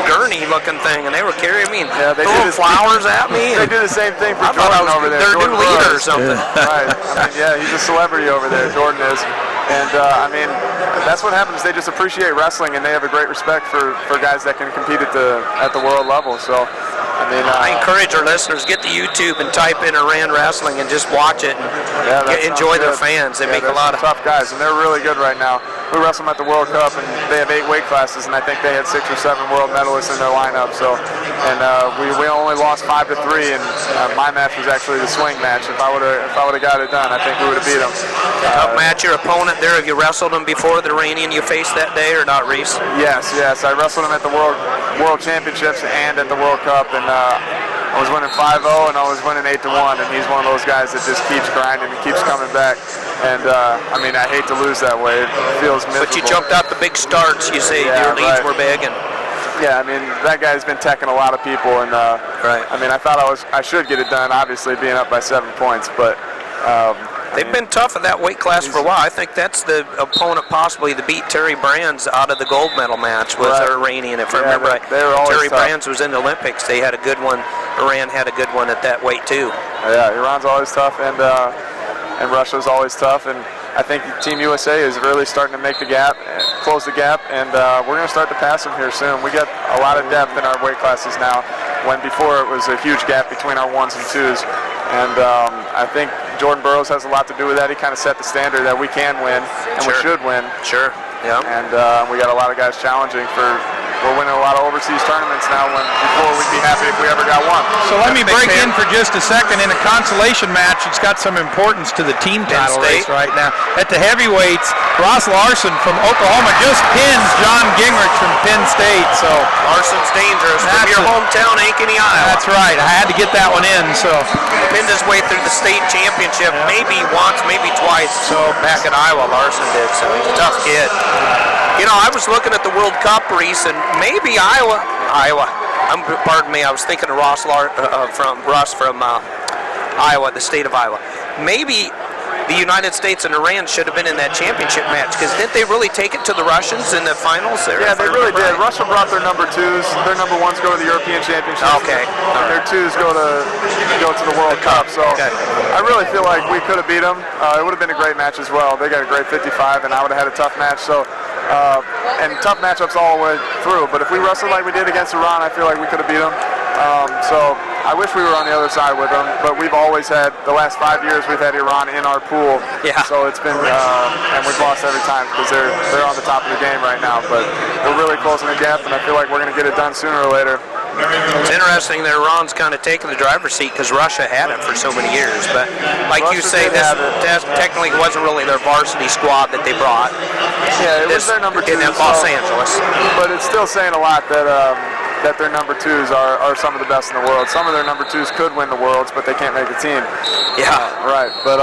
gurney-looking thing, and they were carrying me and throwing flowers at me. They do the same thing for I thought Jordan over there. Their new leader or something. Right. I mean, he's a celebrity over there. Jordan is. And, I mean, that's what happens. They just appreciate wrestling, and they have a great respect for guys that can compete at the world level. So, I mean, I encourage our listeners, get to YouTube and type in Iran Wrestling and just watch it and enjoy their fans. They make a lot of tough guys, and they're really good right now. We wrestle them at the World Cup, and they have 8 weight classes, and I think they had 6 or 7 world medalists in their lineup. So, and we only lost 5-3, and my match was actually the swing match. If I would have got it done, I think we would have beat them. Tough match. Your opponent there, have you wrestled him before, the Iranian you faced that day, or not, Reese? Yes. I wrestled him at the World Championships and at the World Cup, and I was winning 5-0, and I was winning 8-1, and he's one of those guys that just keeps grinding and keeps coming back. And I mean, I hate to lose that way. It feels miserable. But you jumped out the big starts. You say your leads were big, and yeah, I mean, that guy's been teching a lot of people, and I mean, I thought I should get it done. Obviously, being up by 7 points, but. They've been tough at that weight class for a while. I think that's the opponent possibly that beat Terry Brands out of the gold medal match was Iranian, if I remember right. They were always Terry Brands was in the Olympics. They had a good one. Iran had a good one at that weight too. Yeah, Iran's always tough, and Russia's always tough, and I think Team USA is really starting to make the gap, close the gap, and we're going to start to pass them here soon. We got a lot of depth in our weight classes now. when before it was a huge gap between our 1s and 2s. And I think Jordan Burroughs has a lot to do with that. He kind of set the standard that we can win and we should win. Sure. Yeah. And we got a lot of guys challenging for. We're winning a lot of overseas tournaments now when before we'd be happy if we ever got one. So let me break in for just a second. In a consolation match, it's got some importance to the team title race right now. At the heavyweights, Ross Larson from Oklahoma just pins John Gingrich from Penn State. So Larson's dangerous from your hometown, Ankeny, Iowa. That's right. I had to get that one in. So pinned his way through the state championship maybe once, maybe twice. So back at Iowa, Larson did. So he's a tough kid. You know, I was looking at the World Cup race, and maybe Iowa. Pardon me, I was thinking of Russ from Iowa, the state of Iowa. Maybe the United States and Iran should have been in that championship match, because didn't they really take it to the Russians in the finals there? Yeah, they really did. Russia brought their number 2s. Their number 1s go to the European Championships. Okay. And their 2s go to the World Cup. So I really feel like we could have beat them. It would have been a great match as well. They got a great 55, and I would have had a tough match. So. And tough matchups all the way through. But if we wrestled like we did against Iran, I feel like we could have beat them. So I wish we were on the other side with them. But we've always had, the last 5 years, we've had Iran in our pool. Yeah. So it's been, and we've lost every time because they're on the top of the game right now. But we're really closing the gap, and I feel like we're going to get it done sooner or later. It's interesting that Iran's kind of taken the driver's seat because Russia had it for so many years. But like you say, this technically wasn't really their varsity squad that they brought. Yeah, it was their number 2 in Los Angeles. But it's still saying a lot that that their number 2s are some of the best in the world. Some of their number 2s could win the Worlds, but they can't make the team. Yeah. Right. But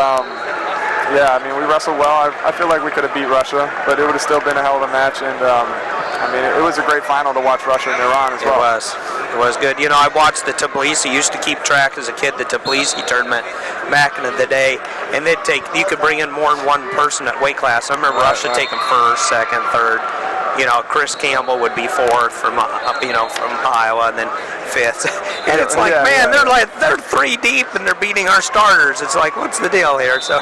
yeah, I mean, we wrestled well. I feel like we could have beat Russia, but it would have still been a hell of a match. And I mean, it was a great final to watch Russia and Iran as well. It was good. You know, I watched the Tbilisi. Used to keep track as a kid the Tbilisi tournament back in the day, and you could bring in more than one person at weight class. I remember Russia taking first, second, third. You know, Chris Campbell would be fourth from Iowa, and then fifth. And it's like, they're 3 deep and they're beating our starters. It's like, what's the deal here? So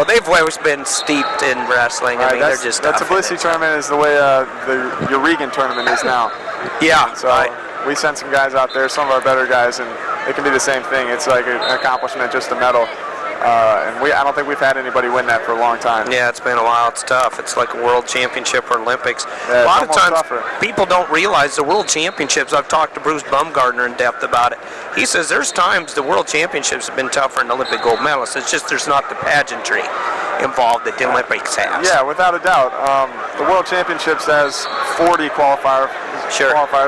they've always been steeped in wrestling. I mean, they're just that Tbilisi tournament is the way the Eureka tournament is now. Yeah. So we sent some guys out there, some of our better guys, and it can be the same thing. It's like an accomplishment, just a medal. And I don't think we've had anybody win that for a long time. Yeah, it's been a while. It's tough. It's like a world championship or Olympics. Yeah, a lot of times, tougher. People don't realize the world championships. I've talked to Bruce Bumgardner in depth about it. He says there's times the world championships have been tougher than Olympic gold medalists. It's just there's not the pageantry involved that the Olympics has. Yeah, without a doubt. The world championships has 40 qualifiers,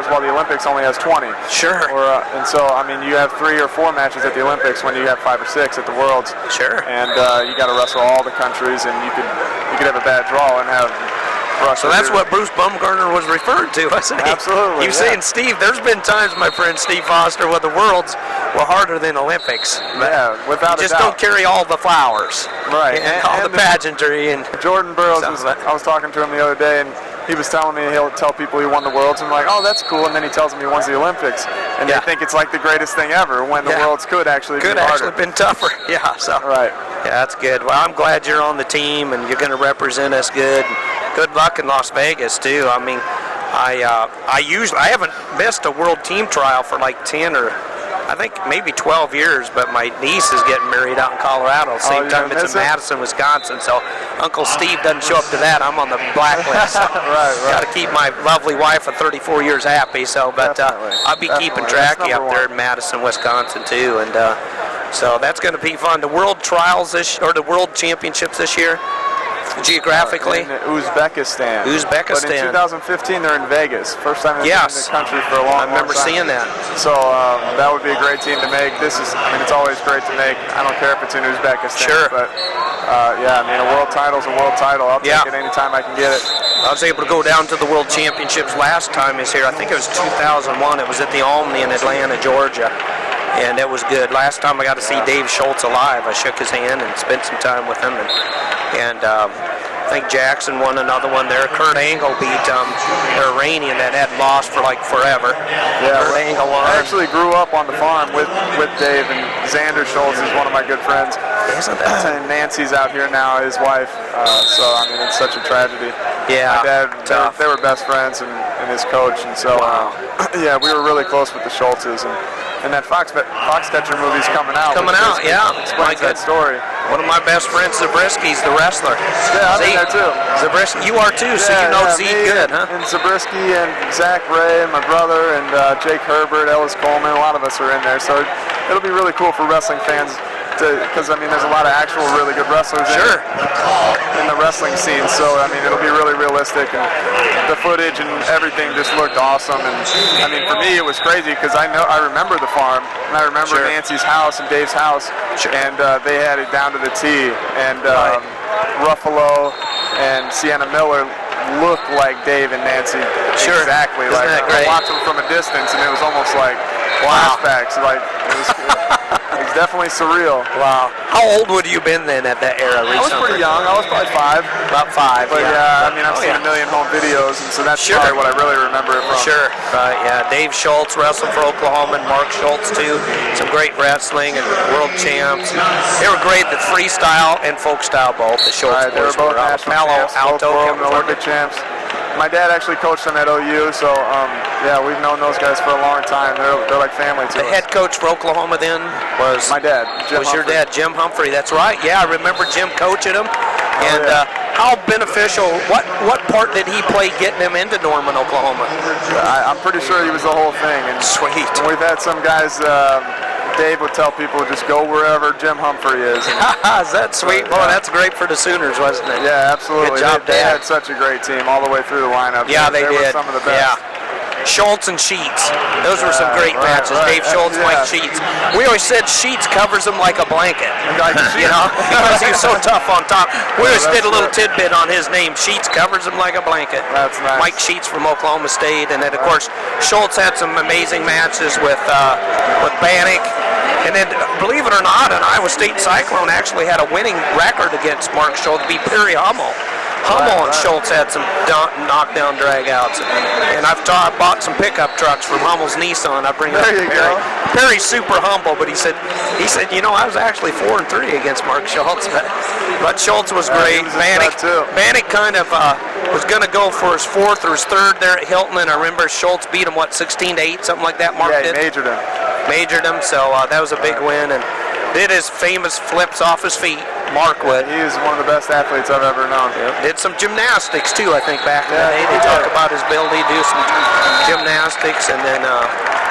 while the Olympics only has 20. Sure. And so, I mean, you have 3 or 4 matches at the Olympics when you have 5 or 6 at the Worlds. Sure. And you got to wrestle all the countries, and you could have a bad draw and have Russia. So that's what Bruce Bumgardner was referring to, wasn't he? Absolutely. He was saying, Steve, there's been times, my friend Steve Foster, where the Worlds were harder than Olympics. Yeah, without a doubt. Just don't carry all the flowers. Right. And all the pageantry. And Jordan Burroughs, I was talking to him the other day, and he was telling me he'll tell people he won the Worlds, and I'm like, oh, that's cool. And then he tells them he won the Olympics, and they think it's like the greatest thing ever when the Worlds could actually be harder. Been tougher. Yeah. So. Right. Yeah, that's good. Well, I'm glad you're on the team, and you're going to represent us good. Good luck in Las Vegas too. I mean, I haven't missed a world team trial for like 10 or I think maybe 12 years, but my niece is getting married out in Colorado. Same time it's in Madison, Wisconsin. So Uncle Steve doesn't show up to that. I'm on the blacklist. So right. Got to keep my lovely wife of 34 years happy. So, but I'll be keeping track of you up there in Madison, Wisconsin too, and so that's going to be fun. The world trials the world championships this year. Geographically? In Uzbekistan. But in 2015, they're in Vegas. First time in the country for a long time. I remember seeing that. So that would be a great team to make. It's always great to make. I don't care if it's in Uzbekistan. Sure. But, yeah, I mean, a world title's a world title. I'll take it anytime I can get it. I was able to go down to the World Championships last time I was here. I think it was 2001. It was at the Omni in Atlanta, Georgia. And it was good. Last time I got to see Dave Schultz alive, I shook his hand and spent some time with him. And I think Jackson won another one there. Kurt Angle beat the Iranian that had lost for like forever. Yeah, Kurt Angle won. I actually grew up on the farm with Dave, and Xander Schultz is one of my good friends. Isn't that? And Nancy's out here now, his wife. So I mean, it's such a tragedy. Yeah, my dad, tough. they were best friends, and his coach, and so yeah, we were really close with the Schultzes, and that Foxcatcher movie's coming out. Yeah. Explains that story. One of my best friends, Zabrisky's the wrestler. Yeah, I'm in there too. Zabrisky, you are too, so you know Zeke good, huh? And Zabrisky and Zach Ray, and my brother, and Jake Herbert, Ellis Coleman, a lot of us are in there. So it'll be really cool for wrestling fans, because I mean, there's a lot of actual really good wrestlers in the wrestling scene. So I mean, it'll be really realistic, and the footage and everything just looked awesome. And I mean, for me, it was crazy because I remember the farm, and I remember Nancy's house and Dave's house, and they had it down to the T. And Ruffalo and Sienna Miller looked like Dave and Nancy exactly. Isn't that great? I watched them from a distance, and it was almost like flashbacks. Like it was definitely surreal. Wow. How old would you have been then at that era? I was pretty young. I was probably 5. About 5. But yeah, I mean, I've seen a million home videos, and so that's probably what I really remember it from. Sure. Yeah, Dave Schultz wrestled for Oklahoma, and Mark Schultz too. Some great wrestling and world champs. They were great at freestyle and folk style both. The Schultz They were both national champs, both world and Olympic champs. My dad actually coached them at OU, so yeah, we've known those guys for a long time. They're like family to us. The head coach for Oklahoma then was my dad, Jim Humphrey. Your dad, Jim Humphrey. That's right. Yeah, I remember Jim coaching him. And how beneficial? What part did he play getting him into Norman, Oklahoma? I'm pretty sure he was the whole thing. And sweet. And we've had some guys. Dave would tell people just go wherever Jim Humphrey is. Is that sweet? Boy, that's great for the Sooners, wasn't it? Yeah, absolutely. Good job, they had such a great team all the way through the lineup. Yeah, they did. Were some of the best. Yeah. Schultz and Sheets. Those were some great matches. Right. Dave Schultz, Mike Sheets. We always said Sheets covers him like a blanket. You know, because he was so tough on top. We always did a little tidbit on his name. Sheets covers him like a blanket. That's nice. Mike Sheets from Oklahoma State, and then of course Schultz had some amazing matches with Bannock. And then, believe it or not, an Iowa State Cyclone actually had a winning record against Mark Schultz, beat Perry Hummel. Hummel and Schultz had some knockdown dragouts. And I've bought some pickup trucks from Hummel's Nissan. I bring it up to Perry. Perry's super humble, but he said, you know, I was actually 4-3 against Mark Schultz. But Schultz was great. Bannock kind of was going to go for his 4th or his 3rd there at Hilton, and I remember Schultz beat him, 16-8, something like that. Mark did. Majored him, so that was a big win, and did his famous flips off his feet. Mark would. He is one of the best athletes I've ever known. Did some gymnastics too, I think, back in the day. They talk about his ability to do some gymnastics, and then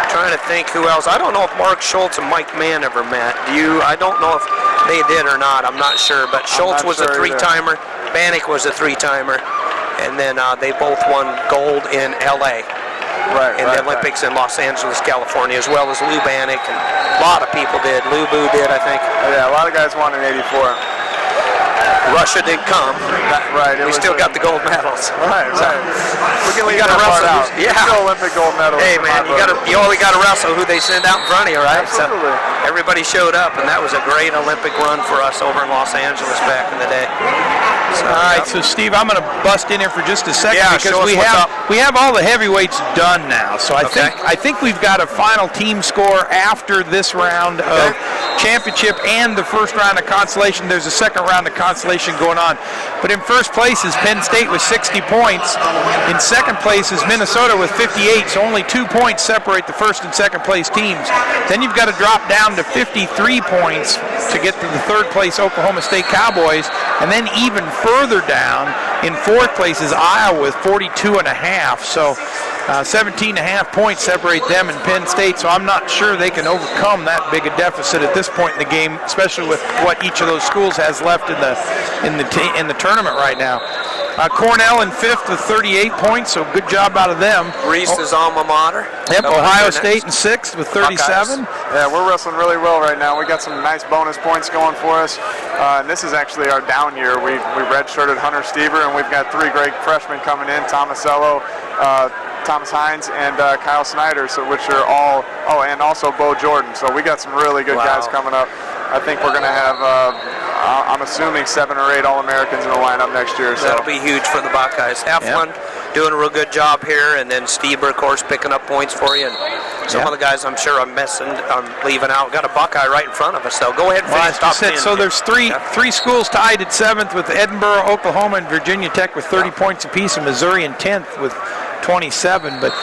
trying to think who else. I don't know if Mark Schultz and Mike Mann ever met. I don't know if they did or not. I'm not sure, but Schultz was a 3-timer. Bannock was a 3-timer, and then they both won gold in L.A. in the Olympics in Los Angeles, California, as well as Lou Bannock, and a lot of people did. Lou Boo did, I think. Yeah, a lot of guys won in '84. Russia didn't come. We still got the gold medals. Right. We got to wrestle. Yeah. Still Olympic gold medals. Hey man, you only got to wrestle who they send out in front of you, right? Absolutely. So everybody showed up, and that was a great Olympic run for us over in Los Angeles back in the day. All right, so Steve, I'm going to bust in here for just a second because we have all the heavyweights done now. So I think we've got a final team score after this round of championship and the first round of consolation. There's a second round of consolation going on. But in first place is Penn State with 60 points. In second place is Minnesota with 58. So only 2 points separate the first and second place teams. Then you've got to drop down to 53 points to get to the third place Oklahoma State Cowboys, and then even further down in fourth place is Iowa with 42.5. So 17.5 points separate them and Penn State. So I'm not sure they can overcome that big a deficit at this point in the game, especially with what each of those schools has left in the tournament right now. Cornell in fifth with 38 points, so good job out of them. Reese's alma mater. Yep, Ohio State in sixth with 37. Yeah, we're wrestling really well right now. We got some nice bonus points going for us. And this is actually our down year. We redshirted Hunter Stever, and we've got 3 great freshmen coming in, Tomasello, Thomas Hines, and Kyle Snyder, which are all, and also Bo Jordan. So we got some really good guys coming up. I think we're going to have, I'm assuming 7 or 8 All-Americans in the lineup next year. So that'll be huge for the Buckeyes. Heflin doing a real good job here, and then Stieber, of course, picking up points for you. And some of the guys I'm sure I'm leaving out. Got a Buckeye right in front of us, so go ahead and finish top 10. So there's three schools tied at 7th with Edinburgh, Oklahoma, and Virginia Tech with 30 points apiece, and Missouri in 10th with 27. But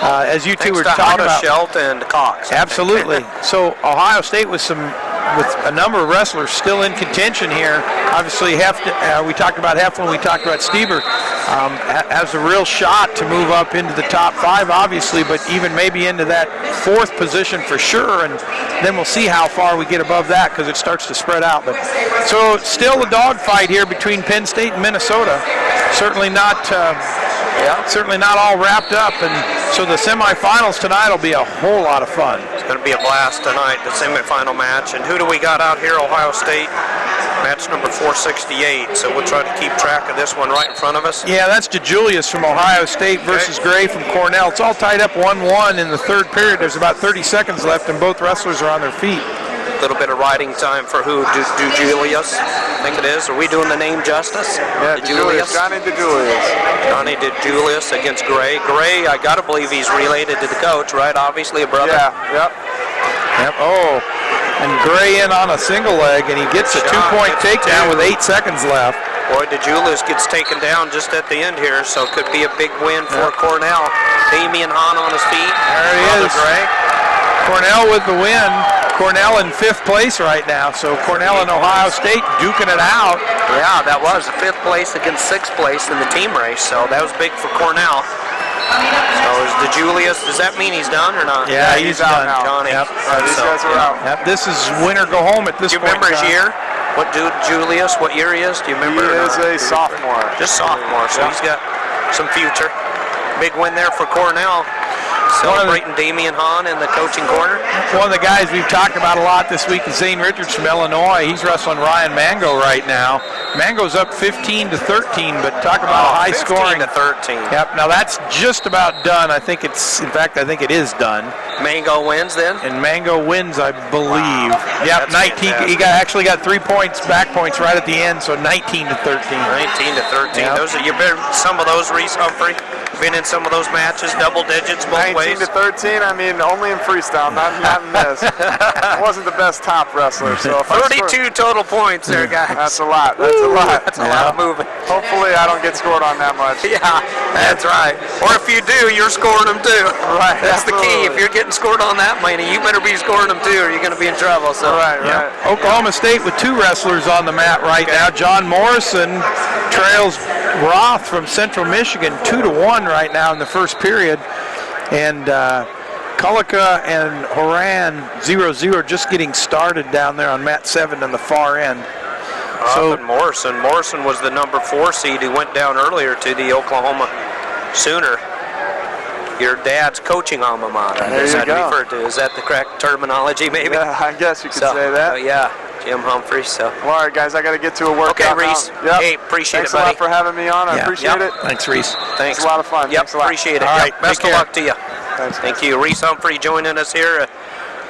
as you two were talking about, Schelt and Cox. Absolutely. So Ohio State with a number of wrestlers still in contention here. Obviously, we talked about Heflin, we talked about Stieber, has a real shot to move up into the top 5, obviously, but even maybe into that 4th position for sure. And then we'll see how far we get above that because it starts to spread out. But so still a dogfight here between Penn State and Minnesota. Certainly not all wrapped up, and so the semifinals tonight will be a whole lot of fun. It's going to be a blast tonight, the semifinal match. And who do we got out here? Ohio State, match number 468. So we'll try to keep track of this one right in front of us. Yeah, that's DeJulius from Ohio State versus Gray from Cornell. It's all tied up 1-1 in the 3rd period. There's about 30 seconds left, and both wrestlers are on their feet. A little bit of riding time for who? DeJulius, I think it is. Are we doing the name justice? Yeah, DeJulius. Johnny DeJulius. Johnny DeJulius against Gray. Gray, I got to believe he's related to the coach, right? Obviously a brother. Yeah, yep. Oh, and Gray in on a single leg, and he gets a 2-point takedown with 8 seconds left. Boy, DeJulius gets taken down just at the end here, so it could be a big win for Cornell. Damian Hahn on his feet. There he is. Gray. Cornell with the win. Cornell in 5th place right now, so Cornell and Ohio State duking it out. Yeah, that was 5th place against 6th place in the team race, so that was big for Cornell. So is DeJulius, does that mean he's done or not? Yeah, he's out done. now. Johnny. Yep. These guys are out. Yep. This is win or go home at this Do you point. remember his year? What Julius, what year he is? Do you remember? He is a sophomore. Just sophomore, so he's got some future. Big win there for Cornell. Celebrating Damian Hahn in the coaching corner. One of the guys we've talked about a lot this week is Zane Richards from Illinois. He's wrestling Ryan Mango right now. Mango's up 15-13, but talk about high scoring. 15-13. Yep. Now that's just about done. I think it is done. Mango wins then. And Mango wins, I believe. Wow. Yep. That's 19. fantastic. He actually got 3 points, back points right at the end, so 19-13. 19-13. Yep. Those are you've been some of those, Reese Humphrey. Been in some of those matches, double digits both ways. 19-13. I mean, only in freestyle, not in this. I wasn't the best top wrestler, so 32 total points there, guys. That's a lot. That's a lot. That's a lot of moving. Hopefully, I don't get scored on that much. Yeah, that's right. Or if you do, you're scoring them too. Right. That's the key. Absolutely. If you're getting scored on that many, you better be scoring them too, or you're going to be in trouble. So. Right. Oklahoma State with 2 wrestlers on the mat right now. John Morrison trails Roth from Central Michigan 2-1 right now in the 1st period, and Kulika and Horan 0-0 just getting started down there on mat 7 on the far end. So Morrison was the number 4 seed who went down earlier to the Oklahoma Sooner. Your dad's coaching alma mater. There you go. Referred to. Is that the correct terminology, maybe? Yeah, I guess you could say that. Yeah, Jim Humphrey. So. Well, all right, guys, I got to get to a workout. Okay, Reese. Yep. Hey, appreciate Thanks it, buddy. a lot for having me on. I appreciate it. Thanks, Reese. Thanks. It's a lot of fun. Yep, Thanks a lot. appreciate it. All right, Best take of care. luck to you. Thanks. Thank you. Reese Humphrey joining us here, a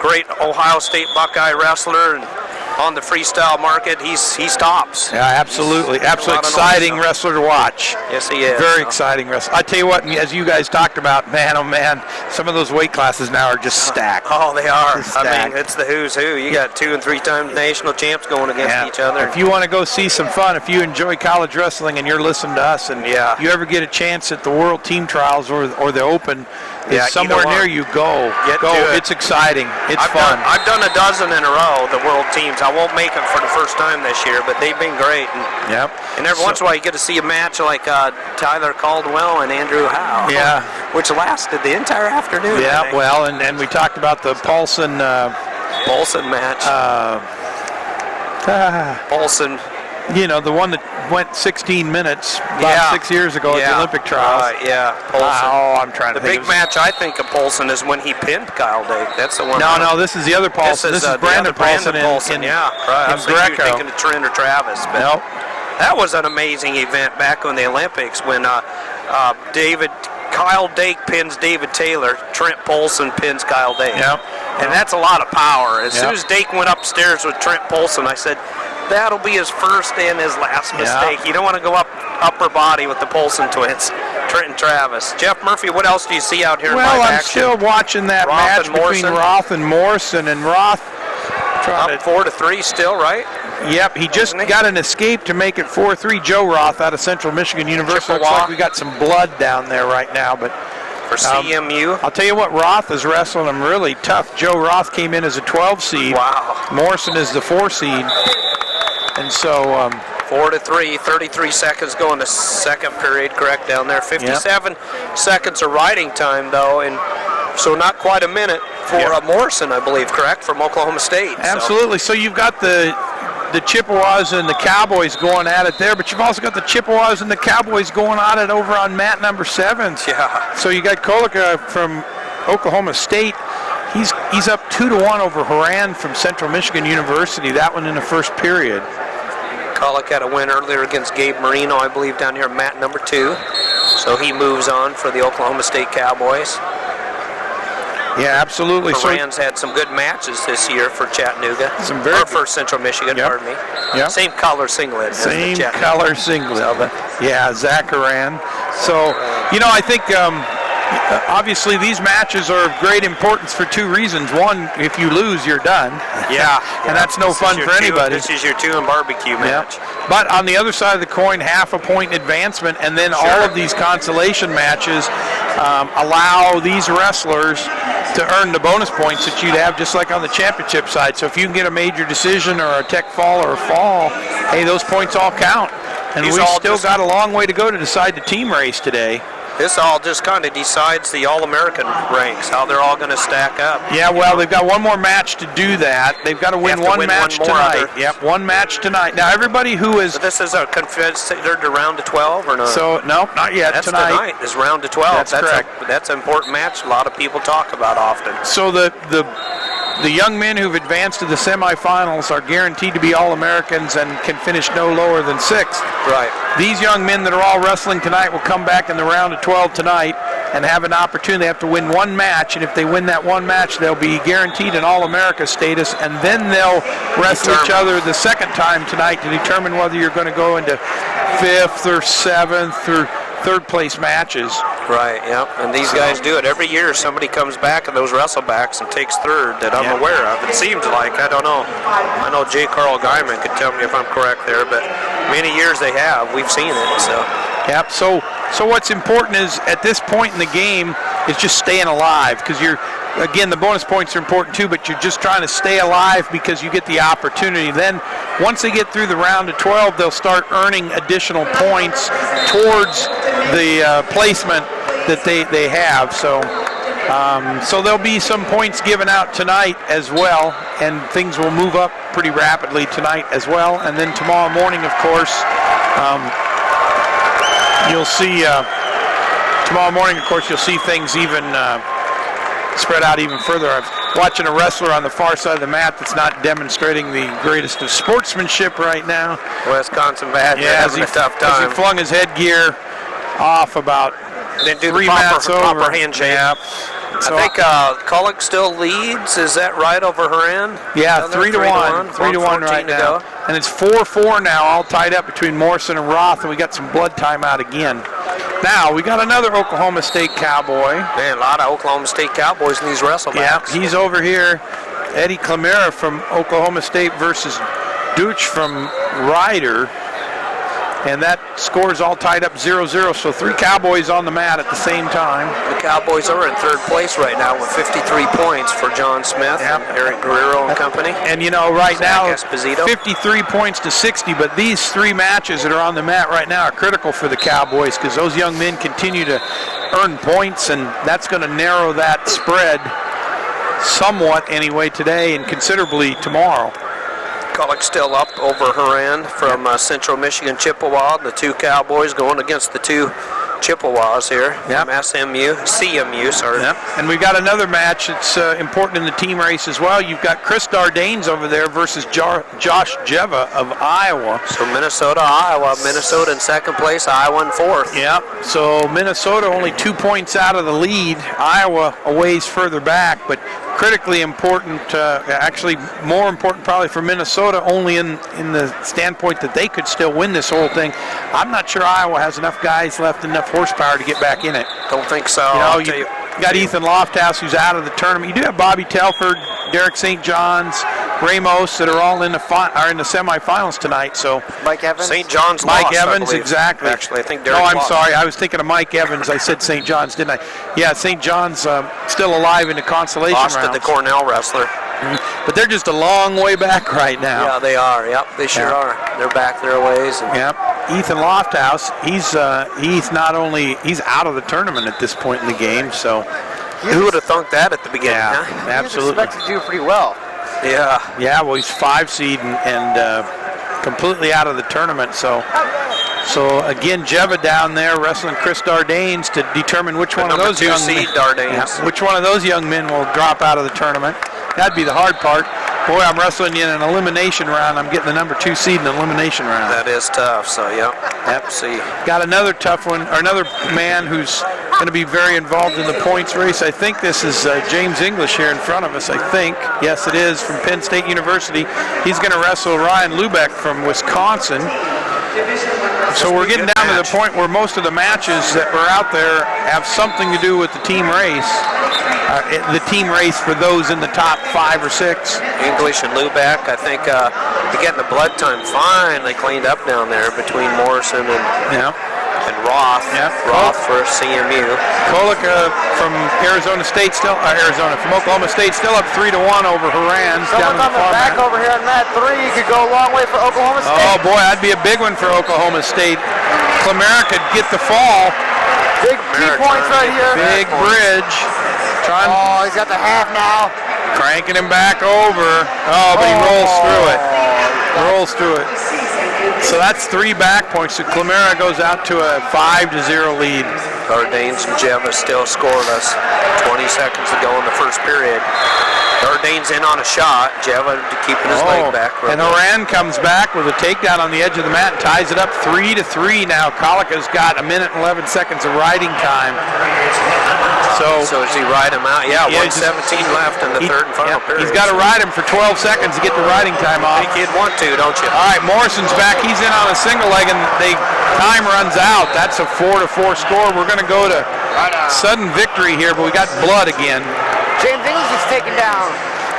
great Ohio State Buckeye wrestler, and on the freestyle market, he's tops. Yeah, absolutely. Absolutely exciting wrestler to watch. Yes, he is. Very exciting wrestler. I tell you what, as you guys talked about, man, oh man, some of those weight classes now are just stacked. Oh, they are. Stacked. I mean, it's the who's who. You got 2- and 3-time national champs going against each other. If you want to go see some fun, if you enjoy college wrestling and you're listening to us, and you ever get a chance at the World Team Trials or the Open, is somewhere near you, go. It's exciting. It's fun. I've done a dozen in a row, the World Teams. I won't make it for the first time this year, but they've been great. And every once in a while you get to see a match like Tyler Caldwell and Andrew Howe. Yeah. Which lasted the entire afternoon. Yeah, well, and we talked about the Paulson match. Paulson. You know, the one that went 16 minutes about 6 years ago at the Olympic trials. Paulson. I'm trying to think. The big match I think of Paulson is when he pinned Kyle Dake. That's the one. No, this is the other Paulson. This is Brandon Paulson in I was Greco. thinking of Trent or Travis. But Nope. That was an amazing event back on the Olympics when Kyle Dake pins David Taylor, Trent Paulson pins Kyle Dake. Yep. And that's a lot of power. As soon as Dake went upstairs with Trent Paulson, I said, that'll be his first and his last mistake. You don't want to go up upper body with the Polson twins, Trent and Travis. Jeff Murphy, what else do you see out here in live Well, I'm action? still watching that Roth match and between Morrison. Roth and Morrison, and Roth Up 4-3 still, right? Yep, he just got an escape to make it 4-3. Joe Roth out of Central Michigan University. Looks like we got some blood down there right now, but for CMU. I'll tell you what, Roth is wrestling him really tough. Joe Roth came in as a 12 seed. Wow. Morrison is the 4 seed. And so 4-3, 33 seconds going to second period, correct down there. 57 seconds of riding time though, and so not quite a minute for Morrison, I believe, correct, from Oklahoma State. Absolutely. So you've got the Chippewas and the Cowboys going at it there, but you've also got the Chippewas and the Cowboys going at it over on mat number 7. Yeah. So you got Kolika from Oklahoma State. He's up 2-1 over Horan from Central Michigan University. That one in the first period. Kollik had a win earlier against Gabe Marino, I believe, down here, mat number 2. So he moves on for the Oklahoma State Cowboys. Yeah, absolutely. Horan's had some good matches this year for Chattanooga. Some very for Central Michigan, pardon me. Yep. Same color singlet. Same color singlet. Yeah, Zach Horan. So, I think obviously these matches are of great importance for 2 reasons. One, if you lose, you're done. Yeah. And that's no fun for anybody. This is your 2 and barbecue match. But on the other side of the coin, half a point advancement, and then all of these consolation matches allow these wrestlers to earn the bonus points that you'd have just like on the championship side. So if you can get a major decision or a tech fall or a fall, hey, those points all count. And we still got a long way to go to decide the team race today. This all just kind of decides the All-American ranks, how they're all going to stack up. Yeah, well, they've got one more match to do that. They've got to win one match tonight. Yep, one match tonight. Now, everybody who is... So this is considered a round to 12 or no? So, no, not yet. That's tonight is round to 12. That's correct. That's an important match a lot of people talk about often. So the young men who've advanced to the semifinals are guaranteed to be All-Americans and can finish no lower than 6th. Right. These young men that are all wrestling tonight will come back in the round of 12 tonight and have an opportunity. They have to win one match, and if they win that one match, they'll be guaranteed an All-America status, and then they'll wrestle each other the second time tonight to determine whether you're going to go into 5th or 7th or 3rd place matches. Right, yep. And these guys do it every year. Somebody comes back in those wrestlebacks and takes 3rd that I'm aware of. It seems like, I don't know. I know J. Carl Guyman could tell me if I'm correct there, but many years they have. We've seen it, so. Yep. So what's important is at this point in the game is just staying alive, because again, the bonus points are important too, but you're just trying to stay alive because you get the opportunity. Then once they get through the round of 12, they'll start earning additional points towards the placement that they have. So there'll be some points given out tonight as well, and things will move up pretty rapidly tonight as well. And then tomorrow morning, of course, you'll see things even spread out even further. I'm watching a wrestler on the far side of the mat that's not demonstrating the greatest of sportsmanship right now. Wisconsin bad, having a tough time. As he flung his headgear off about Then do 3 the mats over. proper handshake. Yep. So I think Kollik still leads. Is that right over Horan? Yeah, 3-1. 3-1 right now. And it's 4-4 now, all tied up between Morrison and Roth, and we got some blood time out again. Now, we got another Oklahoma State Cowboy. Man, a lot of Oklahoma State Cowboys in these wrestlebacks. Yeah, he's over here. Eddie Clemera from Oklahoma State versus Deutsch from Ryder. And that score's all tied up 0-0, so 3 Cowboys on the mat at the same time. The Cowboys are in 3rd place right now with 53 points for John Smith and Eric Guerrero and company. And right now, Esposito. 53 points to 60, but these 3 matches that are on the mat right now are critical for the Cowboys because those young men continue to earn points, and that's going to narrow that spread somewhat anyway today and considerably tomorrow. Kollik still up over Horan from Central Michigan Chippewa. The 2 Cowboys going against the 2 Chippewas here from CMU, sorry. Yep. And we've got another match that's important in the team race as well. You've got Chris Dardanes over there versus Josh Jeva of Iowa. So Minnesota, Iowa. Minnesota in 2nd place, Iowa in 4th. Yep. So Minnesota only 2 points out of the lead. Iowa a ways further back, but critically important, actually more important probably for Minnesota, only in the standpoint that they could still win this whole thing. I'm not sure Iowa has enough guys left, enough horsepower to get back in it. Don't think so. You got Ethan Lofthouse, who's out of the tournament. You do have Bobby Telford, Derek St. John's, Ramos, that are all in the semifinals tonight. So Mike Evans. St. John's Mike lost, Evans, I exactly. Actually, I think Derek No, I'm lost. sorry. I was thinking of Mike Evans. I said St. John's, didn't I? Yeah, St. John's still alive in the consolation Lost rounds. to the Cornell wrestler. But they're just a long way back right now. Yeah, they are. Yep, they sure are. They're back their ways. Yep. Ethan Lofthouse, he's not only out of the tournament at this point in the game, so who would have thunk that at the beginning? yeah, huh? absolutely. He was expected to do pretty well. Yeah. Yeah, well, he's 5 seed and completely out of the tournament. So again, Jeva down there wrestling Chris Dardanes to determine which one of those young seed Dardanes. which one of those young men will drop out of the tournament. That'd be the hard part. Boy, I'm wrestling in an elimination round. I'm getting the number 2 seed in the elimination round. That is tough. So yep. See. Got another tough one, or another man who's going to be very involved in the points race. I think this is James English here in front of us, I think. Yes, it is, from Penn State University. He's going to wrestle Ryan Lubeck from Wisconsin. So we're getting down to the point where most of the matches that were out there have something to do with the team race. The team race for those in the top 5 or 6. English and Lubeck, I think they're getting the blood time finally cleaned up down there between Morrison and Roth. Yeah. Roth for CMU. Kolika from Arizona State from Oklahoma State still up 3-1 over Haran. Someone on the back over here on mat 3 could go a long way for Oklahoma State. Oh boy, that'd be a big one for Oklahoma State. Clemera could get the fall. Big 3 points right here. Big bridge. Oh, he's got the half now. Cranking him back over. Oh, but he rolls through it. Rolls through it. So that's 3 back points. So Clemera goes out to a 5-0 lead. Dardanes and Jeva still scoreless. 20 seconds to go in the first period. Dardanes in on a shot. Jeva keeping his leg back. And Haran comes back with a takedown on the edge of the mat and ties it up 3-3 now. Kolika's got 1 minute and 11 seconds of riding time. So does he ride him out? Yeah, 1:17 left in the third and final period. He's got to ride him for 12 seconds to get the riding time off. I think he'd want to, don't you? All right, Morrison's back. He's in on a single leg, and time runs out. That's a 4-4 score. We're going to go to sudden victory here, but we got blood again. James English is taken down.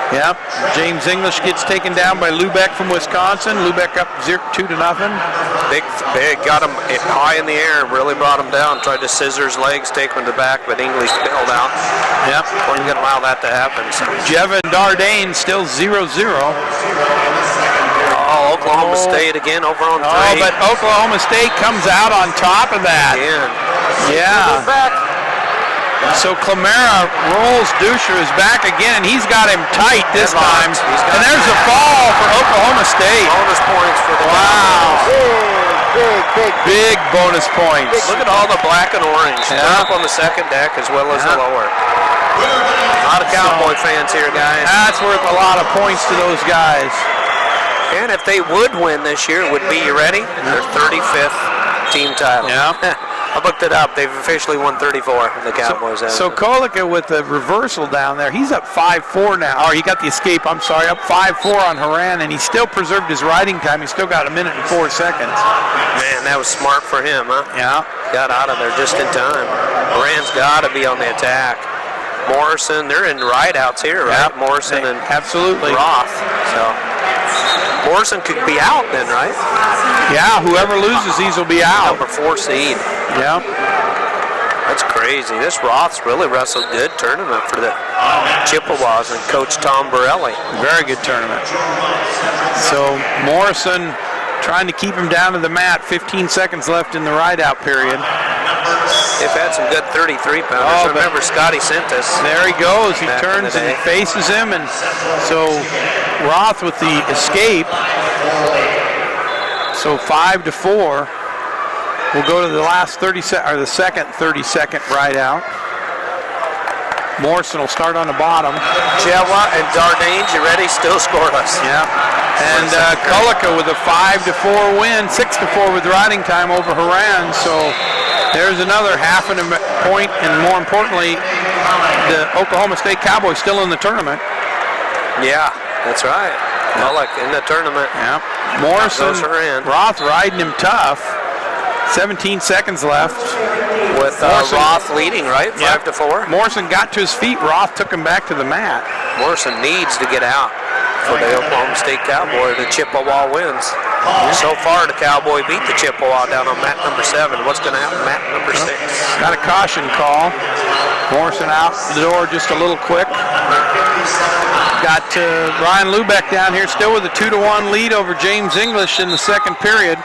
Yep, James English gets taken down by Lubeck from Wisconsin. Lubeck up 2-0. Big, got him high in the air, really brought him down. Tried to scissor his legs, take him to the back, but English bailed out. Yep. Wasn't going to allow that to happen. So. Jeva and Dardanes still 0-0. Oh, Oklahoma State again over on 3. Oh, but Oklahoma State comes out on top of that. Again. Yeah. So Clemera rolls Dusher is back again, and he's got him tight this time. And there's a fall for Oklahoma State. Bonus points for the Big bonus points. Look at all the black and orange. Up on the second deck as well as the lower. A lot of Cowboy fans here, guys. That's worth a lot of points to those guys. And if they would win this year, it would be, you ready? Their 35th team title. Yeah. I looked it up. They've officially won 34, the Cowboys. So Kolika with the reversal down there, he's up 5-4 now. Oh, he got the escape, I'm sorry, up 5-4 on Haran, and he still preserved his riding time. He's still got 1 minute and 4 seconds. Man, that was smart for him, huh? Yeah. Got out of there just in time. Haran's got to be on the attack. Morrison, they're in rideouts here, right? Yep. Morrison and absolutely Roth. So Morrison could be out then, right? Yeah, whoever loses these will be out. Number 4 seed. Yeah. That's crazy. This Roth's really wrestled good tournament for the Chippewas and Coach Tom Borelli. Very good tournament. So Morrison trying to keep him down to the mat. 15 seconds left in the rideout period. They've had some good 33-pounders. Remember Scotty Sentis. There he goes. He turns and faces him, and so Roth with the escape. So 5-4. We'll go to the last 30 or the second 30-second rideout. Morrison will start on the bottom. Jeva and Dardanes, you ready? Still scoreless. Yeah. And Kolika with a 5-4 win, 6-4 with riding time over Haran. So There's another half a point, and more importantly, the Oklahoma State Cowboys still in the tournament. Yeah, that's right. Well, like in the tournament. Yeah. Morrison, Those are in. Roth riding him tough. 17 seconds left. With Roth leading, right? 5-4. Morrison got to his feet. Roth took him back to the mat. Morrison needs to get out for the Oklahoma State Cowboy. The Chippewa wins. So far, the Cowboy beat the Chippewa down on mat number 7. What's going to happen mat number 6? Got a caution call. Morrison out the door just a little quick. Got Ryan Lubeck down here still with a 2-1 lead over James English in the second period.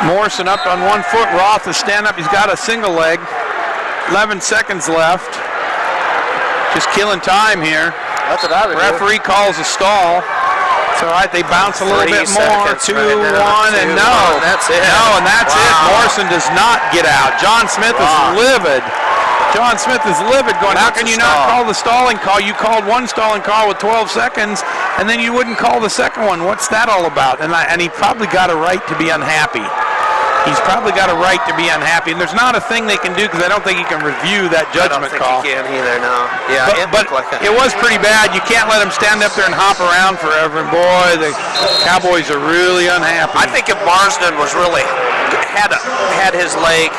Morrison up on 1 foot. Roth is stand up. He's got a single leg. 11 seconds left. Just killing time here. That's what I would do. Referee calls a stall. It's all right. They bounce a little bit more. 2-1 and no. That's it. No, and that's it. Morrison does not get out. John Smith is livid. John Smith is livid, going, how can you not call the stalling call? You called one stalling call with 12 seconds, and then you wouldn't call the second one. What's that all about? And he probably got a right to be unhappy. He's probably got a right to be unhappy. And there's not a thing they can do because I don't think he can review that judgment call. I don't think he can either, no. Yeah, but it was pretty bad. You can't let him stand up there and hop around forever. And boy, the Cowboys are really unhappy. I think if Marsden was really had his leg,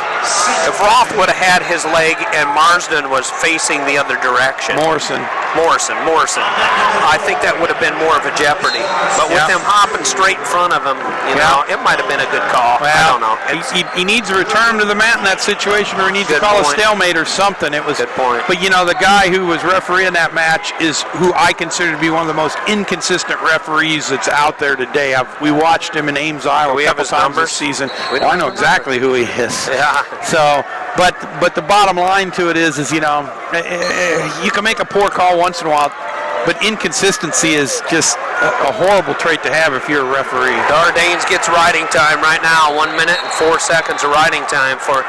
if Roth would have had his leg and Marsden was facing the other direction. Morrison. I think that would have been more of a jeopardy. But with him hopping straight in front of him, you know, it might have been a good call. Well, I don't know. He needs to return him to the mat in that situation, or he needs to call a stalemate or something. It was good point. But you know, the guy who was refereeing that match is who I consider to be one of the most inconsistent referees that's out there today. We watched him in Ames, Iowa, a couple times this season. I know exactly who he is. Yeah. So, but the bottom line to it is you know, you can make a poor call once in a while, but inconsistency is just a horrible trait to have if you're a referee. Dardanes gets riding time right now. 1 minute and 4 seconds of riding time for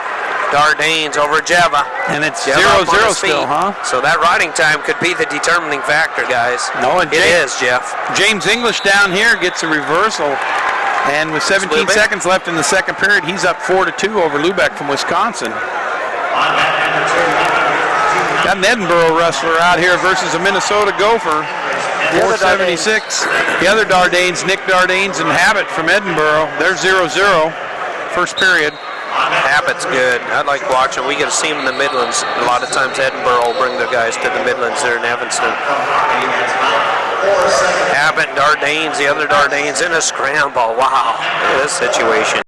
Dardanes over Jeva. And it's Jeva 0-0 still, huh? So that riding time could be the determining factor, guys. No, and it is, Jeff. James English down here gets a reversal. And with 17 seconds left in the second period, he's up 4-2 over Lubeck from Wisconsin. Got an Edinburgh wrestler out here versus a Minnesota Gopher. 476. The other Dardanes, Nick Dardanes and Habit from Edinburgh. They're 0-0. First period. Habit's good. I like watching. We get to see him in the Midlands. A lot of times Edinburgh will bring their guys to the Midlands there in Evanston. Habit, Dardanes, the other Dardanes in a scramble. Wow. Look at this situation.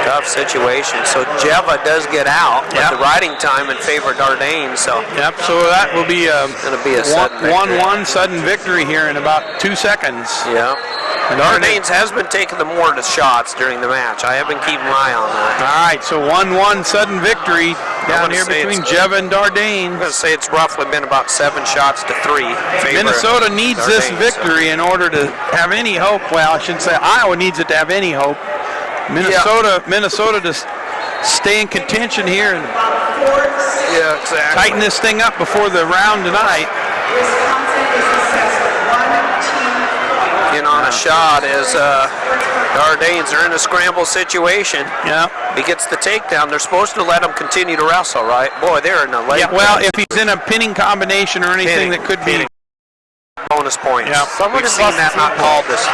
Tough situation. So Jeva does get out, but the riding time in favor of Dardanes. So so that will be a 1-1 sudden victory here in about 2 seconds. Yeah. And Dardanes has been taking the more to shots during the match. I have been keeping my eye on that. All right, so 1-1 sudden victory down here between Jeva and Dardanes. I'm going to say it's roughly been about 7 shots to 3. Minnesota needs this victory in order to have any hope. Well, I shouldn't say Iowa needs it to have any hope. Minnesota to stay in contention here and tighten this thing up before the round tonight. In on a shot as Dardanes are in a scramble situation. Yeah. He gets the takedown. They're supposed to let him continue to wrestle, right? Boy, they're in a late. Yeah, well, if he's in a pinning combination or anything that could be bonus points. Yeah. We've seen that not called this.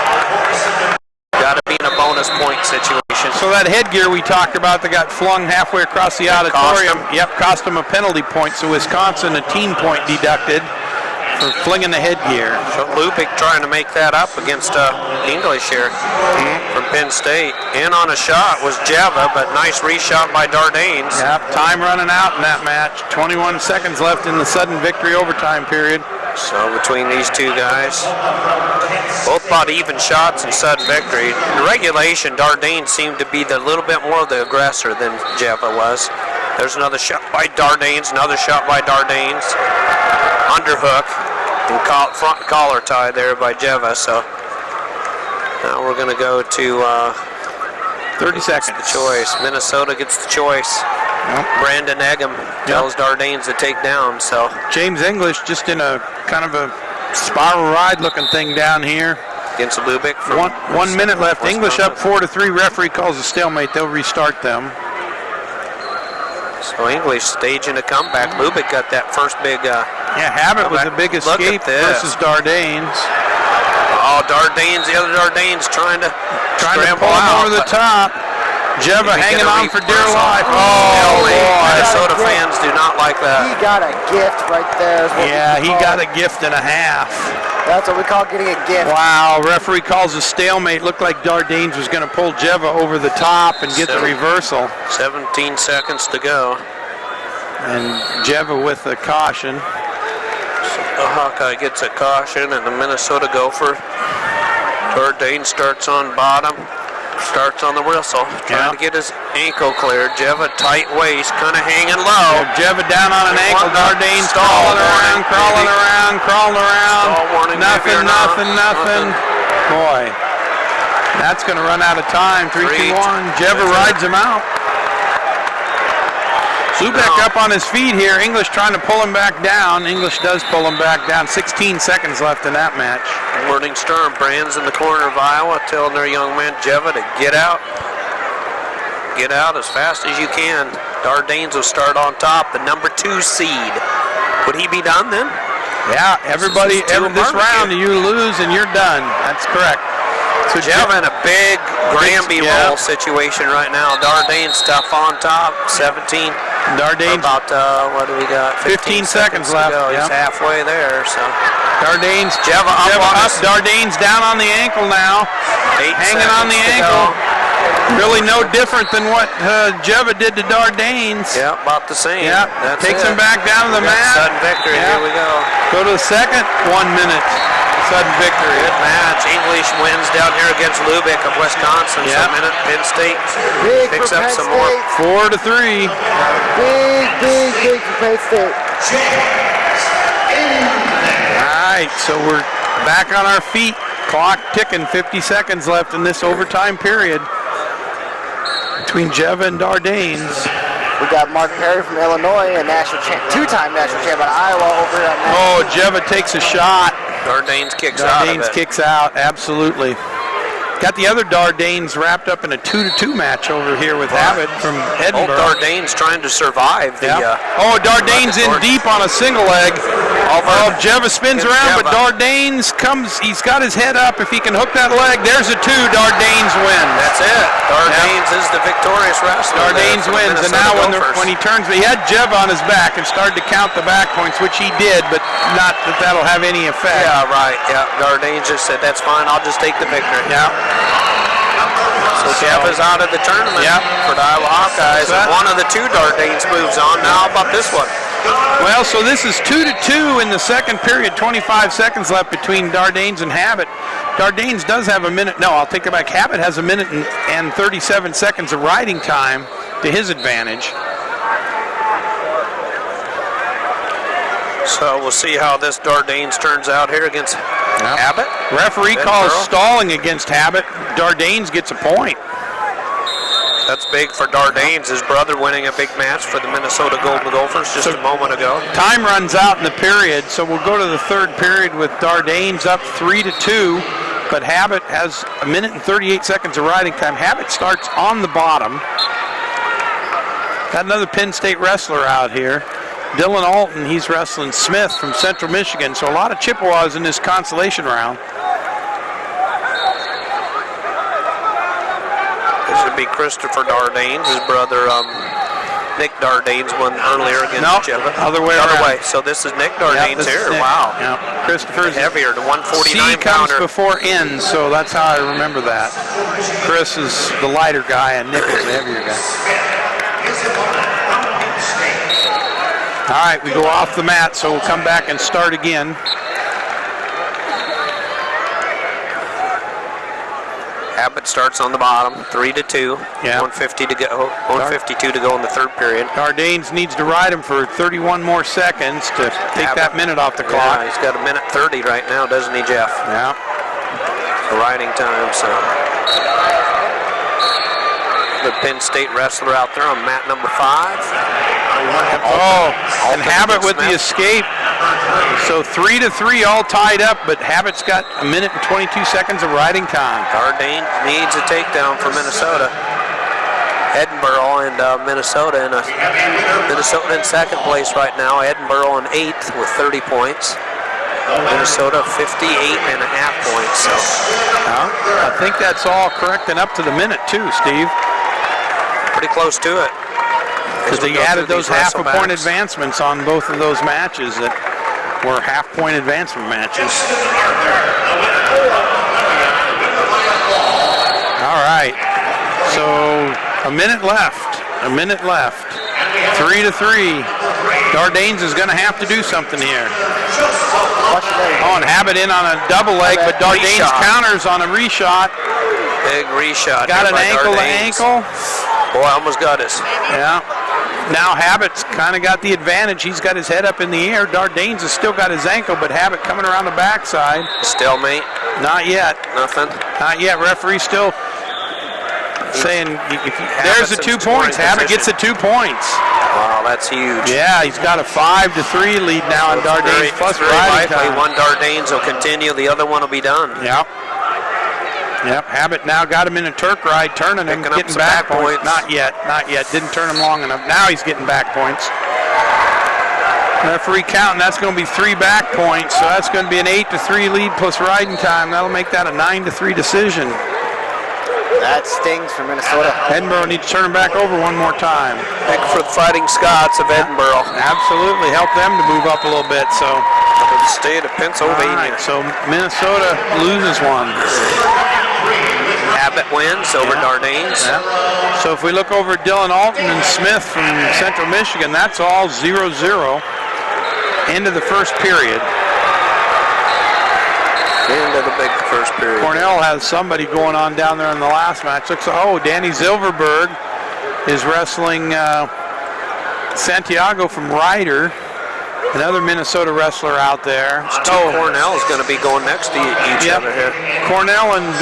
Got to be in a bonus point situation. So that headgear we talked about that got flung halfway across the auditorium, cost him a penalty point. So Wisconsin, a team point deducted for flinging the headgear. So Lubick trying to make that up against English here from Penn State. In on a shot was Jeva, but nice reshot by Dardanes. Yep, time running out in that match. 21 seconds left in the sudden victory overtime period. So between these two guys, both about even shots in sudden victory. In regulation, Dardanes seemed to be a little bit more of the aggressor than Jeva was. There's another shot by Dardanes, another shot by Dardanes. Underhook and front collar tie there by Jeva. So now we're going to go to 30 seconds. The choice. Minnesota gets the choice. Yep. Brandon Eggum tells Dardanes to take down. So James English just in a kind of a spiral ride looking thing down here. against Lubick. 1 minute left. English up 4-3. Referee calls a stalemate. They'll restart them. So English staging a comeback. Lubick got that first big. Habit was a big escape versus Dardanes. Oh, Dardanes, the other Dardanes trying to pull him over the top. Jeva hanging on for dear life. Oh, boy. Minnesota fans do not like that. He got a gift right there. Yeah, he got a gift and a half. That's what we call getting a gift. Wow, referee calls a stalemate. Looked like Dardanes was going to pull Jeva over the top and get the reversal. 17 seconds to go. And Jeva with a caution. The Hawkeye gets a caution, and the Minnesota Gopher. Dardanes starts on bottom. Starts on the whistle, trying to get his ankle cleared. Jeva tight waist, kind of hanging low. Jeva down on an ankle. Dardanes crawling around. Nothing. Boy, that's going to run out of time. 3-2-1. Jeva rides him out. Lubeck up on his feet here. English trying to pull him back down. English does pull him back down. 16 seconds left in that match. Morning Star Brands in the corner of Iowa telling their young man Jeva to get out. Get out as fast as you can. Dardanes will start on top, the number 2 seed. Would he be done then? Yeah, everybody, this round you lose and you're done. That's correct. So Jeva in a big Granby roll situation right now. Dardanes tough on top, 17. Dardanes about what do we got? 15 seconds left. He's halfway there. So Dardanes, Jeva up. Dardanes down on the ankle now, hanging on the ankle. Really no different than what Jeva did to Dardanes. Yeah, about the same. Yeah, takes him back down to the mat. Sudden victory. Here we go. Go to the second. 1 minute. Sudden victory. Good match. English wins down here against Lubick of Wisconsin. So Penn State picks up some more. 4-3. Big for Penn State. All right, so we're back on our feet. Clock ticking. 50 seconds left in this overtime period between Jeva and Dardanes. We got Mark Perry from Illinois, a two-time national champ at Iowa over at Matt. Oh, Jeva takes a shot. Dardanes kicks out, absolutely. Got the other Dardanes wrapped up in a 2-2 match over here with Abbott from Edinburgh. Dardanes trying to survive the. Dardanes in deep on a single leg. Jeva spins around, but Dardanes comes. He's got his head up. If he can hook that leg, there's a 2. Dardanes wins. That's it. Dardanes is the victorious wrestler. Dardanes wins, and now when he turns, he had Jeva on his back and started to count the back points, which he did, but not that that'll have any effect. Yeah, right. Yeah, Dardanes just said, "That's fine. I'll just take the victory." Yeah. So Jeva's out of the tournament for the Iowa Hawkeyes. And one of the 2 Dardanes moves on. Now, how about this one? Well, so this is 2-2 in the second period. 25 seconds left between Dardanes and Habit. Dardanes does have a minute. No, I'll take it back. Habit has a minute and 37 seconds of riding time to his advantage. So we'll see how this Dardanes turns out here against Abbott. Referee calls stalling against Abbott. Dardanes gets a point. That's big for Dardanes, his brother winning a big match for the Minnesota Golden Gophers just a moment ago. Time runs out in the period, so we'll go to the third period with Dardanes up 3-2, but Abbott has a minute and 38 seconds of riding time. Abbott starts on the bottom. Got another Penn State wrestler out here. Dylan Alton, he's wrestling Smith from Central Michigan, so a lot of Chippewas in this consolation round. This would be Christopher Dardanes, his brother Nick Dardanes won earlier against Jeva. Other way. So this is Nick Dardanes here. Nick. Wow. Yep. Christopher's heavier, the 149 C comes pounder. before N, so that's how I remember that. Chris is the lighter guy and Nick is the heavier guy. All right, we go off the mat, so we'll come back and start again. Abbott starts on the bottom, 3-2. 150 to go. 152 to go in the third period. Dardanes needs to ride him for 31 more seconds to take that minute off the clock. Yeah, he's got a minute 30 right now, doesn't he, Jeff? Yeah. The riding time, so. The Penn State wrestler out there on mat number 5. And Abbott with the escape. So 3-3 all tied up, but Habit's got 1 minute and 22 seconds of riding time. Dardane needs a takedown for Minnesota. Edinburgh and Minnesota Minnesota in second place right now. Edinburgh in 8th with 30 points. Minnesota 58.5 points. So I think that's all correct and up to the minute too, Steve. Pretty close to it. Because they added those half-a-point advancements on both of those matches that were half-point advancement matches. All right. So a minute left. 3-3. Dardanes is going to have to do something here. Oh, and Habit in on a double leg, but Dardanes counters on a reshot. Big reshot. Got an ankle to ankle. Boy, almost got us. Yeah. Now Habit's kind of got the advantage. He's got his head up in the air. Dardanes has still got his ankle, but Habit coming around the backside. Stalemate. Not yet. Nothing. Not yet. Referee still saying, there's the 2 points. Habit gets the 2 points. Wow, that's huge. Yeah, he's got a 5-3 lead now on Dardanes plus riding time. One Dardanes will continue, the other one will be done. Yep. Habit now got him in a Turk ride, turning him, getting back points. Not yet. Didn't turn him long enough. Now he's getting back points. Referee counting, that's going to be 3 back points, so that's going to be an 8-3 lead plus riding time. That'll make that a 9-3 decision. That stings for Minnesota. Edinburgh needs to turn him back over one more time. Big for the Fighting Scots of Edinburgh. Absolutely, help them to move up a little bit. So for the state of Pennsylvania. Right, so Minnesota loses one. Abbott wins over Dardanes. Yeah. So if we look over at Dylan Alton and Smith from Central Michigan, that's all 0-0. End of the first period. End of the big first period. Cornell has somebody going on down there in the last match. Looks like, Danny Zilverberg is wrestling Santiago from Ryder, another Minnesota wrestler out there. Cornell is going to be going next to each other here. Cornell and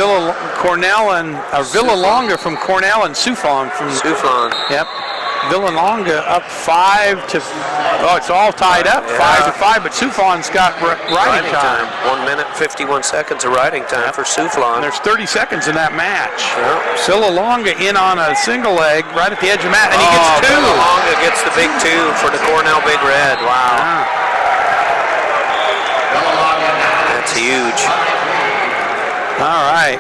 Villalonga from Cornell and Souflon from Souflon. Yep. Villalonga up 5 to. It's all tied up, 5-5. But Souflon's got riding time. 1 minute 51 seconds of riding time for Souflon. And there's 30 seconds in that match. Villalonga in on a single leg right at the edge of the mat, and he gets 2. Villalonga gets the big 2 for the Cornell Big Red. Wow. That's huge. All right.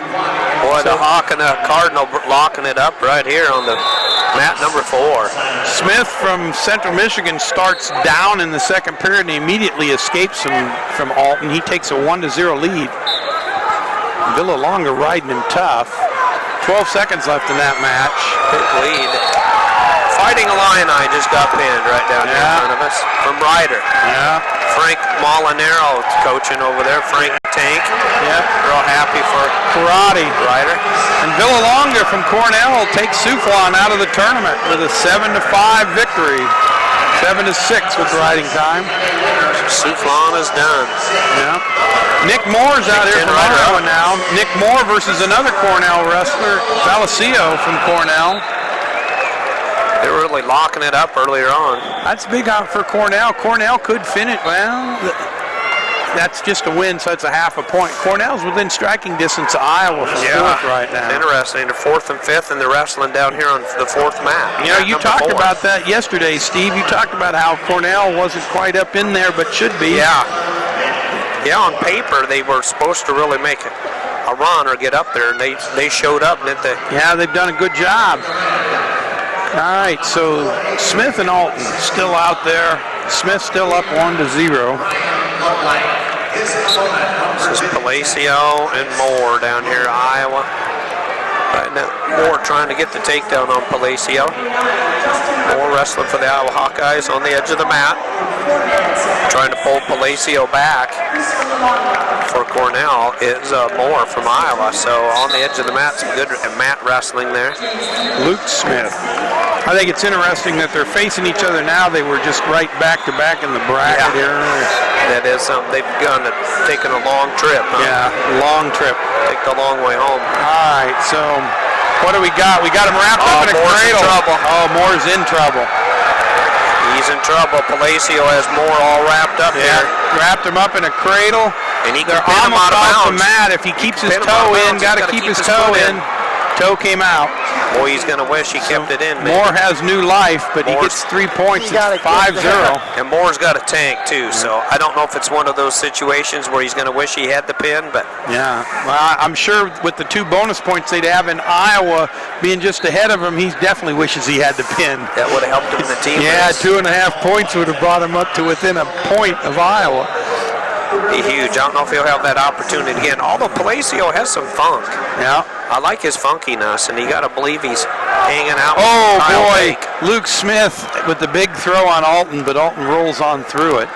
Boy, the Hawk and the Cardinal locking it up right here on the mat number 4. Smith from Central Michigan starts down in the second period and immediately escapes from Alton. He takes a 1-0 lead. Villalonga riding him tough. 12 seconds left in that match. Big lead. Fighting Illini just got pinned right down here in front of us from Ryder. Yeah. Frank Molinaro coaching over there. Frank Tank. Yep. Real happy for Karate. Ryder. And Villalonga from Cornell takes Souflon out of the tournament with a 7-5 victory. 7-6 with riding time. Souflon is done. Yeah. Nick Moore's out here from Iowa now. Nick Moore versus another Cornell wrestler, Valicio from Cornell. They were really locking it up earlier on. That's big out for Cornell. Cornell could finish. Well, that's just a win, so it's a half a point. Cornell's within striking distance of Iowa for fourth right now. Interesting. They're 4th and 5th, and they're wrestling down here on the 4th mat. You know, you talked about that yesterday, Steve. You talked about how Cornell wasn't quite up in there, but should be. Yeah, on paper, they were supposed to really make a run or get up there, and they showed up, didn't they? Yeah, they've done a good job. All right, so Smith and Alton still out there. Smith still up 1-0. This is Palacio and Moore down here, Iowa. Right now, Moore trying to get the takedown on Palacio. Moore wrestling for the Iowa Hawkeyes on the edge of the mat. Trying to pull Palacio back for Cornell is Moore from Iowa. So on the edge of the mat, some good mat wrestling there. Luke Smith. I think it's interesting that they're facing each other now. They were just right back to back in the bracket here. That is something they've begun to taking a long trip. Huh? Yeah, long trip. Take the long way home. All right, so what do we got? We got him wrapped up in a cradle. Moore's in trouble. Oh, Moore's in trouble. He's in trouble. Palacio has Moore all wrapped up here. Wrapped him up in a cradle. And he They're can pin him almost out of off the bounds. mat. If he keeps his pin him out toe of in, bounds. got He's to gotta keep keep his his toe foot in. in. Toe came out. Boy, he's going to wish he kept it in, man. Moore has new life, but he Moore's- gets 3 points. You gotta It's 5-0. And Moore's got a tank, too, so I don't know if it's one of those situations where he's going to wish he had the pin, but Yeah, well, I'm sure with the 2 bonus points they'd have in Iowa being just ahead of him, he definitely wishes he had the pin. that would have helped him in the team Yeah, race. 2.5 points would have brought him up to within a point of Iowa. Be huge. I don't know if he'll have that opportunity again, although Palacio has some funk. Yeah. I like his funkiness, and you got to believe he's hanging out with Oh, Kyle boy. Bake. Luke Smith with the big throw on Alton, but Alton rolls on through it.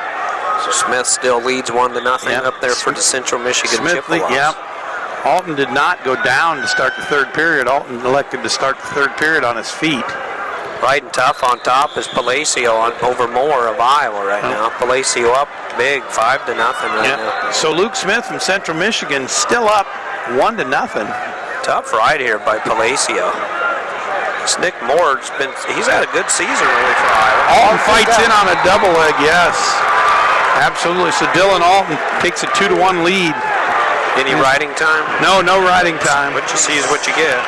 So Smith still leads 1-0 Yep. up there for the Central Michigan Chippewas. Yep. Alton did not go down to start the third period. Alton elected to start the third period on his feet. Riding tough on top is Palacio over Moore of Iowa right now. Palacio up big, 5-0 right now. So Luke Smith from Central Michigan still up 1-0. Tough ride here by Palacio. Nick Moore's he's had a good season really for Iowa. Alton fights in on a double leg, yes. Absolutely. So Dylan Alton takes a 2-1 lead. Any riding time? No riding time. What you see is what you get.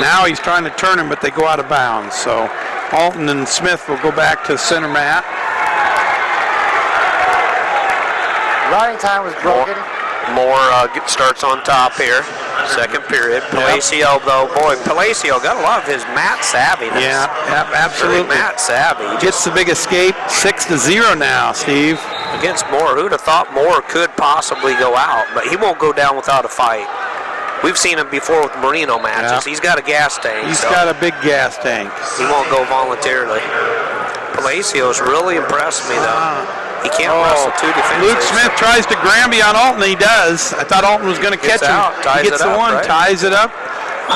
Now he's trying to turn him, but they go out of bounds. So Alton and Smith will go back to center mat. Riding time was broken. Moore starts on top here. Second period. Palacio, though, boy, Palacio got to love his mat savviness. Yeah, absolutely. Very mat savvy. Gets the big escape. 6-0 now, Steve. Against Moore, who'd have thought Moore could possibly go out, but he won't go down without a fight. We've seen him before with Marino matches. Yeah. He's got a gas tank. He's so got a big gas tank. he won't go voluntarily. Palacio's really impressed me, though. He can't wrestle two defenders. Luke Smith tries to Granby on Alton. He does. I thought Alton was going to catch Gets him. out, ties He gets it the up, one, right? ties it up.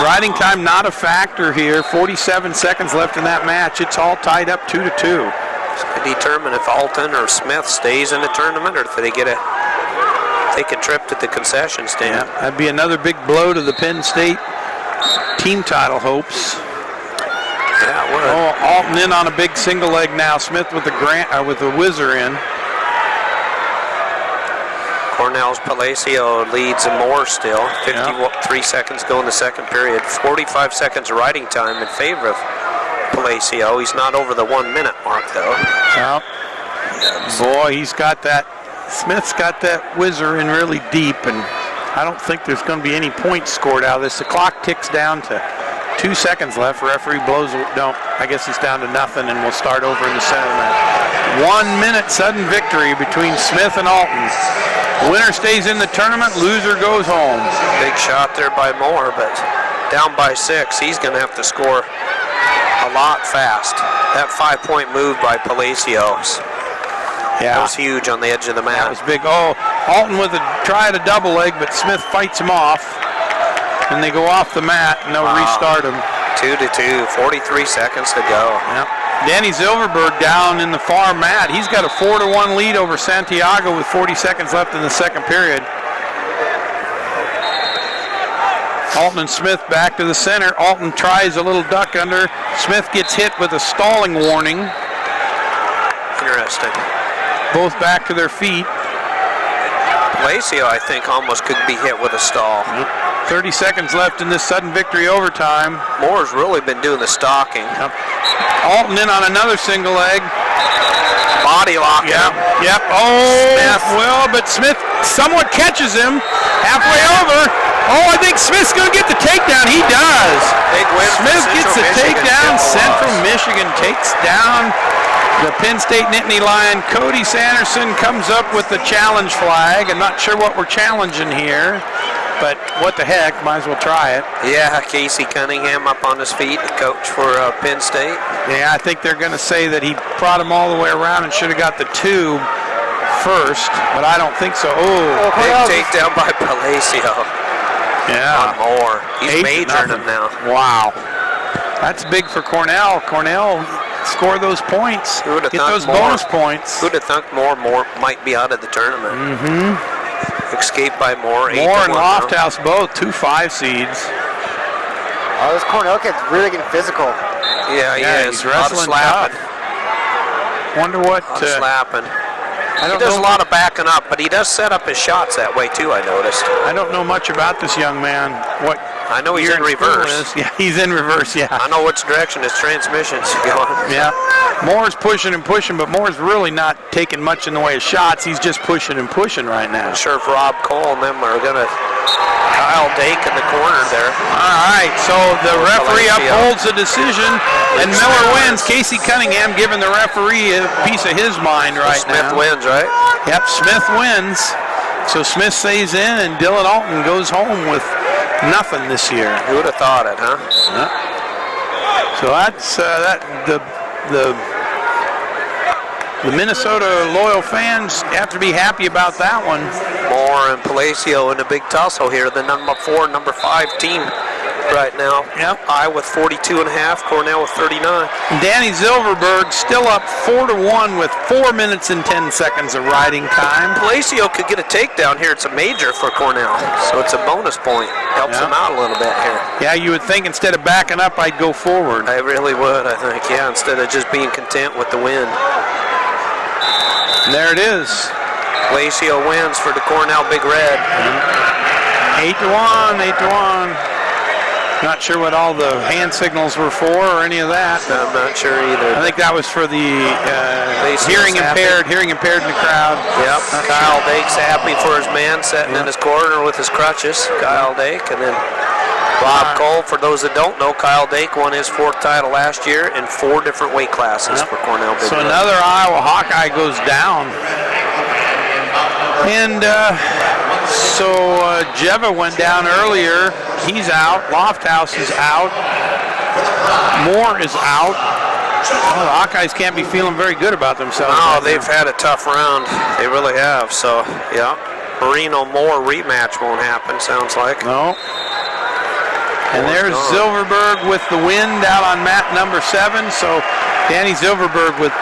Riding time not a factor here. 47 seconds left in that match. It's all tied up 2-2. To determine if Alton or Smith stays in the tournament or if they get take a trip to the concession stand. Yeah, that'd be another big blow to the Penn State team title hopes. Yeah, it would. Oh, Alton in on a big single leg now. Smith with the whizzer in. Cornell's Palacio leads Moore still. 53 seconds go in the second period. 45 seconds riding time in favor of Palacio. He's not over the 1 minute mark, though. Well, boy, he's got that. Smith's got that whizzer in really deep, and I don't think there's going to be any points scored out of this. The clock ticks down to 2 seconds left. Referee blows. No, I guess it's down to nothing, and we'll start over in the center mat. 1 minute sudden victory between Smith and Alton. Winner stays in the tournament. Loser goes home. Big shot there by Moore, but down by 6. He's going to have to score a lot fast. That 5-point move by Palacio. That was huge on the edge of the mat. That was big. Oh, Alton with a try at a double leg, but Smith fights him off. And they go off the mat, and they'll restart him. 2-2, 43 seconds to go. Yep. Danny Zilverberg down in the far mat. He's got a 4-1 lead over Santiago with 40 seconds left in the second period. Alton and Smith back to the center. Alton tries a little duck under. Smith gets hit with a stalling warning. Interesting. Both back to their feet. Palacio, I think, almost could be hit with a stall. 30 seconds left in this sudden victory overtime. Moore's really been doing the stalking. Alton in on another single leg. Body lock. Yep. Oh, Smith. Well, but Smith somewhat catches him halfway over. Oh, I think Smith's going to get the takedown. He does. Big win. Smith gets the takedown. Central Michigan takes down the Penn State Nittany Lion. Cody Sanderson comes up with the challenge flag. I'm not sure what we're challenging here, but what the heck, might as well try it. Yeah, Casey Cunningham up on his feet, the coach for Penn State. Yeah, I think they're going to say that he brought him all the way around and should have got the tube first, but I don't think so. Oh, big takedown by Palacio. Yeah. On Moore. He's majoring him now. Wow. That's big for Cornell. Cornell score those points. Get those bonus points. Who'd have thunk Moore might be out of the tournament? Mm-hmm. Escape by Moore. Moore and Lofthouse both 2 5 seeds. Oh, this Cornell kid's really getting physical. Yeah, he is. He's A lot of wrestling slapping. tough. Wonder what. A lot of slapping. I He don't does know. a lot of backing up, but he does set up his shots that way too, I noticed. I don't know much about this young man. What? I know he's year in school reverse. is. Yeah, he's in reverse. Yeah. I know which direction his transmission's going. Yeah. Moore's pushing and pushing, but Moore's really not taking much in the way of shots. He's just pushing and pushing right now. I'm sure if Rob Cole and them are going to Kyle Dake in the corner there. All right, so the referee upholds the decision, and Miller wins. Casey Cunningham giving the referee a piece of his mind right now. Smith wins, right? Yep, Smith wins. So Smith stays in, and Dylan Alton goes home with nothing this year. Who would have thought it, huh? Yep. So that's the Minnesota loyal fans have to be happy about that one. Moore and Palacio in a big tussle here. The number 4, number 5 team right now. Yep. I with 42.5, Cornell with 39. Danny Zilverberg still up 4-1 with 4 minutes and 10 seconds of riding time. Palacio could get a takedown here. It's a major for Cornell, so it's a bonus point. Helps him out a little bit here. Yeah, you would think instead of backing up, I'd go forward. I really would, I think, yeah, instead of just being content with the win. And there it is. Palacio wins for the Cornell Big Red. 8-1, 8-1. Not sure what all the hand signals were for or any of that. I'm not sure either. I think that was for the hearing impaired in the crowd. Yep. Kyle Dake's happy for his man sitting in his corner with his crutches. Kyle Dake, and then Bob Cole. For those that don't know, Kyle Dake won his 4th title last year in 4 different weight classes for Cornell Big So Red. another Iowa Hawkeye goes down. And so Jeva went down earlier. He's out. Lofthouse is out. Moore is out. Well, the Hawkeyes can't be feeling very good about themselves. No, they've had a tough round. They really have. So, yeah. Marino-Moore rematch won't happen, sounds like. No. And there's Zilverberg with the win down on mat number 7. So Danny Zilverberg with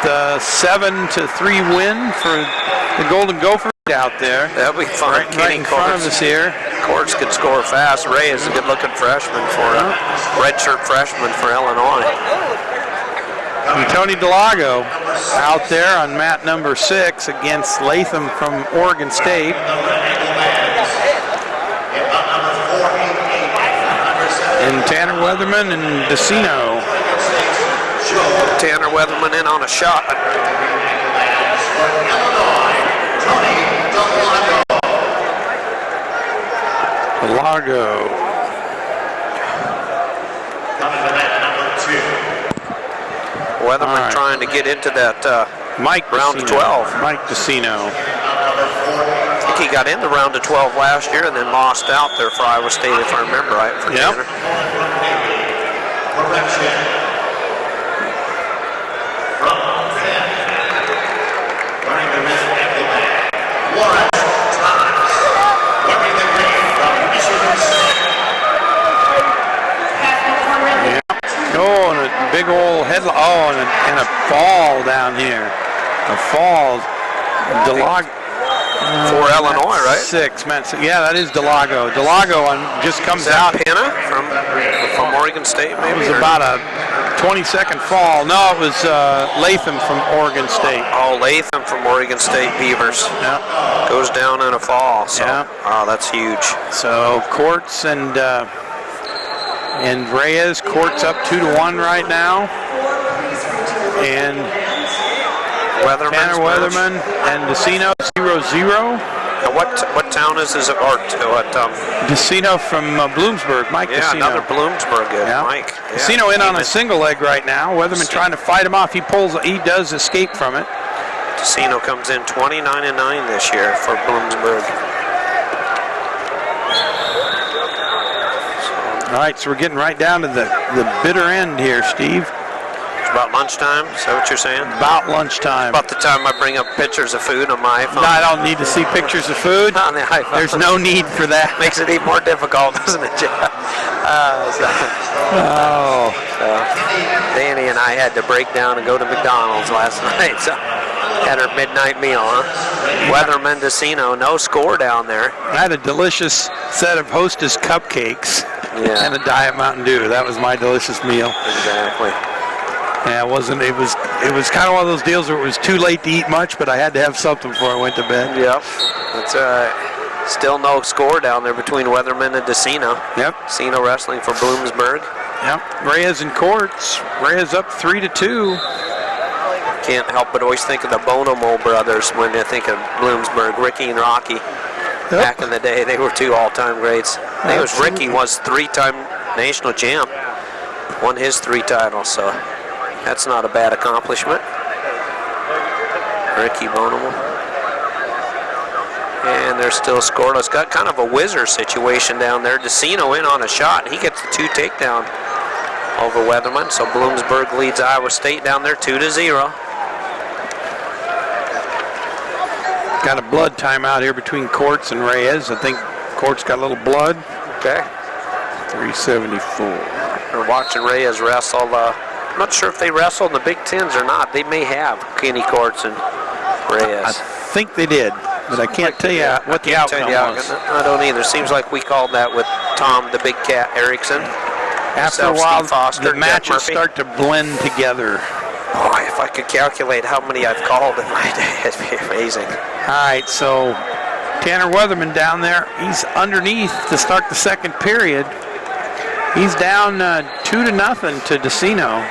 7-3 win for the Golden Gophers out there. That'll be fun. Right in front of us here. Courts can score fast. Ray is a good-looking freshman for a redshirt freshman for Illinois. And Tony Delago out there on mat number 6 against Latham from Oregon State. And Tanner Weatherman and Decino. Tanner Weatherman in on a shot. Delago. Weatherman trying to get into that Mike round of 12. Mike Decino. I think he got in the round of 12 last year and then lost out there for Iowa State, if I remember right. For Tanner. Oh, and a big old headlock. Oh, and a fall down here. A fall. Delago. For Illinois, right? 6, man. Yeah, that is Delago. Delago just comes out. Pena from Oregon State, maybe? It was about a 20-second fall. No, it was Latham from Oregon State. Oh, Latham from Oregon State Beavers. Yeah. Goes down in a fall. So, oh, that's huge. So Courts and Reyes. Courts up 2-1 right now. And Tanner Weatherman and Decino 0-0. What town is this? Decino from Bloomsburg. Mike Decino. Yeah, another Bloomsburg. Mike. Yeah. Decino in on a single leg right now. Weatherman trying to fight him off. He does escape from it. Decino comes in 29-9 this year for Bloomsburg. All right, so we're getting right down to the bitter end here, Steve. It's about lunchtime, is that what you're saying? About lunchtime. About the time I bring up pictures of food on my iPhone. No, I don't need to see pictures of food. On the iPhone. There's no need for that. Makes it even more difficult, doesn't it, Jeff? Danny and I had to break down and go to McDonald's last night, so had our midnight meal, huh? Weatherman Decino, no score down there. I had a delicious set of Hostess cupcakes. and a Diet Mountain Dew. That was my delicious meal. Exactly. Yeah, it wasn't. It was kind of one of those deals where it was too late to eat much, but I had to have something before I went to bed. Yep. That's still no score down there between Weatherman and Decino. Yep. Decino wrestling for Bloomsburg. Yep. Reyes and Courts. Reyes up 3-2. Can't help but always think of the Bonomo brothers when I think of Bloomsburg. Ricky and Rocky. Back in the day, they were two all-time greats. I think it was Ricky was three-time national champ. Won his 3 titles, so that's not a bad accomplishment. Ricky Bonomo. And they're still scoreless. Got kind of a whizzer situation down there. Decino in on a shot. He gets the 2 takedown over Weatherman. So Bloomsburg leads Iowa State down there 2-0. Got a blood timeout here between Courts and Reyes. I think Courts got a little blood. Okay. 374. We're watching Reyes wrestle. I'm not sure if they wrestled in the Big Tens or not. They may have, Kenny Courts and Reyes. I think they did, but I can't tell you what the outcome was. I don't either. Seems like we called that with Tom the Big Cat Erickson. After a while, the matches start to blend together. Boy, if I could calculate how many I've called in my day, it'd be amazing. All right, so Tanner Weatherman down there. He's underneath to start the second period. He's down 2-0 to Decino.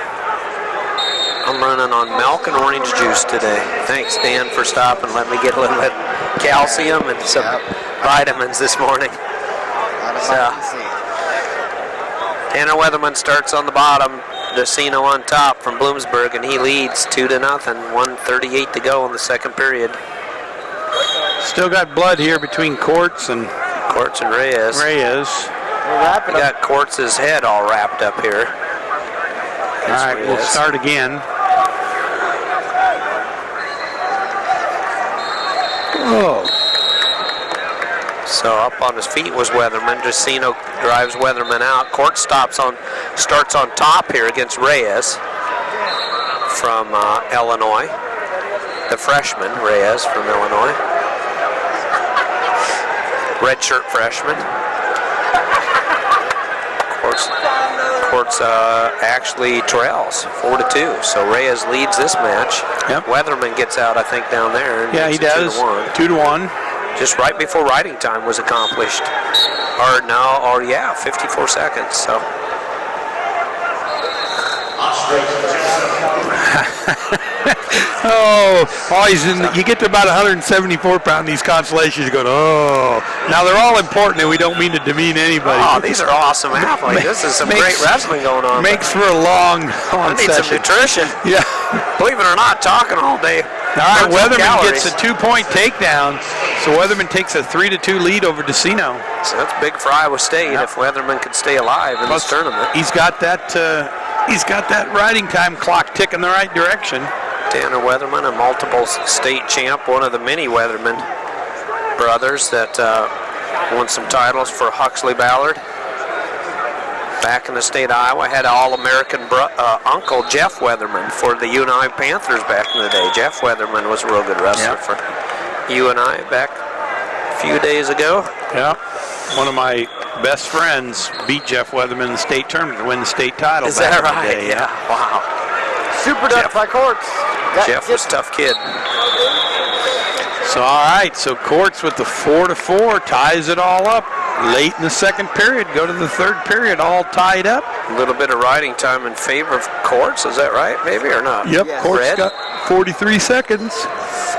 I'm running on milk and orange juice today. Thanks, Dan, for stopping. Let me get a little bit of calcium and some vitamins this morning. Tanner Weatherman starts on the bottom. Decino on top from Bloomsburg, and he leads 2-0. 1:38 to go in the second period. Still got blood here between Courts and Reyes. We got Courts' head all wrapped up here. All right, we'll start again. Oh. So up on his feet was Weatherman. Decino drives Weatherman out. Court starts on top here against Reyes from Illinois. The freshman, Reyes from Illinois. Redshirt freshman. Courts actually trails 4-2. So Reyes leads this match. Yep. Weatherman gets out, I think, down there. Yeah, he does. 2-1. Just right before riding time was accomplished. 54 seconds. So. You get to about 174 pound these consolations, you go, oh. Now they're all important, and we don't mean to demean anybody. Oh, these are awesome athletes. This is some great wrestling going on. Makes for a long I need session. some nutrition. Yeah. Believe it or not, talking all day. All right, Weatherman gets a 2-point takedown, so Weatherman takes a 3-2 lead over Decino. So that's big for Iowa State if Weatherman could stay alive in this tournament. He's got that riding time clock ticking the right direction. Tanner Weatherman, a multiple state champ, one of the many Weatherman brothers that won some titles for Huxley Ballard. Back in the state of Iowa, had an All-American uncle, Jeff Weatherman, for the UNI Panthers back in the day. Jeff Weatherman was a real good wrestler for UNI back a few days ago. Yeah, one of my best friends beat Jeff Weatherman in the state tournament to win the state title. Is that right? Yeah. Wow. Super duck by Courts. Jeff was a tough kid. So, all right, so Courts with the 4-4 ties it all up. Late in the second period, go to the third period, all tied up. A little bit of riding time in favor of Courts, is that right, maybe, or not? Yep, Courts got 43 seconds.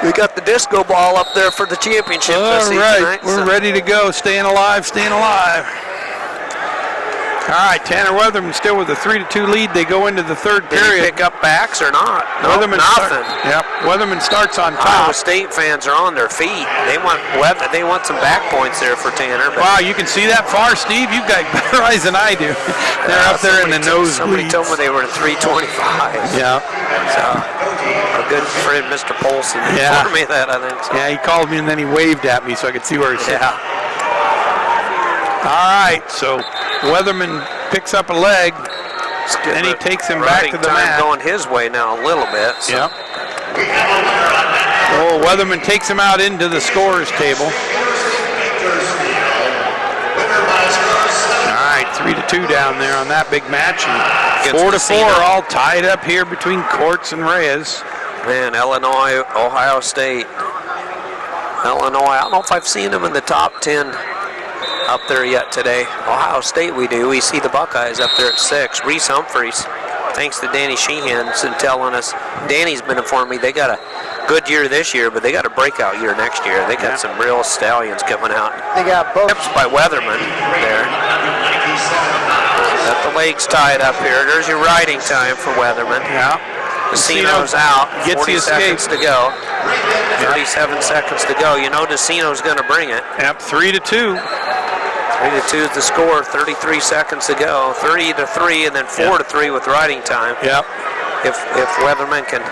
We got the disco ball up there for the championship this season tonight. We're ready to go. Staying alive, staying alive. All right, Tanner Weatherman still with a 3-2 lead. They go into the third period. Did he pick up backs or not? No, Weatherman nothing. Weatherman starts on top. Iowa State fans are on their feet. They want some back points there for Tanner. Wow, you can see that far, Steve. You've got better eyes than I do. They're up there in the nosebleeds. Somebody told me they were at 325. Yeah. So, our good friend Mr. Polson informed me that, I think. So. Yeah, he called me and then he waved at me so I could see where he's sitting. Yeah. All right, so Weatherman picks up a leg, and he takes him back to the mat. Going his way now a little bit. So. Yep. Oh, Weatherman takes him out into the scorer's table. All right, 3-2 down there on that big match. And 4-4 all tied up here between Courts and Reyes. Man, Illinois, Ohio State. Illinois, I don't know if I've seen them in the top 10 up there yet today. Ohio State we do. We see the Buckeyes up there at 6. Reese Humphreys, thanks to Danny Sheehan, telling us. Danny's been informing me they got a good year this year, but they got a breakout year next year. They got some real stallions coming out. They got both. Tips by Weatherman there. Got the legs tied up here. There's your riding time for Weatherman. Yeah. Decino's out. Gets 40 the escape. seconds to go. 37 seconds to go. You know Decino's going to bring it. Yep, 3-2. 3-2 is the score. 33 seconds to go. 3-3 and then 4-3 with riding time. Yep. If Weatherman can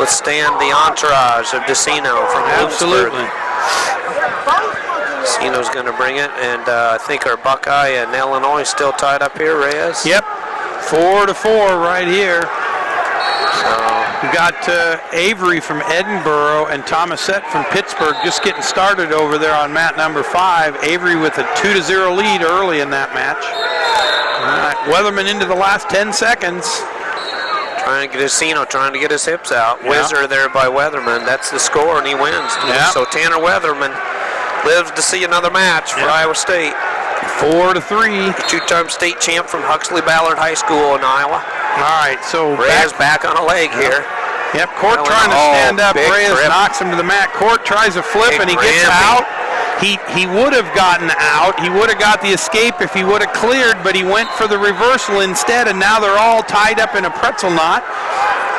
withstand the entourage of Decino from Absolutely. Decino's going to bring it, and I think our Buckeye and Illinois still tied up here, Reyes. Yep. 4-4 right here. So we got Avery from Edinburgh and Thomasette from Pittsburgh just getting started over there on mat number 5. Avery with a 2-0 lead early in that match. All right, Weatherman into the last 10 seconds. trying to get Decino, trying to get his hips out. Yeah. Whizzer there by Weatherman. That's the score, and he wins. Yeah. So Tanner Weatherman lives to see another match for Iowa State. 4-3. Two-time state champ from Huxley Ballard High School in Iowa. All right, so Reyes back on a leg here. Yep, Court trying to stand up. Reyes knocks him to the mat. Court tries a flip and he gets out. He would have gotten out. He would have got the escape if he would have cleared, but he went for the reversal instead, and now they're all tied up in a pretzel knot.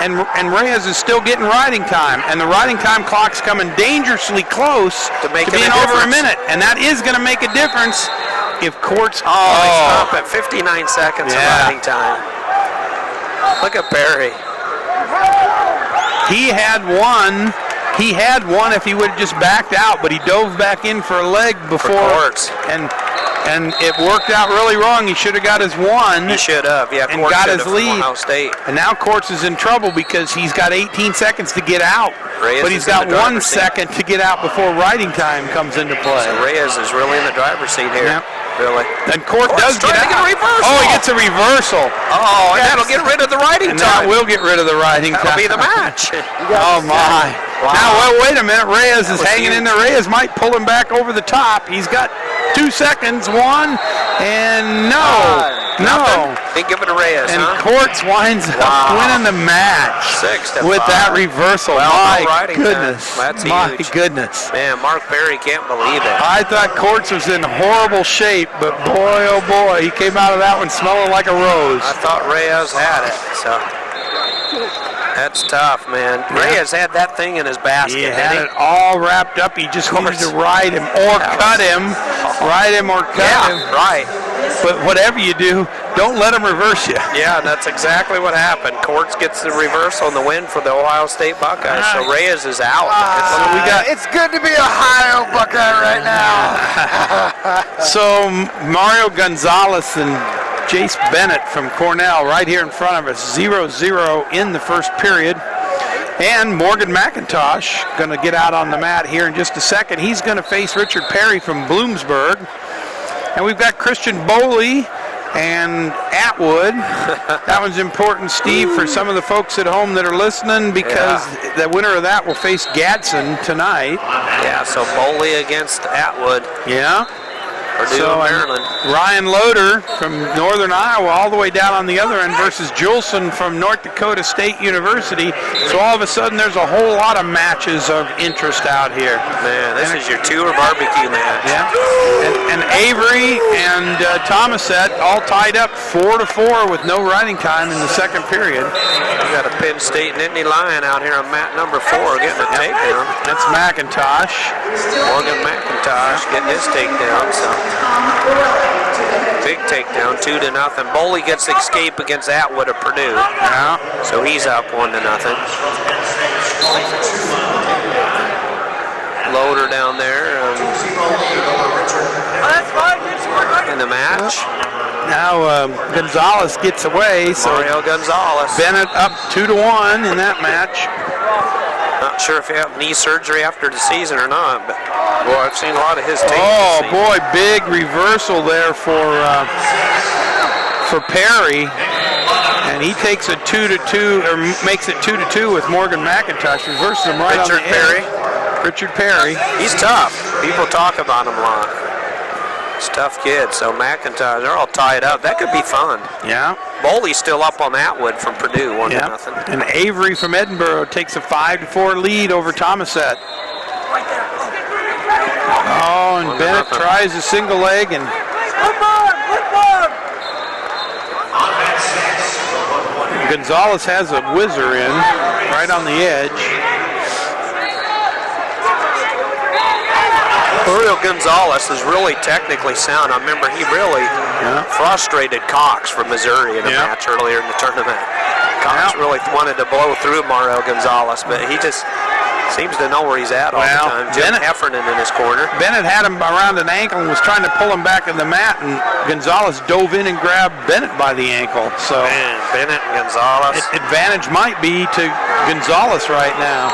And Reyes is still getting riding time, and the riding time clock's coming dangerously close to being over a minute, and that is going to make a difference if Court's. They stop at 59 seconds of riding time. Look at Barry. He had one. He had one if he would have just backed out, but he dove back in for a leg before, and it worked out really wrong. He should have got his one. He should have, yeah. And got his lead. And now Courts is in trouble because he's got 18 seconds to get out, but he's got 1 second to get out before riding time comes into play. So Reyes is really in the driver's seat here. Yep. Really. And Court does get out. To get a reversal. Oh, he gets a reversal. Oh, and that'll get rid of the riding time. That will get rid of the riding time. That'll be the match. Oh, my. Wow. Now, wait a minute. Reyes is hanging in there. Reyes might pull him back over the top. He's got 2 seconds. 1, and no. They give it to Reyes, and Courts winds up winning the match 6-5 with that reversal. Well, my no goodness. That's my huge. goodness. Man, Mark Berry can't believe it. I thought Courts was in horrible shape, but boy, oh boy, he came out of that one smelling like a rose. I thought Reyes had it, so that's tough, man. Reyes had that thing in his basket. He had it all wrapped up. He just needed to ride him or cut him. Ride him or cut him. Right. But whatever you do, don't let him reverse you. Yeah, that's exactly what happened. Courts gets the reversal and the win for the Ohio State Buckeyes. So Reyes is out. It's good to be Ohio Buckeye right now. So Mario Gonzalez and Jace Bennett from Cornell right here in front of us, 0-0 in the first period. And Morgan McIntosh going to get out on the mat here in just a second. He's going to face Richard Perry from Bloomsburg. And we've got Christian Boley and Atwood. That one's important, Steve, for some of the folks at home that are listening, because the winner of that will face Gadsden tonight. Yeah, so Boley against Atwood. Yeah. Purdue, Maryland. Ryan Loader from Northern Iowa all the way down on the other end versus Juleson from North Dakota State University. So all of a sudden there's a whole lot of matches of interest out here. Man, this is your tour barbecue match. Yeah. And Avery and Thomasette all tied up 4-4 with no riding time in the second period. We got a Penn State Nittany Lion out here on mat number 4 getting a takedown. That's McIntosh. Morgan McIntosh getting his takedown. So big takedown, 2-0. Boley gets escape against Atwood of Purdue. Yeah. So he's up 1-0. Loader down there in the match. Now Gonzalez gets away. So Mario Gonzalez. Bennett up 2-1 in that match. Not sure if he had knee surgery after the season or not, but boy, I've seen a lot of his tape. Oh boy, big reversal there for Perry, and he takes a 2-2 or makes it 2-2 with Morgan McIntosh. Reverses him right on the Perry. end. Richard Perry. He's tough. People talk about him a lot. He's a tough kid. So McIntosh, they're all tied up. That could be fun. Yeah. Bowley's still up on Atwood from Purdue, 1-0. And Avery from Edinburgh takes a 5-4 lead over Thomasette. Oh, and Bennett tries a single leg and Gonzalez has a whizzer in right on the edge. Mario Gonzalez is really technically sound. I remember he really frustrated Cox from Missouri in a match earlier in the tournament. Cox really wanted to blow through Mario Gonzalez, but he just seems to know where he's at all the time. Jim Heffernan in his corner. Bennett had him around an ankle and was trying to pull him back in the mat, and Gonzalez dove in and grabbed Bennett by the ankle. So man, Bennett and Gonzalez. Advantage might be to Gonzalez right now.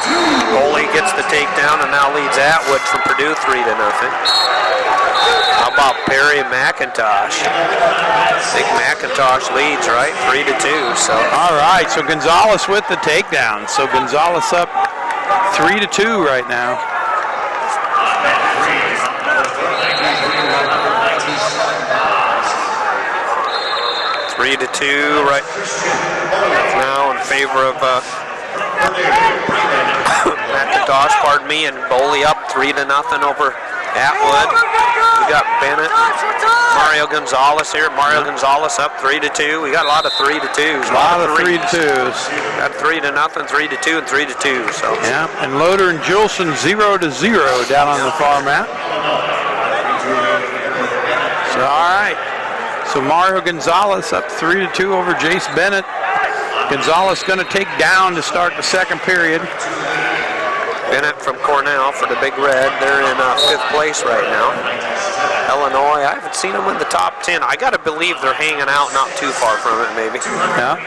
Bowley gets the takedown and now leads Atwood from Purdue 3-0. How about Perry and McIntosh? I think McIntosh leads, right? 3-2. So all right, so Gonzalez with the takedown. So Gonzalez up 3-2 right now. Three to 2 right now in favor of McIntosh, pardon me, and Bowley up 3-0 over Atwood. We got Bennett, Mario Gonzalez here. Mario Gonzalez up 3-2. We got a lot of 3-2s. A lot of 3-2s. Got 3-0, 3-2, and 3-2. So yeah, and Loader and Julson 0-0 down on the far mat. So all right. So Mario Gonzalez up 3-2 over Jace Bennett. Gonzalez going to take down to start the second period. Bennett from Cornell for the Big Red. They're in 5th place right now. Illinois, I haven't seen them in the top 10. I got to believe they're hanging out not too far from it, maybe. Yeah.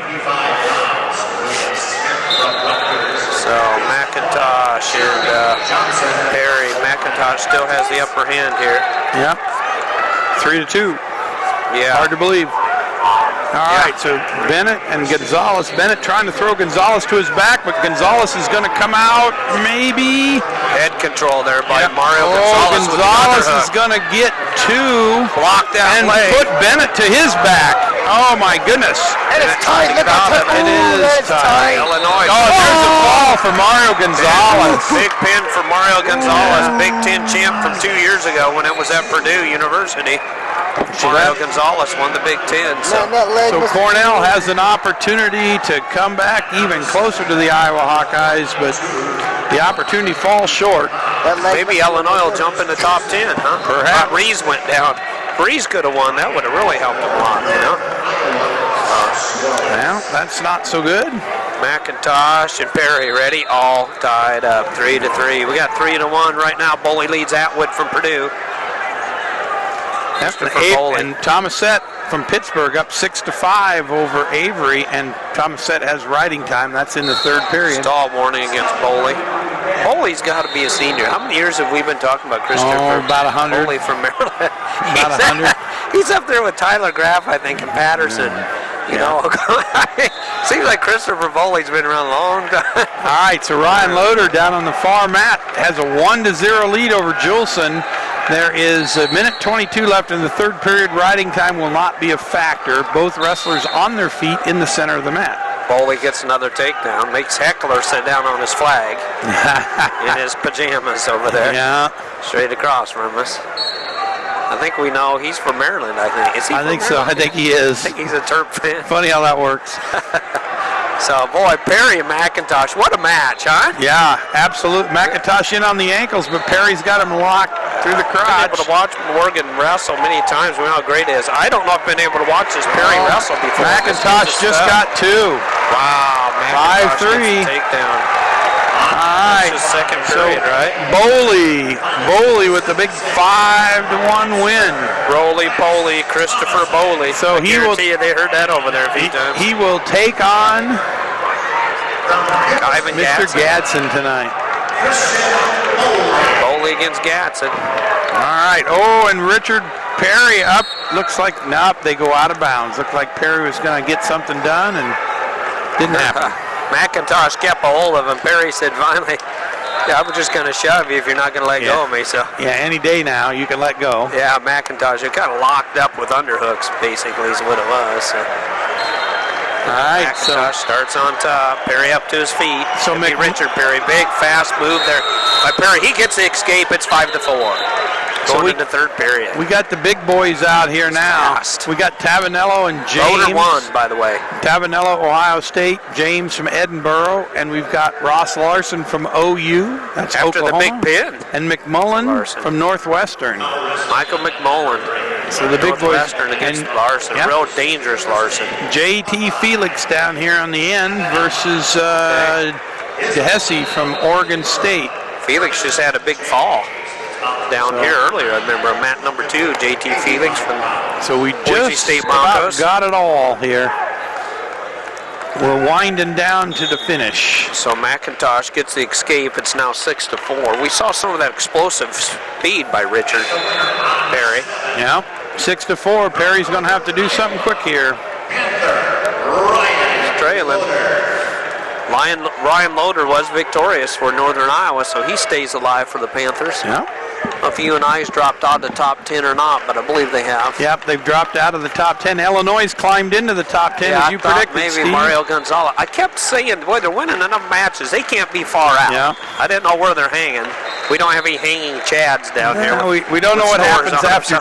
So McIntosh and Perry. McIntosh still has the upper hand here. Yep. 3-2. Yeah. Hard to believe. All right, so Bennett and Gonzalez. Bennett trying to throw Gonzalez to his back, but Gonzalez is going to come out maybe. Head control there by Mario Gonzalez. Gonzalez is going to get two. Block that and leg. Put Bennett to his back. Oh, my goodness. And it's tight. Look how tight. It is tight. Illinois. Oh, there's a fall for Mario Gonzalez. Big pin for Mario Gonzalez. Big Ten champ from 2 years ago when it was at Purdue University. Mario Gonzalez won the Big Ten. So Cornell has an opportunity to come back even closer to the Iowa Hawkeyes, but the opportunity falls short. Maybe Illinois will jump in the top 10, huh? Perhaps. Rees went down. Rees could have won. That would have really helped him a lot, you know? Well, that's not so good. McIntosh and Perry ready, all tied up 3-3. We got 3-1 right now. Bowley leads Atwood from Purdue. And Thomasette from Pittsburgh up 6-5 over Avery, and Thomasette has riding time. That's in the third period. Stall warning against Bowley. Bowley's got to be a senior. How many years have we been talking about Christopher? Oh, about 100. Bowley from Maryland. About 100. He's up there with Tyler Graff, I think, and Patterson. You know, seems like Christopher Bowley's been around a long time. All right, so Ryan Loader down on the far mat has a 1-0 lead over Julson. There is a minute 22 left in the third period. Riding time will not be a factor. Both wrestlers on their feet in the center of the mat. Bowley gets another takedown, makes Heckler sit down on his flag in his pajamas over there. Yeah. Straight across from us. I think we know he's from Maryland, I think. Is he I from think Maryland? so. I think he is. I think he's a Terp fan. Funny how that works. So, boy, Perry and McIntosh, what a match, huh? Yeah, absolute. McIntosh in on the ankles, but Perry's got him locked through the crotch. I've been able to watch Morgan wrestle many times. We know how great it is. I don't know if I've been able to watch this Perry wrestle before. McIntosh just got two. Wow, McIntosh 5-3. gets a takedown. All right. This is second period, right? Bowley with the big 5-1 win. Roly-poly, Christopher Bowley. So I guarantee you they heard that over there a few times. He will take on Ivan Mr. Gadsden. Gadsden tonight. Bowley against Gadsden. All right. Oh, and Richard Perry up. Looks like, nope, they go out of bounds. Looked like Perry was going to get something done, and didn't happen. McIntosh kept a hold of him. Perry said, finally, yeah, I'm just going to shove you if you're not going to let go of me. So yeah, any day now you can let go. yeah, McIntosh, you're kind of locked up with underhooks, basically, is what it was. So. All right, McIntosh starts on top. Perry up to his feet. So Richard Perry, big fast move there by Perry. He gets the escape. It's 5-4. Going into third period. We got the big boys out here now. Fast. We got Tavanello and James. Loader won, by the way. Tavanello, Ohio State. James from Edinburgh, and we've got Ross Larson from OU. That's After Oklahoma. the big pin. And McMullen Larson. from Northwestern. Michael McMullen. So the big boys Northwestern against Larson. Yep. Real dangerous Larson. JT Felix down here on the end versus DeHesse from Oregon State. Felix just had a big fall down here earlier. I remember mat number 2, JT Felix from So we Boise just State about Broncos. got it all here. We're winding down to the finish. So McIntosh gets the escape. It's now 6-4. We saw some of that explosive speed by Richard Perry. Yeah, 6-4. Perry's going to have to do something quick here. He's trailing. Ryan Loader was victorious for Northern Iowa, so he stays alive for the Panthers. Yeah. I don't know if UNI's dropped out of the top 10 or not, but I believe they have. Yep, they've dropped out of the top 10. Illinois climbed into the top 10 Yeah, as you I thought predicted, maybe Steve. Mario Gonzalez. I kept saying, boy, they're winning enough matches. They can't be far out. Yeah. I didn't know where they're hanging. We don't have any hanging chads down here. We don't know what With happens scores on after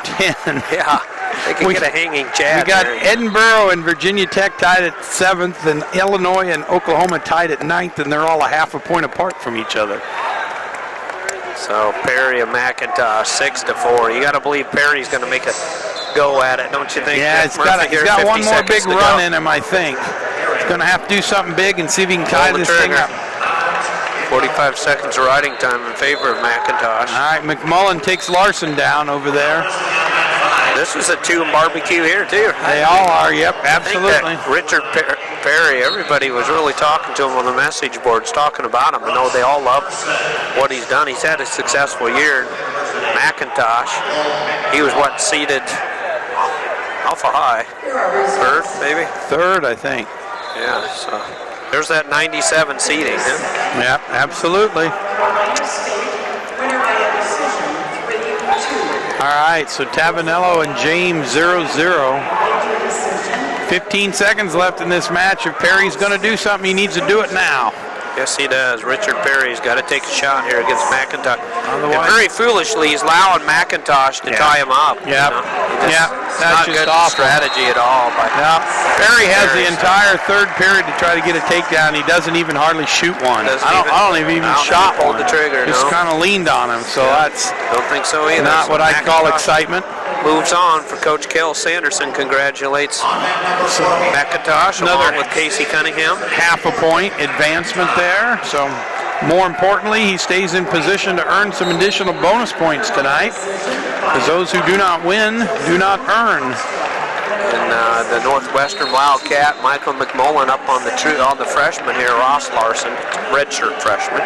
them, 10. Yeah, they can get a hanging chad. We got there. Edinburgh and Virginia Tech tied at 7th, and Illinois and Oklahoma tied at 9th, and they're all a half a point apart from each other. So Perry and McIntosh, 6-4. You got to believe Perry's going to make a go at it, don't you think? Yeah, Jeff he's Murphy here, got 50 one more seconds big to run go. in him, I think. He's going to have to do something big and see if he can tie Pull the this thing trigger. up. 45 seconds of riding time in favor of McIntosh. All right, McMullen takes Larson down over there. This is a 2 barbecue here, too. They all are, yep, I think that absolutely. Richard Perry, everybody was really talking to him on the message boards, talking about him. I know they all love what he's done. He's had a successful year. McIntosh, he was seeded Alpha High? Third, maybe? Third, I think. Yeah, so there's that 97 seeding, huh? Yep, absolutely. Winner by a decision, 3-2. All right, so Tavanello and James 0-0. 15 seconds left in this match. If Perry's going to do something, he needs to do it now. Yes, he does. Richard Perry's got to take a shot here against McIntosh. Otherwise- And very foolishly, he's allowing McIntosh to tie him up. Yep. Yeah, That's not just good awful. strategy at all. But Now, Perry has the Perry's- entire third period to try to get a takedown. He doesn't even hardly shoot one. Doesn't I don't even I don't shot think he pulled one. the trigger, Just no. kind of leaned on him. So that's Don't think so either. not So what I'd call McIntosh excitement. Moves on for Coach Kel Sanderson. Congratulates McIntosh Another- along with Casey Cunningham. Half a point advancement there. So more importantly, he stays in position to earn some additional bonus points tonight, because those who do not win do not earn. And the Northwestern Wildcat, Michael McMullen, up on the freshman here, Ross Larson, redshirt freshman.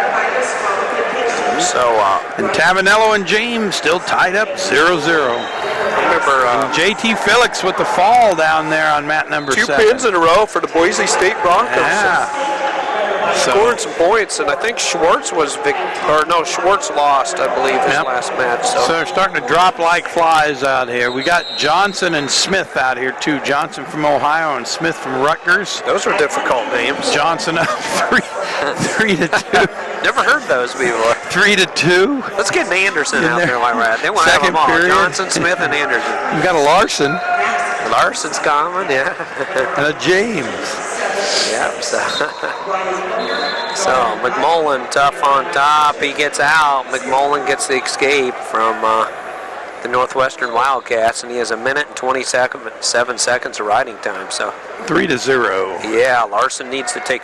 So And Tavanello and James still tied up 0-0. I remember JT Felix with the fall down there on mat number 2 7. pins in a row for the Boise State Broncos. Yeah. So, Scored some points, and I think Schwartz Schwartz lost, I believe, his Yep. last match. so they're starting to drop like flies out here. We got Johnson and Smith out here too. Johnson from Ohio and Smith from Rutgers. Those were difficult names. Johnson up 3-2. Never heard those before. 3-2. Let's get an Anderson In out there. there while we're at it. They want to have Second them all. period. Johnson, Smith, and Anderson. We got a Larson Larson's common, yeah. and a James. Yep. So McMullen tough on top. He gets out. McMullen gets the escape from the Northwestern Wildcats, and he has 1 minute and 27 seconds of riding time. So 3-0. yeah, Larson needs to take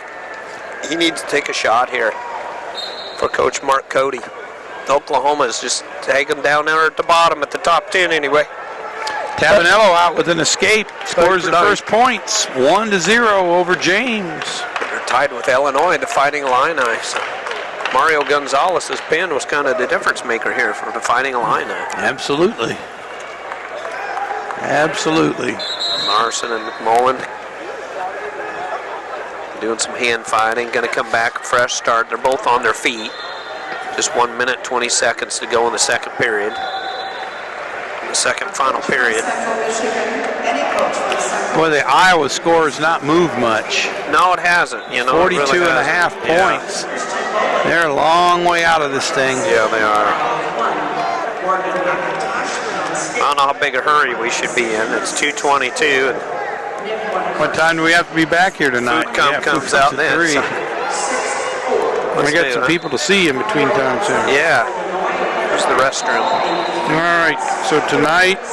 a shot here for Coach Mark Cody. Oklahoma is just tagging down there at the bottom at the top 10 anyway. Tavanello out with an escape. Scores the first points. 1-0 over James. tied with Illinois, the Fighting Illini. So Mario Gonzalez's pin was kind of the difference maker here for the Fighting Illini. Absolutely. Absolutely. Larson and McMullen doing some hand fighting. Going to come back, fresh start. They're both on their feet. Just 1 minute, 20 seconds to go in the second period. In the second final period. Boy, the Iowa score has not moved much. No, it hasn't. You know, 42 it really and a hasn't. half points. They're a long way out of this thing. Yeah, they are. I don't know how big a hurry we should be in. It's 2:22. What time do we have to be back here tonight? Food comes out at then. 3. So We got some people to see in between times here. Yeah. There's the restroom. All right, so tonight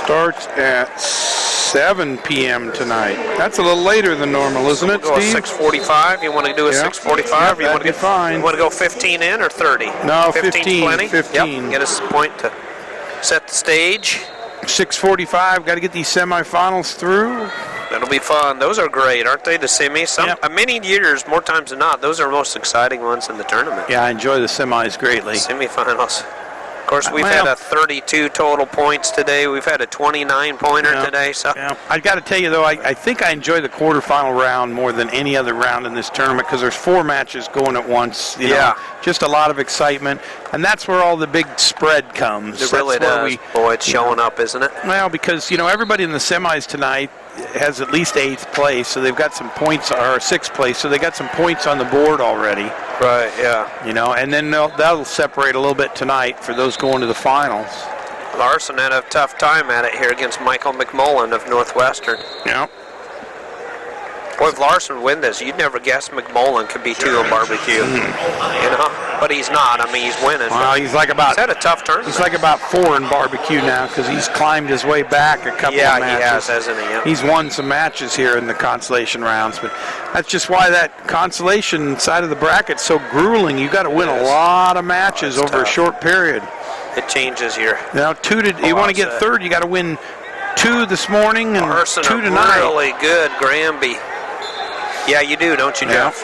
starts at 7 p.m. tonight. That's a little later than normal, isn't it, We'll go Steve? at 6:45. You want to do a 6:45? Yep, that'd be fine. You want to go 15 in or 30? No, 15. 15. 15. Yep. Get us a point to set the stage. 6:45. Got to get these semifinals through. That'll be fun. Those are great, aren't they? The semis. Many years, more times than not, those are the most exciting ones in the tournament. Yeah, I enjoy the semis greatly. Semifinals. Of course, we've had a 32 total points today. We've had a 29-pointer today. So I got to tell you, though, I think I enjoy the quarterfinal round more than any other round in this tournament because there's 4 matches going at once. You know, just a lot of excitement. And that's where all the big spread comes. It really does. Boy, it's showing up, isn't it? Well, because, you know, everybody in the semis tonight has at least 8th place, so they've got some points, or 6th place, so they got some points on the board already. Right, yeah. You know, and then that'll separate a little bit tonight for those going to the finals. Larson had a tough time at it here against Michael McMullen of Northwestern. Yeah. Boy, if Larson win this, you'd never guess McMullen could be 2 on barbecue. You know, but he's not. I mean, he's winning. Well, he's had a tough tournament. He's like about 4 in barbecue now because he's climbed his way back a couple of matches. Yeah, he has, hasn't he? Yep. He's won some matches here in the consolation rounds, but that's just why that consolation side of the bracket's so grueling. You got to win a lot of matches over a short period. It changes your. Now, you want to get third, you got to win 2 this morning and Larson 2 tonight. Really good, Granby. Yeah, you do, don't you, Jeff?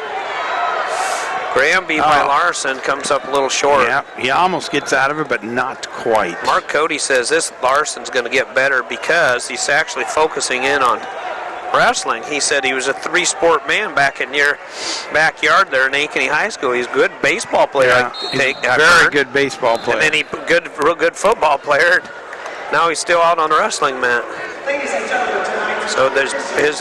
Granby by Larson comes up a little short. Yeah, he almost gets out of it, but not quite. Mark Cody says this Larson's going to get better because he's actually focusing in on wrestling. He said he was a 3-sport man back in your backyard there in Ankeny High School. He's a good baseball player. Yeah, very good baseball player. And then real good football player. Now he's still out on the wrestling mat. So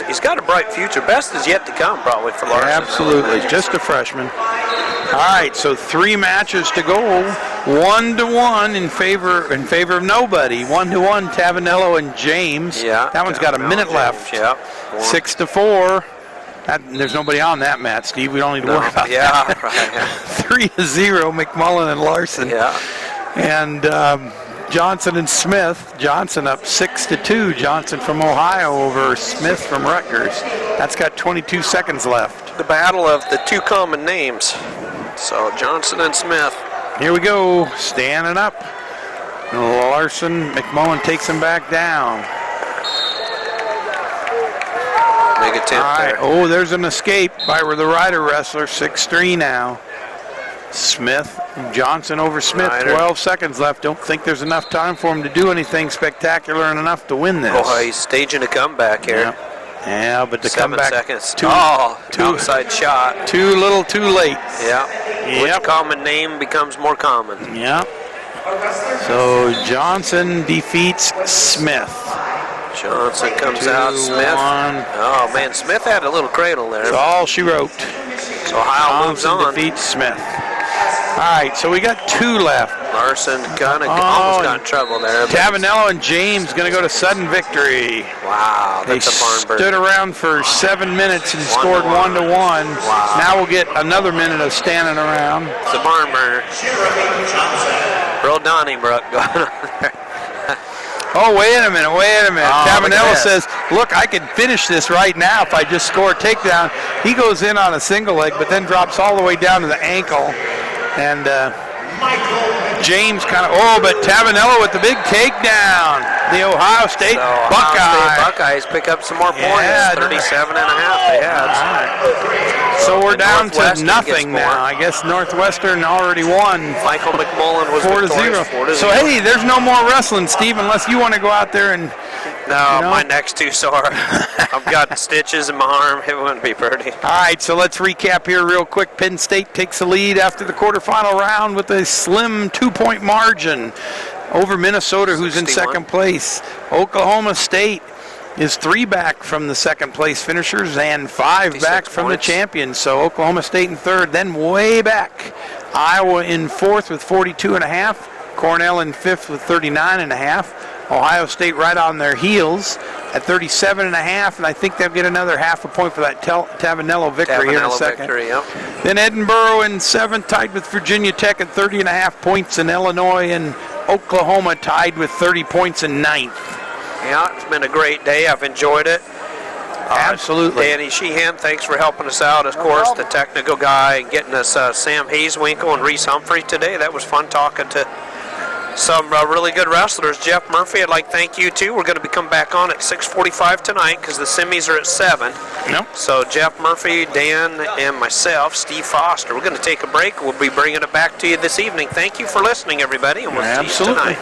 he's got a bright future. Best is yet to come, probably, for Larson. Absolutely, just a freshman. All right, so 3 matches to go. 1-1 in favor of nobody. 1-1, Tavanello and James. Yeah. That one's got a minute left. Yeah. 6-4. There's nobody on that mat, Steve. We don't need to worry about that. Right. 3-0, McMullen and Larson. Yeah. And Johnson and Smith. Johnson up 6-2. Johnson from Ohio over Smith from Rutgers. That's got 22 seconds left. The battle of the 2 common names. So Johnson and Smith. Here we go. Standing up. Larson. McMullen takes him back down. Big attempt there. Oh, there's an escape by the Ryder wrestler. 6-3 now. Smith, Johnson over Smith, 12 seconds left. Don't think there's enough time for him to do anything spectacular and enough to win this. Oh, he's staging a comeback here. Yeah, but the 7 comeback. seconds. Outside shot. Too little, too late. Yeah. Which common name becomes more common? Yeah. So Johnson defeats Smith. Johnson comes out. Smith. 1. Oh, man, Smith had a little cradle there. That's all she wrote. So Ohio moves on. Defeats Smith. All right, so we got 2 left. Larson kind of almost got in trouble there. Tavanello and James going to go to sudden victory. Wow, that's a barn burner. Stood around for 7 minutes and scored 1-1. Wow. Now we'll get another minute of standing around. It's a barn burner. Real Donnybrook going on there. Oh, wait a minute. Oh, Tavanello says, look, I can finish this right now if I just score a takedown. He goes in on a single leg, but then drops all the way down to the ankle. And James but Tavanello with the big takedown. The Ohio State Buckeyes pick up some more points. 37 and a half they had. So we're down to nothing now. I guess Northwestern already won. Michael McMullen was 4-0. So hey, there's no more wrestling, Steve, unless you want to go out there and. No, my neck's too sore. I've got stitches in my arm. It wouldn't be pretty. All right, so let's recap here real quick. Penn State takes the lead after the quarterfinal round with a slim 2-point margin over Minnesota, who's 61. In second place. Oklahoma State is 3 back from the second place finishers and 5 back from the champions. So Oklahoma State in third, then way back. Iowa in fourth with 42.5. Cornell in fifth with 39.5. Ohio State right on their heels at 37.5, and I think they'll get another half a point for that Tavanello victory here in a second. Then Edinburgh in seventh, tied with Virginia Tech at 30.5 points, and Illinois and Oklahoma tied with 30 points in ninth. Yeah, it's been a great day. I've enjoyed it. Absolutely. Danny Sheehan, thanks for helping us out, of course, the technical guy, and getting us Sam Hazewinkle and Reese Humphrey today. That was fun talking to some really good wrestlers. Jeff Murphy, I'd like to thank you too. We're going to be coming back on at 6:45 tonight because the semis are at 7. Yep. So Jeff Murphy, Dan, and myself, Steve Foster, we're going to take a break. We'll be bringing it back to you this evening. Thank you for listening, everybody, and we'll see you tonight.